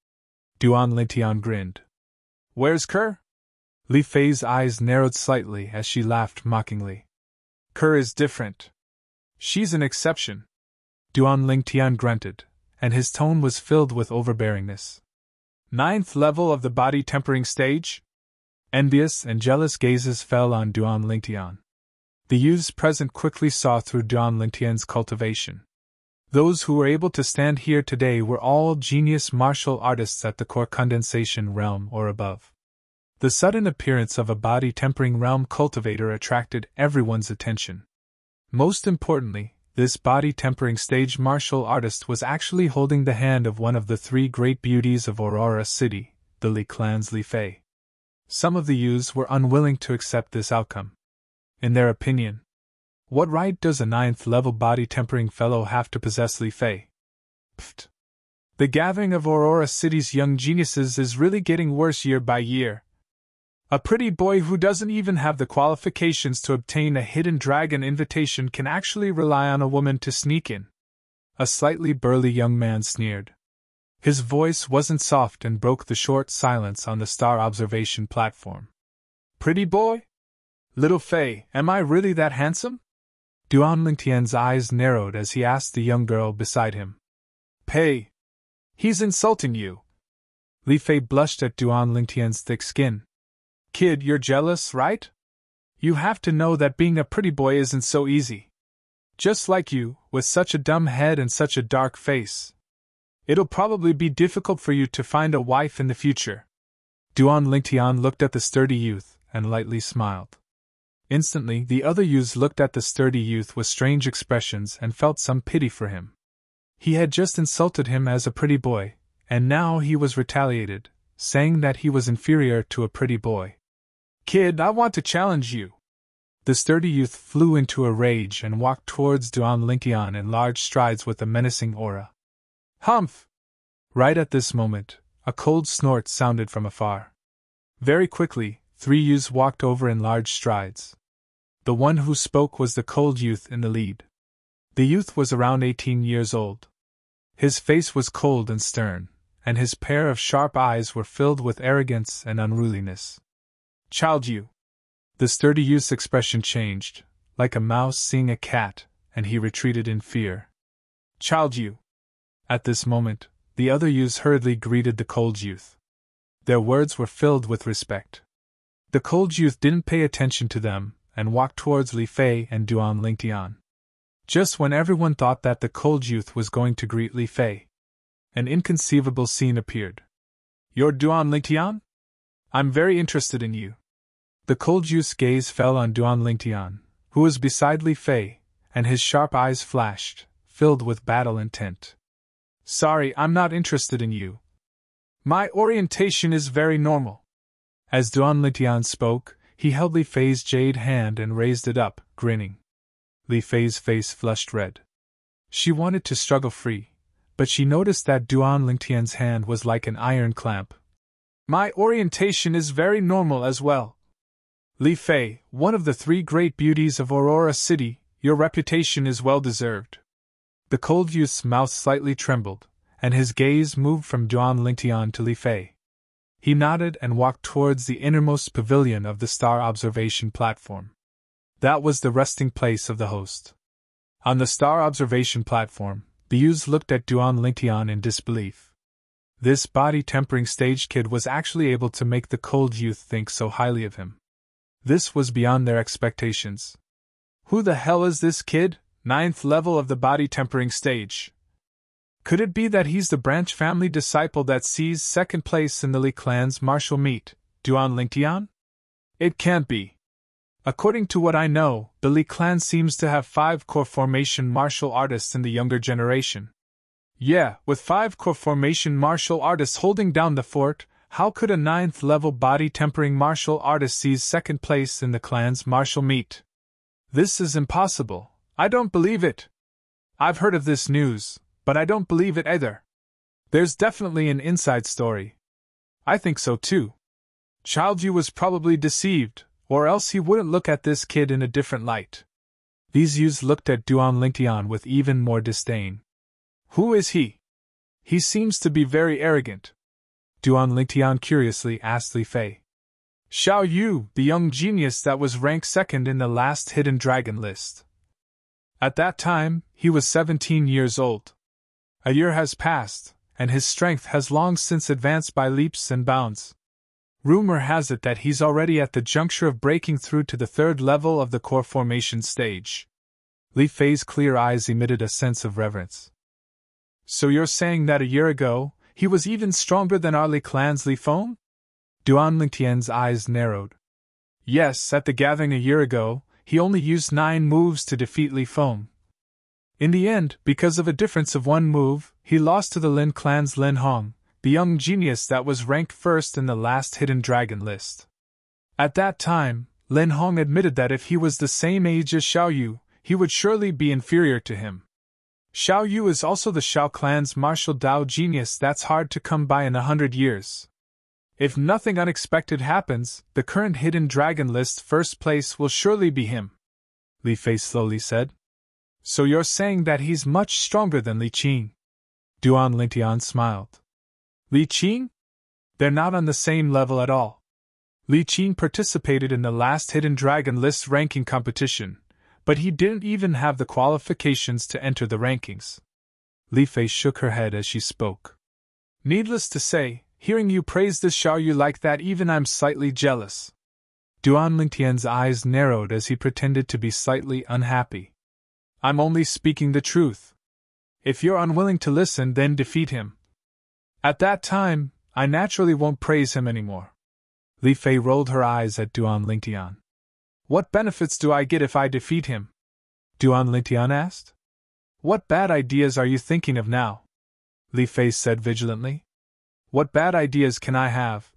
Duan Lingtian grinned. "Where's Kerr?" Li Fei's eyes narrowed slightly as she laughed mockingly. "Kerr is different. She's an exception." Duan Lingtian grunted, and his tone was filled with overbearingness. "Ninth level of the body tempering stage?" Envious and jealous gazes fell on Duan Lingtian. The youths present quickly saw through Duan Lingtian's cultivation. Those who were able to stand here today were all genius martial artists at the core condensation realm or above. The sudden appearance of a body tempering realm cultivator attracted everyone's attention. Most importantly, this body tempering stage martial artist was actually holding the hand of one of the three great beauties of Aurora City, the Li clan's Li Fei. Some of the youths were unwilling to accept this outcome. In their opinion, what right does a 9th level body tempering fellow have to possess Li Fei? Pfft. The gathering of Aurora City's young geniuses is really getting worse year by year. A pretty boy who doesn't even have the qualifications to obtain a hidden dragon invitation can actually rely on a woman to sneak in. A slightly burly young man sneered. His voice wasn't soft and broke the short silence on the star observation platform. "Pretty boy? Little Fei, am I really that handsome?" Duan Lingtian's eyes narrowed as he asked the young girl beside him. "Pei, he's insulting you." Li Fei blushed at Duan Lingtian's thick skin. "Kid, you're jealous, right? You have to know that being a pretty boy isn't so easy. Just like you, with such a dumb head and such a dark face. It'll probably be difficult for you to find a wife in the future." Duan Lingtian looked at the sturdy youth and lightly smiled. Instantly, the other youths looked at the sturdy youth with strange expressions and felt some pity for him. He had just insulted him as a pretty boy, and now he was retaliated, saying that he was inferior to a pretty boy. "Kid, I want to challenge you." The sturdy youth flew into a rage and walked towards Duan Lingtian in large strides with a menacing aura. "Humph!" Right at this moment, a cold snort sounded from afar. Very quickly, 3 youths walked over in large strides. The one who spoke was the cold youth in the lead. The youth was around 18 years old. His face was cold and stern, and his pair of sharp eyes were filled with arrogance and unruliness. "Child you!" The sturdy youth's expression changed, like a mouse seeing a cat, and he retreated in fear. "Child you!" At this moment, the other youths hurriedly greeted the cold youth. Their words were filled with respect. The cold youth didn't pay attention to them, and walked towards Li Fei and Duan Lingtian. Just when everyone thought that the cold youth was going to greet Li Fei, an inconceivable scene appeared. "You're Duan Lingtian? I'm very interested in you." The cold youth's gaze fell on Duan Lingtian, who was beside Li Fei, and his sharp eyes flashed, filled with battle intent. "Sorry, I'm not interested in you. My orientation is very normal." As Duan Lingtian spoke, he held Li Fei's jade hand and raised it up, grinning. Li Fei's face flushed red. She wanted to struggle free, but she noticed that Duan Lingtian's hand was like an iron clamp. "My orientation is very normal as well. Li Fei, one of the 3 great beauties of Aurora City, your reputation is well deserved." The cold youth's mouth slightly trembled, and his gaze moved from Duan Lingtian to Li Fei. He nodded and walked towards the innermost pavilion of the star observation platform. That was the resting place of the host. On the star observation platform, the youths looked at Duan Lingtian in disbelief. This body-tempering stage kid was actually able to make the cold youth think so highly of him. This was beyond their expectations. Who the hell is this kid? 9th level of the body-tempering stage. Could it be that he's the branch family disciple that seized second place in the Li clan's martial meet, Duan Lingtian? It can't be. According to what I know, the Li clan seems to have 5 core formation martial artists in the younger generation. Yeah, with 5 core formation martial artists holding down the fort, how could a 9th level body-tempering martial artist seize second place in the clan's martial meet? This is impossible. I don't believe it. I've heard of this news, but I don't believe it either. There's definitely an inside story. I think so too. Childju was probably deceived, or else he wouldn't look at this kid in a different light. These youths looked at Duan Lingtian with even more disdain. Who is he? He seems to be very arrogant. Duan Lingtian curiously asked Li Fei. Xiao Yu, the young genius that was ranked second in the last hidden dragon list. At that time, he was 17 years old. A year has passed, and his strength has long since advanced by leaps and bounds. Rumor has it that he's already at the juncture of breaking through to the 3rd level of the core formation stage. Li Fei's clear eyes emitted a sense of reverence. So you're saying that a year ago, he was even stronger than our Li clan's Li Feng? Duan Lingtian's eyes narrowed. Yes, at the gathering a year ago, he only used 9 moves to defeat Li Feng. In the end, because of a difference of 1 move, he lost to the Lin clan's Lin Hong, the young genius that was ranked first in the last hidden dragon list. At that time, Lin Hong admitted that if he was the same age as Xiao Yu, he would surely be inferior to him. Xiao Yu is also the Xiao clan's martial Dao genius that's hard to come by in 100 years. If nothing unexpected happens, the current hidden dragon list first place will surely be him, Li Fei slowly said. So you're saying that he's much stronger than Li Qing? Duan Lingtian smiled. Li Qing? They're not on the same level at all. Li Qing participated in the last hidden dragon list ranking competition, but he didn't even have the qualifications to enter the rankings. Li Fei shook her head as she spoke. Needless to say, hearing you praise this Xiao Yu like that, even I'm slightly jealous. Duan Lingtian's eyes narrowed as he pretended to be slightly unhappy. I'm only speaking the truth. If you're unwilling to listen, then defeat him. At that time, I naturally won't praise him anymore. Li Fei rolled her eyes at Duan Lingtian. What benefits do I get if I defeat him? Duan Lingtian asked. What bad ideas are you thinking of now? Li Fei said vigilantly. What bad ideas can I have?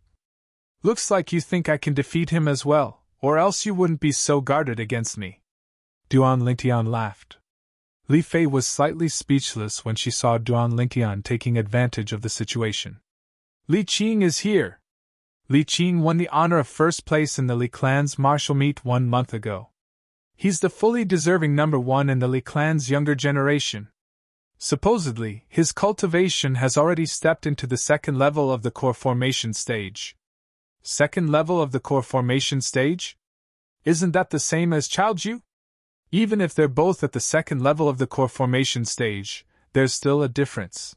Looks like you think I can defeat him as well, or else you wouldn't be so guarded against me. Duan Lingtian laughed. Li Fei was slightly speechless when she saw Duan Lingtian taking advantage of the situation. Li Qing is here. Li Qing won the honor of first place in the Li clan's martial meet 1 month ago. He's the fully deserving number 1 in the Li clan's younger generation. Supposedly, his cultivation has already stepped into the 2nd level of the core formation stage. 2nd level of the core formation stage? Isn't that the same as Childju? Even if they're both at the 2nd level of the core formation stage, there's still a difference.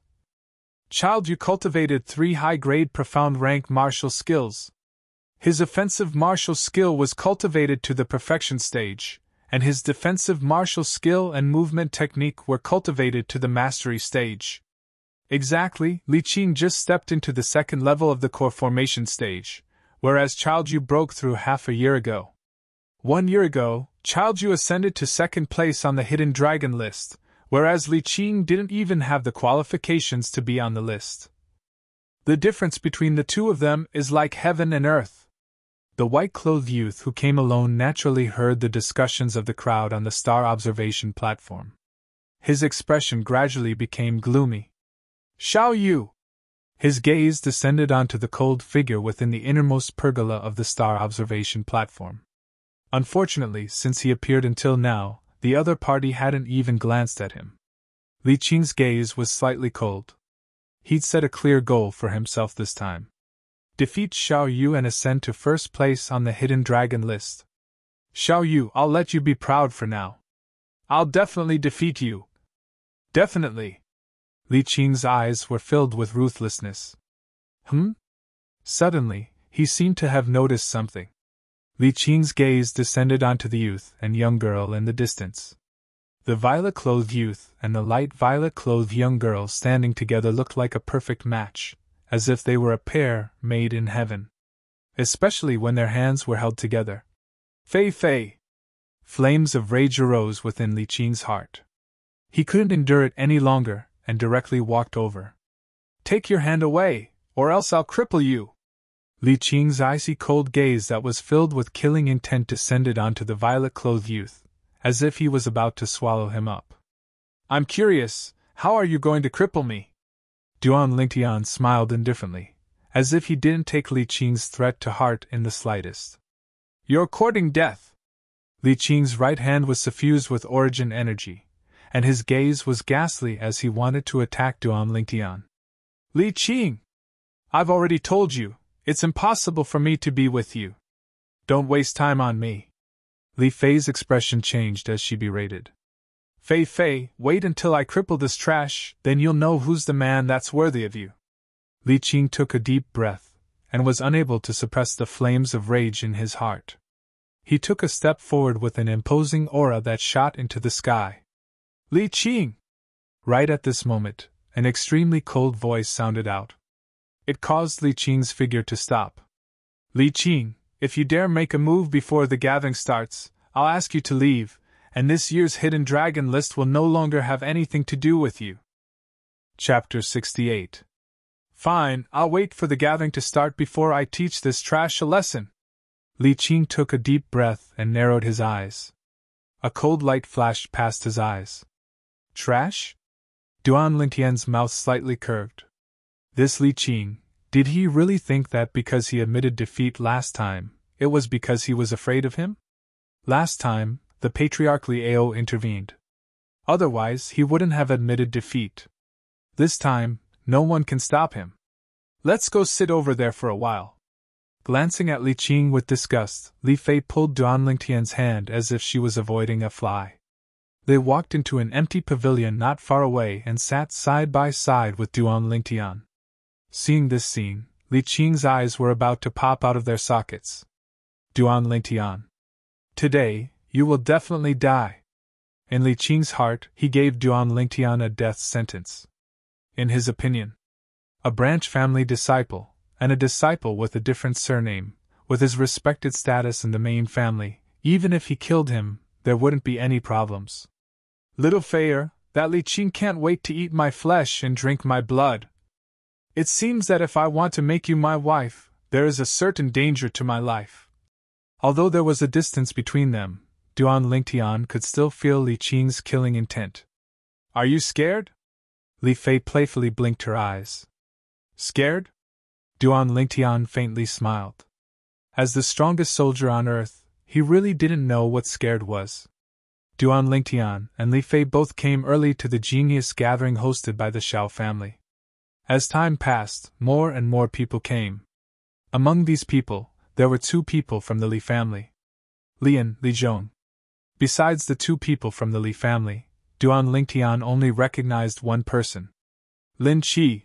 Childju cultivated 3 high-grade profound rank martial skills. His offensive martial skill was cultivated to the perfection stage, and his defensive martial skill and movement technique were cultivated to the mastery stage. Exactly, Li Qing just stepped into the 2nd level of the core formation stage, whereas Childju broke through half a year ago. 1 year ago, Childju ascended to 2nd place on the hidden dragon list, whereas Li Qing didn't even have the qualifications to be on the list. The difference between the two of them is like heaven and earth. The white-clothed youth who came alone naturally heard the discussions of the crowd on the star observation platform. His expression gradually became gloomy. Xiao Yu! His gaze descended onto the cold figure within the innermost pergola of the star observation platform. Unfortunately, since he appeared until now, the other party hadn't even glanced at him. Li Qing's gaze was slightly cold. he'd set a clear goal for himself this time. Defeat Xiao Yu and ascend to first place on the Hidden Dragon list. Xiao Yu, I'll let you be proud for now. I'll definitely defeat you. Definitely. Li Qing's eyes were filled with ruthlessness. Suddenly, he seemed to have noticed something. Li Qing's gaze descended onto the youth and young girl in the distance. The violet-clothed youth and the light violet-clothed young girl standing together looked like a perfect match, as if they were a pair made in heaven. Especially when their hands were held together. Fei Fei! Flames of rage arose within Li Qing's heart. He couldn't endure it any longer, and directly walked over. Take your hand away, or else I'll cripple you! Li Qing's icy cold gaze that was filled with killing intent descended onto the violet-clothed youth, as if he was about to swallow him up. I'm curious, how are you going to cripple me? Duan Lingtian smiled indifferently, as if he didn't take Li Qing's threat to heart in the slightest. You're courting death! Li Qing's right hand was suffused with origin energy, and his gaze was ghastly as he wanted to attack Duan Lingtian. Li Qing! I've already told you, it's impossible for me to be with you. Don't waste time on me. Li Fei's expression changed as she berated. Fei Fei, wait until I cripple this trash, then you'll know who's the man that's worthy of you. Li Qing took a deep breath, and was unable to suppress the flames of rage in his heart. He took a step forward with an imposing aura that shot into the sky. Li Qing! Right at this moment, an extremely cold voice sounded out. It caused Li Qing's figure to stop. Li Qing, if you dare make a move before the gathering starts, I'll ask you to leave, and this year's Hidden Dragon list will no longer have anything to do with you. Chapter 68. Fine, I'll wait for the gathering to start before I teach this trash a lesson. Li Qing took a deep breath and narrowed his eyes. A cold light flashed past his eyes. Trash? Duan Lingtian's mouth slightly curved. This Li Qing, did he really think that because he admitted defeat last time, it was because he was afraid of him? Last time, the Patriarch Liao intervened. Otherwise, he wouldn't have admitted defeat. This time, no one can stop him. Let's go sit over there for a while. Glancing at Li Qing with disgust, Li Fei pulled Duan Lingtian's hand as if she was avoiding a fly. They walked into an empty pavilion not far away and sat side by side with Duan Lingtian. Seeing this scene, Li Qing's eyes were about to pop out of their sockets. Duan Lingtian. Today, you will definitely die. In Li Qing's heart, he gave Duan Lingtian a death sentence. In his opinion, a branch family disciple, and a disciple with a different surname, with his respected status in the main family, even if he killed him, there wouldn't be any problems. Little Feier, that Li Qing can't wait to eat my flesh and drink my blood. It seems that if I want to make you my wife, there is a certain danger to my life. Although there was a distance between them, Duan Lingtian could still feel Li Qing's killing intent. Are you scared? Li Fei playfully blinked her eyes. Scared? Duan Lingtian faintly smiled. As the strongest soldier on earth, he really didn't know what scared was. Duan Lingtian and Li Fei both came early to the genius gathering hosted by the Xiao family. As time passed, more and more people came. Among these people, there were 2 people from the Li family. Li and Li Zhong. Besides the 2 people from the Li family, Duan Lingtian only recognized one person. Lin Qi.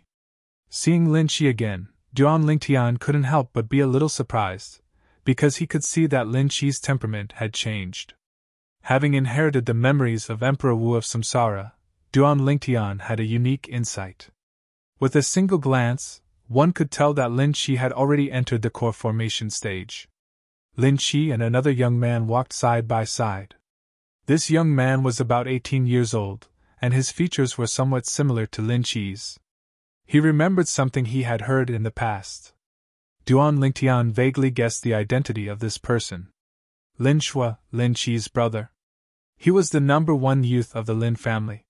Seeing Lin Qi again, Duan Lingtian couldn't help but be a little surprised, because he could see that Lin Qi's temperament had changed. Having inherited the memories of Emperor Wu of Samsara, Duan Lingtian had a unique insight. With a single glance, one could tell that Lin Qi had already entered the core formation stage. Lin Qi and another young man walked side by side. This young man was about 18 years old, and his features were somewhat similar to Lin Qi's. He remembered something he had heard in the past. Duan Lingtian vaguely guessed the identity of this person. Lin Shua, Lin Qi's brother. He was the number 1 youth of the Lin family.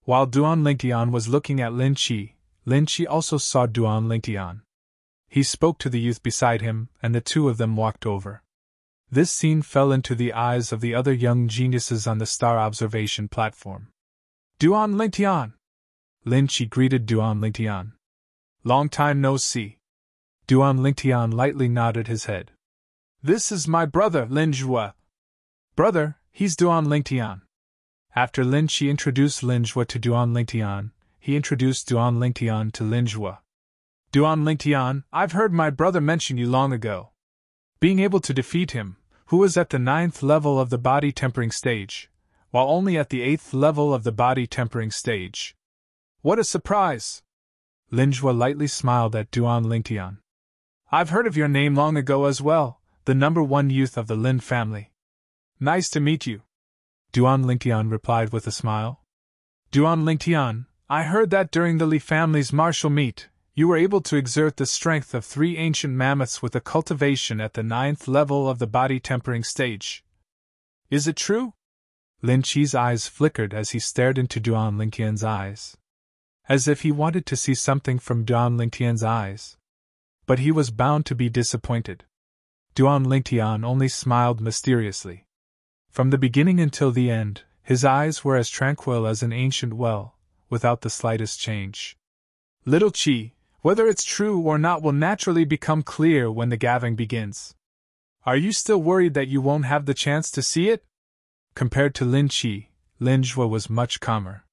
While Duan Lingtian was looking at Lin Qi also saw Duan Lingtian. He spoke to the youth beside him, and the 2 of them walked over. This scene fell into the eyes of the other young geniuses on the star observation platform. Duan Lingtian! Lin Qi greeted Duan Lingtian. Long time no see. Duan Lingtian lightly nodded his head. This is my brother, Lin Jue. Brother, he's Duan Lingtian. After Lin Qi introduced Lin Jue to Duan Lingtian, he introduced Duan Lingtian to Lin Jue. Duan Lingtian, I've heard my brother mention you long ago. Being able to defeat him, who was at the 9th level of the body tempering stage, while only at the 8th level of the body tempering stage. What a surprise! Lin Jue lightly smiled at Duan Lingtian. I've heard of your name long ago as well, the #1 youth of the Lin family. Nice to meet you. Duan Lingtian replied with a smile. Duan Lingtian, I heard that during the Li family's martial meet, you were able to exert the strength of 3 ancient mammoths with a cultivation at the 9th level of the body tempering stage. Is it true? Lin Qi's eyes flickered as he stared into Duan Lingtian's eyes, as if he wanted to see something from Duan Lingtian's eyes. But he was bound to be disappointed. Duan Lingtian only smiled mysteriously. From the beginning until the end, his eyes were as tranquil as an ancient well, without the slightest change. Little Qi, whether it's true or not will naturally become clear when the gathering begins. Are you still worried that you won't have the chance to see it? Compared to Lin Qi, Lin Jue was much calmer.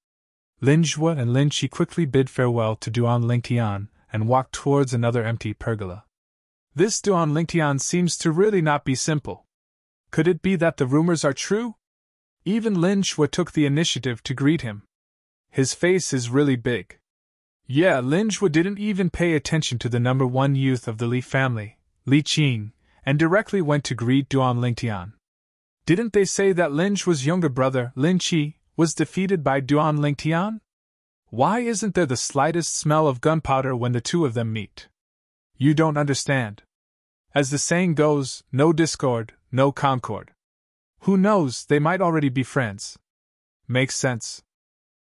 Lin Jue and Lin Qi quickly bid farewell to Duan Lingtian and walked towards another empty pergola. This Duan Lingtian seems to really not be simple. Could it be that the rumors are true? Even Lin Jue took the initiative to greet him. His face is really big. Yeah, Lin Jue didn't even pay attention to the #1 youth of the Li family, Li Qing, and directly went to greet Duan Lingtian. Didn't they say that Lin Jue's younger brother, Lin Qi, was defeated by Duan Lingtian? Why isn't there the slightest smell of gunpowder when the two of them meet? You don't understand. As the saying goes, no discord, no concord. Who knows, they might already be friends. Makes sense.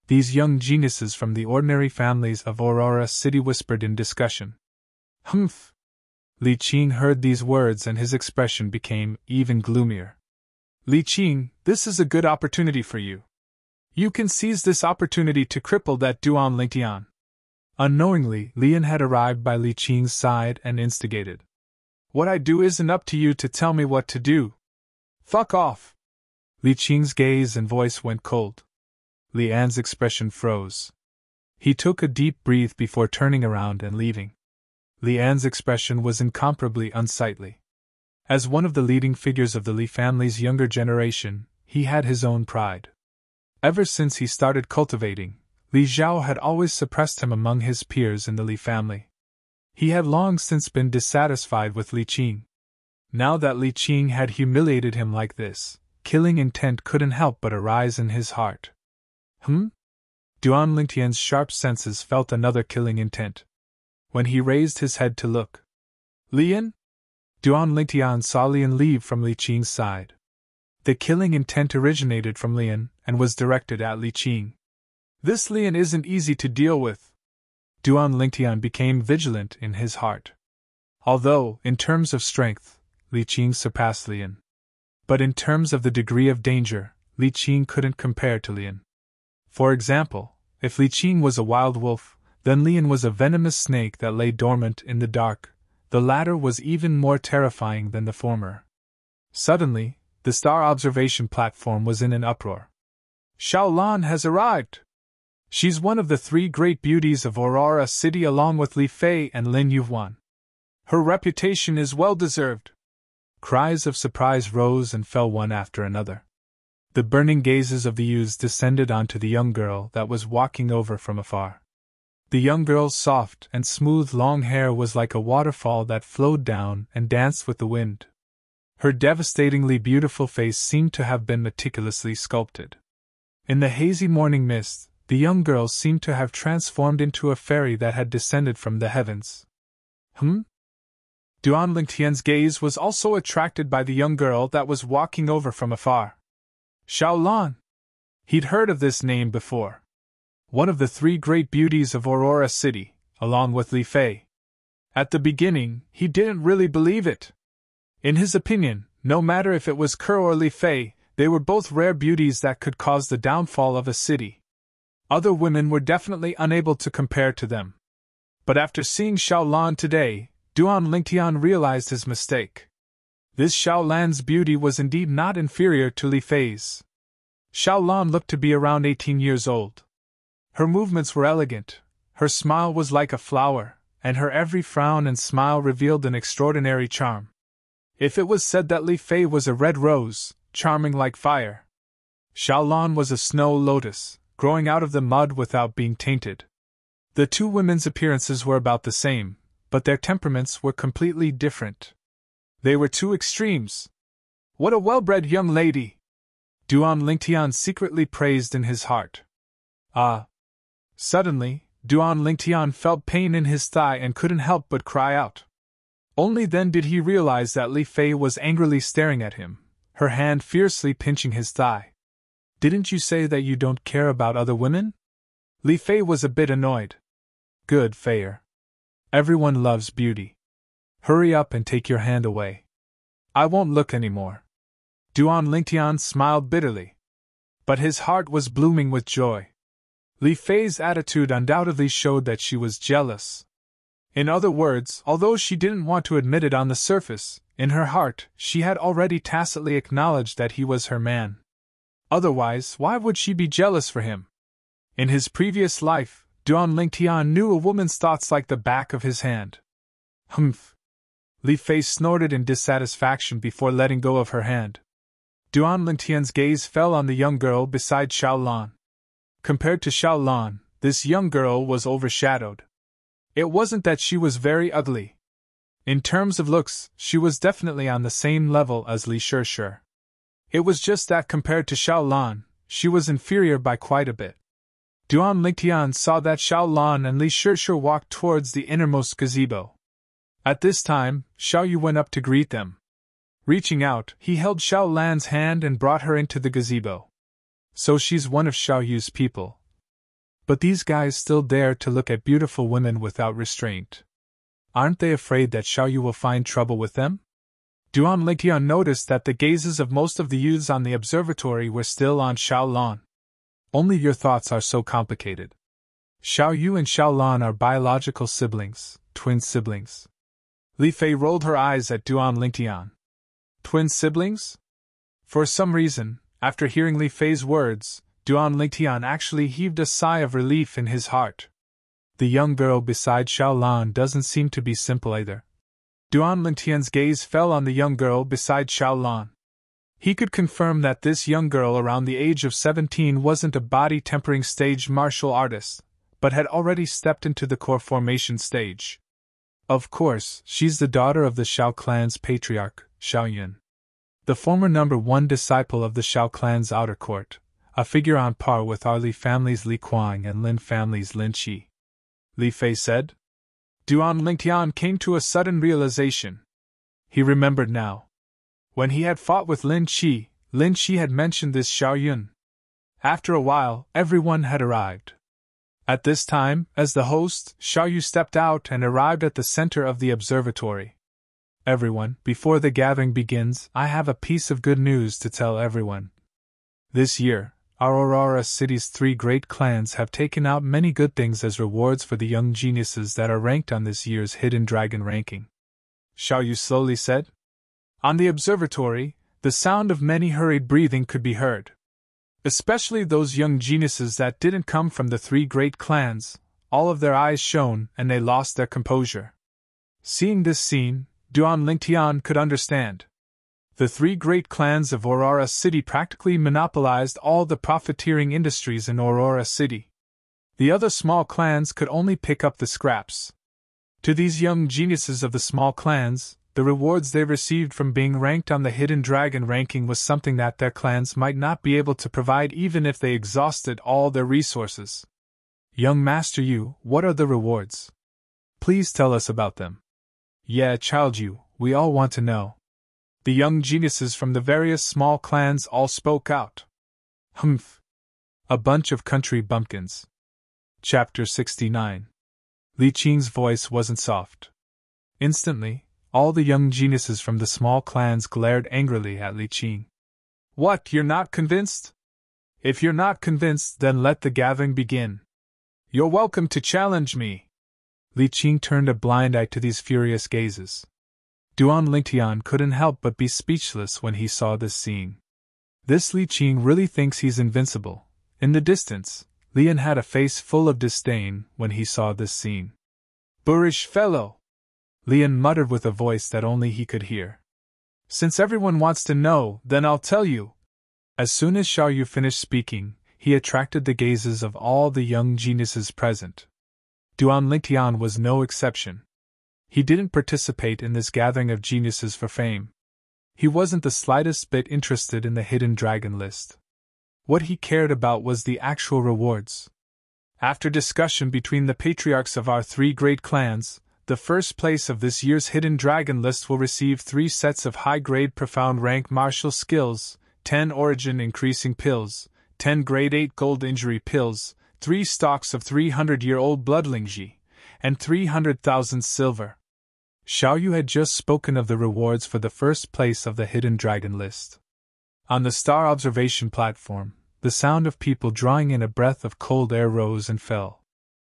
These young geniuses from the ordinary families of Aurora City whispered in discussion. Humph! Li Qing heard these words and his expression became even gloomier. Li Qing, this is a good opportunity for you. You can seize this opportunity to cripple that Duan Lingtian. Unknowingly, Lian had arrived by Li Qing's side and instigated. What I do isn't up to you to tell me what to do. Fuck off! Li Qing's gaze and voice went cold. Li An's expression froze. He took a deep breath before turning around and leaving. Li An's expression was incomparably unsightly. As one of the leading figures of the Li family's younger generation, he had his own pride. Ever since he started cultivating, Li Zhao had always suppressed him among his peers in the Li family. He had long since been dissatisfied with Li Qing. Now that Li Qing had humiliated him like this, killing intent couldn't help but arise in his heart. Duan Lingtian's sharp senses felt another killing intent. When he raised his head to look, Lian? Duan Lingtian saw Lian leave from Li Qing's side. The killing intent originated from Lian and was directed at Li Qing. This Lian isn't easy to deal with. Duan Lingtian became vigilant in his heart. Although, in terms of strength, Li Qing surpassed Lian. But in terms of the degree of danger, Li Qing couldn't compare to Lian. For example, if Li Qing was a wild wolf, then Lian was a venomous snake that lay dormant in the dark. The latter was even more terrifying than the former. Suddenly, the star observation platform was in an uproar. Xiaolan has arrived! She's one of the 3 great beauties of Aurora City along with Li Fei and Lin Yuan. Her reputation is well-deserved. Cries of surprise rose and fell one after another. The burning gazes of the youths descended onto the young girl that was walking over from afar. The young girl's soft and smooth long hair was like a waterfall that flowed down and danced with the wind. Her devastatingly beautiful face seemed to have been meticulously sculpted. In the hazy morning mist, the young girl seemed to have transformed into a fairy that had descended from the heavens. Duan Lingtian's gaze was also attracted by the young girl that was walking over from afar. Xiaolan! He'd heard of this name before. One of the 3 great beauties of Aurora City, along with Li Fei. At the beginning, he didn't really believe it. In his opinion, no matter if it was Ke or Li Fei, they were both rare beauties that could cause the downfall of a city. Other women were definitely unable to compare to them. But after seeing Xiaolan today, Duan Lingtian realized his mistake. This Xiaolan's beauty was indeed not inferior to Li Fei's. Xiaolan looked to be around 18 years old. Her movements were elegant, her smile was like a flower, and her every frown and smile revealed an extraordinary charm. If it was said that Li Fei was a red rose, charming like fire, Xiaolan was a snow lotus, growing out of the mud without being tainted. The two women's appearances were about the same, but their temperaments were completely different. They were two extremes. What a well-bred young lady! Duan Lingtian secretly praised in his heart. Ah! Suddenly, Duan Lingtian felt pain in his thigh and couldn't help but cry out. Only then did he realize that Li Fei was angrily staring at him, her hand fiercely pinching his thigh. Didn't you say that you don't care about other women? Li Fei was a bit annoyed. Good, Feier. Everyone loves beauty. Hurry up and take your hand away. I won't look anymore. Duan Lingtian smiled bitterly. But his heart was blooming with joy. Li Fei's attitude undoubtedly showed that she was jealous. In other words, although she didn't want to admit it on the surface, in her heart she had already tacitly acknowledged that he was her man. Otherwise, why would she be jealous for him? In his previous life, Duan Lingtian knew a woman's thoughts like the back of his hand. Humph! Li Fei snorted in dissatisfaction before letting go of her hand. Duan Lingtian's gaze fell on the young girl beside Xiaolan. Compared to Xiaolan, this young girl was overshadowed. It wasn't that she was very ugly. In terms of looks, she was definitely on the same level as Li Shishir. It was just that compared to Xiaolan, she was inferior by quite a bit. Duan Lingtian saw that Xiaolan and Li Shishir walked towards the innermost gazebo. At this time, Xiaoyu went up to greet them. Reaching out, he held Xiaolan's hand and brought her into the gazebo. So she's one of Xiaoyu's people. But these guys still dare to look at beautiful women without restraint. Aren't they afraid that Xiaoyu will find trouble with them? Duan Lingtian noticed that the gazes of most of the youths on the observatory were still on Xiaolan. Only your thoughts are so complicated. Xiaoyu and Xiaolan are biological siblings, twin siblings. Li Fei rolled her eyes at Duan Lingtian. Twin siblings? For some reason, after hearing Li Fei's words, Duan Lingtian actually heaved a sigh of relief in his heart. The young girl beside Xiaolan doesn't seem to be simple either. Duan Lingtian's gaze fell on the young girl beside Xiaolan. He could confirm that this young girl around the age of 17 wasn't a body-tempering stage martial artist, but had already stepped into the core formation stage. Of course, she's the daughter of the Xiao clan's patriarch, Xiao Yun. The former #1 disciple of the Xiao clan's outer court, a figure on par with our Li family's Li Kuang and Lin family's Lin Qi. Li Fei said. Duan Lingtian came to a sudden realization. He remembered now. When he had fought with Lin Qi had mentioned this Xiao Yun. After a while, everyone had arrived. At this time, as the host, Xiaoyu stepped out and arrived at the center of the observatory. Everyone, before the gathering begins, I have a piece of good news to tell everyone. This year, our Aurora City's 3 great clans have taken out many good things as rewards for the young geniuses that are ranked on this year's Hidden Dragon ranking. Xiaoyu slowly said. On the observatory, the sound of many hurried breathing could be heard. Especially those young geniuses that didn't come from the 3 great clans, all of their eyes shone and they lost their composure. Seeing this scene, Duan Lingtian could understand. The 3 great clans of Aurora City practically monopolized all the profiteering industries in Aurora City. The other small clans could only pick up the scraps. To these young geniuses of the small clans, the rewards they received from being ranked on the Hidden Dragon ranking was something that their clans might not be able to provide even if they exhausted all their resources. Young Master Yu, what are the rewards? Please tell us about them. Yeah, Child Yu, we all want to know. The young geniuses from the various small clans all spoke out. Humph. A bunch of country bumpkins. Chapter 69. Li Qing's voice wasn't soft. Instantly, all the young geniuses from the small clans glared angrily at Li Qing. What, you're not convinced? If you're not convinced, then let the gathering begin. You're welcome to challenge me. Li Qing turned a blind eye to these furious gazes. Duan Lingtian couldn't help but be speechless when he saw this scene. This Li Qing really thinks he's invincible. In the distance, Lian had a face full of disdain when he saw this scene. Boorish fellow! Lian muttered with a voice that only he could hear. Since everyone wants to know, then I'll tell you. As soon as Xiao Yu finished speaking, he attracted the gazes of all the young geniuses present. Duan Lingtian was no exception. He didn't participate in this gathering of geniuses for fame. He wasn't the slightest bit interested in the hidden dragon list. What he cared about was the actual rewards. After discussion between the patriarchs of our 3 great clans, the first place of this year's hidden dragon list will receive 3 sets of high-grade profound rank martial skills, 10 origin increasing pills, 10 grade 8 gold injury pills, 3 stocks of 300-year-old bloodlingji, and 300,000 silver. Xiao Yu had just spoken of the rewards for the first place of the hidden dragon list. On the star observation platform, the sound of people drawing in a breath of cold air rose and fell.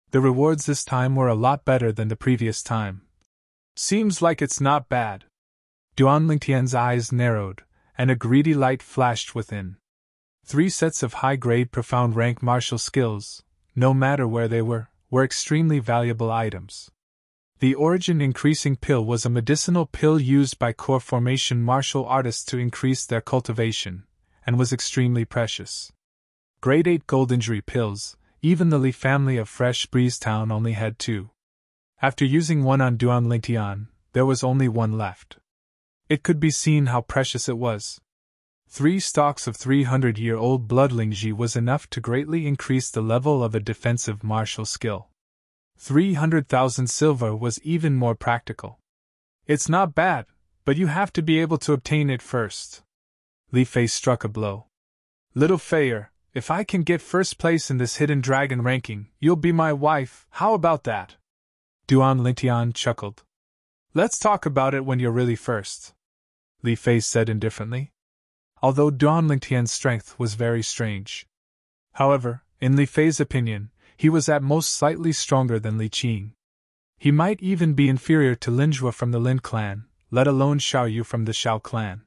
The rewards this time were a lot better than the previous time. Seems like it's not bad. Duan Lingtian's eyes narrowed, and a greedy light flashed within. 3 sets of high-grade profound rank martial skills, no matter where they were extremely valuable items. The origin increasing pill was a medicinal pill used by core formation martial artists to increase their cultivation, and was extremely precious. Grade 8 gold injury pills, even the Li family of Fresh Breeze Town only had 2. After using one on Duan Lingtian, there was only 1 left. It could be seen how precious it was. 3 stocks of 300-year-old bloodlingji was enough to greatly increase the level of a defensive martial skill. 300,000 silver was even more practical. It's not bad, but you have to be able to obtain it first. Li Fei struck a blow. Little Feier, if I can get first place in this hidden dragon ranking, you'll be my wife, how about that? Duan Lingtian chuckled. Let's talk about it when you're really first, Li Fei said indifferently. Although Duan Lingtian's strength was very strange. However, in Li Fei's opinion, he was at most slightly stronger than Li Qing. He might even be inferior to Linjue from the Lin clan, let alone Xiao Yu from the Xiao clan.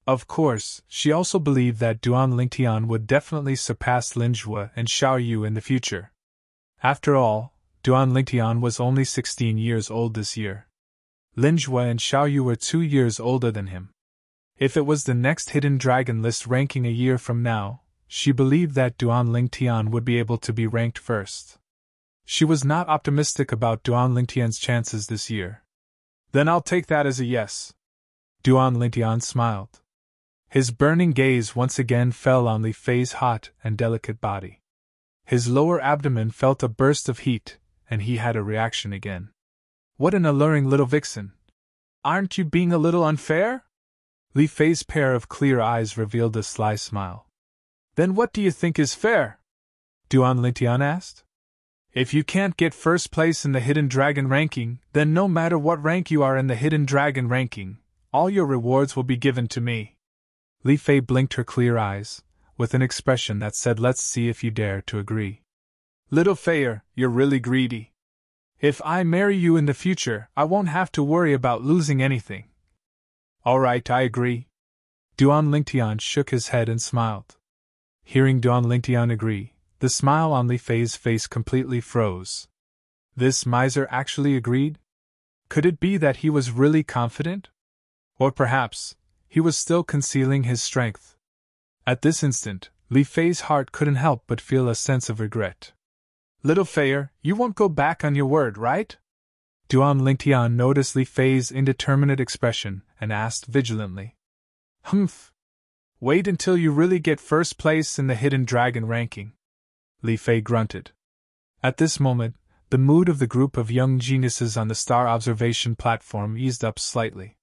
Of course, she also believed that Duan Lingtian would definitely surpass Linjue and Xiao Yu in the future. After all, Duan Lingtian was only 16 years old this year. Linjue and Xiao Yu were 2 years older than him. If it was the next hidden dragon list ranking a year from now, she believed that Duan Lingtian would be able to be ranked first. She was not optimistic about Duan Lingtian's chances this year. Then I'll take that as a yes. Duan Lingtian smiled. His burning gaze once again fell on Li Fei's hot and delicate body. His lower abdomen felt a burst of heat, and he had a reaction again. What an alluring little vixen! Aren't you being a little unfair? Li Fei's pair of clear eyes revealed a sly smile. Then what do you think is fair? Duan Lingtian asked. If you can't get first place in the hidden dragon ranking, then no matter what rank you are in the hidden dragon ranking, all your rewards will be given to me. Li Fei blinked her clear eyes, with an expression that said, let's see if you dare to agree. Little Feier, you're really greedy. If I marry you in the future, I won't have to worry about losing anything. All right, I agree. Duan Lingtian shook his head and smiled. Hearing Duan Lingtian agree, the smile on Li Fei's face completely froze. This miser actually agreed? Could it be that he was really confident? Or perhaps, he was still concealing his strength? At this instant, Li Fei's heart couldn't help but feel a sense of regret. Little Feier, you won't go back on your word, right? Duan Lingtian noticed Li Fei's indeterminate expression and asked vigilantly. Humph. Wait until you really get first place in the hidden dragon ranking. Li Fei grunted. At this moment, the mood of the group of young geniuses on the star observation platform eased up slightly.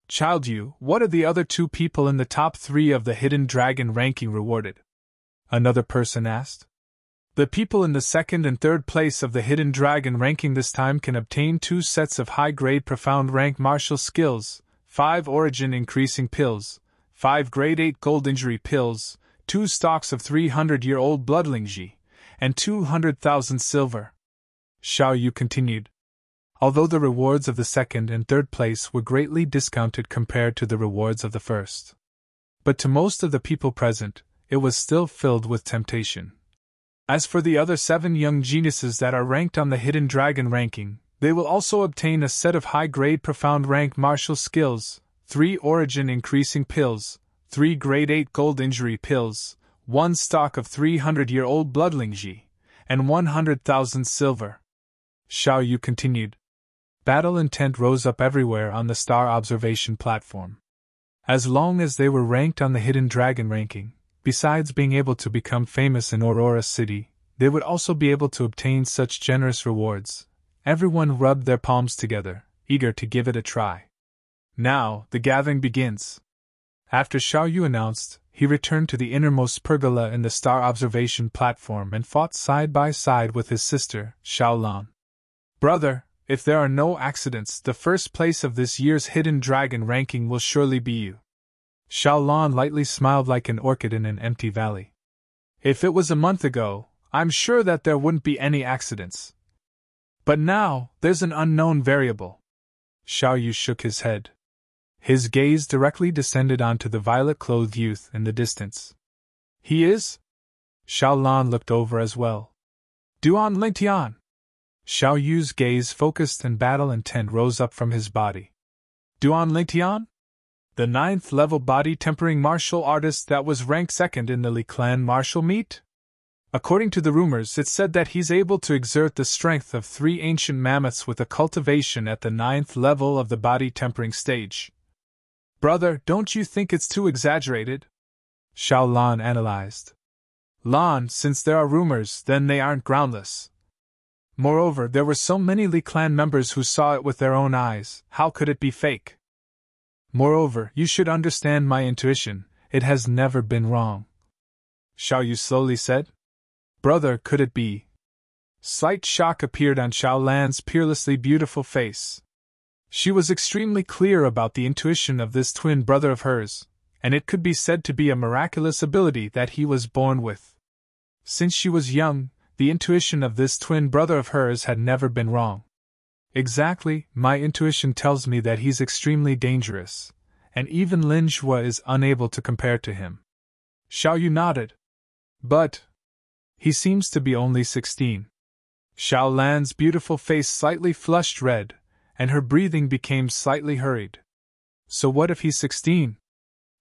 Child Yu, what are the other 2 people in the top 3 of the hidden dragon ranking rewarded? Another person asked. The people in the 2nd and 3rd place of the hidden dragon ranking this time can obtain 2 sets of high-grade profound rank martial skills, 5 origin increasing pills, 5 grade 8 gold injury pills, 2 stocks of 300-year-old bloodlingji, and 200,000 silver. Xiao Yu continued, although the rewards of the second and third place were greatly discounted compared to the rewards of the first. But to most of the people present, it was still filled with temptation. As for the other 7 young geniuses that are ranked on the Hidden Dragon ranking, they will also obtain a set of high-grade profound rank martial skills, 3 origin-increasing pills, 3 grade 8 gold injury pills, 1 stock of 300-year-old bloodlingji, and 100,000 silver. Xiao Yu continued. Battle intent rose up everywhere on the star observation platform. As long as they were ranked on the Hidden Dragon ranking, besides being able to become famous in Aurora City, they would also be able to obtain such generous rewards. Everyone rubbed their palms together, eager to give it a try. Now, the gathering begins. After Xiao Yu announced, he returned to the innermost pergola in the star observation platform and fought side by side with his sister, Xiao Lan. Brother, if there are no accidents, the first place of this year's Hidden Dragon ranking will surely be you. Xiao Lan lightly smiled like an orchid in an empty valley. If it was a month ago, I'm sure that there wouldn't be any accidents. But now, there's an unknown variable. Xiao Yu shook his head. His gaze directly descended onto the violet-clothed youth in the distance. He is? Xiao Lan looked over as well. Duan Lingtian. Xiao Yu's gaze focused and battle intent rose up from his body. Duan Lingtian? The 9th level body tempering martial artist that was ranked 2nd in the Li Clan martial meet? According to the rumors, it said that he's able to exert the strength of 3 ancient mammoths with a cultivation at the 9th level of the body tempering stage. Brother, don't you think it's too exaggerated? Xiao Lan analyzed. Lan, since there are rumors, then they aren't groundless. Moreover, there were so many Li Clan members who saw it with their own eyes, how could it be fake? Moreover, you should understand my intuition, it has never been wrong. Xiao Yu slowly said. Brother, could it be? Slight shock appeared on Xiao Lan's peerlessly beautiful face. She was extremely clear about the intuition of this twin brother of hers, and it could be said to be a miraculous ability that he was born with. Since she was young, the intuition of this twin brother of hers had never been wrong. Exactly, my intuition tells me that he's extremely dangerous, and even Lin Zhua is unable to compare to him. Xiao Yu nodded. But he seems to be only 16. Xiao Lan's beautiful face slightly flushed red, and her breathing became slightly hurried. So what if he's 16?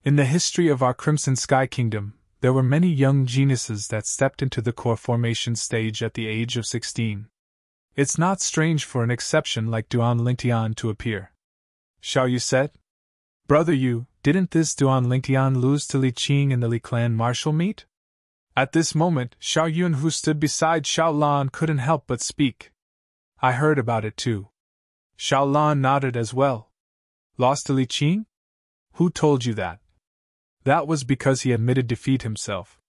In the history of our Crimson Sky Kingdom, there were many young geniuses that stepped into the core formation stage at the age of 16. It's not strange for an exception like Duan Lingtian to appear. Xiao Yu said. Brother Yu, didn't this Duan Lingtian lose to Li Qing in the Li Clan martial meet? At this moment, Xiao Yun, who stood beside Xiao Lan, couldn't help but speak. I heard about it too. Xiao Lan nodded as well. Lost to Li Qing? Who told you that? That was because he admitted defeat himself.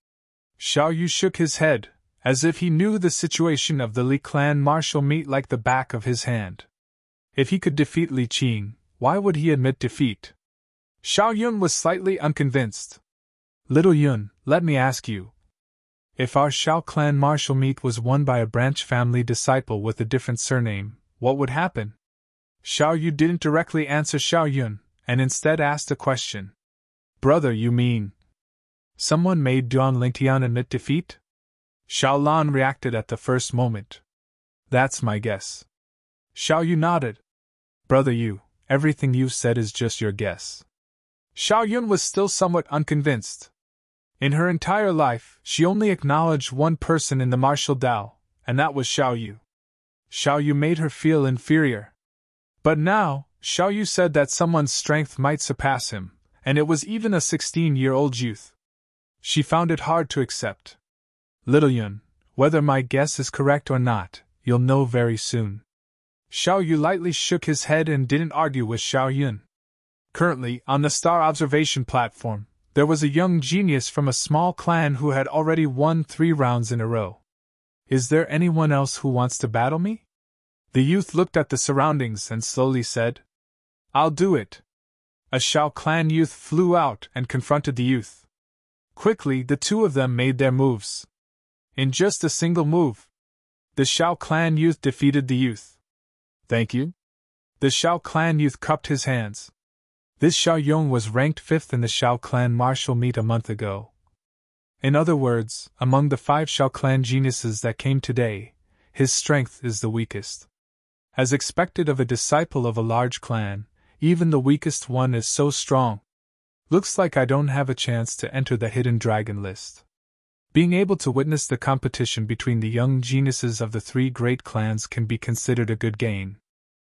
Xiao Yu shook his head, as if he knew the situation of the Li Clan martial meet like the back of his hand. If he could defeat Li Qing, why would he admit defeat? Xiao Yun was slightly unconvinced. Little Yun, let me ask you. If our Xiao Clan martial meet was won by a branch family disciple with a different surname, what would happen? Xiao Yu didn't directly answer Xiao Yun, and instead asked a question. Brother, you mean someone made Duan Lingtian admit defeat? Xiao Lan reacted at the first moment. That's my guess. Xiao Yu nodded. Brother Yu, everything you've said is just your guess. Xiao Yun was still somewhat unconvinced. In her entire life, she only acknowledged one person in the martial Dao, and that was Xiao Yu. Xiao Yu made her feel inferior. But now, Xiao Yu said that someone's strength might surpass him, and it was even a 16-year-old youth. She found it hard to accept. Little Yun, whether my guess is correct or not, you'll know very soon. Xiao Yu lightly shook his head and didn't argue with Xiao Yun. Currently, on the star observation platform, there was a young genius from a small clan who had already won 3 rounds in a row. Is there anyone else who wants to battle me? The youth looked at the surroundings and slowly said, I'll do it. A Xiao Clan youth flew out and confronted the youth. Quickly, the two of them made their moves. In just a single move, the Xiao Clan youth defeated the youth. Thank you. The Shao clan youth cupped his hands. This Xiaoyong was ranked 5th in the Shao clan martial meet a month ago. In other words, among the 5 Shao clan geniuses that came today, his strength is the weakest. As expected of a disciple of a large clan, even the weakest one is so strong. Looks like I don't have a chance to enter the hidden dragon list. Being able to witness the competition between the young geniuses of the 3 great clans can be considered a good gain.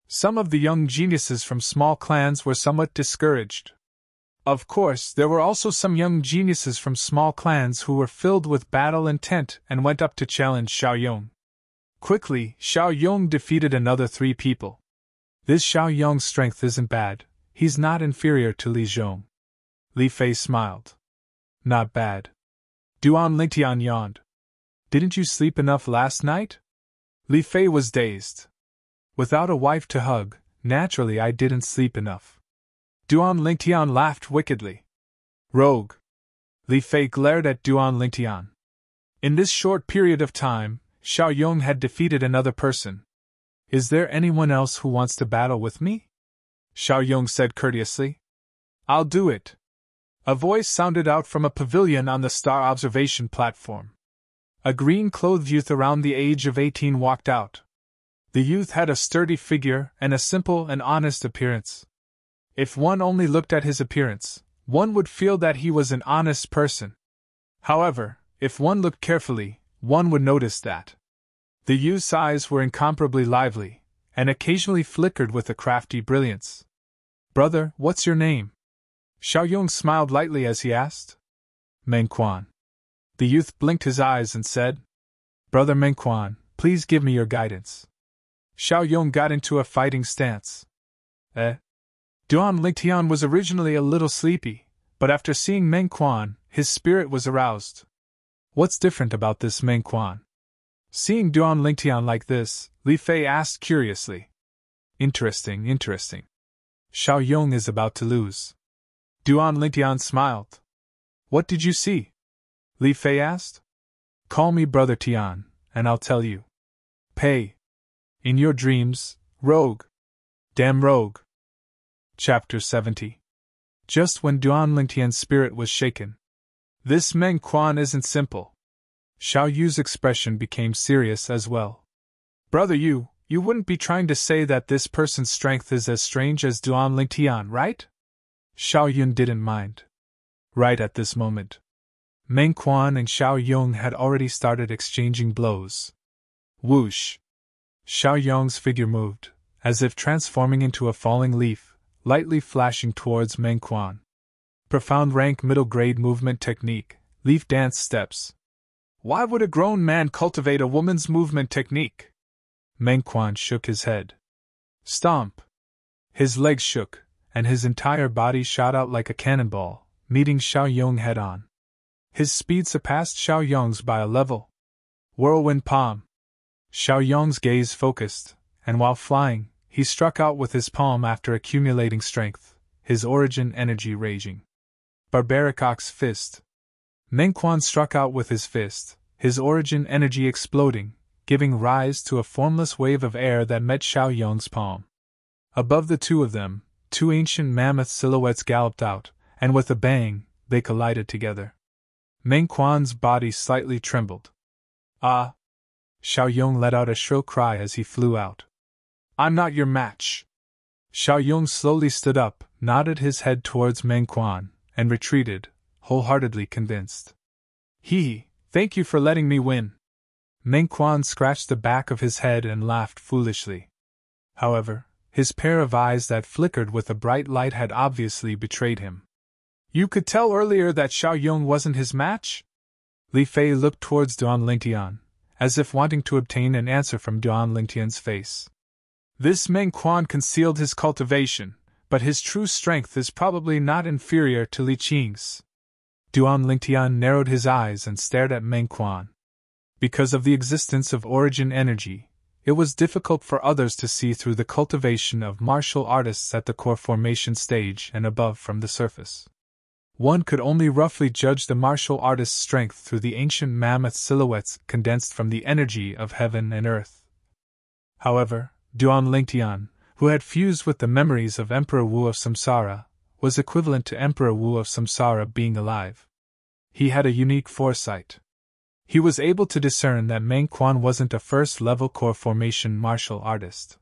Some of the young geniuses from small clans were somewhat discouraged. Of course, there were also some young geniuses from small clans who were filled with battle intent and went up to challenge Xiaoyong. Quickly, Xiaoyong defeated another 3 people. This Xiaoyong's strength isn't bad, he's not inferior to Li Zhong. Li Fei smiled. Not bad. Duan Lingtian yawned. Didn't you sleep enough last night? Li Fei was dazed. Without a wife to hug, naturally I didn't sleep enough. Duan Lingtian laughed wickedly. Rogue. Li Fei glared at Duan Lingtian. In this short period of time, Xiaoyong had defeated another person. Is there anyone else who wants to battle with me? Xiaoyong said courteously. I'll do it. A voice sounded out from a pavilion on the star observation platform. A green-clothed youth around the age of 18 walked out. The youth had a sturdy figure and a simple and honest appearance. If one only looked at his appearance, one would feel that he was an honest person. However, if one looked carefully, one would notice that the youth's eyes were incomparably lively, and occasionally flickered with a crafty brilliance. Brother, what's your name? Xiaoyong smiled lightly as he asked. Mengquan. The youth blinked his eyes and said, Brother Mengquan, please give me your guidance. Xiaoyong got into a fighting stance. Duan Lingtian was originally a little sleepy, but after seeing Mengquan, his spirit was aroused. What's different about this Mengquan? Seeing Duan Lingtian like this, Li Fei asked curiously. Interesting. Xiaoyong is about to lose. Duan Lingtian smiled. What did you see? Li Fei asked. Call me Brother Tian, and I'll tell you. Pei. In your dreams, rogue. Damn rogue. Chapter 70. Just when Duan Lingtian's spirit was shaken. This Mengquan isn't simple. Xiao Yu's expression became serious as well. Brother you wouldn't be trying to say that this person's strength is as strange as Duan Lingtian, right? Xiao Yun didn't mind. Right at this moment, Mengquan and Xiaoyong had already started exchanging blows. Whoosh! Xiaoyong's figure moved, as if transforming into a falling leaf, lightly flashing towards Mengquan. Profound rank middle grade movement technique, leaf dance steps. Why would a grown man cultivate a woman's movement technique? Mengquan shook his head. Stomp! His legs shook, and his entire body shot out like a cannonball, meeting Xiaoyong head-on. His speed surpassed Xiaoyong's by a level. Whirlwind palm. Xiaoyong's gaze focused, and while flying, he struck out with his palm after accumulating strength, his origin energy raging. Barbaric ox fist. Mengquan struck out with his fist, his origin energy exploding, giving rise to a formless wave of air that met Xiaoyong's palm. Above the two of them, 2 ancient mammoth silhouettes galloped out, and with a bang, they collided together. Mengquan's body slightly trembled. Ah! Xiaoyong let out a shrill cry as he flew out. I'm not your match. Xiaoyong slowly stood up, nodded his head towards Mengquan, and retreated, wholeheartedly convinced. Thank you for letting me win. Mengquan scratched the back of his head and laughed foolishly. However, his pair of eyes that flickered with a bright light had obviously betrayed him. You could tell earlier that Xiaoyong wasn't his match? Li Fei looked towards Duan Lingtian, as if wanting to obtain an answer from Duan Lingtian's face. This Mengquan concealed his cultivation, but his true strength is probably not inferior to Li Qing's. Duan Lingtian narrowed his eyes and stared at Mengquan. Because of the existence of origin energy, it was difficult for others to see through the cultivation of martial artists at the core formation stage and above from the surface. One could only roughly judge the martial artist's strength through the ancient mammoth silhouettes condensed from the energy of heaven and earth. However, Duan Lingtian, who had fused with the memories of Emperor Wu of Samsara, was equivalent to Emperor Wu of Samsara being alive. He had a unique foresight. He was able to discern that Meng Quan wasn't a first-level core formation martial artist.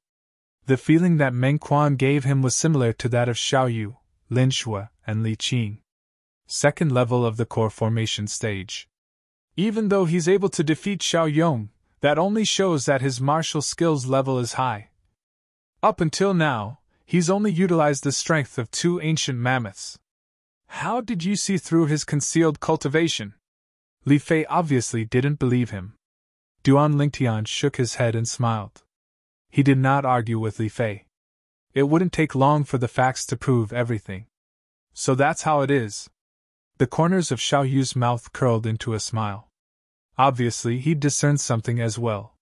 The feeling that Meng Quan gave him was similar to that of Xiao Yu, Lin Shuo, and Li Qing. Second level of the core formation stage. Even though he's able to defeat Xiao Yong, that only shows that his martial skills level is high. Up until now, he's only utilized the strength of 2 ancient mammoths. How did you see through his concealed cultivation? Li Fei obviously didn't believe him. Duan Lingtian shook his head and smiled. He did not argue with Li Fei. It wouldn't take long for the facts to prove everything. So that's how it is. The corners of Xiao Yu's mouth curled into a smile. Obviously he'd discerned something as well.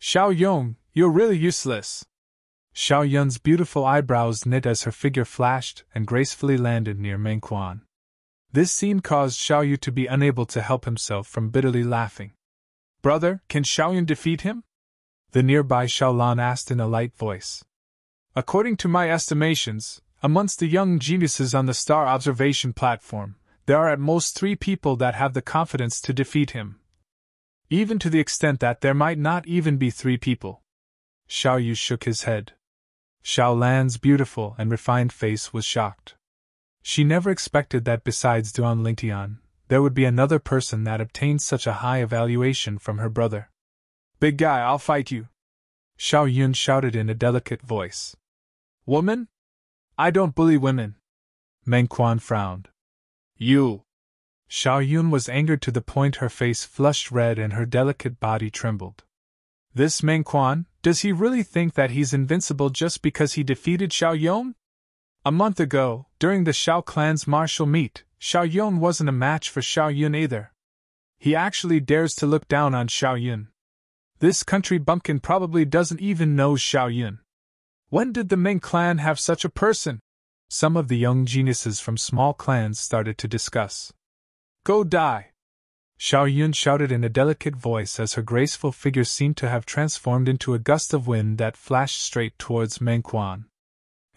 Xiao Yong, you're really useless. Xiao Yun's beautiful eyebrows knit as her figure flashed and gracefully landed near Meng Quan. This scene caused Xiao Yu to be unable to help himself from bitterly laughing. Brother, can Xiao Yun defeat him? The nearby Xiao Lan asked in a light voice. According to my estimations, amongst the young geniuses on the star observation platform, there are at most 3 people that have the confidence to defeat him. Even to the extent that there might not even be 3 people. Xiao Yu shook his head. Xiao Lan's beautiful and refined face was shocked. She never expected that besides Duan Lingtian, there would be another person that obtained such a high evaluation from her brother. Big guy, I'll fight you. Xiao Yun shouted in a delicate voice. Woman? I don't bully women. Meng Quan frowned. You. Xiao Yun was angered to the point her face flushed red and her delicate body trembled. This Meng Quan, does he really think that he's invincible just because he defeated Xiao Yong? A month ago, during the Xiao clan's martial meet, Xiao Yong wasn't a match for Xiao Yun either. He actually dares to look down on Xiao Yun. This country bumpkin probably doesn't even know Xiao Yun. When did the Ming clan have such a person? Some of the young geniuses from small clans started to discuss. Go die! Xiao Yun shouted in a delicate voice as her graceful figure seemed to have transformed into a gust of wind that flashed straight towards Meng Quan.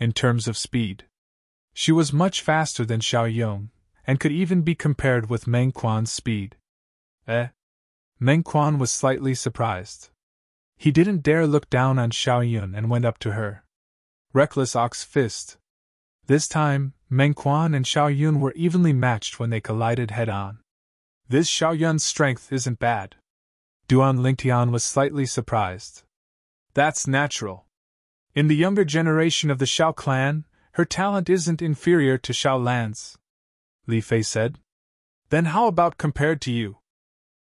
In terms of speed, she was much faster than Xiao Yong, and could even be compared with Meng Quan's speed. Meng Quan was slightly surprised. He didn't dare look down on Xiao Yun and went up to her. Reckless ox fist. This time, Meng Quan and Xiao Yun were evenly matched when they collided head-on. This Xiao Yun's strength isn't bad. Duan Lingtian was slightly surprised. That's natural. In the younger generation of the Xiao clan, her talent isn't inferior to Xiao Lan's, Li Fei said. Then how about compared to you?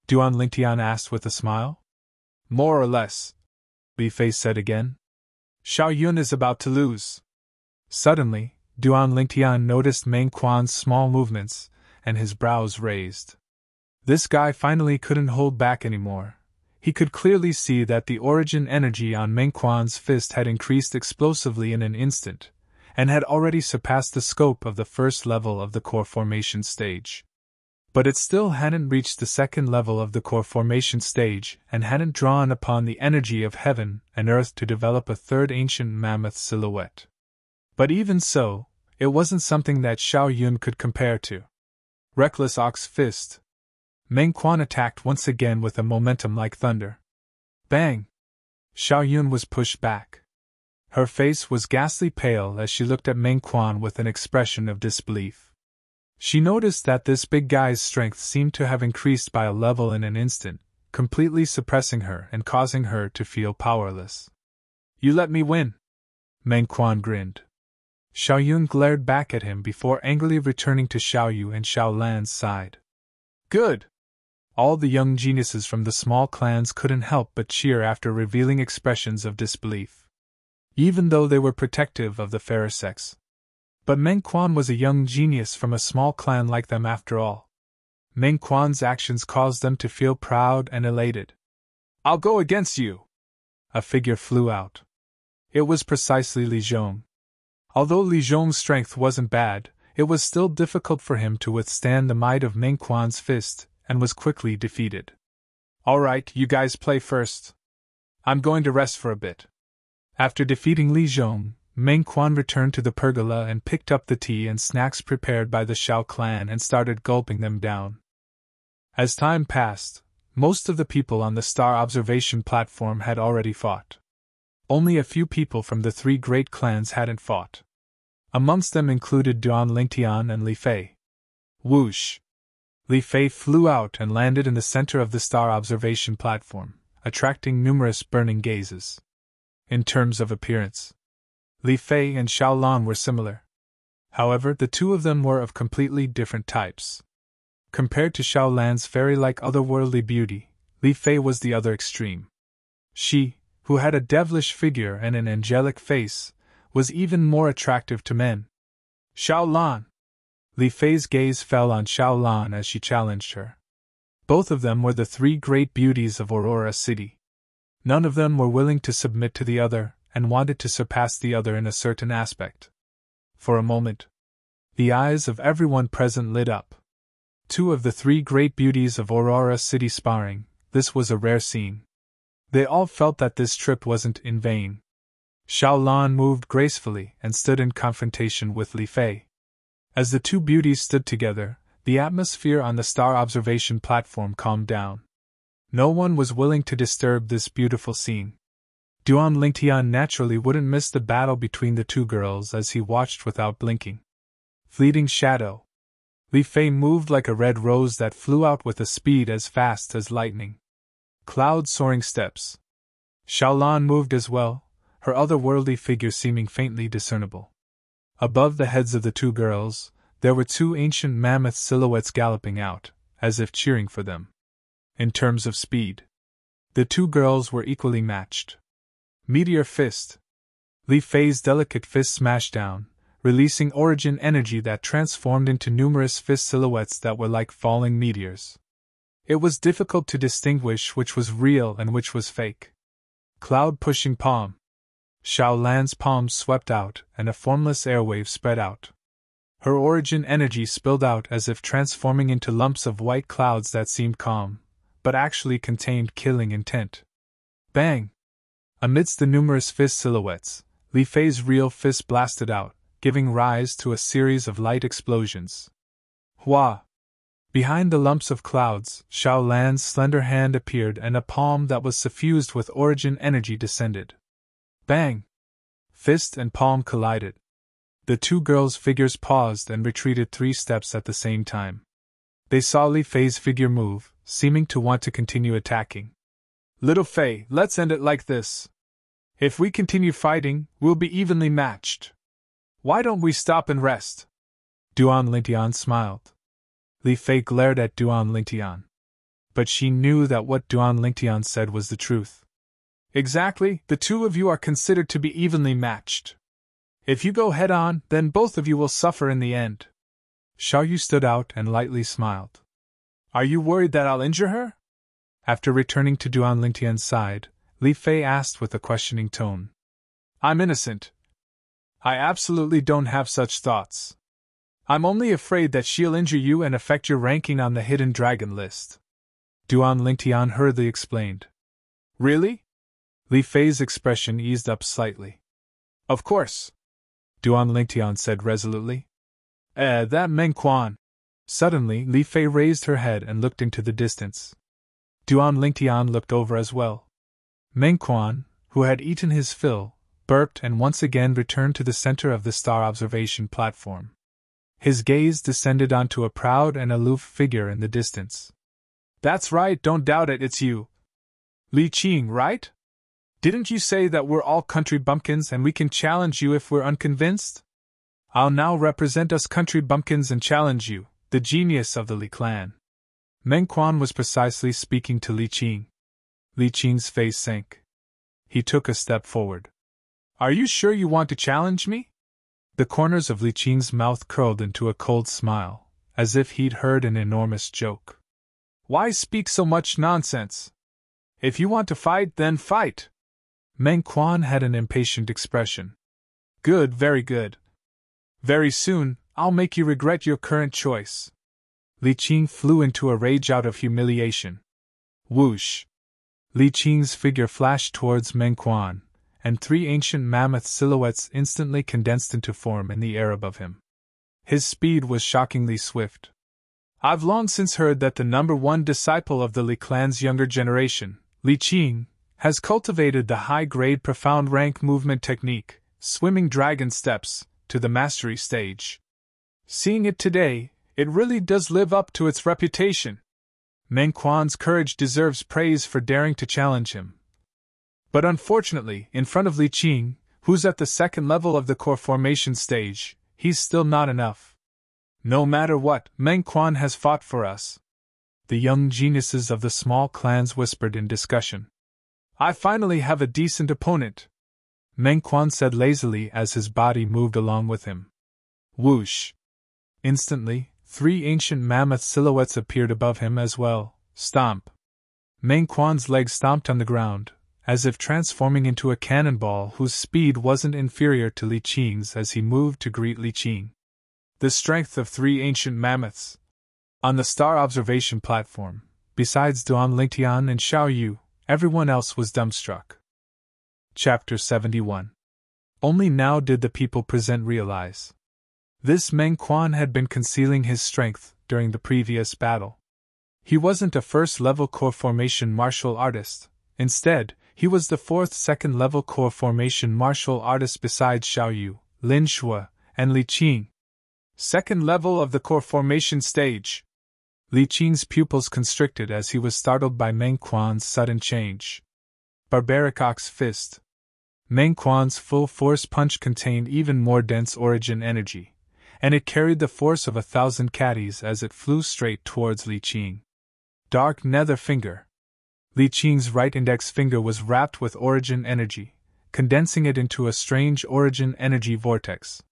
Duan Lingtian asked with a smile. More or less, Li Fei said again. Xiao Yun is about to lose. Suddenly, Duan Lingtian noticed Meng Quan's small movements, and his brows raised. This guy finally couldn't hold back anymore. He could clearly see that the origin energy on Meng Quan's fist had increased explosively in an instant, and had already surpassed the scope of the first level of the core formation stage. But it still hadn't reached the second level of the core formation stage and hadn't drawn upon the energy of heaven and earth to develop a third ancient mammoth silhouette. But even so, it wasn't something that Xiao Yun could compare to. Reckless ox fist. Meng Quan attacked once again with a momentum like thunder. Bang! Xiao Yun was pushed back. Her face was ghastly pale as she looked at Meng Quan with an expression of disbelief. She noticed that this big guy's strength seemed to have increased by a level in an instant, completely suppressing her and causing her to feel powerless. You let me win! Meng Quan grinned. Xiao Yun glared back at him before angrily returning to Xiao Yu and Xiao Lan's side. Good! All the young geniuses from the small clans couldn't help but cheer after revealing expressions of disbelief, even though they were protective of the fairer sex. But Meng Quan was a young genius from a small clan like them after all. Meng Quan's actions caused them to feel proud and elated. I'll go against you! A figure flew out. It was precisely Li Zhong. Although Li Zhong's strength wasn't bad, it was still difficult for him to withstand the might of Meng Quan's fist, and was quickly defeated. All right, you guys play first. I'm going to rest for a bit. After defeating Li Zhong, Meng Quan returned to the pergola and picked up the tea and snacks prepared by the Shao clan and started gulping them down. As time passed, most of the people on the star observation platform had already fought. Only a few people from the three great clans hadn't fought. Amongst them included Duan Lingtian and Li Fei. Whoosh! Li Fei flew out and landed in the center of the star observation platform, attracting numerous burning gazes. In terms of appearance, Li Fei and Xiaolan were similar. However, the two of them were of completely different types. Compared to Xiaolan's fairy-like otherworldly beauty, Li Fei was the other extreme. She, who had a devilish figure and an angelic face, was even more attractive to men. Xiaolan! Li Fei's gaze fell on Xiaolan as she challenged her. Both of them were the three great beauties of Aurora City. None of them were willing to submit to the other, and wanted to surpass the other in a certain aspect. For a moment, the eyes of everyone present lit up. Two of the three great beauties of Aurora City sparring, this was a rare scene. They all felt that this trip wasn't in vain. Xiaolan moved gracefully and stood in confrontation with Li Fei. As the two beauties stood together, the atmosphere on the star observation platform calmed down. No one was willing to disturb this beautiful scene. Duan Lingtian naturally wouldn't miss the battle between the two girls as he watched without blinking. Fleeting shadow. Li Fei moved like a red rose that flew out with a speed as fast as lightning. Cloud soaring steps. Xiaolan moved as well, her otherworldly figure seeming faintly discernible. Above the heads of the two girls, there were two ancient mammoth silhouettes galloping out, as if cheering for them. In terms of speed, the two girls were equally matched. Meteor fist. Li Fei's delicate fist smashed down, releasing origin energy that transformed into numerous fist silhouettes that were like falling meteors. It was difficult to distinguish which was real and which was fake. Cloud pushing palm. Xiaolan's palms swept out and a formless airwave spread out. Her origin energy spilled out as if transforming into lumps of white clouds that seemed calm, but actually contained killing intent. Bang! Amidst the numerous fist silhouettes, Li Fei's real fist blasted out, giving rise to a series of light explosions. Hua! Behind the lumps of clouds, Xiaolan's slender hand appeared and a palm that was suffused with origin energy descended. Bang! Fist and palm collided. The two girls' figures paused and retreated 3 steps at the same time. They saw Li Fei's figure move, seeming to want to continue attacking. Little Fei, let's end it like this. If we continue fighting, we'll be evenly matched. Why don't we stop and rest? Duan Lingtian smiled. Li Fei glared at Duan Lingtian. But she knew that what Duan Lingtian said was the truth. Exactly, the two of you are considered to be evenly matched. If you go head-on, then both of you will suffer in the end. Xiaoyu stood out and lightly smiled. Are you worried that I'll injure her? After returning to Duan Lingtian's side, Li Fei asked with a questioning tone. I'm innocent. I absolutely don't have such thoughts. I'm only afraid that she'll injure you and affect your ranking on the hidden dragon list. Duan Lingtian hurriedly explained. Really? Li Fei's expression eased up slightly. Of course, Duan Lingtian said resolutely. That Meng Quan. Suddenly, Li Fei raised her head and looked into the distance. Duan Lingtian looked over as well. Meng Quan, who had eaten his fill, burped and once again returned to the center of the star observation platform. His gaze descended onto a proud and aloof figure in the distance. That's right, don't doubt it, it's you. Li Qing, right? Didn't you say that we're all country bumpkins and we can challenge you if we're unconvinced? I'll now represent us country bumpkins and challenge you, the genius of the Li clan. Meng Quan was precisely speaking to Li Qing. Li Qing's face sank. He took a step forward. Are you sure you want to challenge me? The corners of Li Qing's mouth curled into a cold smile, as if he'd heard an enormous joke. Why speak so much nonsense? If you want to fight, then fight! Meng Quan had an impatient expression. Good, very good. Very soon, I'll make you regret your current choice. Li Qing flew into a rage out of humiliation. Whoosh! Li Qing's figure flashed towards Meng Quan, and 3 ancient mammoth silhouettes instantly condensed into form in the air above him. His speed was shockingly swift. I've long since heard that the #1 disciple of the Li clan's younger generation, Li Qing, has cultivated the high-grade profound rank movement technique, swimming dragon steps, to the mastery stage. Seeing it today, it really does live up to its reputation. Meng Quan's courage deserves praise for daring to challenge him. But unfortunately, in front of Li Qing, who's at the second level of the core formation stage, he's still not enough. No matter what, Meng Quan has fought for us. The young geniuses of the small clans whispered in discussion. I finally have a decent opponent, Meng Quan said lazily as his body moved along with him. Whoosh! Instantly, 3 ancient mammoth silhouettes appeared above him as well. Stomp! Meng Quan's legs stomped on the ground, as if transforming into a cannonball whose speed wasn't inferior to Li Qing's as he moved to greet Li Qing. The strength of 3 ancient mammoths. On the star observation platform, besides Duan Lingtian and Xiao Yu, everyone else was dumbstruck. Chapter 71. Only now did the people present realize. This Meng Quan had been concealing his strength during the previous battle. He wasn't a first-level core formation martial artist. Instead, he was the 4th second-level core formation martial artist besides Xiao Yu, Lin Shuo, and Li Qing. Second level of the core formation stage. Li Qing's pupils constricted as he was startled by Meng Quan's sudden change. Barbaric Ox Fist. Meng Quan's full-force punch contained even more dense origin energy, and it carried the force of 1,000 caddies as it flew straight towards Li Qing. Dark Nether Finger. Li Qing's right index finger was wrapped with origin energy, condensing it into a strange origin energy vortex.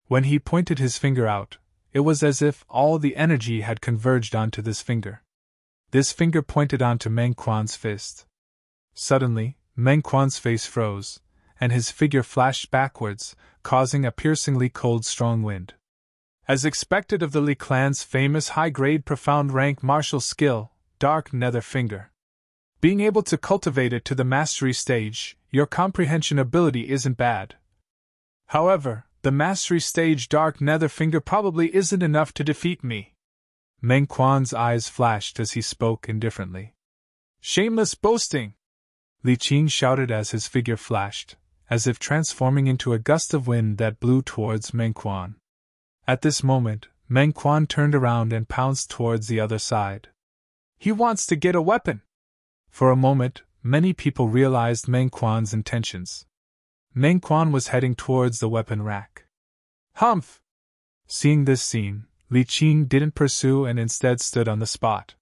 When he pointed his finger out, it was as if all the energy had converged onto this finger. This finger pointed onto Meng Quan's fist. Suddenly, Meng Quan's face froze, and his figure flashed backwards, causing a piercingly cold strong wind. As expected of the Li clan's famous high-grade profound rank martial skill, Dark Nether Finger. Being able to cultivate it to the mastery stage, your comprehension ability isn't bad. However, the mastery stage Dark Nether Finger probably isn't enough to defeat me. Meng Quan's eyes flashed as he spoke indifferently. Shameless boasting! Li Qing shouted as his figure flashed, as if transforming into a gust of wind that blew towards Meng Quan. At this moment, Meng Quan turned around and pounced towards the other side. He wants to get a weapon! For a moment, many people realized Meng Quan's intentions. Meng Quan was heading towards the weapon rack. Humph! Seeing this scene, Li Qing didn't pursue and instead stood on the spot.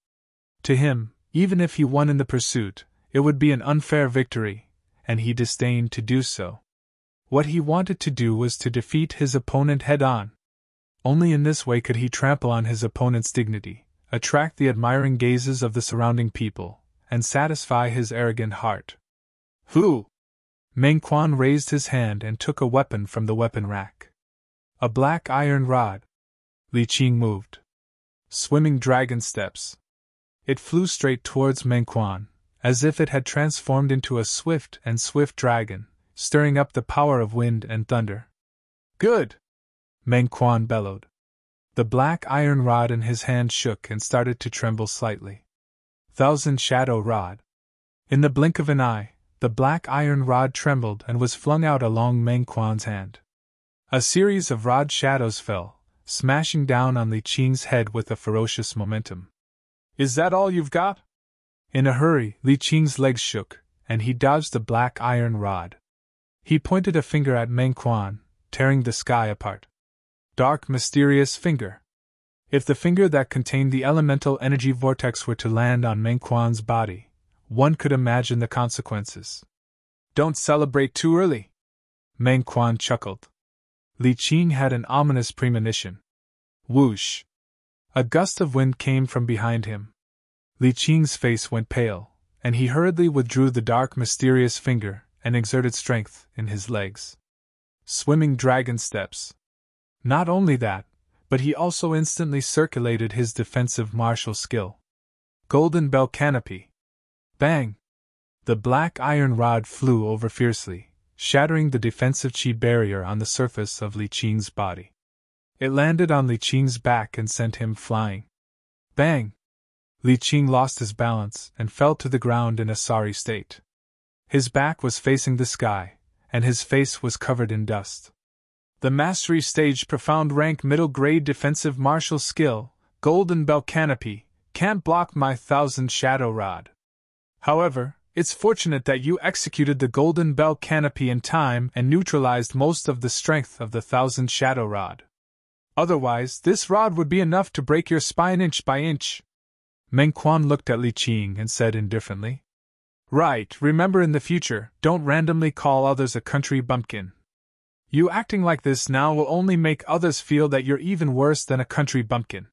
To him, even if he won in the pursuit, it would be an unfair victory, and he disdained to do so. What he wanted to do was to defeat his opponent head-on. Only in this way could he trample on his opponent's dignity, attract the admiring gazes of the surrounding people, and satisfy his arrogant heart. Who? Meng Quan raised his hand and took a weapon from the weapon rack. A black iron rod. Li Qing moved. Swimming dragon steps. It flew straight towards Meng Quan, as if it had transformed into a swift dragon, stirring up the power of wind and thunder. Good! Meng Quan bellowed. The black iron rod in his hand shook and started to tremble slightly. Thousand Shadow Rod. In the blink of an eye, the black iron rod trembled and was flung out along Meng Quan's hand. A series of rod shadows fell, smashing down on Li Qing's head with a ferocious momentum. Is that all you've got? In a hurry, Li Qing's legs shook, and he dodged the black iron rod. He pointed a finger at Meng Quan, tearing the sky apart. Dark mysterious finger. If the finger that contained the elemental energy vortex were to land on Meng Quan's body, one could imagine the consequences. Don't celebrate too early, Meng Quan chuckled. Li Qing had an ominous premonition. Whoosh! A gust of wind came from behind him. Li Qing's face went pale, and he hurriedly withdrew the dark mysterious finger and exerted strength in his legs. Swimming dragon steps. Not only that, but he also instantly circulated his defensive martial skill. Golden Bell Canopy. Bang! The black iron rod flew over fiercely, shattering the defensive chi barrier on the surface of Li Qing's body. It landed on Li Qing's back and sent him flying. Bang! Li Qing lost his balance and fell to the ground in a sorry state. His back was facing the sky, and his face was covered in dust. The Mastery Stage Profound Rank Middle Grade Defensive Martial Skill, Golden Bell Canopy, can't block my 1000 Shadow Rod. However, it's fortunate that you executed the Golden Bell Canopy in time and neutralized most of the strength of the 1000 Shadow Rod. Otherwise, this rod would be enough to break your spine inch by inch. Meng Quan looked at Li Qing and said indifferently. Right, remember in the future, don't randomly call others a country bumpkin. You acting like this now will only make others feel that you're even worse than a country bumpkin.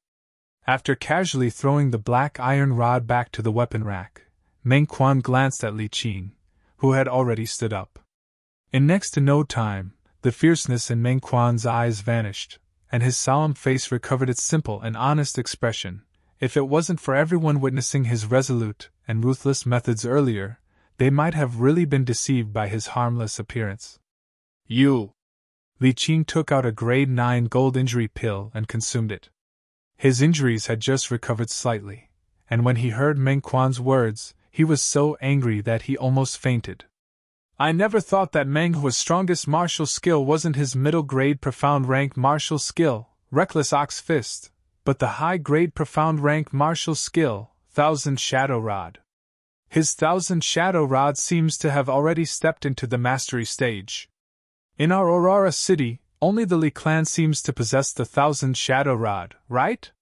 After casually throwing the black iron rod back to the weapon rack, Meng Quan glanced at Li Qing, who had already stood up. In next to no time, the fierceness in Meng Quan's eyes vanished, and his solemn face recovered its simple and honest expression. If it wasn't for everyone witnessing his resolute and ruthless methods earlier, they might have really been deceived by his harmless appearance. You! Li Qing took out a grade 9 gold injury pill and consumed it. His injuries had just recovered slightly, and when he heard Meng Quan's words, he was so angry that he almost fainted. I never thought that Meng Hua's strongest martial skill wasn't his middle-grade profound-rank martial skill, Reckless Ox Fist, but the high-grade profound-rank martial skill, 1000 Shadow Rod. His 1000 Shadow Rod seems to have already stepped into the mastery stage. In our Aurora City, only the Li clan seems to possess the 1000 Shadow Rod, right?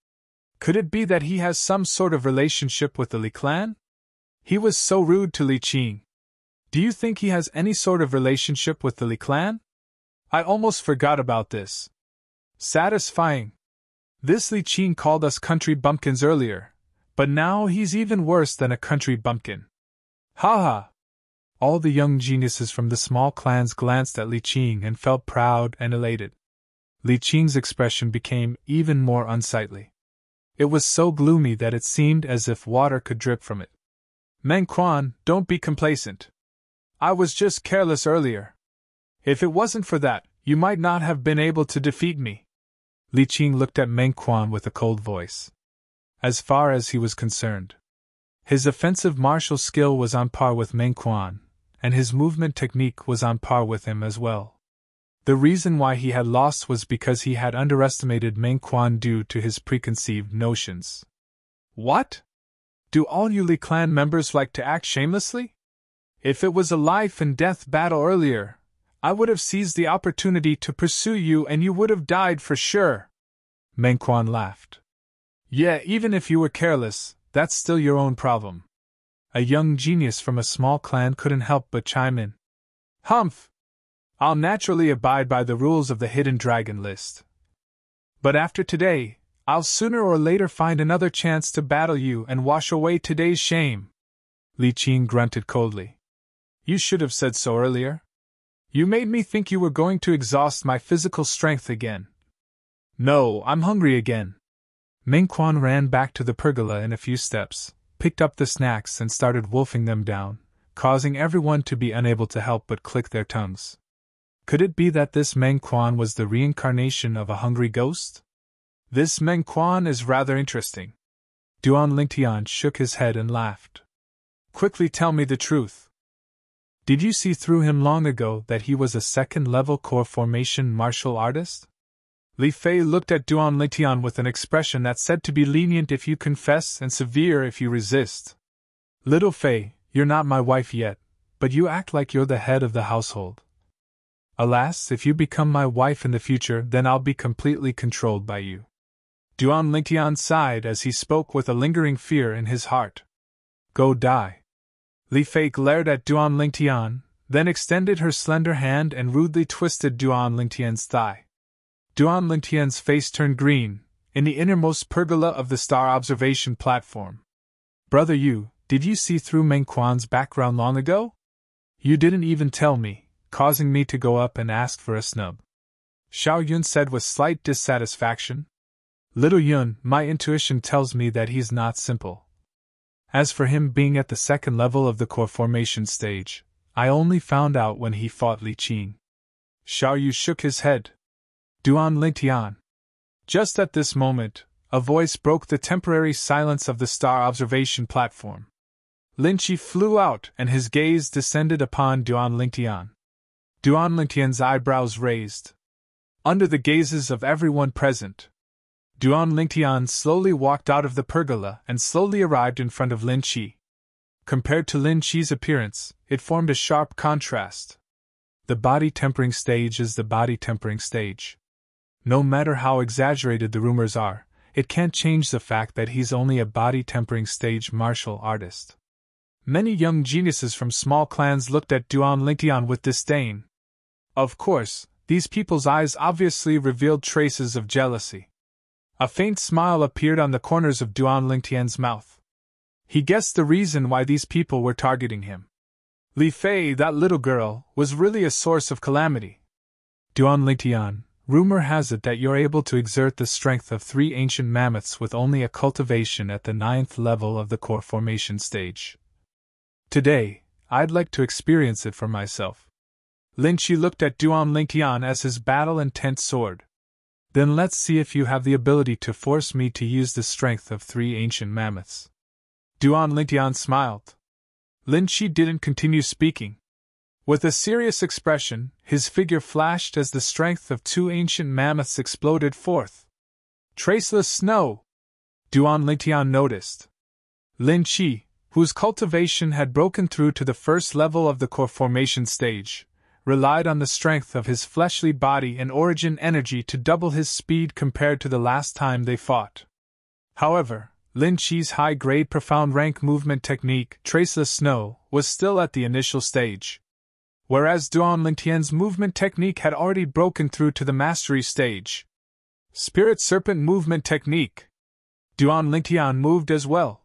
Could it be that he has some sort of relationship with the Li clan? He was so rude to Li Qing. Do you think he has any sort of relationship with the Li clan? I almost forgot about this. Satisfying. This Li Qing called us country bumpkins earlier, but now he's even worse than a country bumpkin. Ha ha! All the young geniuses from the small clans glanced at Li Qing and felt proud and elated. Li Qing's expression became even more unsightly. It was so gloomy that it seemed as if water could drip from it. Meng Quan, don't be complacent. I was just careless earlier. If it wasn't for that, you might not have been able to defeat me. Li Qing looked at Meng Quan with a cold voice. As far as he was concerned, his offensive martial skill was on par with Meng Quan, and his movement technique was on par with him as well. The reason why he had lost was because he had underestimated Meng Quan due to his preconceived notions. What? Do all you Li clan members like to act shamelessly? If it was a life-and-death battle earlier, I would have seized the opportunity to pursue you and you would have died for sure. Meng Quan laughed. Yeah, even if you were careless, that's still your own problem. A young genius from a small clan couldn't help but chime in. Humph! I'll naturally abide by the rules of the Hidden Dragon list. But after today, I'll sooner or later find another chance to battle you and wash away today's shame. Li Qing grunted coldly. You should have said so earlier. You made me think you were going to exhaust my physical strength again. No, I'm hungry again. Meng Quan ran back to the pergola in a few steps, picked up the snacks and started wolfing them down, causing everyone to be unable to help but click their tongues. Could it be that this Meng Quan was the reincarnation of a hungry ghost? This Meng Quan is rather interesting. Duan Lingtian shook his head and laughed. Quickly tell me the truth. Did you see through him long ago that he was a second-level core formation martial artist? Li Fei looked at Duan Lingtian with an expression that said to be lenient if you confess and severe if you resist. Little Fei, you're not my wife yet, but you act like you're the head of the household. Alas, if you become my wife in the future, then I'll be completely controlled by you. Duan Lingtian sighed as he spoke with a lingering fear in his heart. Go die. Li Fei glared at Duan Lingtian, then extended her slender hand and rudely twisted Duan Lingtian's thigh. Duan Lingtian's face turned green, in the innermost pergola of the star observation platform. Brother Yu, did you see through Meng Quan's background long ago? You didn't even tell me, causing me to go up and ask for a snub. Xiao Yun said with slight dissatisfaction. Little Yun, my intuition tells me that he's not simple. As for him being at the second level of the core formation stage, I only found out when he fought Li Qing. Xiao Yu shook his head. Duan Lingtian. Just at this moment, a voice broke the temporary silence of the star observation platform. Lin Qi flew out and his gaze descended upon Duan Lingtian. Duan Lingtian's eyebrows raised. Under the gazes of everyone present, Duan Lingtian slowly walked out of the pergola and slowly arrived in front of Lin Qi. Compared to Lin Qi's appearance, it formed a sharp contrast. The body tempering stage is the body tempering stage. No matter how exaggerated the rumors are, it can't change the fact that he's only a body tempering stage martial artist. Many young geniuses from small clans looked at Duan Lingtian with disdain. Of course, these people's eyes obviously revealed traces of jealousy. A faint smile appeared on the corners of Duan Lingtian's mouth. He guessed the reason why these people were targeting him. Li Fei, that little girl, was really a source of calamity. Duan Lingtian, rumor has it that you're able to exert the strength of 3 ancient mammoths with only a cultivation at the 9th level of the core formation stage. Today, I'd like to experience it for myself. Lin Qi looked at Duan Lingtian as his battle-intent soared. Then let's see if you have the ability to force me to use the strength of 3 ancient mammoths. Duan Lingtian smiled. Lin Qi didn't continue speaking. With a serious expression, his figure flashed as the strength of 2 ancient mammoths exploded forth. Traceless snow! Duan Lingtian noticed. Lin Qi, whose cultivation had broken through to the 1st level of the core formation stage, relied on the strength of his fleshly body and origin energy to double his speed compared to the last time they fought. However, Lin Qi's high-grade profound rank movement technique, Traceless Snow, was still at the initial stage. Whereas Duan Lingtian's movement technique had already broken through to the mastery stage. Spirit Serpent movement technique. Duan Lingtian moved as well.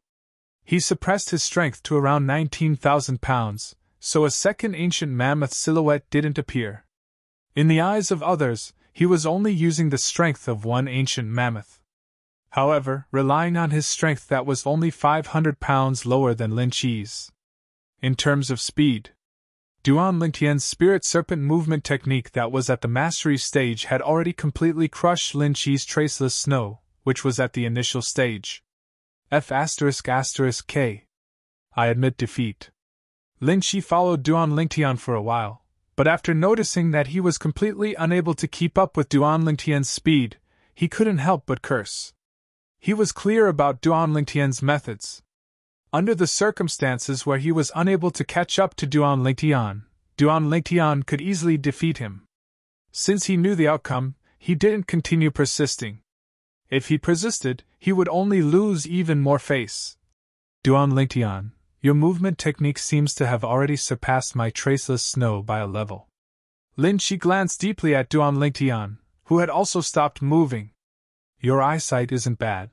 He suppressed his strength to around 19,000 pounds, so a second ancient mammoth silhouette didn't appear. In the eyes of others, he was only using the strength of 1 ancient mammoth. However, relying on his strength that was only 500 pounds lower than Lin Qi's. In terms of speed, Duan Lingtian's Spirit Serpent movement technique that was at the mastery stage had already completely crushed Lin Qi's Traceless Snow, which was at the initial stage. F***K. I admit defeat. Lin Qi followed Duan Lingtian for a while, but after noticing that he was completely unable to keep up with Duan Lingtian's speed, he couldn't help but curse. He was clear about Duan Lingtian's methods. Under the circumstances where he was unable to catch up to Duan Lingtian could easily defeat him. Since he knew the outcome, he didn't continue persisting. If he persisted, he would only lose even more face. Duan Lingtian, your movement technique seems to have already surpassed my Traceless Snow by a level. Lin Qi glanced deeply at Duan Lingtian, who had also stopped moving. Your eyesight isn't bad.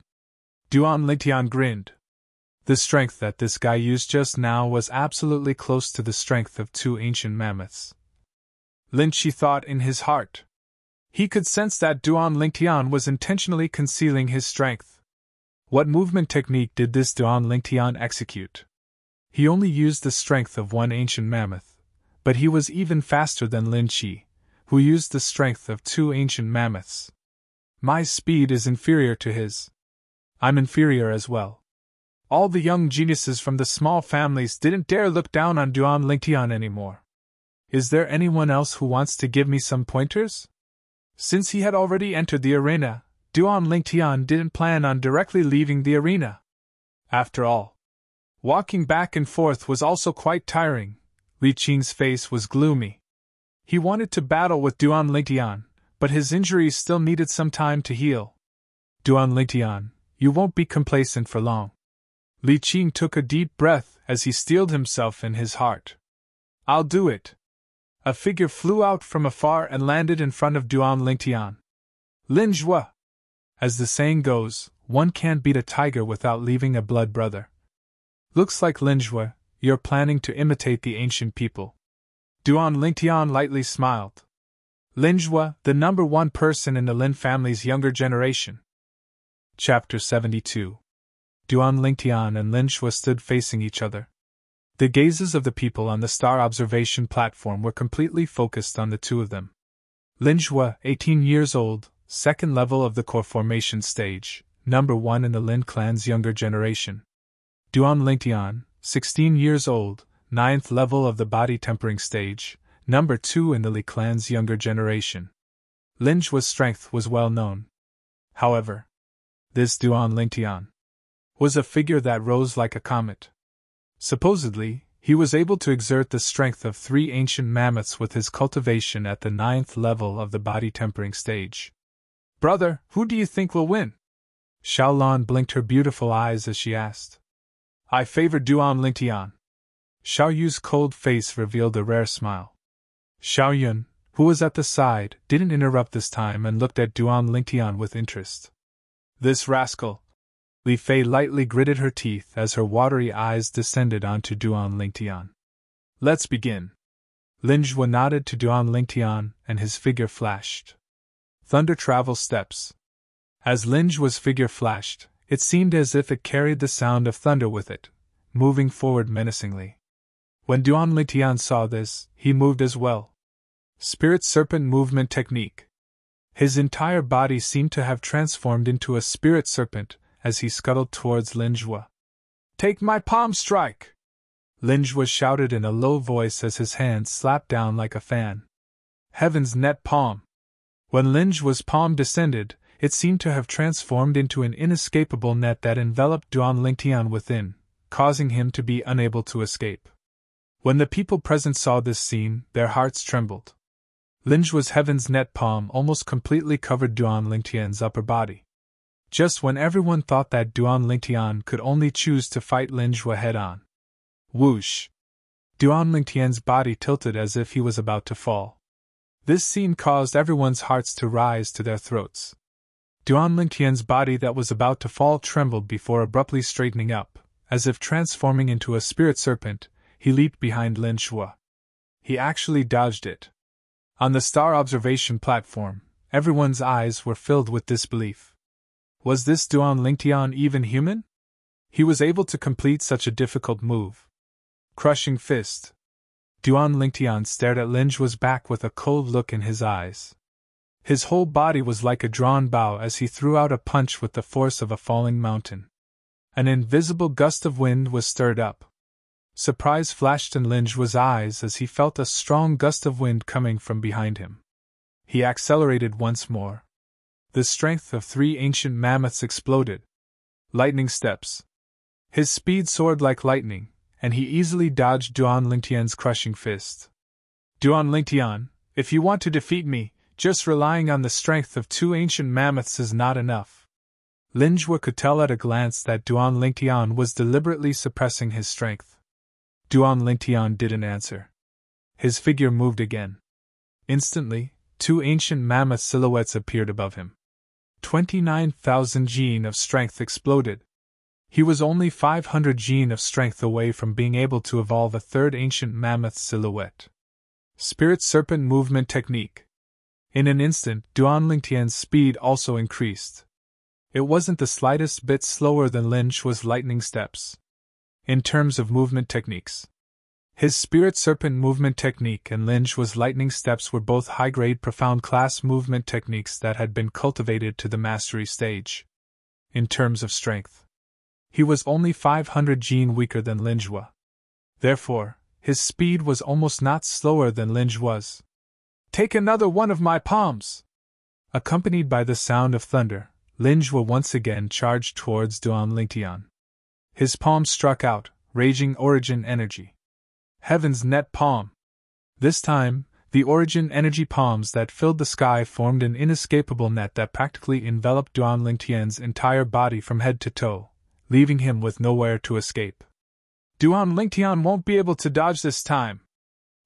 Duan Lingtian grinned. The strength that this guy used just now was absolutely close to the strength of 2 ancient mammoths. Lin Qi thought in his heart. He could sense that Duan Lingtian was intentionally concealing his strength. What movement technique did this Duan Lingtian execute? He only used the strength of 1 ancient mammoth, but he was even faster than Lin Qi, who used the strength of 2 ancient mammoths. My speed is inferior to his. I'm inferior as well. All the young geniuses from the small families didn't dare look down on Duan Lingtian anymore. Is there anyone else who wants to give me some pointers? Since he had already entered the arena, Duan Lingtian didn't plan on directly leaving the arena. After all, walking back and forth was also quite tiring. Li Qing's face was gloomy. He wanted to battle with Duan Lingtian, but his injuries still needed some time to heal. Duan Lingtian, you won't be complacent for long. Li Qing took a deep breath as he steeled himself in his heart. I'll do it. A figure flew out from afar and landed in front of Duan Lingtian. Lin Zhua. As the saying goes, one can't beat a tiger without leaving a blood brother. Looks like Lin Zhua, you're planning to imitate the ancient people. Duan Lingtian lightly smiled. Lin Zhua, the number 1 person in the Lin family's younger generation. Chapter 72. Duan Lingtian and Lin Zhua stood facing each other. The gazes of the people on the star observation platform were completely focused on the two of them. Lin Zhua, 18 years old, second level of the core formation stage, number 1 in the Lin clan's younger generation. Duan Lingtian, 16 years old, 9th level of the body tempering stage, number 2 in the Li clan's younger generation. Lin Zhua's strength was well known. However, this Duan Lingtian was a figure that rose like a comet. Supposedly, he was able to exert the strength of 3 ancient mammoths with his cultivation at the 9th level of the body tempering stage. Brother, who do you think will win? Xiaolan blinked her beautiful eyes as she asked. I favor Duan Lingtian. Xiao Yu's cold face revealed a rare smile. Xiao Yun, who was at the side, didn't interrupt this time and looked at Duan Lingtian with interest. This rascal! Li Fei lightly gritted her teeth as her watery eyes descended onto Duan Lingtian. Let's begin. Lin Zhua nodded to Duan Lingtian, and his figure flashed. Thunder travel steps. As Lin Zhua's figure flashed, it seemed as if it carried the sound of thunder with it, moving forward menacingly. When Duan Lingtian saw this, he moved as well. Spirit Serpent Movement Technique. His entire body seemed to have transformed into a spirit serpent as he scuttled towards Lin Zhua. Take my palm strike! Lin Zhua shouted in a low voice as his hand slapped down like a fan. Heaven's net palm! When Lin Zhua's palm descended, it seemed to have transformed into an inescapable net that enveloped Duan Lingtian within, causing him to be unable to escape. When the people present saw this scene, their hearts trembled. Lin Zhua's heaven's net palm almost completely covered Duan Lingtian's upper body. Just when everyone thought that Duan Lingtian could only choose to fight Lin Zhua head-on. Whoosh! Duan Lingtian's body tilted as if he was about to fall. This scene caused everyone's hearts to rise to their throats. Duan Lingtian's body that was about to fall trembled before abruptly straightening up, as if transforming into a spirit serpent. He leaped behind Lin Zhua. He actually dodged it. On the star observation platform, everyone's eyes were filled with disbelief. Was this Duan Lingtian even human? He was able to complete such a difficult move. Crushing fist. Duan Lingtian stared at Lin Zhua's back with a cold look in his eyes. His whole body was like a drawn bow as he threw out a punch with the force of a falling mountain. An invisible gust of wind was stirred up. Surprise flashed in Lin Zhua's eyes as he felt a strong gust of wind coming from behind him. He accelerated once more. The strength of 3 ancient mammoths exploded. Lightning steps. His speed soared like lightning, and he easily dodged Duan Lingtian's crushing fist. Duan Lingtian, if you want to defeat me, just relying on the strength of 2 ancient mammoths is not enough. Lin Zhua could tell at a glance that Duan Lingtian was deliberately suppressing his strength. Duan Lingtian didn't answer. His figure moved again. Instantly, 2 ancient mammoth silhouettes appeared above him. 29,000 gene of strength exploded. He was only 500 gene of strength away from being able to evolve a 3rd ancient mammoth silhouette. Spirit Serpent Movement Technique. In an instant, Duan Lingtian's speed also increased. It wasn't the slightest bit slower than Lin Zhua's lightning steps. In terms of movement techniques, his Spirit Serpent Movement Technique and Lin Zhua's lightning steps were both high-grade profound class movement techniques that had been cultivated to the mastery stage. In terms of strength, he was only 500 gene weaker than Lin Zhua. Therefore, his speed was almost not slower than Lin Zhua's. Take another one of my palms! Accompanied by the sound of thunder, Lin Zhua once again charged towards Duan Lingtian. His palm struck out, raging origin energy. Heaven's net palm. This time, the origin energy palms that filled the sky formed an inescapable net that practically enveloped Duan Lingtian's entire body from head to toe, leaving him with nowhere to escape. Duan Lingtian won't be able to dodge this time.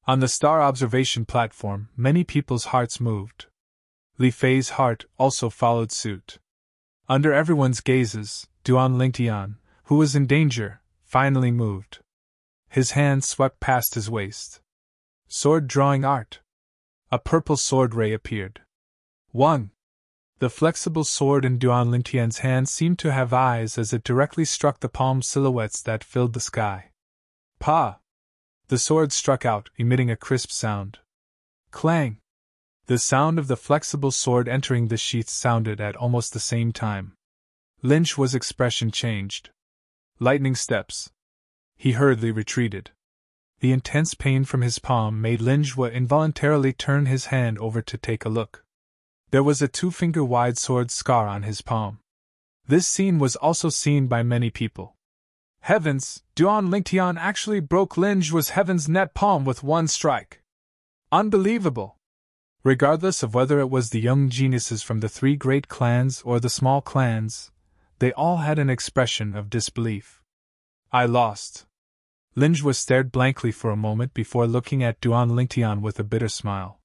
On the star observation platform, many people's hearts moved. Li Fei's heart also followed suit. Under everyone's gazes, Duan Lingtian, who was in danger, finally moved. His hand swept past his waist. Sword drawing art. A purple sword ray appeared. 1. The flexible sword in Duan Lingtian's hand seemed to have eyes as it directly struck the palm silhouettes that filled the sky. Pa! The sword struck out, emitting a crisp sound. Clang! The sound of the flexible sword entering the sheath sounded at almost the same time. Lynch's expression changed. Lightning steps. He hurriedly retreated. The intense pain from his palm made Lynch involuntarily turn his hand over to take a look. There was a 2-finger-wide sword scar on his palm. This scene was also seen by many people. Heavens, Duan Lingtian actually broke Lynch's heaven's net palm with one strike. Unbelievable! Regardless of whether it was the young geniuses from the 3 great clans or the small clans, they all had an expression of disbelief. I lost. Lynch stared blankly for a moment before looking at Duan Lingtian with a bitter smile.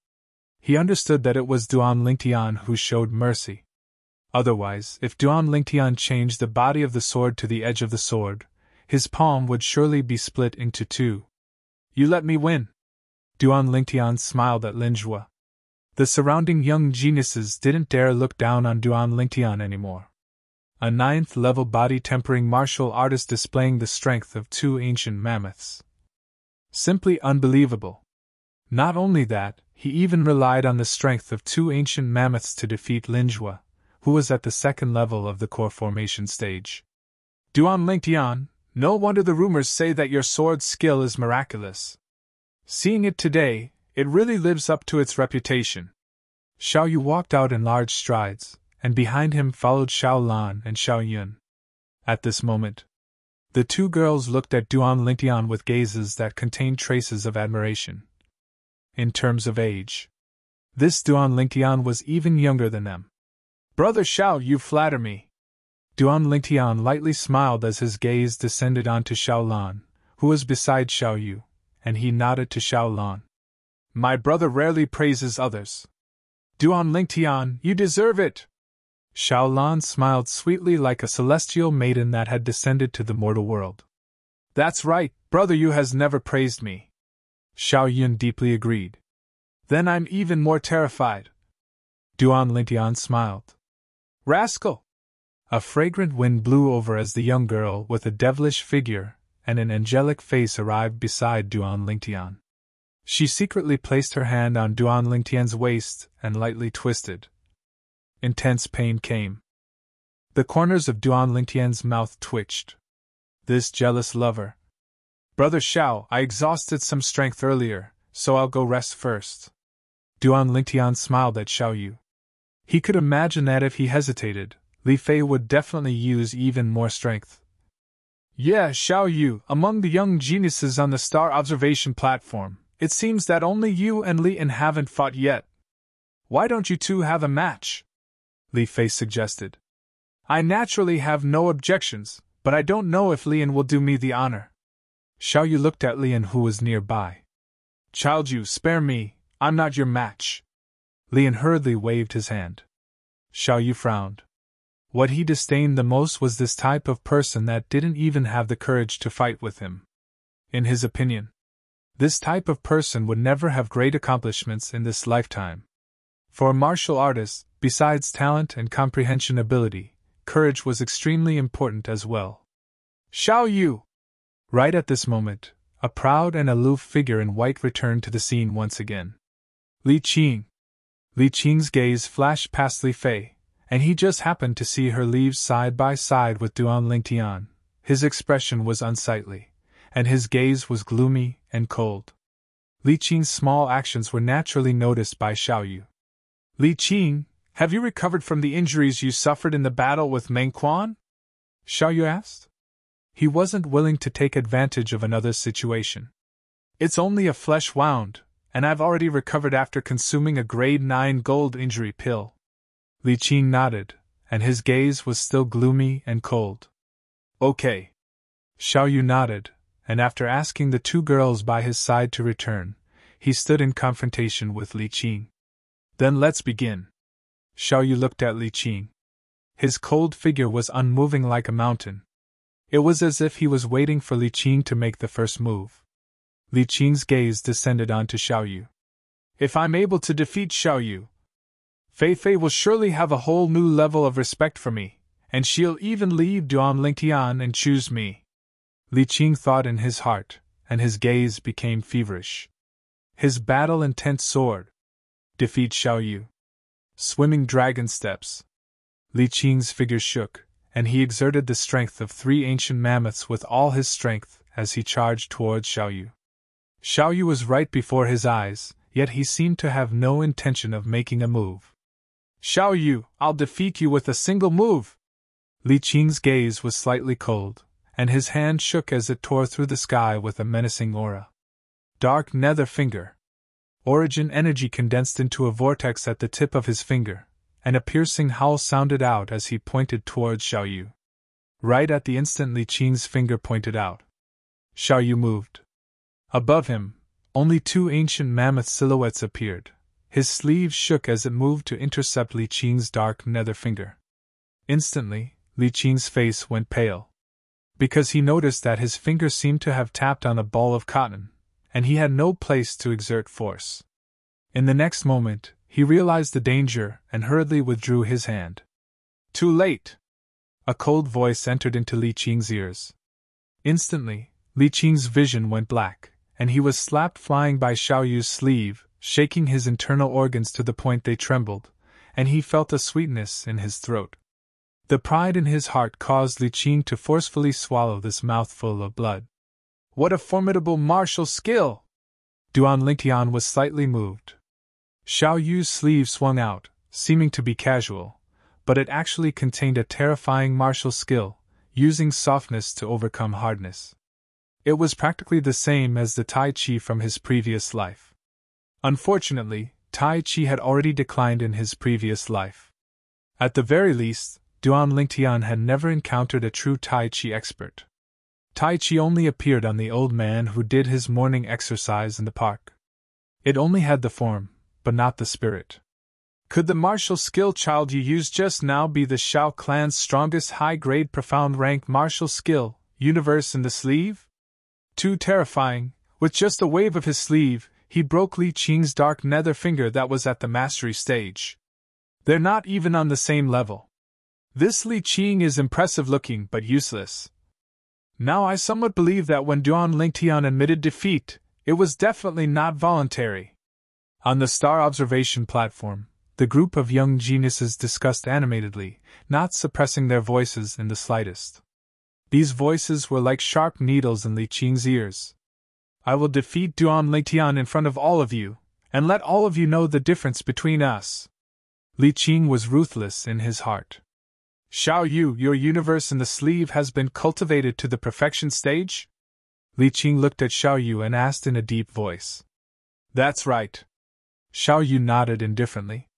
He understood that it was Duan Lingtian who showed mercy. Otherwise, if Duan Lingtian changed the body of the sword to the edge of the sword, his palm would surely be split into 2. You let me win. Duan Lingtian smiled at Lynch. The surrounding young geniuses didn't dare look down on Duan Lingtian anymore. A 9th-level body-tempering martial artist displaying the strength of 2 ancient mammoths. Simply unbelievable. Not only that, he even relied on the strength of 2 ancient mammoths to defeat Lynch, who was at the 2nd level of the core formation stage. Duan Lingtian, no wonder the rumors say that your sword skill is miraculous. Seeing it today, it really lives up to its reputation. Xiao Yu walked out in large strides, and behind him followed Xiao Lan and Xiao Yun. At this moment, the 2 girls looked at Duan Lingtian with gazes that contained traces of admiration. In terms of age, this Duan Lingtian was even younger than them. Brother Xiao, you flatter me. Duan Lingtian lightly smiled as his gaze descended onto Xiao Lan, who was beside Xiao Yu, and he nodded to Xiao Lan. My brother rarely praises others. Duan Lingtian, you deserve it! Xiao Lan smiled sweetly like a celestial maiden that had descended to the mortal world. That's right, brother Yu has never praised me. Xiao Yun deeply agreed. Then I'm even more terrified. Duan Lingtian smiled. Rascal! A fragrant wind blew over as the young girl with a devilish figure and an angelic face arrived beside Duan Lingtian. She secretly placed her hand on Duan Lingtian's waist and lightly twisted. Intense pain came. The corners of Duan Lingtian's mouth twitched. This jealous lover. Brother Xiao, I exhausted some strength earlier, so I'll go rest first. Duan Lingtian smiled at Xiao Yu. He could imagine that if he hesitated, Li Fei would definitely use even more strength. Yeah, Xiao Yu, among the young geniuses on the star observation platform, it seems that only you and Li En haven't fought yet. Why don't you 2 have a match? Li Fei suggested. I naturally have no objections, but I don't know if Li En will do me the honor. Xiao Yu looked at Li En, who was nearby. Child Yu, spare me, I'm not your match. Li En hurriedly waved his hand. Xiao Yu frowned. What he disdained the most was this type of person that didn't even have the courage to fight with him. In his opinion, this type of person would never have great accomplishments in this lifetime. For a martial artist, besides talent and comprehension ability, courage was extremely important as well. Xiao Yu! Right at this moment, a proud and aloof figure in white returned to the scene once again. Li Qing. Li Qing's gaze flashed past Li Fei, and he just happened to see her leave side by side with Duan Lingtian. His expression was unsightly, and his gaze was gloomy and cold. Li Qing's small actions were naturally noticed by Xiao Yu. Li Qing, have you recovered from the injuries you suffered in the battle with Meng Quan? Xiao Yu asked. He wasn't willing to take advantage of another's situation. It's only a flesh wound, and I've already recovered after consuming a grade 9 gold injury pill. Li Qing nodded, and his gaze was still gloomy and cold. Okay. Xiao Yu nodded, and after asking the 2 girls by his side to return, he stood in confrontation with Li Qing. Then let's begin. Xiao Yu looked at Li Qing. His cold figure was unmoving like a mountain. It was as if he was waiting for Li Qing to make the first move. Li Qing's gaze descended onto Xiao Yu. If I'm able to defeat Xiao Yu, Fei Fei will surely have a whole new level of respect for me, and she'll even leave Duan Lingtian and choose me. Li Qing thought in his heart, and his gaze became feverish. His battle intent soared. Defeat Xiao Yu. Swimming dragon steps. Li Qing's figure shook, and he exerted the strength of 3 ancient mammoths with all his strength as he charged towards Xiao Yu. Xiao Yu was right before his eyes, yet he seemed to have no intention of making a move. Xiao Yu, I'll defeat you with a single move! Li Qing's gaze was slightly cold, and his hand shook as it tore through the sky with a menacing aura. Dark nether finger. Origin energy condensed into a vortex at the tip of his finger, and a piercing howl sounded out as he pointed towards Xiao Yu. Right at the instant Li Qing's finger pointed out, Xiao Yu moved. Above him, only 2 ancient mammoth silhouettes appeared. His sleeve shook as it moved to intercept Li Qing's dark nether finger. Instantly, Li Qing's face went pale, because he noticed that his finger seemed to have tapped on a ball of cotton, and he had no place to exert force. In the next moment, he realized the danger and hurriedly withdrew his hand. Too late! A cold voice entered into Li Qing's ears. Instantly, Li Qing's vision went black, and he was slapped flying by Xiao Yu's sleeve, shaking his internal organs to the point they trembled, and he felt a sweetness in his throat. The pride in his heart caused Li Qing to forcefully swallow this mouthful of blood. What a formidable martial skill! Duan Lingtian was slightly moved. Xiao Yu's sleeve swung out, seeming to be casual, but it actually contained a terrifying martial skill, using softness to overcome hardness. It was practically the same as the Tai Chi from his previous life. Unfortunately, Tai Chi had already declined in his previous life. At the very least, Duan Lingtian had never encountered a true Tai Chi expert. Tai Chi only appeared on the old man who did his morning exercise in the park. It only had the form, but not the spirit. Could the martial skill child you used just now be the Shao clan's strongest high-grade profound rank martial skill, universe in the sleeve? Too terrifying, with just a wave of his sleeve, he broke Li Qing's dark nether finger that was at the mastery stage. They're not even on the same level. This Li Qing is impressive looking but useless. Now I somewhat believe that when Duan Lingtian admitted defeat, it was definitely not voluntary. On the star observation platform, the group of young geniuses discussed animatedly, not suppressing their voices in the slightest. These voices were like sharp needles in Li Qing's ears. I will defeat Duan Lingtian in front of all of you, and let all of you know the difference between us. Li Qing was ruthless in his heart. Xiao Yu, your universe in the sleeve has been cultivated to the perfection stage? Li Qing looked at Xiao Yu and asked in a deep voice. That's right. Xiao Yu nodded indifferently.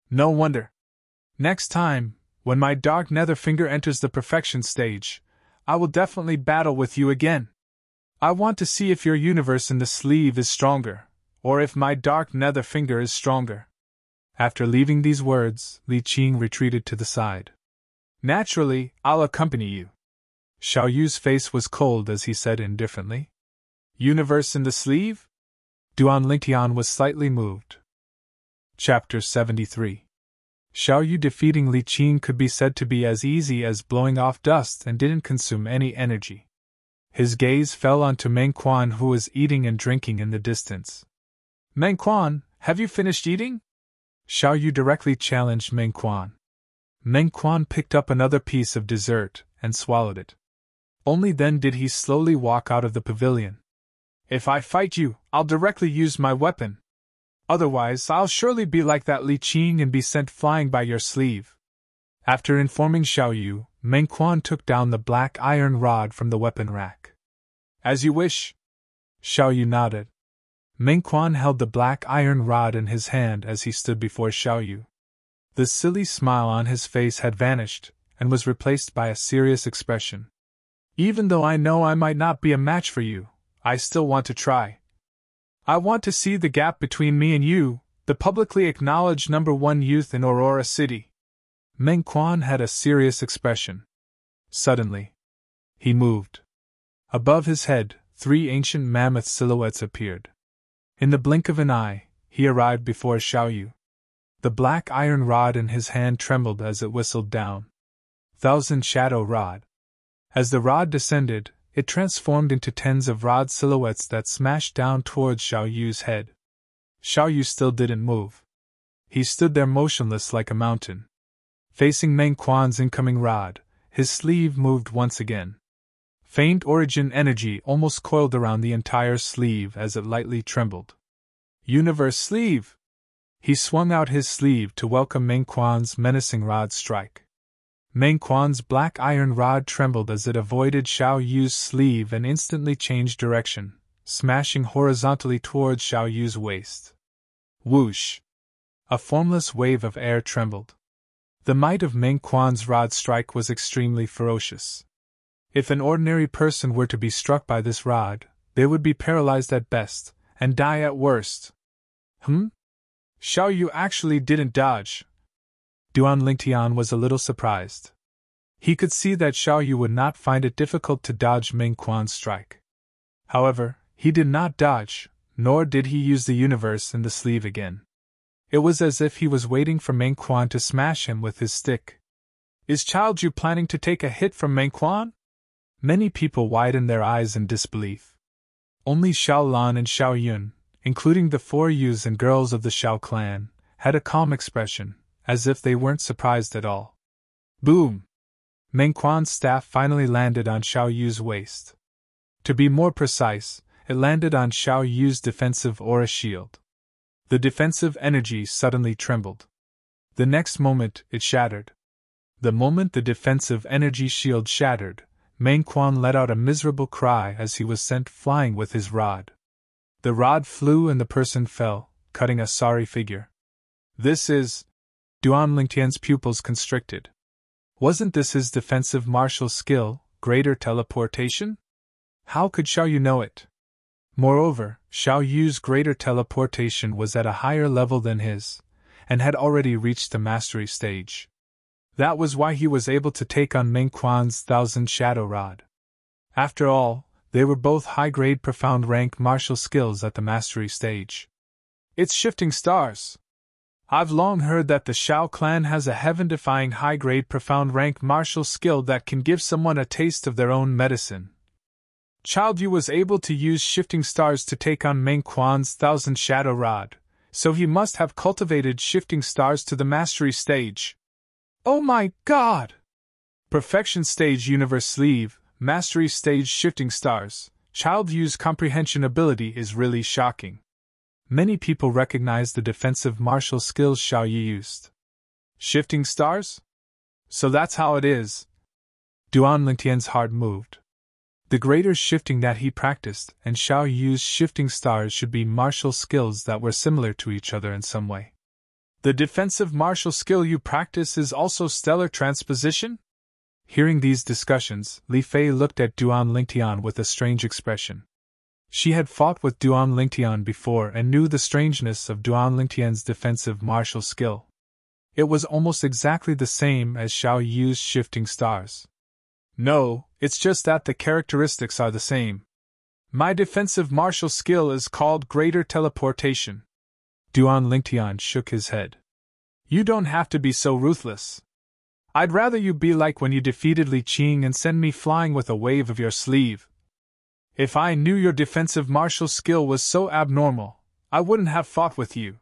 No wonder. Next time, when my dark nether finger enters the perfection stage, I will definitely battle with you again. I want to see if your universe in the sleeve is stronger, or if my dark nether finger is stronger. After leaving these words, Li Qing retreated to the side. Naturally, I'll accompany you. Xiao Yu's face was cold as he said indifferently. Universe in the sleeve? Duan Lingtian was slightly moved. Chapter 73. Xiao Yu defeating Li Qing could be said to be as easy as blowing off dust and didn't consume any energy. His gaze fell onto Meng Quan, who was eating and drinking in the distance. Meng Quan, have you finished eating? Xiao Yu directly challenged Meng Quan. Meng Quan picked up another piece of dessert and swallowed it. Only then did he slowly walk out of the pavilion. If I fight you, I'll directly use my weapon. Otherwise, I'll surely be like that Li Qing and be sent flying by your sleeve. After informing Xiao Yu, Meng Quan took down the black iron rod from the weapon rack. As you wish. Xiao Yu nodded. Meng Quan held the black iron rod in his hand as he stood before Xiao Yu. The silly smile on his face had vanished, and was replaced by a serious expression. Even though I know I might not be a match for you, I still want to try. I want to see the gap between me and you, the publicly acknowledged #1 youth in Aurora City. Meng Quan had a serious expression. Suddenly, he moved. Above his head, 3 ancient mammoth silhouettes appeared. In the blink of an eye, he arrived before Xiao Yu. The black iron rod in his hand trembled as it whistled down. Thousand Shadow Rod. As the rod descended, it transformed into tens of rod silhouettes that smashed down towards Xiao Yu's head. Xiao Yu still didn't move. He stood there motionless like a mountain. Facing Meng Quan's incoming rod, his sleeve moved once again. Faint origin energy almost coiled around the entire sleeve as it lightly trembled. Universe sleeve! He swung out his sleeve to welcome Meng Quan's menacing rod strike. Meng Quan's black iron rod trembled as it avoided Xiao Yu's sleeve and instantly changed direction, smashing horizontally towards Xiao Yu's waist. Whoosh! A formless wave of air trembled. The might of Meng Quan's rod strike was extremely ferocious. If an ordinary person were to be struck by this rod, they would be paralyzed at best, and die at worst. Xiao Yu actually didn't dodge. Duan Lingtian was a little surprised. He could see that Xiao Yu would not find it difficult to dodge Meng Quan's strike. However, he did not dodge, nor did he use the universe in the sleeve again. It was as if he was waiting for Meng Quan to smash him with his stick. Is Child Yu planning to take a hit from Meng Quan? Many people widened their eyes in disbelief. Only Xiao Lan and Xiao Yun, including the 4 youths and girls of the Xiao clan, had a calm expression, as if they weren't surprised at all. Boom! Meng Quan's staff finally landed on Xiao Yu's waist. To be more precise, it landed on Xiao Yu's defensive aura shield. The defensive energy suddenly trembled. The next moment, it shattered. The moment the defensive energy shield shattered, Meng Quan let out a miserable cry as he was sent flying with his rod. The rod flew and the person fell, cutting a sorry figure. This is... Duan Lingtian's pupils constricted. Wasn't this his defensive martial skill, greater teleportation? How could Xiao Yu know it? Moreover, Xiao Yu's greater teleportation was at a higher level than his, and had already reached the mastery stage. That was why he was able to take on Meng Quan's 1,000 Shadow Rod. After all, they were both high-grade profound rank martial skills at the mastery stage. It's shifting stars. I've long heard that the Xiao clan has a heaven-defying high-grade profound rank martial skill that can give someone a taste of their own medicine. Child Yu was able to use shifting stars to take on Meng Quan's 1,000 Shadow Rod, so he must have cultivated shifting stars to the mastery stage. Oh my god! Perfection stage universe sleeve, mastery stage shifting stars, Child Yu's comprehension ability is really shocking. Many people recognize the defensive martial skills Xiao Yu used. Shifting stars? So that's how it is. Duan Lingtian's heart moved. The greater shifting that he practiced and Xiao Yu's shifting stars should be martial skills that were similar to each other in some way. The defensive martial skill you practice is also stellar transposition? Hearing these discussions, Li Fei looked at Duan Lingtian with a strange expression. She had fought with Duan Lingtian before and knew the strangeness of Duan Lingtian's defensive martial skill. It was almost exactly the same as Xiao Yu's shifting stars. No, it's just that the characteristics are the same. My defensive martial skill is called greater teleportation. Duan Lingtian shook his head. You don't have to be so ruthless. I'd rather you be like when you defeated Li Qing and send me flying with a wave of your sleeve. If I knew your defensive martial skill was so abnormal, I wouldn't have fought with you.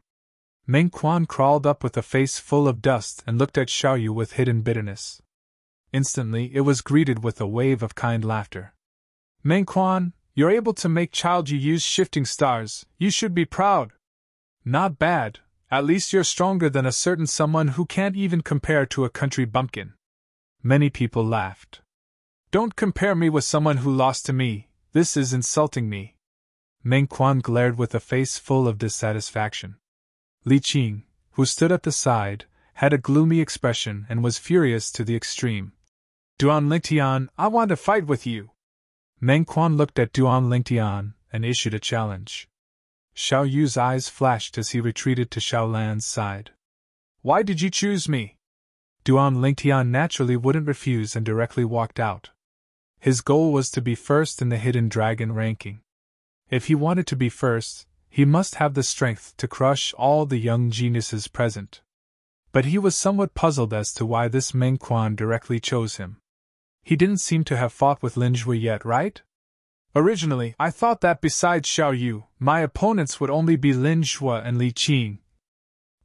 Meng Quan crawled up with a face full of dust and looked at Xiao Yu with hidden bitterness. Instantly, it was greeted with a wave of kind laughter. Meng Quan, you're able to make Child Yu use shifting stars, you should be proud. Not bad, at least you're stronger than a certain someone who can't even compare to a country bumpkin. Many people laughed. Don't compare me with someone who lost to me, this is insulting me. Meng Quan glared with a face full of dissatisfaction. Li Qing, who stood at the side, had a gloomy expression and was furious to the extreme. Duan Lingtian, I want to fight with you. Meng Quan looked at Duan Lingtian and issued a challenge. Xiao Yu's eyes flashed as he retreated to Xiao Lan's side. Why did you choose me? Duan Lingtian naturally wouldn't refuse and directly walked out. His goal was to be first in the Hidden Dragon ranking. If he wanted to be first, he must have the strength to crush all the young geniuses present. But he was somewhat puzzled as to why this Meng Quan directly chose him. He didn't seem to have fought with Lin Zhui yet, right? Originally, I thought that besides Xiao Yu, my opponents would only be Lin Zhui and Li Qing.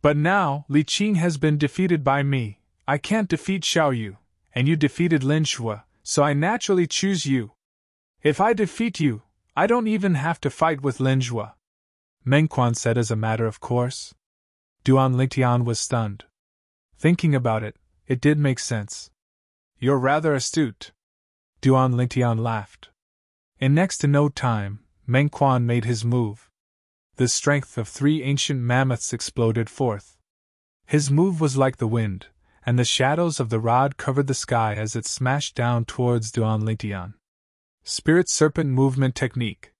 But now, Li Qing has been defeated by me. I can't defeat Xiao Yu, and you defeated Lin Zhui, so I naturally choose you. If I defeat you, I don't even have to fight with Lin Zhui, Meng Quan said as a matter of course. Duan Lingtian was stunned. Thinking about it, it did make sense. You're rather astute. Duan Lingtian laughed. In next to no time, Meng Quan made his move. The strength of 3 ancient mammoths exploded forth. His move was like the wind, and the shadows of the rod covered the sky as it smashed down towards Duan Lingtian. Spirit Serpent Movement Technique.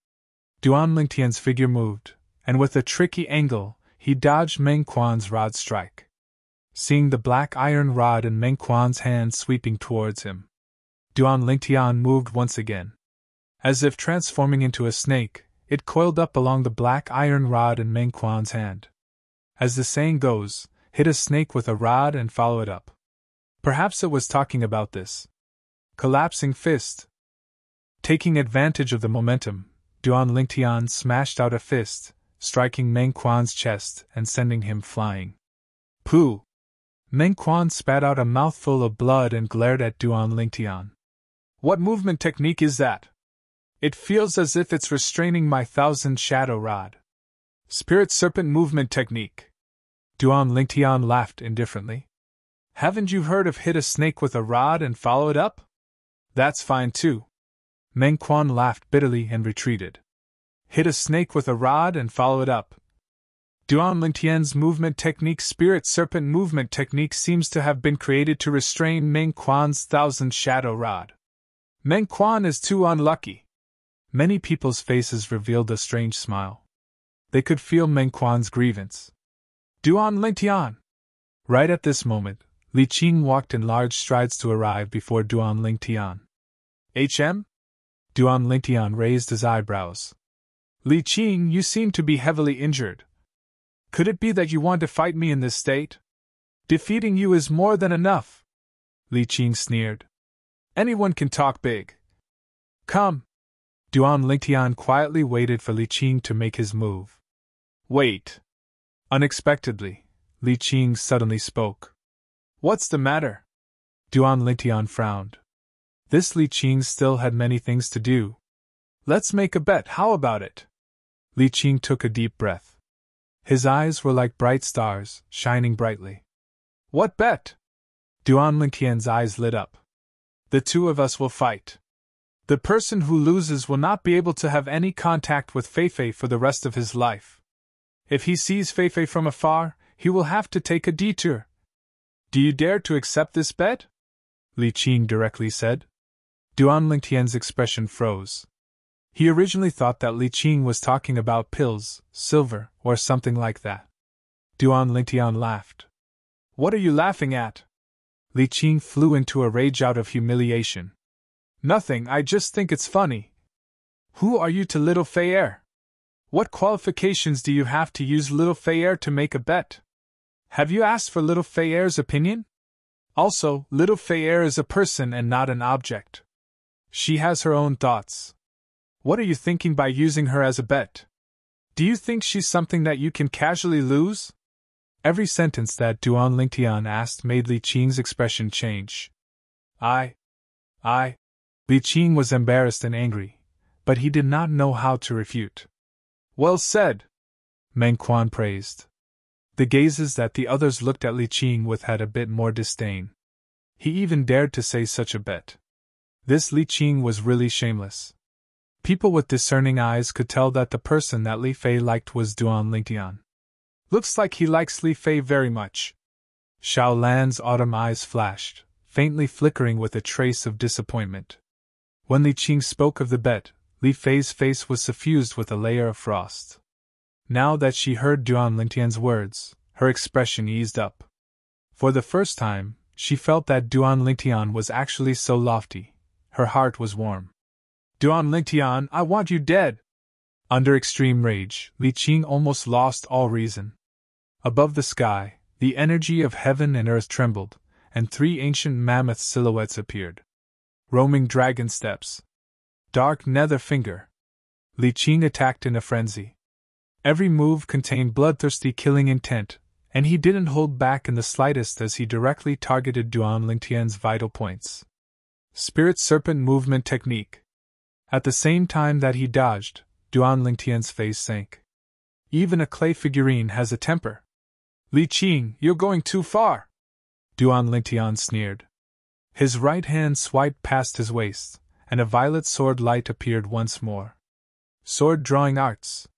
Duan Lingtian's figure moved, and with a tricky angle, he dodged Meng Quan's rod strike. Seeing the black iron rod in Meng Quan's hand sweeping towards him, Duan Lingtian moved once again. As if transforming into a snake, it coiled up along the black iron rod in Meng Quan's hand. As the saying goes, hit a snake with a rod and follow it up. Perhaps it was talking about this. Collapsing fist. Taking advantage of the momentum, Duan Lingtian smashed out a fist, striking Meng Quan's chest and sending him flying. Pooh! Meng Quan spat out a mouthful of blood and glared at Duan Lingtian. What movement technique is that? It feels as if it's restraining my 1,000 shadow rod. Spirit Serpent Movement Technique. Duan Lingtian laughed indifferently. Haven't you heard of hit a snake with a rod and follow it up? That's fine too. Meng Quan laughed bitterly and retreated. Hit a snake with a rod and follow it up. Duan Lingtian's movement technique, Spirit Serpent Movement Technique, seems to have been created to restrain Meng Quan's 1,000 shadow rod. Meng Quan is too unlucky. Many people's faces revealed a strange smile. They could feel Meng Quan's grievance. Duan Lingtian! Right at this moment, Li Qing walked in large strides to arrive before Duan Lingtian. HM? Duan Lingtian raised his eyebrows. Li Qing, you seem to be heavily injured. Could it be that you want to fight me in this state? Defeating you is more than enough. Li Qing sneered. Anyone can talk big. Come. Duan Lingtian quietly waited for Li Qing to make his move. Wait. Unexpectedly, Li Qing suddenly spoke. What's the matter? Duan Lingtian frowned. This Li Qing still had many things to do. Let's make a bet, how about it? Li Qing took a deep breath. His eyes were like bright stars, shining brightly. What bet? Duan Lingtian's eyes lit up. The two of us will fight. The person who loses will not be able to have any contact with Feifei for the rest of his life. If he sees Feifei from afar, he will have to take a detour. Do you dare to accept this bet? Li Qing directly said. Duan Lingtian's expression froze. He originally thought that Li Qing was talking about pills, silver, or something like that. Duan Lingtian laughed. What are you laughing at? Li Qing flew into a rage out of humiliation. Nothing, I just think it's funny. Who are you to little Fei-er? What qualifications do you have to use little Fei-er to make a bet? Have you asked for little Fei-er's opinion? Also, little Fei-er is a person and not an object. She has her own thoughts. What are you thinking by using her as a bet? Do you think she's something that you can casually lose? Every sentence that Duan Lingtian asked made Li Qing's expression change. I. Li Qing was embarrassed and angry, but he did not know how to refute. Well said, Meng Quan praised. The gazes that the others looked at Li Qing with had a bit more disdain. He even dared to say such a bet. This Li Qing was really shameless. People with discerning eyes could tell that the person that Li Fei liked was Duan Lingtian. Looks like he likes Li Fei very much. Xiao Lan's autumn eyes flashed, faintly flickering with a trace of disappointment. When Li Qing spoke of the bet, Li Fei's face was suffused with a layer of frost. Now that she heard Duan Lingtian's words, her expression eased up. For the first time, she felt that Duan Lingtian was actually so lofty. Her heart was warm. Duan Lingtian, I want you dead! Under extreme rage, Li Qing almost lost all reason. Above the sky, the energy of heaven and earth trembled, and 3 ancient mammoth silhouettes appeared. Roaming dragon steps. Dark nether finger. Li Qing attacked in a frenzy. Every move contained bloodthirsty killing intent, and he didn't hold back in the slightest as he directly targeted Duan Lingtian's vital points. Spirit Serpent Movement Technique. At the same time that he dodged, Duan Lingtian's face sank. Even a clay figurine has a temper. Li Qing, you're going too far! Duan Lingtian sneered. His right hand swiped past his waist, and a violet sword light appeared once more. Sword Drawing Arts.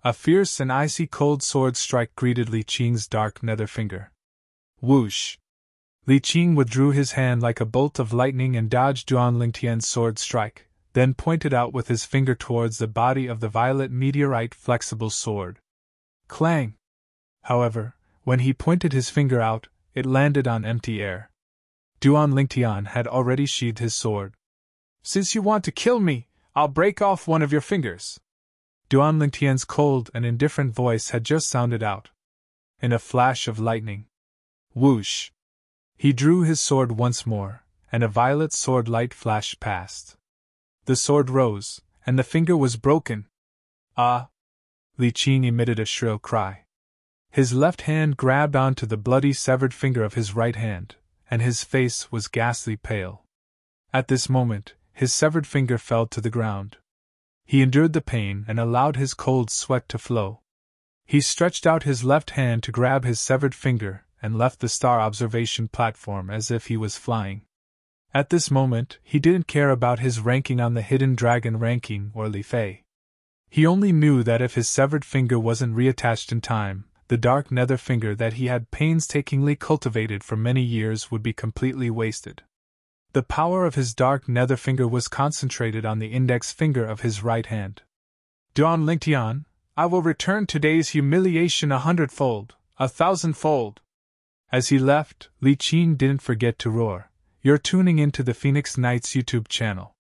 A fierce and icy cold sword strike greeted Li Qing's dark nether finger. Whoosh! Li Qing withdrew his hand like a bolt of lightning and dodged Duan Lingtian's sword strike, then pointed out with his finger towards the body of the violet meteorite flexible sword. Clang! However, when he pointed his finger out, it landed on empty air. Duan Lingtian had already sheathed his sword. Since you want to kill me, I'll break off one of your fingers. Duan Lingtian's cold and indifferent voice had just sounded out. In a flash of lightning. Whoosh! He drew his sword once more, and a violet sword light flashed past. The sword rose, and the finger was broken. Ah! Li Qing emitted a shrill cry. His left hand grabbed onto the bloody severed finger of his right hand, and his face was ghastly pale. At this moment, his severed finger fell to the ground. He endured the pain and allowed his cold sweat to flow. He stretched out his left hand to grab his severed finger and left the star observation platform as if he was flying. At this moment, he didn't care about his ranking on the Hidden Dragon ranking or Li Fei. He only knew that if his severed finger wasn't reattached in time, the dark nether finger that he had painstakingly cultivated for many years would be completely wasted. The power of his dark nether finger was concentrated on the index finger of his right hand. Duan Lingtian, I will return today's humiliation 100-fold, 1,000-fold. As he left, Li Qing didn't forget to roar, "You're tuning into the Phoenix Knights YouTube channel.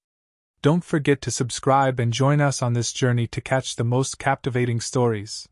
Don't forget to subscribe and join us on this journey to catch the most captivating stories."